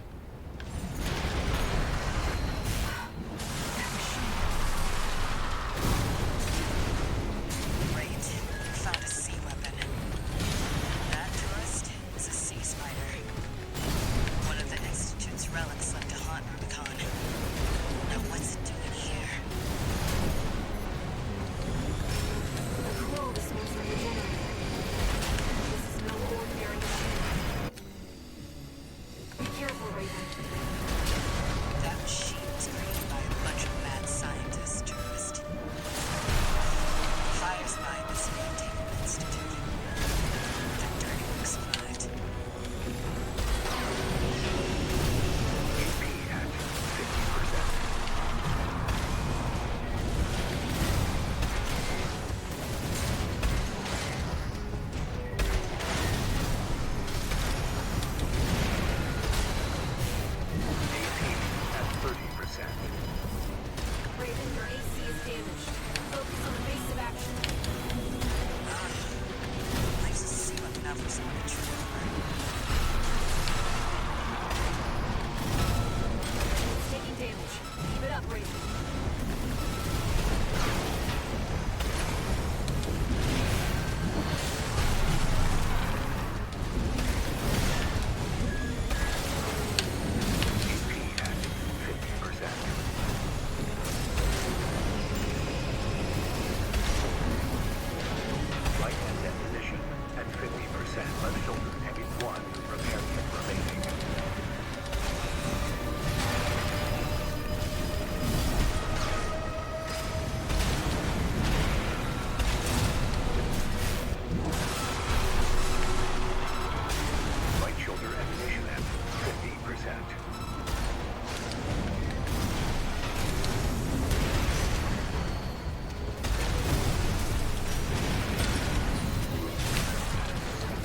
enough for someone to trip over. It's taking damage. Keep it up, Raven. AP at 50%. Light and ammunition at 50%. Left shoulder heavy 1. Repair kit remaining. Right shoulder ammunition at 50%.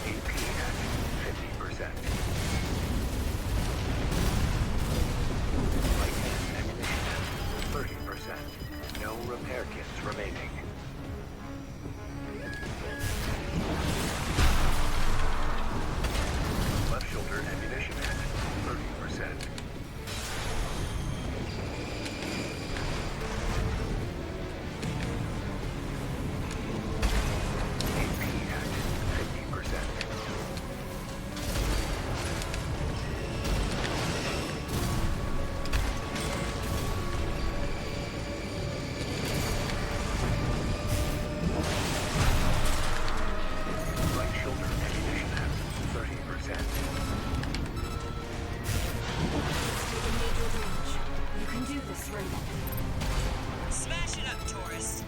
AP at 50%. Right hand ammunition at 30%. No repair kits remaining. Left shoulder ammunition at 30%. AP at 50%. Right shoulder ammunition at 30%. Taking major damage. You can do this, Raven. Smash it up, tourist.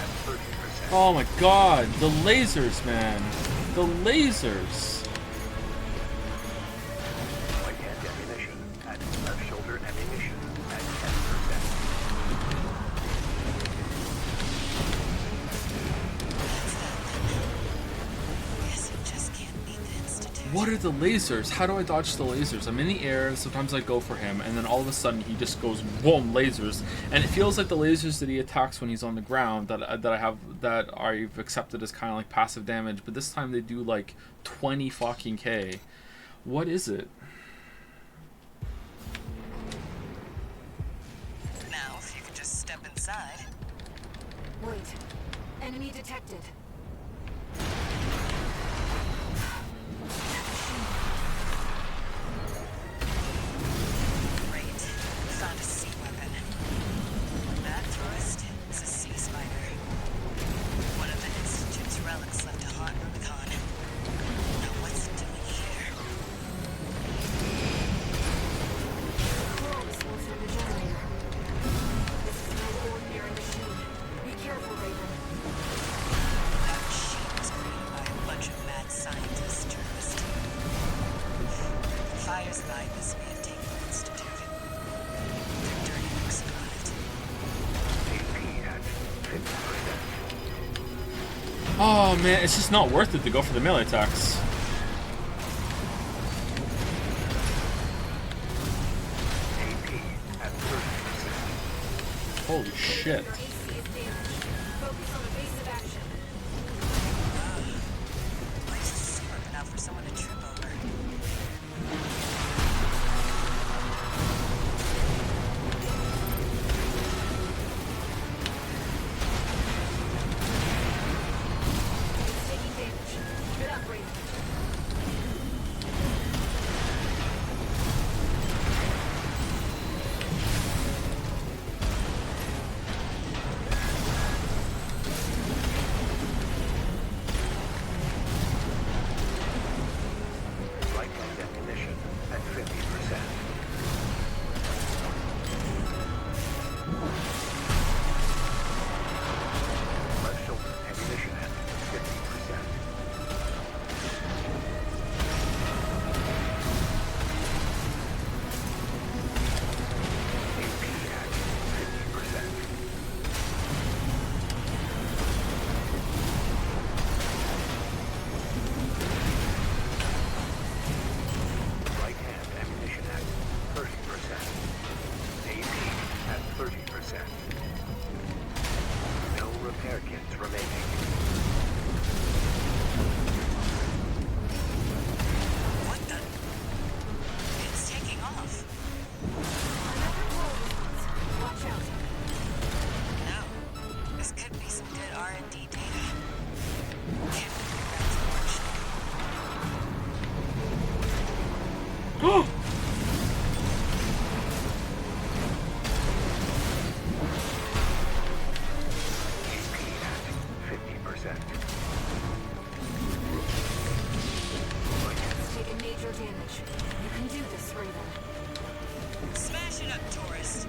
At 30%. Oh my god, the lasers, man. The lasers. Right hand ammunition at left shoulder ammunition at 10%. Guess you just can't beat the Institute. What are the lasers? How do I dodge the lasers? I'm in the air, and sometimes I go for him, and then all of a sudden he just goes boom, lasers. And it feels like the lasers that he attacks when he's on the ground that I've accepted as kind of like passive damage, but this time they do like 20 fucking K. What is it? Now, if you could just step inside. Wait. Enemy detected. Great. Found a sea weapon. That tourist is a sea spider. One of the Institute's relics left to haunt Rubicon. Now what's it doing here? Close once in the generator. This is no ordinary machine. Be careful, Raven. That machine was created by a bunch of mad scientists, tourist. The fires behind this may have taken the Institute. Their dirty looks got it. AP at 50%. Oh man, it's just not worth it to go for the melee attacks. AP at 30%. Holy shit. Your AC is damaged. Focus on evasive action. Why is the sea weapon out for someone to trip over? It's taking damage. Keep it up, Raven. No repair kits remaining. What the? It's taking off. Watch out. No. This could be some good R&D data. Can't figure out It's taken major damage. You can do this, Raven. Smash it up, tourist.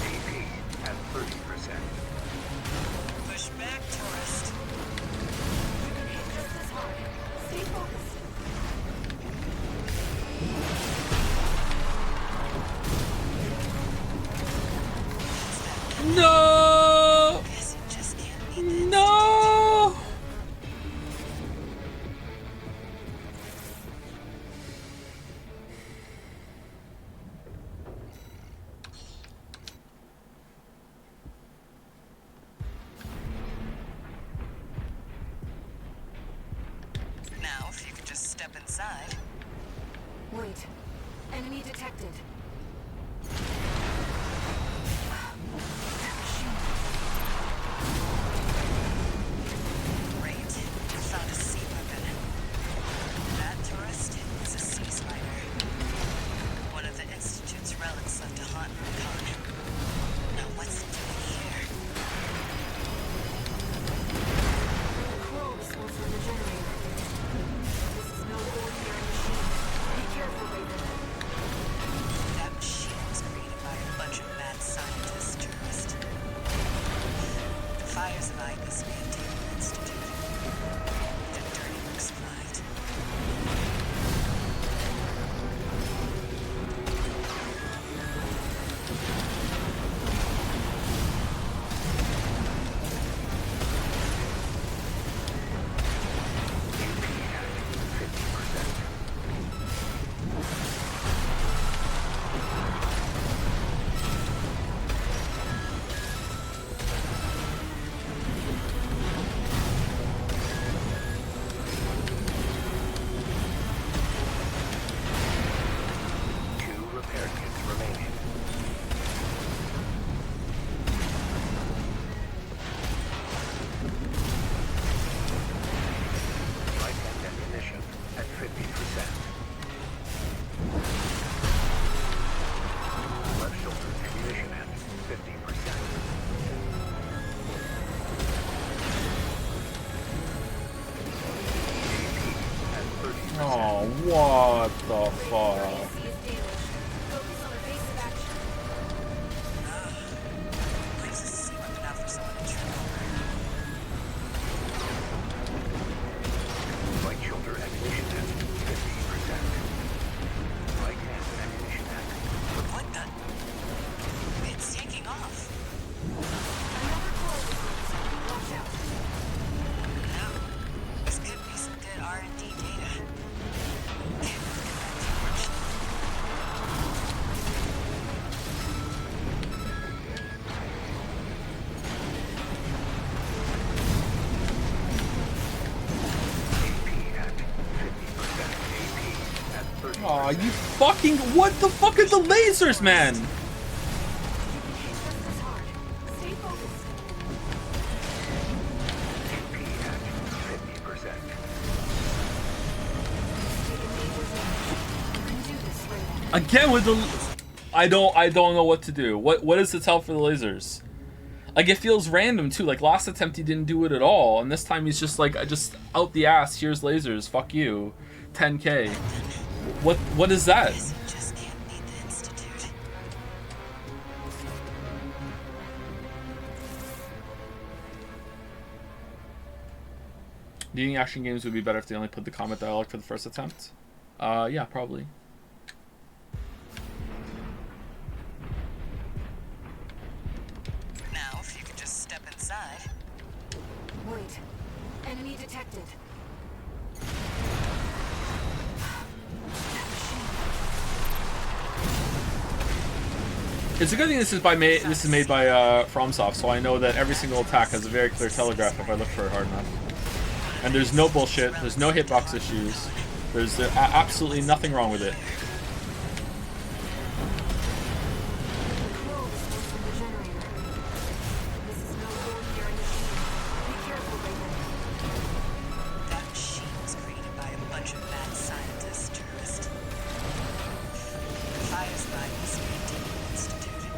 AP at 30%. Push back, tourist. Just as hard. Stay focused. No! Guess it just can't be this. No! Now, if you could just step inside. Wait. Enemy detected. Great. You found a sea weapon. That tourist is a sea spider. One of the Institute's relics left to haunt Rubicon. Now what's it doing here? The crows was from the generator. This is no ordinary machine. Be careful, Raven. That machine was created by a bunch of mad scientists, tourist. The fires of Ibis may have taken the Institute. The dirty work survived. Two repair kits remaining. Light and ammunition at 50%. Left shoulder ammunition at 50%. AP at 30%. Oh, what the fuck? AC is damaged. Focus on evasive action. Brings a sea weapon out for someone to trip over. Right shoulder ammunition at 50%. Right hand ammunition at What the? It's taking off. Another crow was watch out. No. This could be some good R&D data. Can't look at that too much. AP at 50%. AP at 30%. Aw, you fucking. What the fuck are the lasers, man? Just as hard. Stay focused. AP at 50%. Taken major damage. You can do this, Raven. Again with the. I don't know what to do. What does it tell for the lasers? Like, it feels random too. Like, last attempt he didn't do it at all, and this time he's just like, just out the ass. Here's lasers. Fuck you. 10K. What is that? Guess it just can't beat the Institute. Do you think action games would be better if they only put the combat dialogue for the first attempt? Yeah, probably. inside. Wait. Enemy detected. It's a good thing this is made by FromSoft, so I know that every single attack has a very clear telegraph if I look for it hard enough. And there's no bullshit. There's no hitbox issues. There's absolutely nothing wrong with it. That machine was created by a bunch of mad scientists, tourist. The fire's by this Maintainment Institute.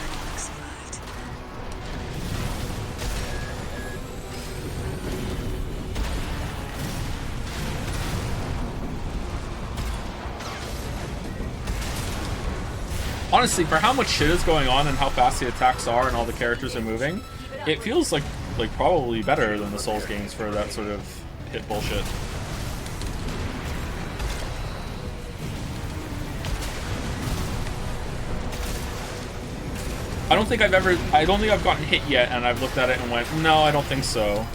Victor survived. Honestly, for how much shit is going on and how fast the attacks are and all the characters are moving, it feels like probably better than the Souls games for that sort of hit bullshit. I don't think I've gotten hit yet and I've looked at it and went, no, I don't think so.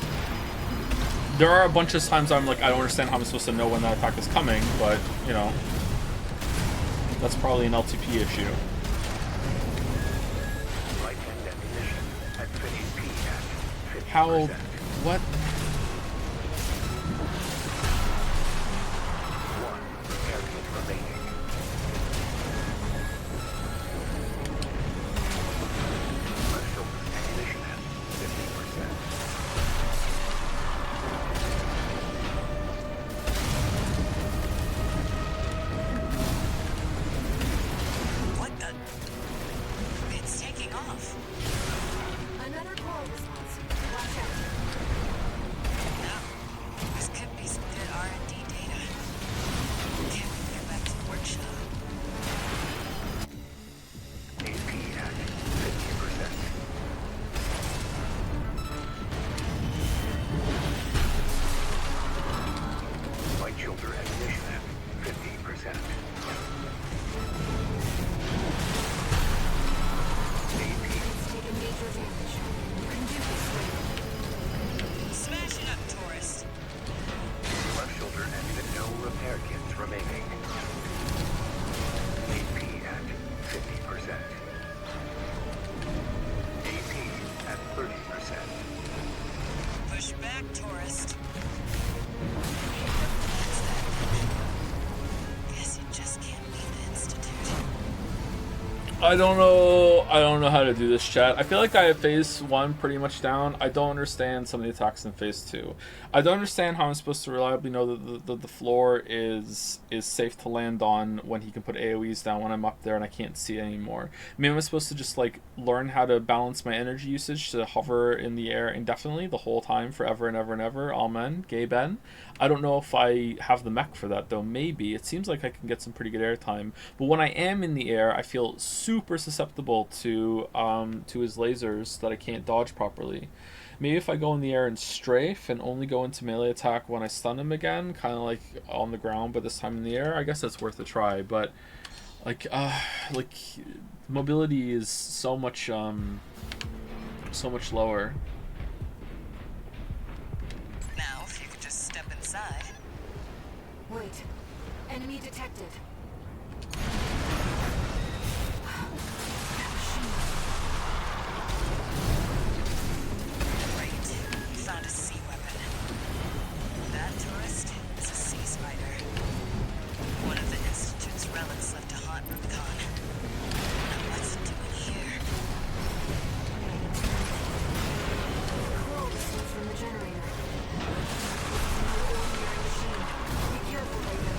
There are a bunch of times I'm like, I don't understand how I'm supposed to know when that attack is coming, but, you know, that's probably an LTP issue. Light and ammunition at 50 at 50%. How? What? One repair kit remaining. Leftover ammunition at 50%. What the? It's taking off. Another call response. Watch out. No. This could be some good R&D data. Can't we get back to the workshop? AP at 50%. Light shoulder ammunition at 50%. AP It's taken major damage. You can do this, Raven. Smash it up, tourist. left shoulder and no repair kits remaining. AP at 50%. AP at 30%. Push back, tourist. Guess you just can't leave the Institute. I don't know how to do this, chat. I feel like I have phase 1 pretty much down. I don't understand some of the attacks in phase 2. I don't understand how I'm supposed to reliably know that the floor is safe to land on when he can put AoEs down when I'm up there and I can't see it anymore. Maybe I'm supposed to just like learn how to balance my energy usage to hover in the air indefinitely the whole time, forever and ever and ever. Amen. Gay Ben. I don't know if I have the mech for that though. Maybe. It seems like I can get some pretty good air time. But when I am in the air, I feel super susceptible to his lasers that I can't dodge properly. Maybe if I go in the air and strafe and only go into melee attack when I stun him again, kind of like on the ground but this time in the air, I guess that's worth a try. But like mobility is so much lower. Now, if you could just step inside. Wait. Enemy detected. Great. You found a sea weapon. That tourist is a sea spider. One of the Institute's relics left to haunt Rubicon. Now what's it doing here? Coral source from the generator. It's an ordinary machine. Be careful, Raven.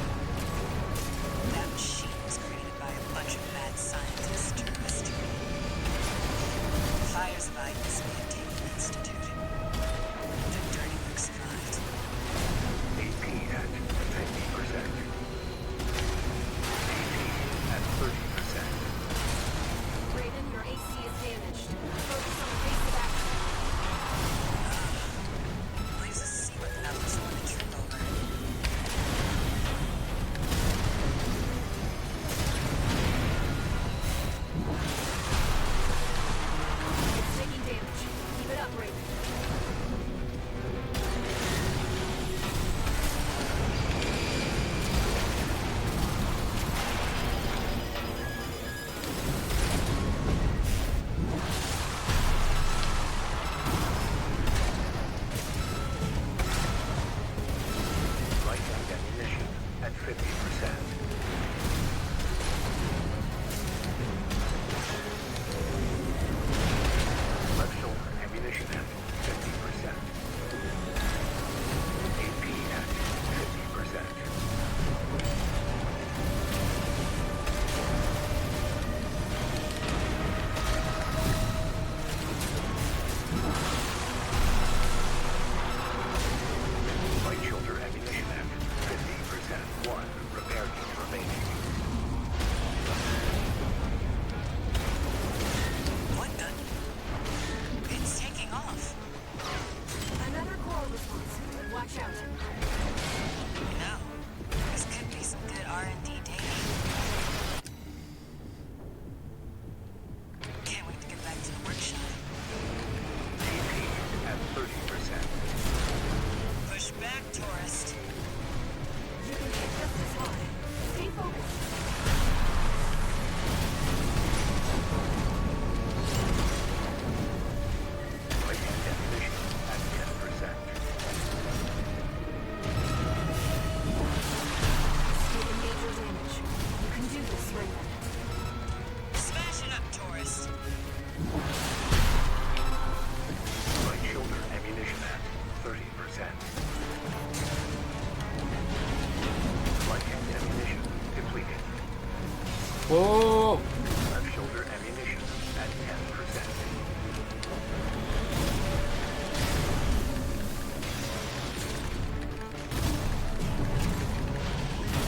go. Left shoulder ammunition at 10%.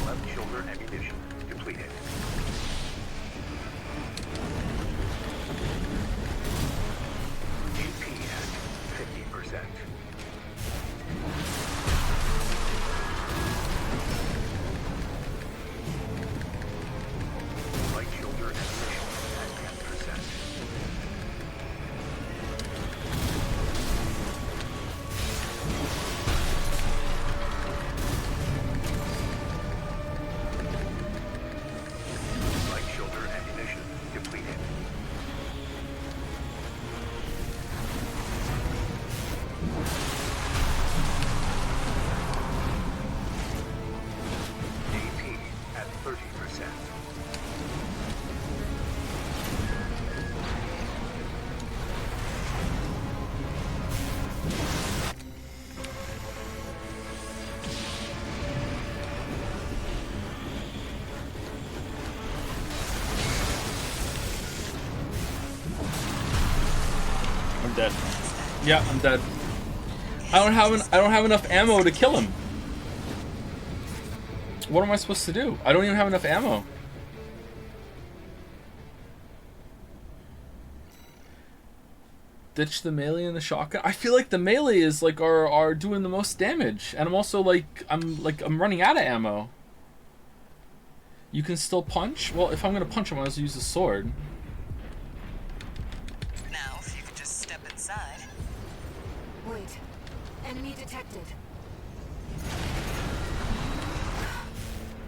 Left shoulder ammunition depleted. AP at 50%. Right shoulder ammunition at 10%. Right shoulder ammunition depleted. AP at 30%. I'm dead. Yeah, I'm dead. I don't have enough ammo to kill him. What am I supposed to do? I don't even have enough ammo. Ditch the melee and the shotgun. I feel like the melee is like are doing the most damage, and I'm also like I'm running out of ammo. You can still punch? Well, if I'm gonna punch him, I might as well use the sword. Now, if you could just step inside. Wait. Enemy detected.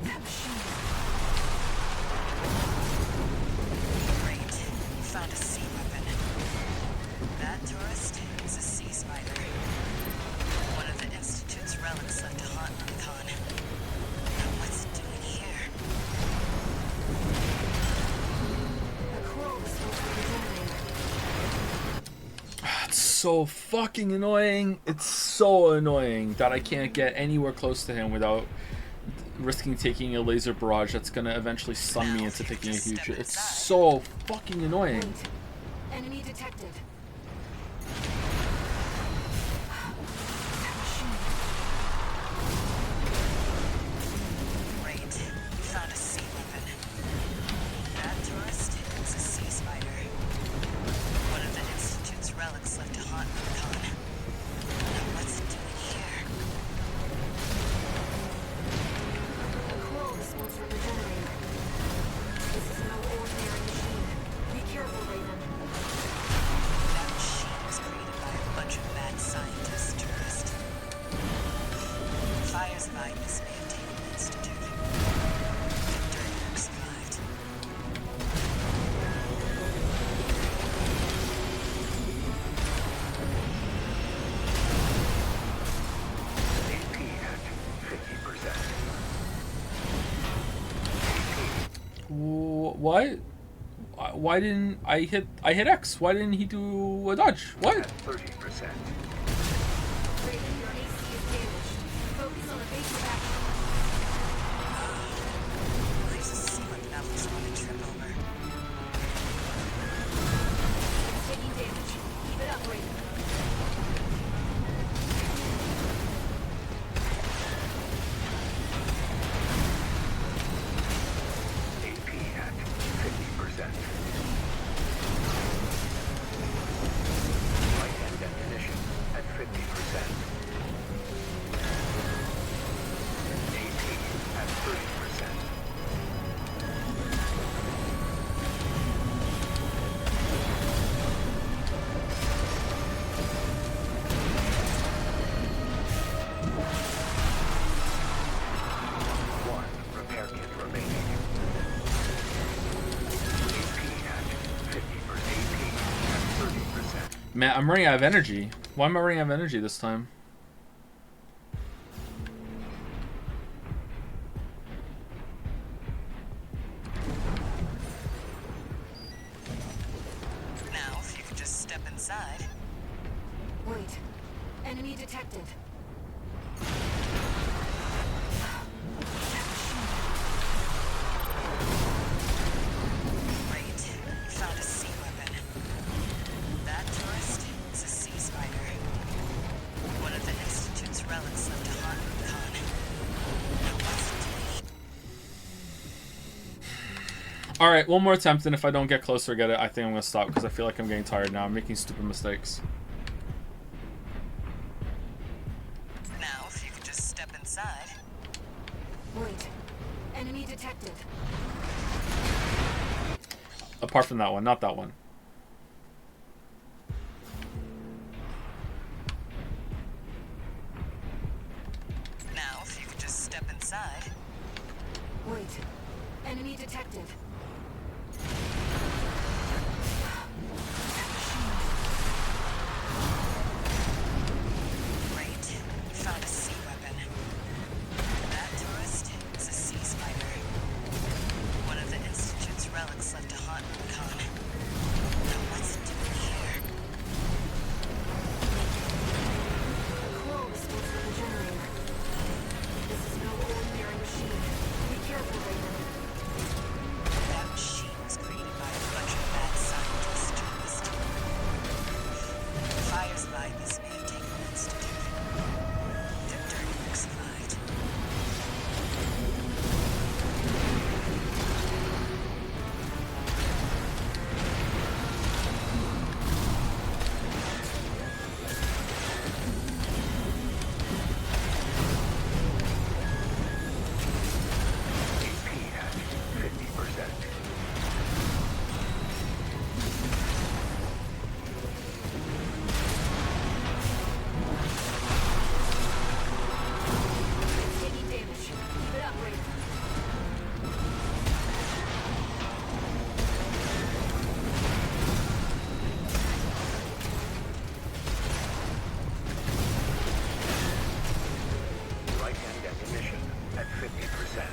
That machine. Great. You found a sea weapon. That tourist is a sea spider. One of the Institute's relics left to haunt Rubicon. Now what's it doing here? The coral is supposed to be regenerated. It's so fucking annoying. It's so annoying that I can't get anywhere close to him without risking taking a laser barrage that's gonna eventually stun me into taking a huge hit. It's so fucking annoying. Wait. Enemy detected. That machine. Great. You found a sea weapon. That tourist is a sea spider. One of the Institute's relics left to haunt Rubicon. Now what's it doing here? The coral is supposed to regenerate. This is no ordinary machine. Be careful, Raven. That machine was created by a bunch of mad scientists, tourist. Fires of Ignis may have taken the Institute. Victor and Merc survived. AP at 50%. What? Why didn't I hit X? Why didn't he do a dodge? What? At 30%. Raven, your AC is damaged. Focus on evasive action. There's a sea weapon out there on the trip over. It's taking damage. Keep it up, Raven. AP at 50%. Right-hand ammunition at 50%. AP at 30%. One repair kit remaining. AP at 50%. AP at 30%. Man, I'm running out of energy. Why am I running out of energy this time? Now, if you could just step inside. Wait. Enemy detected. That machine. Alright, one more attempt, and if I don't get close or get it, I think I'm gonna stop, because I feel like I'm getting tired now. I'm making stupid mistakes. Now, if you could just step inside. Wait. Enemy detected. Apart from that one, not that one. Now, if you could just step inside. Wait. Enemy detected. Great. You found a sea weapon. That tourist is a sea spider. One of the Institute's relics left to haunt Rubicon. Now what's it doing here? The core was supposed to be the generator. This is no ordinary machine. Be careful, Raven. That machine was created by a bunch of mad scientists, tourist. Fires like this may have taken the Institute. Their dirty work survived. AP at 50%. Taking damage. Keep it up, Raven. Right-hand ammunition at 50%.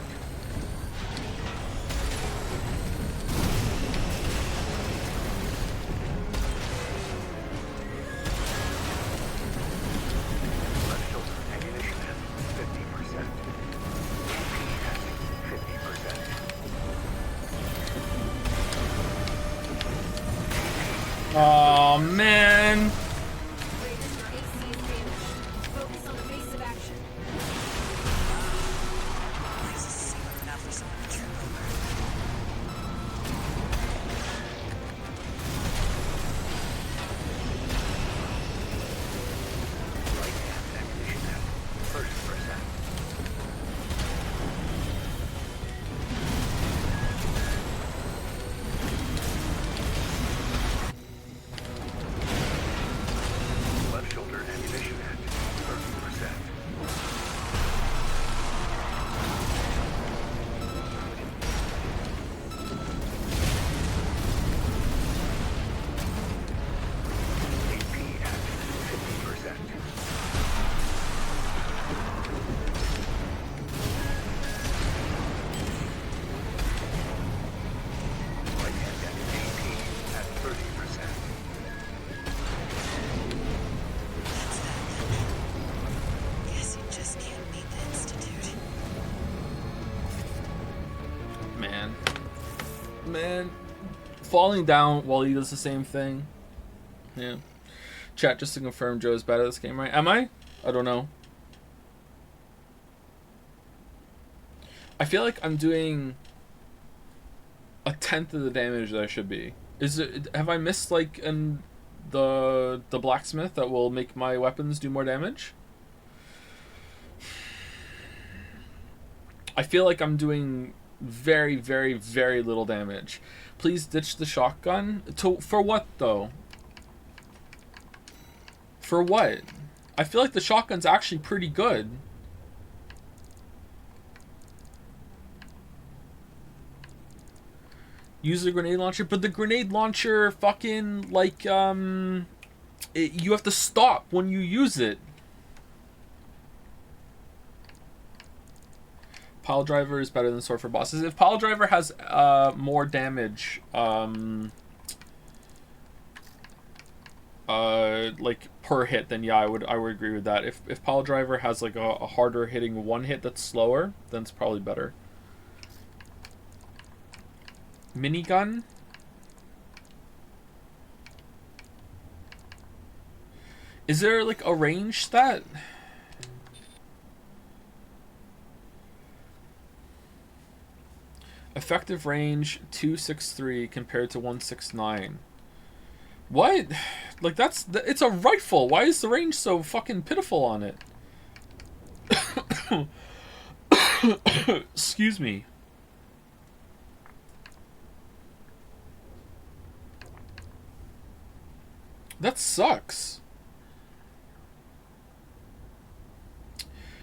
Left shoulder ammunition at 50%. AP at 50%. Oh man. Raven, your AC is damaged. Focus on evasive action. This is safe enough for someone to trip over. Right-hand ammunition at 30%. Left shoulder ammunition at 30%. AP at 50%. Right-hand ammunition AP at 30%. Guess you just can't beat the Institute. Man. Man. Falling down while he does the same thing. Yeah. Chat, just to confirm, Joe's bad at this game, right? Am I? I don't know. I feel like I'm doing a tenth of the damage that I should be. Is it? Have I missed like the blacksmith that will make my weapons do more damage? I feel like I'm doing very, very, very little damage. Please ditch the shotgun. For what though? For what? I feel like the shotgun's actually pretty good. Use the grenade launcher, but the grenade launcher fucking like you have to stop when you use it. Pile driver is better than sword for bosses. If pile driver has more damage, like per hit, then yeah, I would agree with that. If pile driver has like a harder hitting one hit that's slower, then it's probably better. Minigun. Is there like a range stat? Effective range 263 compared to 169. What? Like it's a rifle. Why is the range so fucking pitiful on it? Excuse me. That sucks.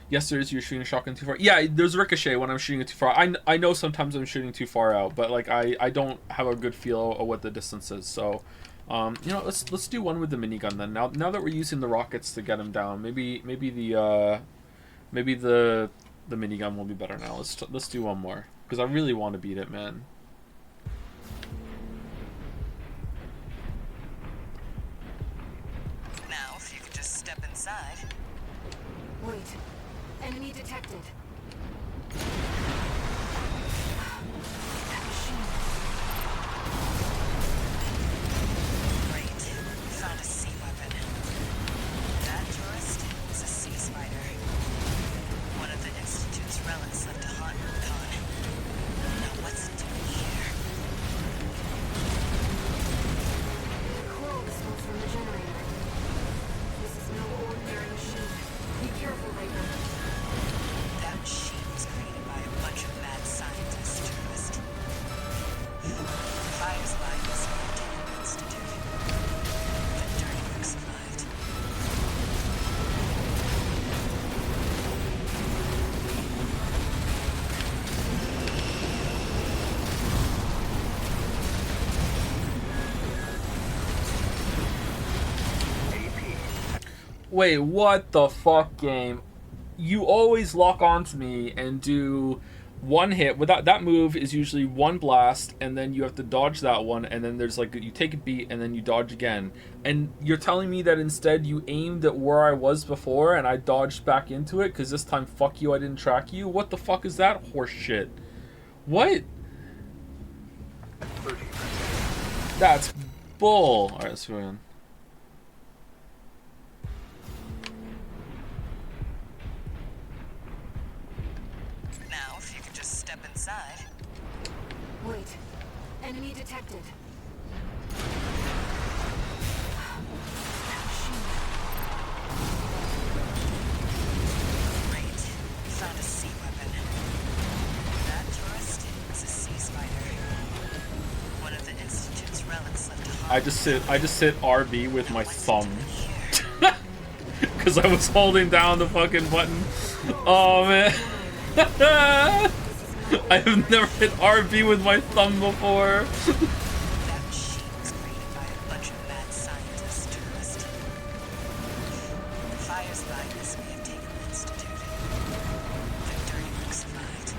Yes, you're shooting a shotgun too far. Yeah, there's ricochet when I'm shooting it too far. I know sometimes I'm shooting too far out, but like I don't have a good feel of what the distance is. So, you know, let's do one with the minigun then. Now that we're using the rockets to get him down, maybe the minigun will be better now. Let's do one more because I really want to beat it, man. Now, if you could just step inside. Wait. Enemy detected. Great. Found a sea weapon. That tourist is a sea spider. One of the Institute's relics left to haunt Rubicon. Now what's it doing here? Coral smoke from the generator. This is no ordinary machine. Be careful, Raven. That machine was created by a bunch of mad scientists, tourist. Fires by the Scientific Institute. The dirty work survived. Wait, what the fuck, game? You always lock onto me and do one hit. Without that move is usually one blast, and then you have to dodge that one, and then there's like you take a beat and then you dodge again. And you're telling me that instead you aimed at where I was before and I dodged back into it because this time, fuck you, I didn't track you. What the fuck is that horse shit? What? That's bull. All right, let's go in. Now, if you could just step inside. Wait. Enemy detected. Great. Found a sea weapon. That tourist is a sea spider. One of the Institute's relics left to haunt. I just hit RB with my thumb. Because I was holding down the fucking button. Oh man. I have never hit RB with my thumb before. That machine was created by a bunch of mad scientists, tourist. The fires by this may have taken the Institute. The dirty work survived.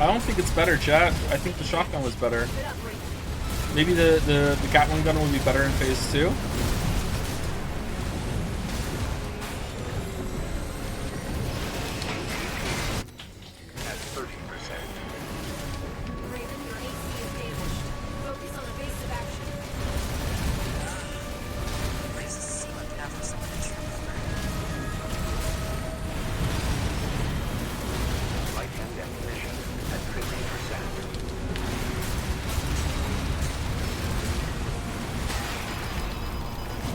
I don't think it's better, chat. I think the shotgun was better. Maybe the Gatling gun will be better in phase 2. At 30%. Raven, your AC is damaged. Focus on evasive action. There's a sea weapon out for someone to trip over. Light and ammunition at 50%.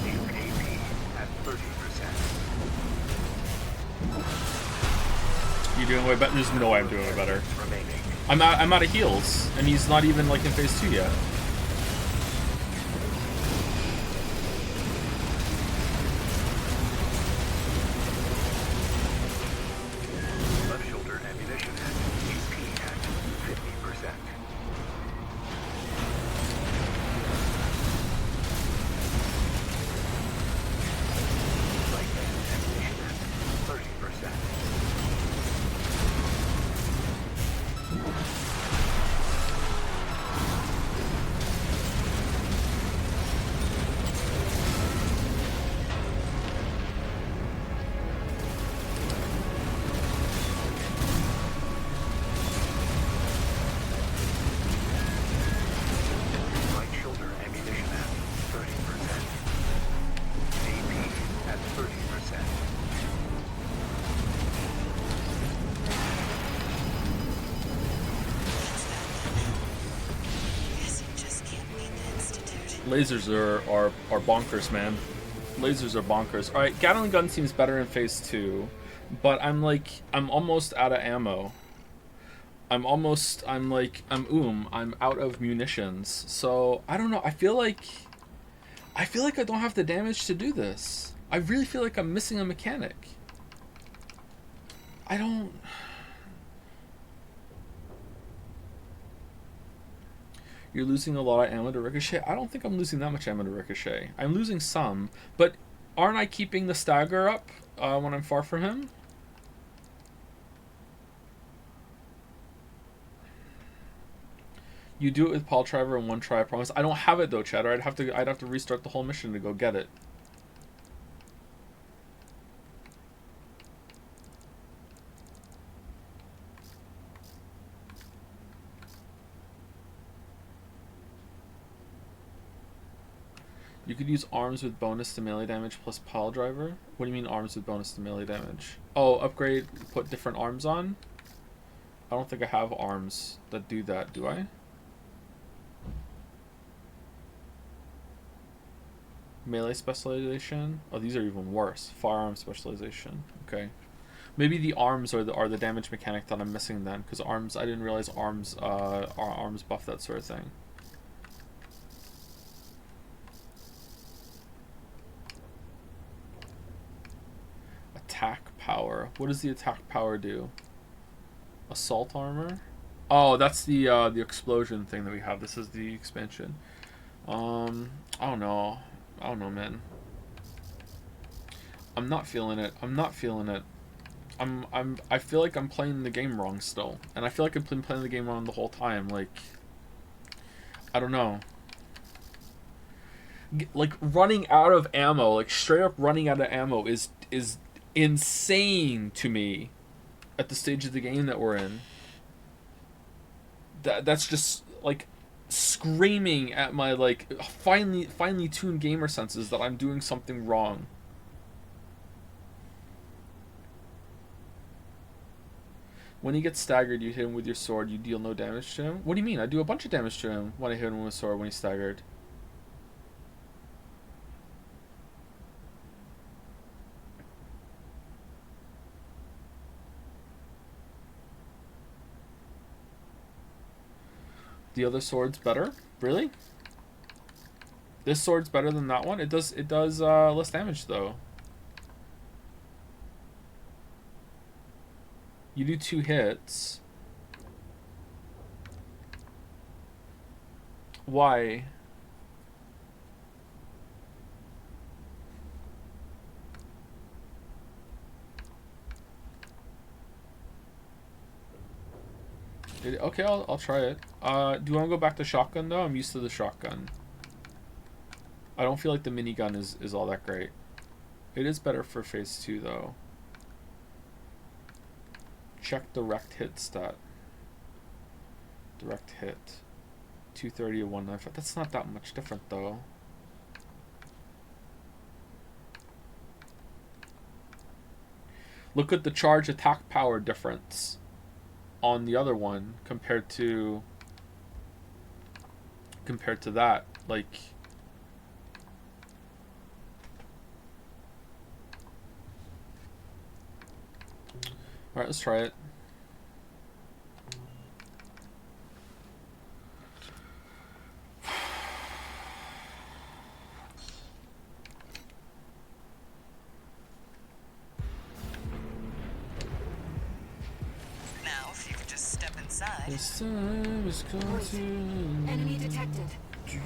UAP at 30%. You doing way better? There's no way I'm doing way better. Remaining. I'm out of heals, and he's not even like in phase 2 yet. Left shoulder ammunition at AP at 50%. Lasers are bonkers, man. Lasers are bonkers. All right, Gatling gun seems better in phase 2, but I'm almost out of ammo. I'm out of munitions. So I don't know. I feel like I don't have the damage to do this. I really feel like I'm missing a mechanic. I don't. You're losing a lot of ammo to Ricochet? I don't think I'm losing that much ammo to Ricochet. I'm losing some, but aren't I keeping the stagger up when I'm far from him? You do it with Paul Driver in one try, I promise. I don't have it though, Chatter. I'd have to restart the whole mission to go get it. You could use arms with bonus to melee damage plus pile driver. What do you mean arms with bonus to melee damage? Oh, upgrade, put different arms on? I don't think I have arms that do that, do I? Melee specialization? Oh, these are even worse. Firearm specialization. Okay. Maybe the arms are the damage mechanic that I'm missing then, because arms, I didn't realize arms arms buff that sort of thing. Attack power. What does the attack power do? Assault armor? Oh, that's the explosion thing that we have. This is the expansion. I don't know. I don't know, man. I'm not feeling it. I'm not feeling it. I feel like I'm playing the game wrong still. And I feel like I've been playing the game wrong the whole time. Like, I don't know. Like, running out of ammo, like straight up running out of ammo is insane to me at the stage of the game that we're in. That's just like screaming at my like finely tuned gamer senses that I'm doing something wrong. When he gets staggered, you hit him with your sword, you deal no damage to him. What do you mean? I do a bunch of damage to him when I hit him with a sword when he's staggered. The other sword's better? Really? This sword's better than that one? It does less damage though. You do 2 hits. Why? Okay, I'll try it. Do you want to go back to shotgun though? I'm used to the shotgun. I don't feel like the minigun is all that great. It is better for phase 2 though. Check direct hit stat. Direct hit. 230 to 195. That's not that much different though. Look at the charge attack power difference on the other one compared to that. Like, all right, let's try it. Now, if you could just step inside. This time is come to Enemy detected. Great.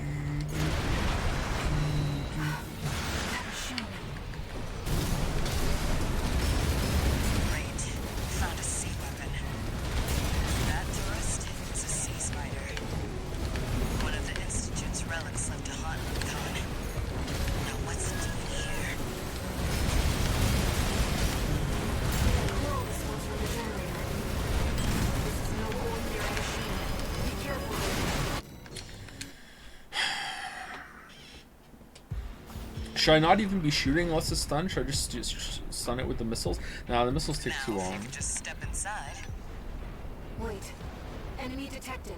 Found a sea weapon. That tourist is a sea spider. One of the Institute's relics left to haunt Rubicon. Now what's it doing here? Coral response from the generator. This is no ordinary machine. Be careful. Should I not even be shooting unless it's stunned? Should I just stun it with the missiles? Nah, the missiles take too Now, if long. you could just step inside. Wait. Enemy detected.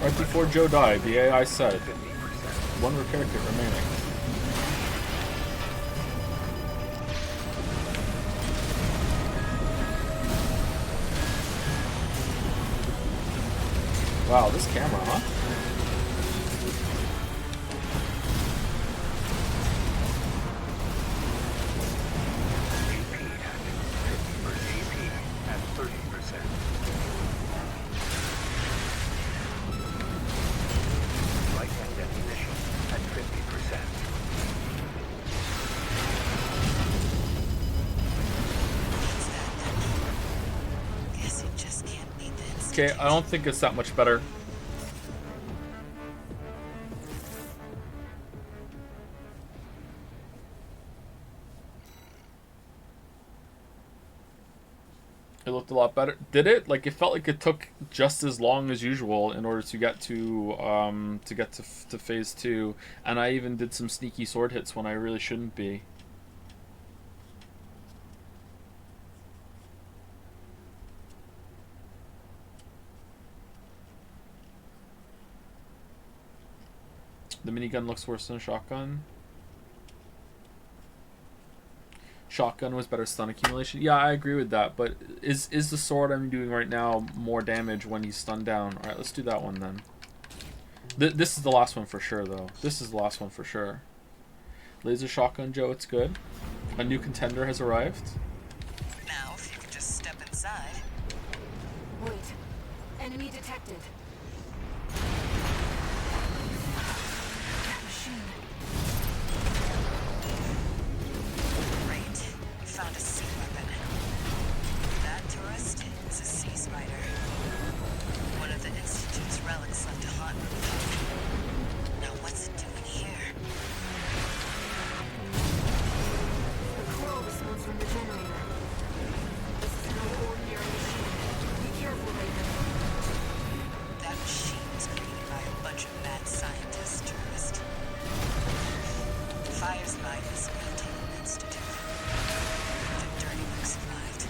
Right before Joe died, the AI said, 50%. one repair kit remaining. Wow, this camera, huh? GP at 30%. Right-hand ammunition at 50%. Guess you just can't beat the Okay, I don't think it's that much better. It looked a lot better. Did it? Like, it felt like it took just as long as usual in order to get to phase 2, and I even did some sneaky sword hits when I really shouldn't be. The minigun looks worse than a shotgun. Shotgun was better stun accumulation. Yeah, I agree with that, but is the sword I'm doing right now more damage when he's stunned down? Alright, let's do that one then. This is the last one for sure, though. This is the last one for sure. Laser shotgun, Joe, it's good. A new contender has arrived. Now, if you could just step inside. Wait. Enemy detected. That machine. Great. You found a sea weapon. That tourist is a sea spider. One of the Institute's relics left to haunt Rubicon. Now what's it doing here? The coral response from the generator. This is no ordinary machine. Be careful, Raven. That machine was created by a bunch of mad scientists, tourist. Fire's by this mental institute. The dirty work survived.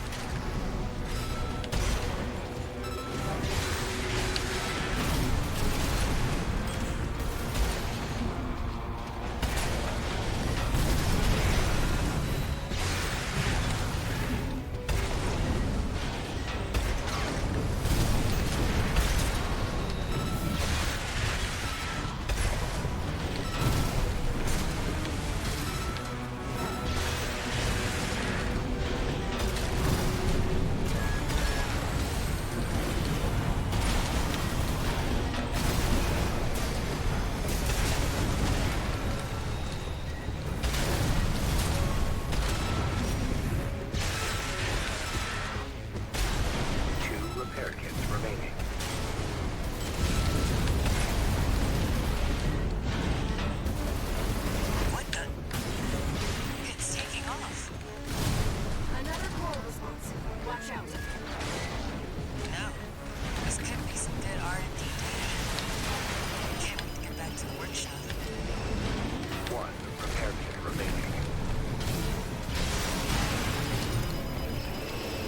Two repair kits remaining. What the? It's taking off. Another coral response. Watch out. No. This could be some good R&D data. Can't wait to get back to the workshop. One repair kit remaining.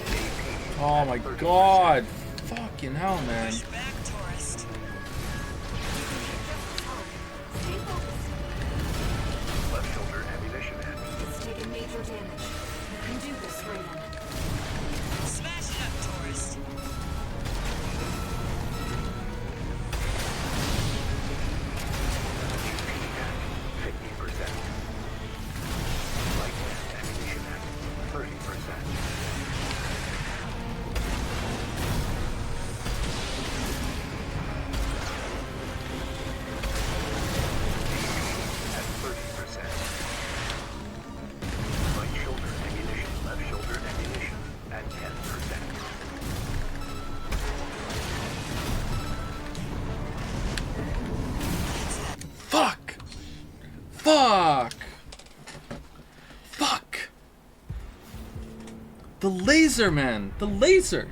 AP Oh at my 30%. god! Fucking hell, man. Push back, tourist. Stay focused. Left shoulder ammunition at It's taken major damage. You can do this, Raven. Smash it up, tourist. GP at 50%. Right-hand ammunition at 30%. At 30%. Right shoulder ammunition, left shoulder ammunition at 10%. Fuck! Fuck! Fuck! The laser, man! The laser!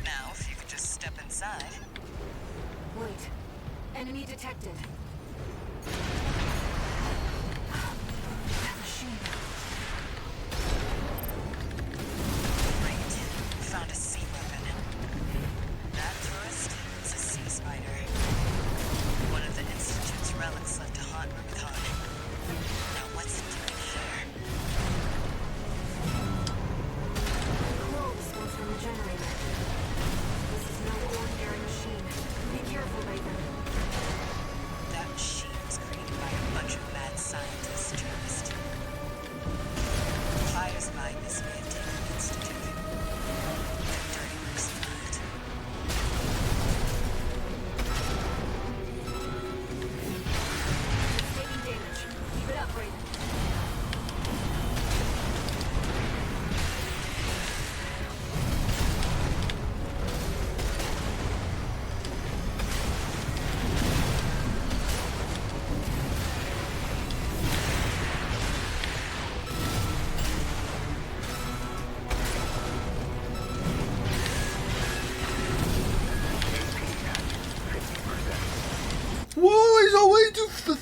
Now, if you could just step inside. Wait. Enemy detected. That machine. Great. Found a sea weapon. That tourist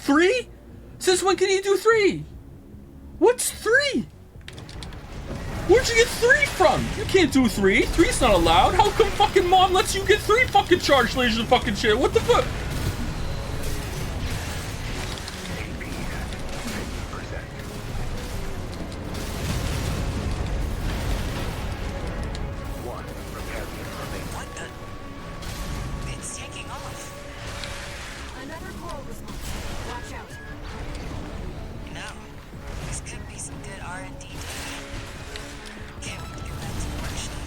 3? Since when can you do 3? What's 3? Where'd you get 3 from? You can't do 3. 3's not allowed. How come fucking mom lets you get 3 fucking charged lasers and fucking shit? What the fuck? It's taking off. Another coral response. Watch out. You know, this could be some good R&D data. Can't wait to get back to the workshop.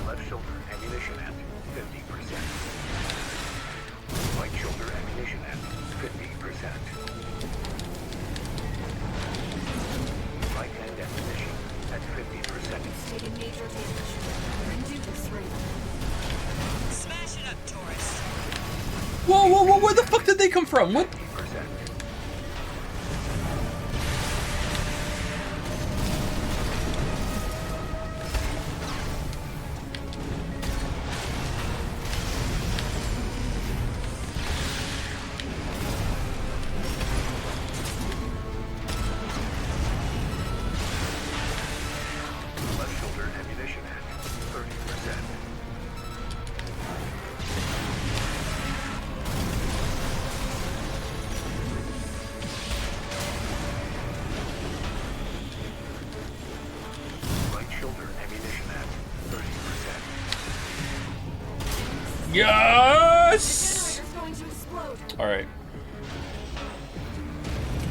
Left shoulder ammunition at 50%. Right shoulder ammunition at 50%. Right hand ammunition at 50%. It's taking major damage. You can do this, Raven. Smash it up, tourist. Whoa, whoa, whoa, where the fuck did they come from? What? 50%. Left shoulder ammunition at 30%. Right shoulder ammunition at 30%. Yes! Generator's going to explode. Alright.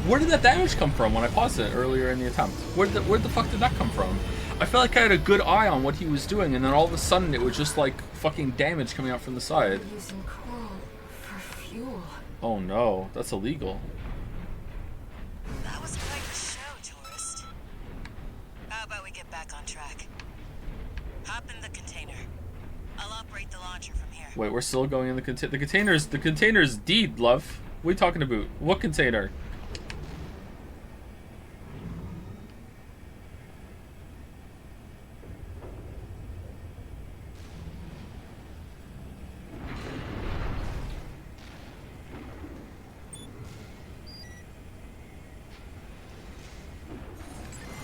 Where did that damage come from when I paused it earlier in the attempt? Where the fuck did that come from? I felt like I had a good eye on what he was doing, and then all of a sudden it was just like fucking damage coming out from the side. Using coral for fuel. Oh no, that's illegal. That was quite the show, tourist. How about we get back on track? Hop in the container. I'll operate the launcher from here. Wait, we're still going in the container. The container's deed, love. What are you talking about? What container?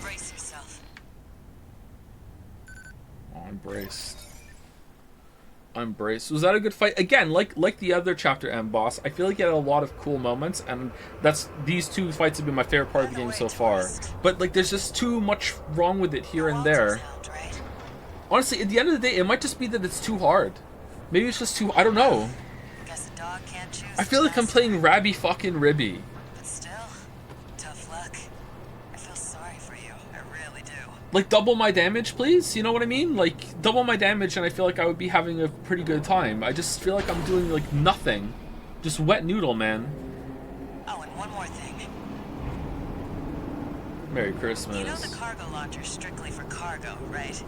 Brace yourself. Oh, I'm braced. I'm braced. Was that a good fight? Again, like the other chapter M boss, I feel like it had a lot of cool moments, and these two fights have been my favorite part of the game so far. But like, there's just too much wrong with it here and there. Right? Honestly, at the end of the day, it might just be that it's too hard. Maybe it's just too. I don't know. Guess a dog can't choose. I feel like I'm playing Rabby fucking Ribby. But still, tough luck. I feel sorry for you. I really do. Like, double my damage, please? You know what I mean? Like, double my damage and I feel like I would be having a pretty good time. I just feel like I'm doing, like, nothing. Just wet noodle, man. Oh, and one more thing. Merry Christmas. You know the cargo launcher's strictly for cargo, right?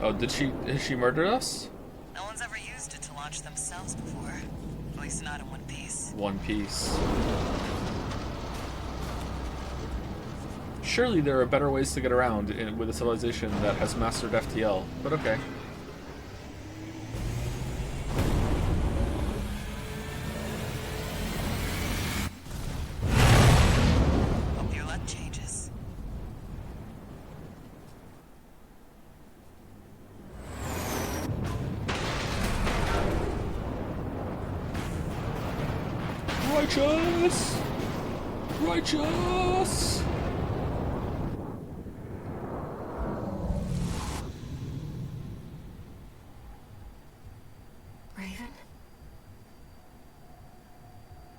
Oh, has she murdered us? No one's ever used it to launch themselves before. At least not in one piece. One Piece. Surely there are better ways to get around with a civilization that has mastered FTL, but okay. Hope your luck changes. Righteous! Righteous! Raven?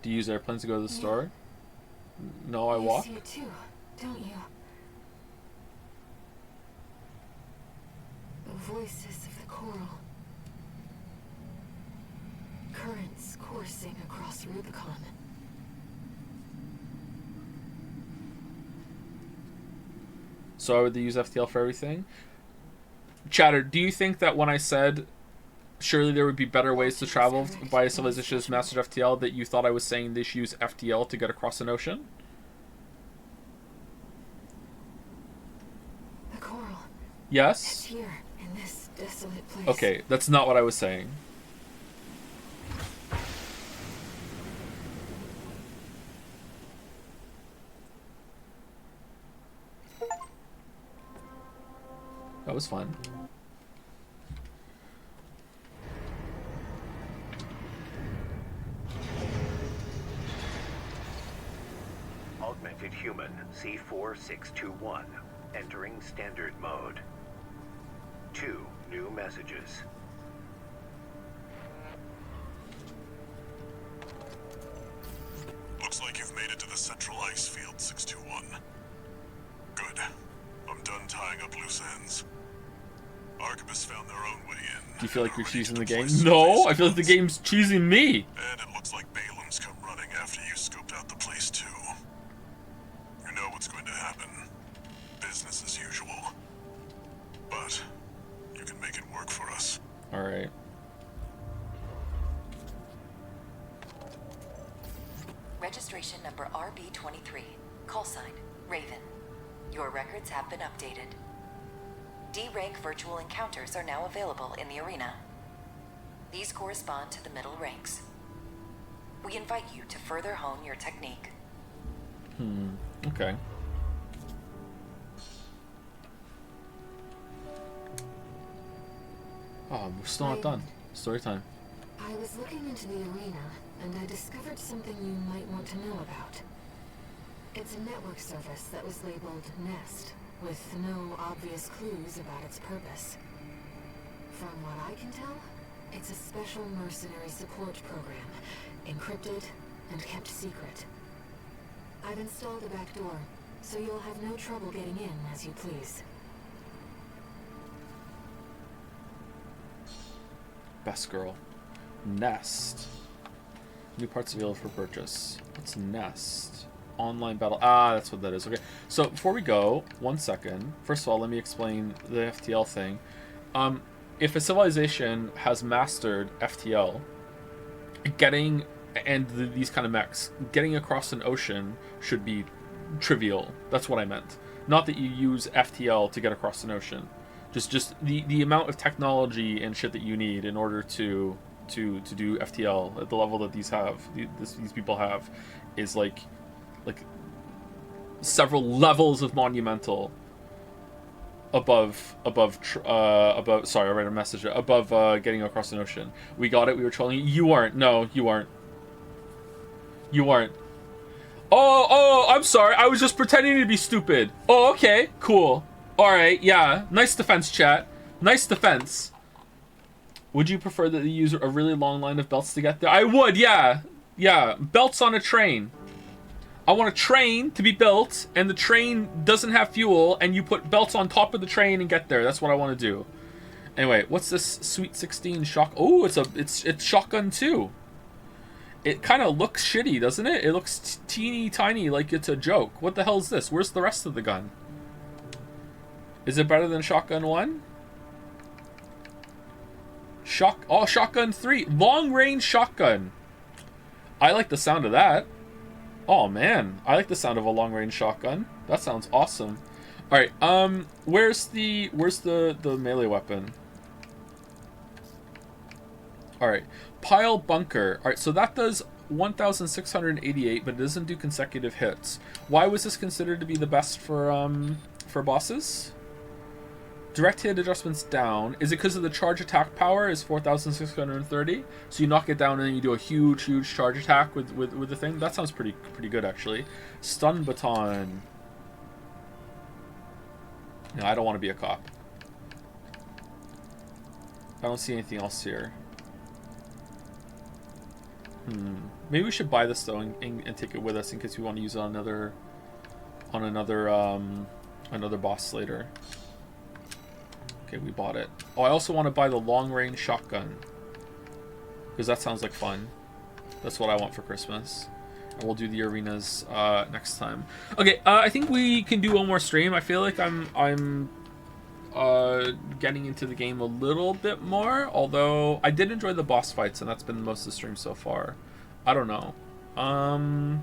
Do you use airplanes to go to the store? No, I walk. You see it too, don't you? The voices of the coral. Currents coursing across Rubicon. So I would use FTL for everything? Chatter, do you think that when I said surely there would be better ways to travel by a civilization that's mastered FTL, that you thought I was saying they should use FTL to get across an ocean? The coral. Yes? It's here, in this desolate place. Okay, that's not what I was saying. That was fun. Augmented human C4621 entering standard mode. 2 new messages. Looks like you've made it to the central ice field, 621. Good. I'm done tying up loose ends. Arquebus found their own way in. Do you feel like you're Already choosing the deploy game? surveys No, I and feel like the guns. game's choosing me. And it looks like Balam's come running after you scoped out the place too. You know what's going to happen. Business as usual. But you can make it work for us. All right. Registration number RB23. Call sign, Raven. Your records have been updated. D-rank virtual encounters are now available in the arena. These correspond to the middle ranks. We invite you to further hone your technique. Okay. Oh, we're still not done. Story time. I was looking into the arena, and I discovered something you might want to know about. It's a network service that was labeled Nest, with no obvious clues about its purpose. From what I can tell, it's a special mercenary support program, encrypted and kept secret. I've installed a back door, so you'll have no trouble getting in as you please. Best girl. Nest. New parts available for purchase. What's Nest? Online battle. Ah, that's what that is. Okay. So before we go, 1 second. First of all, let me explain the FTL thing. If a civilization has mastered FTL, getting these kind of mechs, getting across an ocean should be trivial. That's what I meant. Not that you use FTL to get across an ocean. Just the amount of technology and shit that you need in order to do FTL at the level that these people have is like several levels of monumental above sorry, I read a message above getting across an ocean. We got it. We were trolling you. You aren't. No, you aren't. You aren't. Oh, I'm sorry. I was just pretending to be stupid. Oh, okay, cool. All right, yeah. Nice defense, chat. Nice defense. Would you prefer that they use a really long line of belts to get there? I would, yeah. Yeah, belts on a train. I want a train to be built, and the train doesn't have fuel, and you put belts on top of the train and get there. That's what I want to do. Anyway, what's this Sweet 16 shock? Oh, it's shotgun too. It kind of looks shitty, doesn't it? It looks teeny tiny, like it's a joke. What the hell is this? Where's the rest of the gun? Is it better than shotgun 1? Shotgun 3. Long range shotgun. I like the sound of that. Oh man, I like the sound of a long range shotgun. That sounds awesome. All right, where's the melee weapon? All right, pile bunker. All right, so that does 1,688, but it doesn't do consecutive hits. Why was this considered to be the best for bosses? Direct hit adjustments down. Is it because of the charge attack power is 4,630? So you knock it down and then you do a huge charge attack with the thing? That sounds pretty good actually. Stun baton. No, I don't want to be a cop. I don't see anything else here. Maybe we should buy this though and take it with us in case we want to use it on another boss later. Okay, we bought it. Oh, I also want to buy the long-range shotgun. Because that sounds like fun. That's what I want for Christmas. And we'll do the arenas next time. Okay, I think we can do one more stream. I feel like I'm getting into the game a little bit more. Although, I did enjoy the boss fights, and that's been most of the stream so far. I don't know. I'm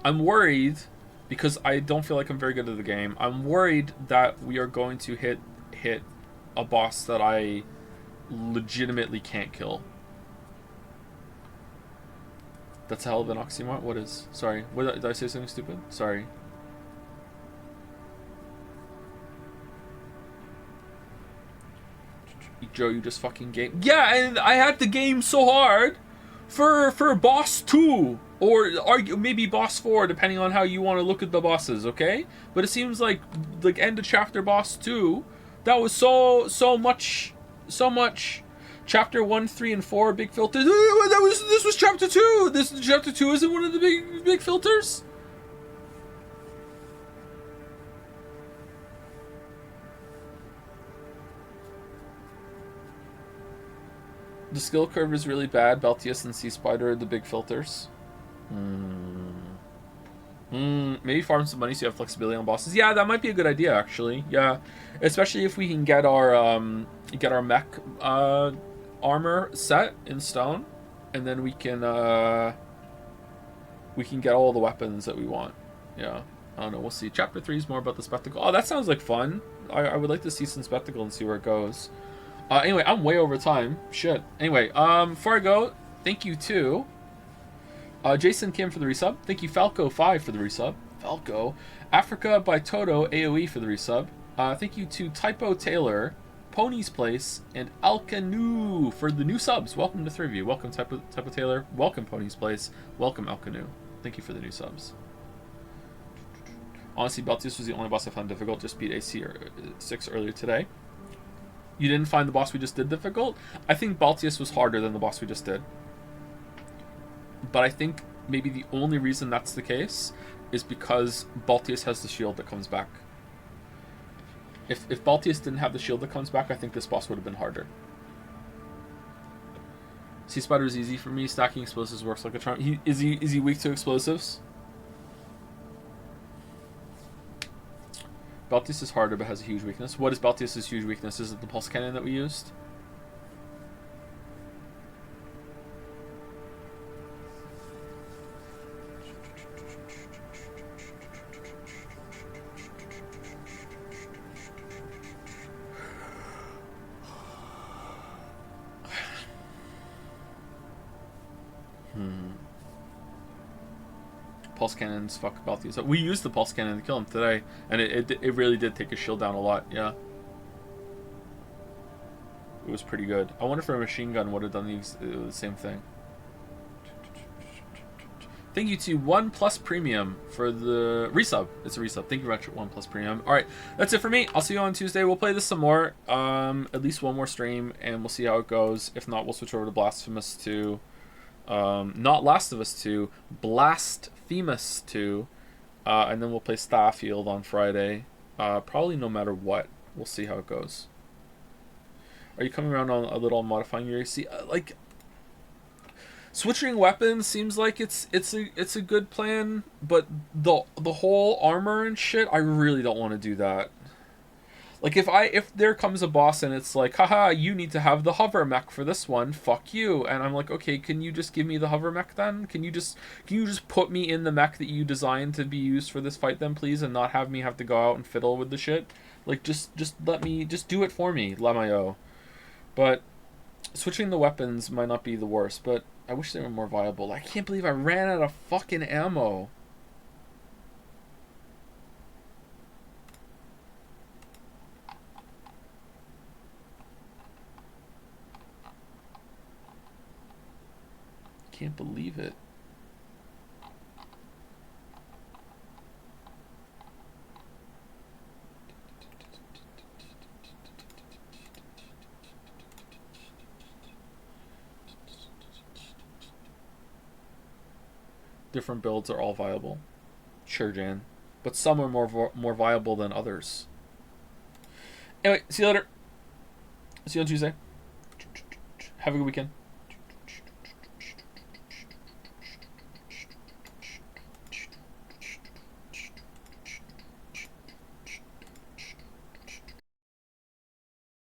worried... because I don't feel like I'm very good at the game. I'm worried that we are going to hit a boss that I legitimately can't kill. That's a hell of an oxymoron. What is? Sorry. Did I say something stupid? Sorry. Joe, you just fucking game. Yeah, and I had to game so hard for boss 2 or maybe boss 4, depending on how you want to look at the bosses. Okay, but it seems like end of chapter boss 2, that was so much. Chapter 1, 3, and 4 big filters. This was chapter 2. This chapter 2 isn't one of the big filters. The skill curve is really bad. Baltius and Sea Spider are the big filters. Maybe farm some money so you have flexibility on bosses. Yeah, that might be a good idea, actually. Yeah, especially if we can get our mech armor set in stone, and then we can get all the weapons that we want. Yeah, I don't know. We'll see. Chapter 3 is more about the spectacle. Oh, that sounds like fun. I would like to see some spectacle and see where it goes. Anyway, I'm way over time. Shit. Anyway, before I go, thank you to Jason Kim for the resub. Thank you, Falco5 for the resub. Falco. Africa by Toto AoE for the resub. Thank you to Typo Taylor, Pony's Place, and Alcanu for the new subs. Welcome to 3 of you. Welcome, Typo Taylor. Welcome, Pony's Place. Welcome, Alcanu. Thank you for the new subs. Honestly, Baltius was the only boss I found difficult. Just beat AC6 earlier today. You didn't find the boss we just did difficult? I think Baltius was harder than the boss we just did. But I think maybe the only reason that's the case is because Baltius has the shield that comes back. If Baltius didn't have the shield that comes back, I think this boss would have been harder. Sea Spider is easy for me. Stacking explosives works like a charm. Is he weak to explosives? Baltius is harder but has a huge weakness. What is Baltius' huge weakness? Is it the pulse cannon that we used? Pulse cannons, fuck Baltius. We used the pulse cannon to kill him today, and it really did take his shield down a lot, yeah. It was pretty good. I wonder if a machine gun would have done the same thing. Thank you to OnePlus Premium for the resub. It's a resub. Thank you very much, OnePlus Premium. Alright, that's it for me. I'll see you on Tuesday. We'll play this some more. At least one more stream, and we'll see how it goes. If not, we'll switch over to Blasphemous 2. Not Last of Us 2. Blasphemous 2. And then we'll play Starfield on Friday. Probably no matter what. We'll see how it goes. Are you coming around on a little modifying your AC? Like, switching weapons seems like it's a good plan, but the whole armor and shit, I really don't want to do that. Like, if there comes a boss and it's like, haha, you need to have the hover mech for this one, fuck you. And I'm like, okay, can you just give me the hover mech then? Can you just put me in the mech that you designed to be used for this fight then, please, and not have me have to go out and fiddle with the shit? Like, just do it for me, Lamayo. But switching the weapons might not be the worst, but I wish they were more viable. I can't believe I ran out of fucking ammo. Can't believe it. Different builds are all viable. Sure, Jan. But some are more viable than others. Anyway, see you later. See you on Tuesday. Have a good weekend.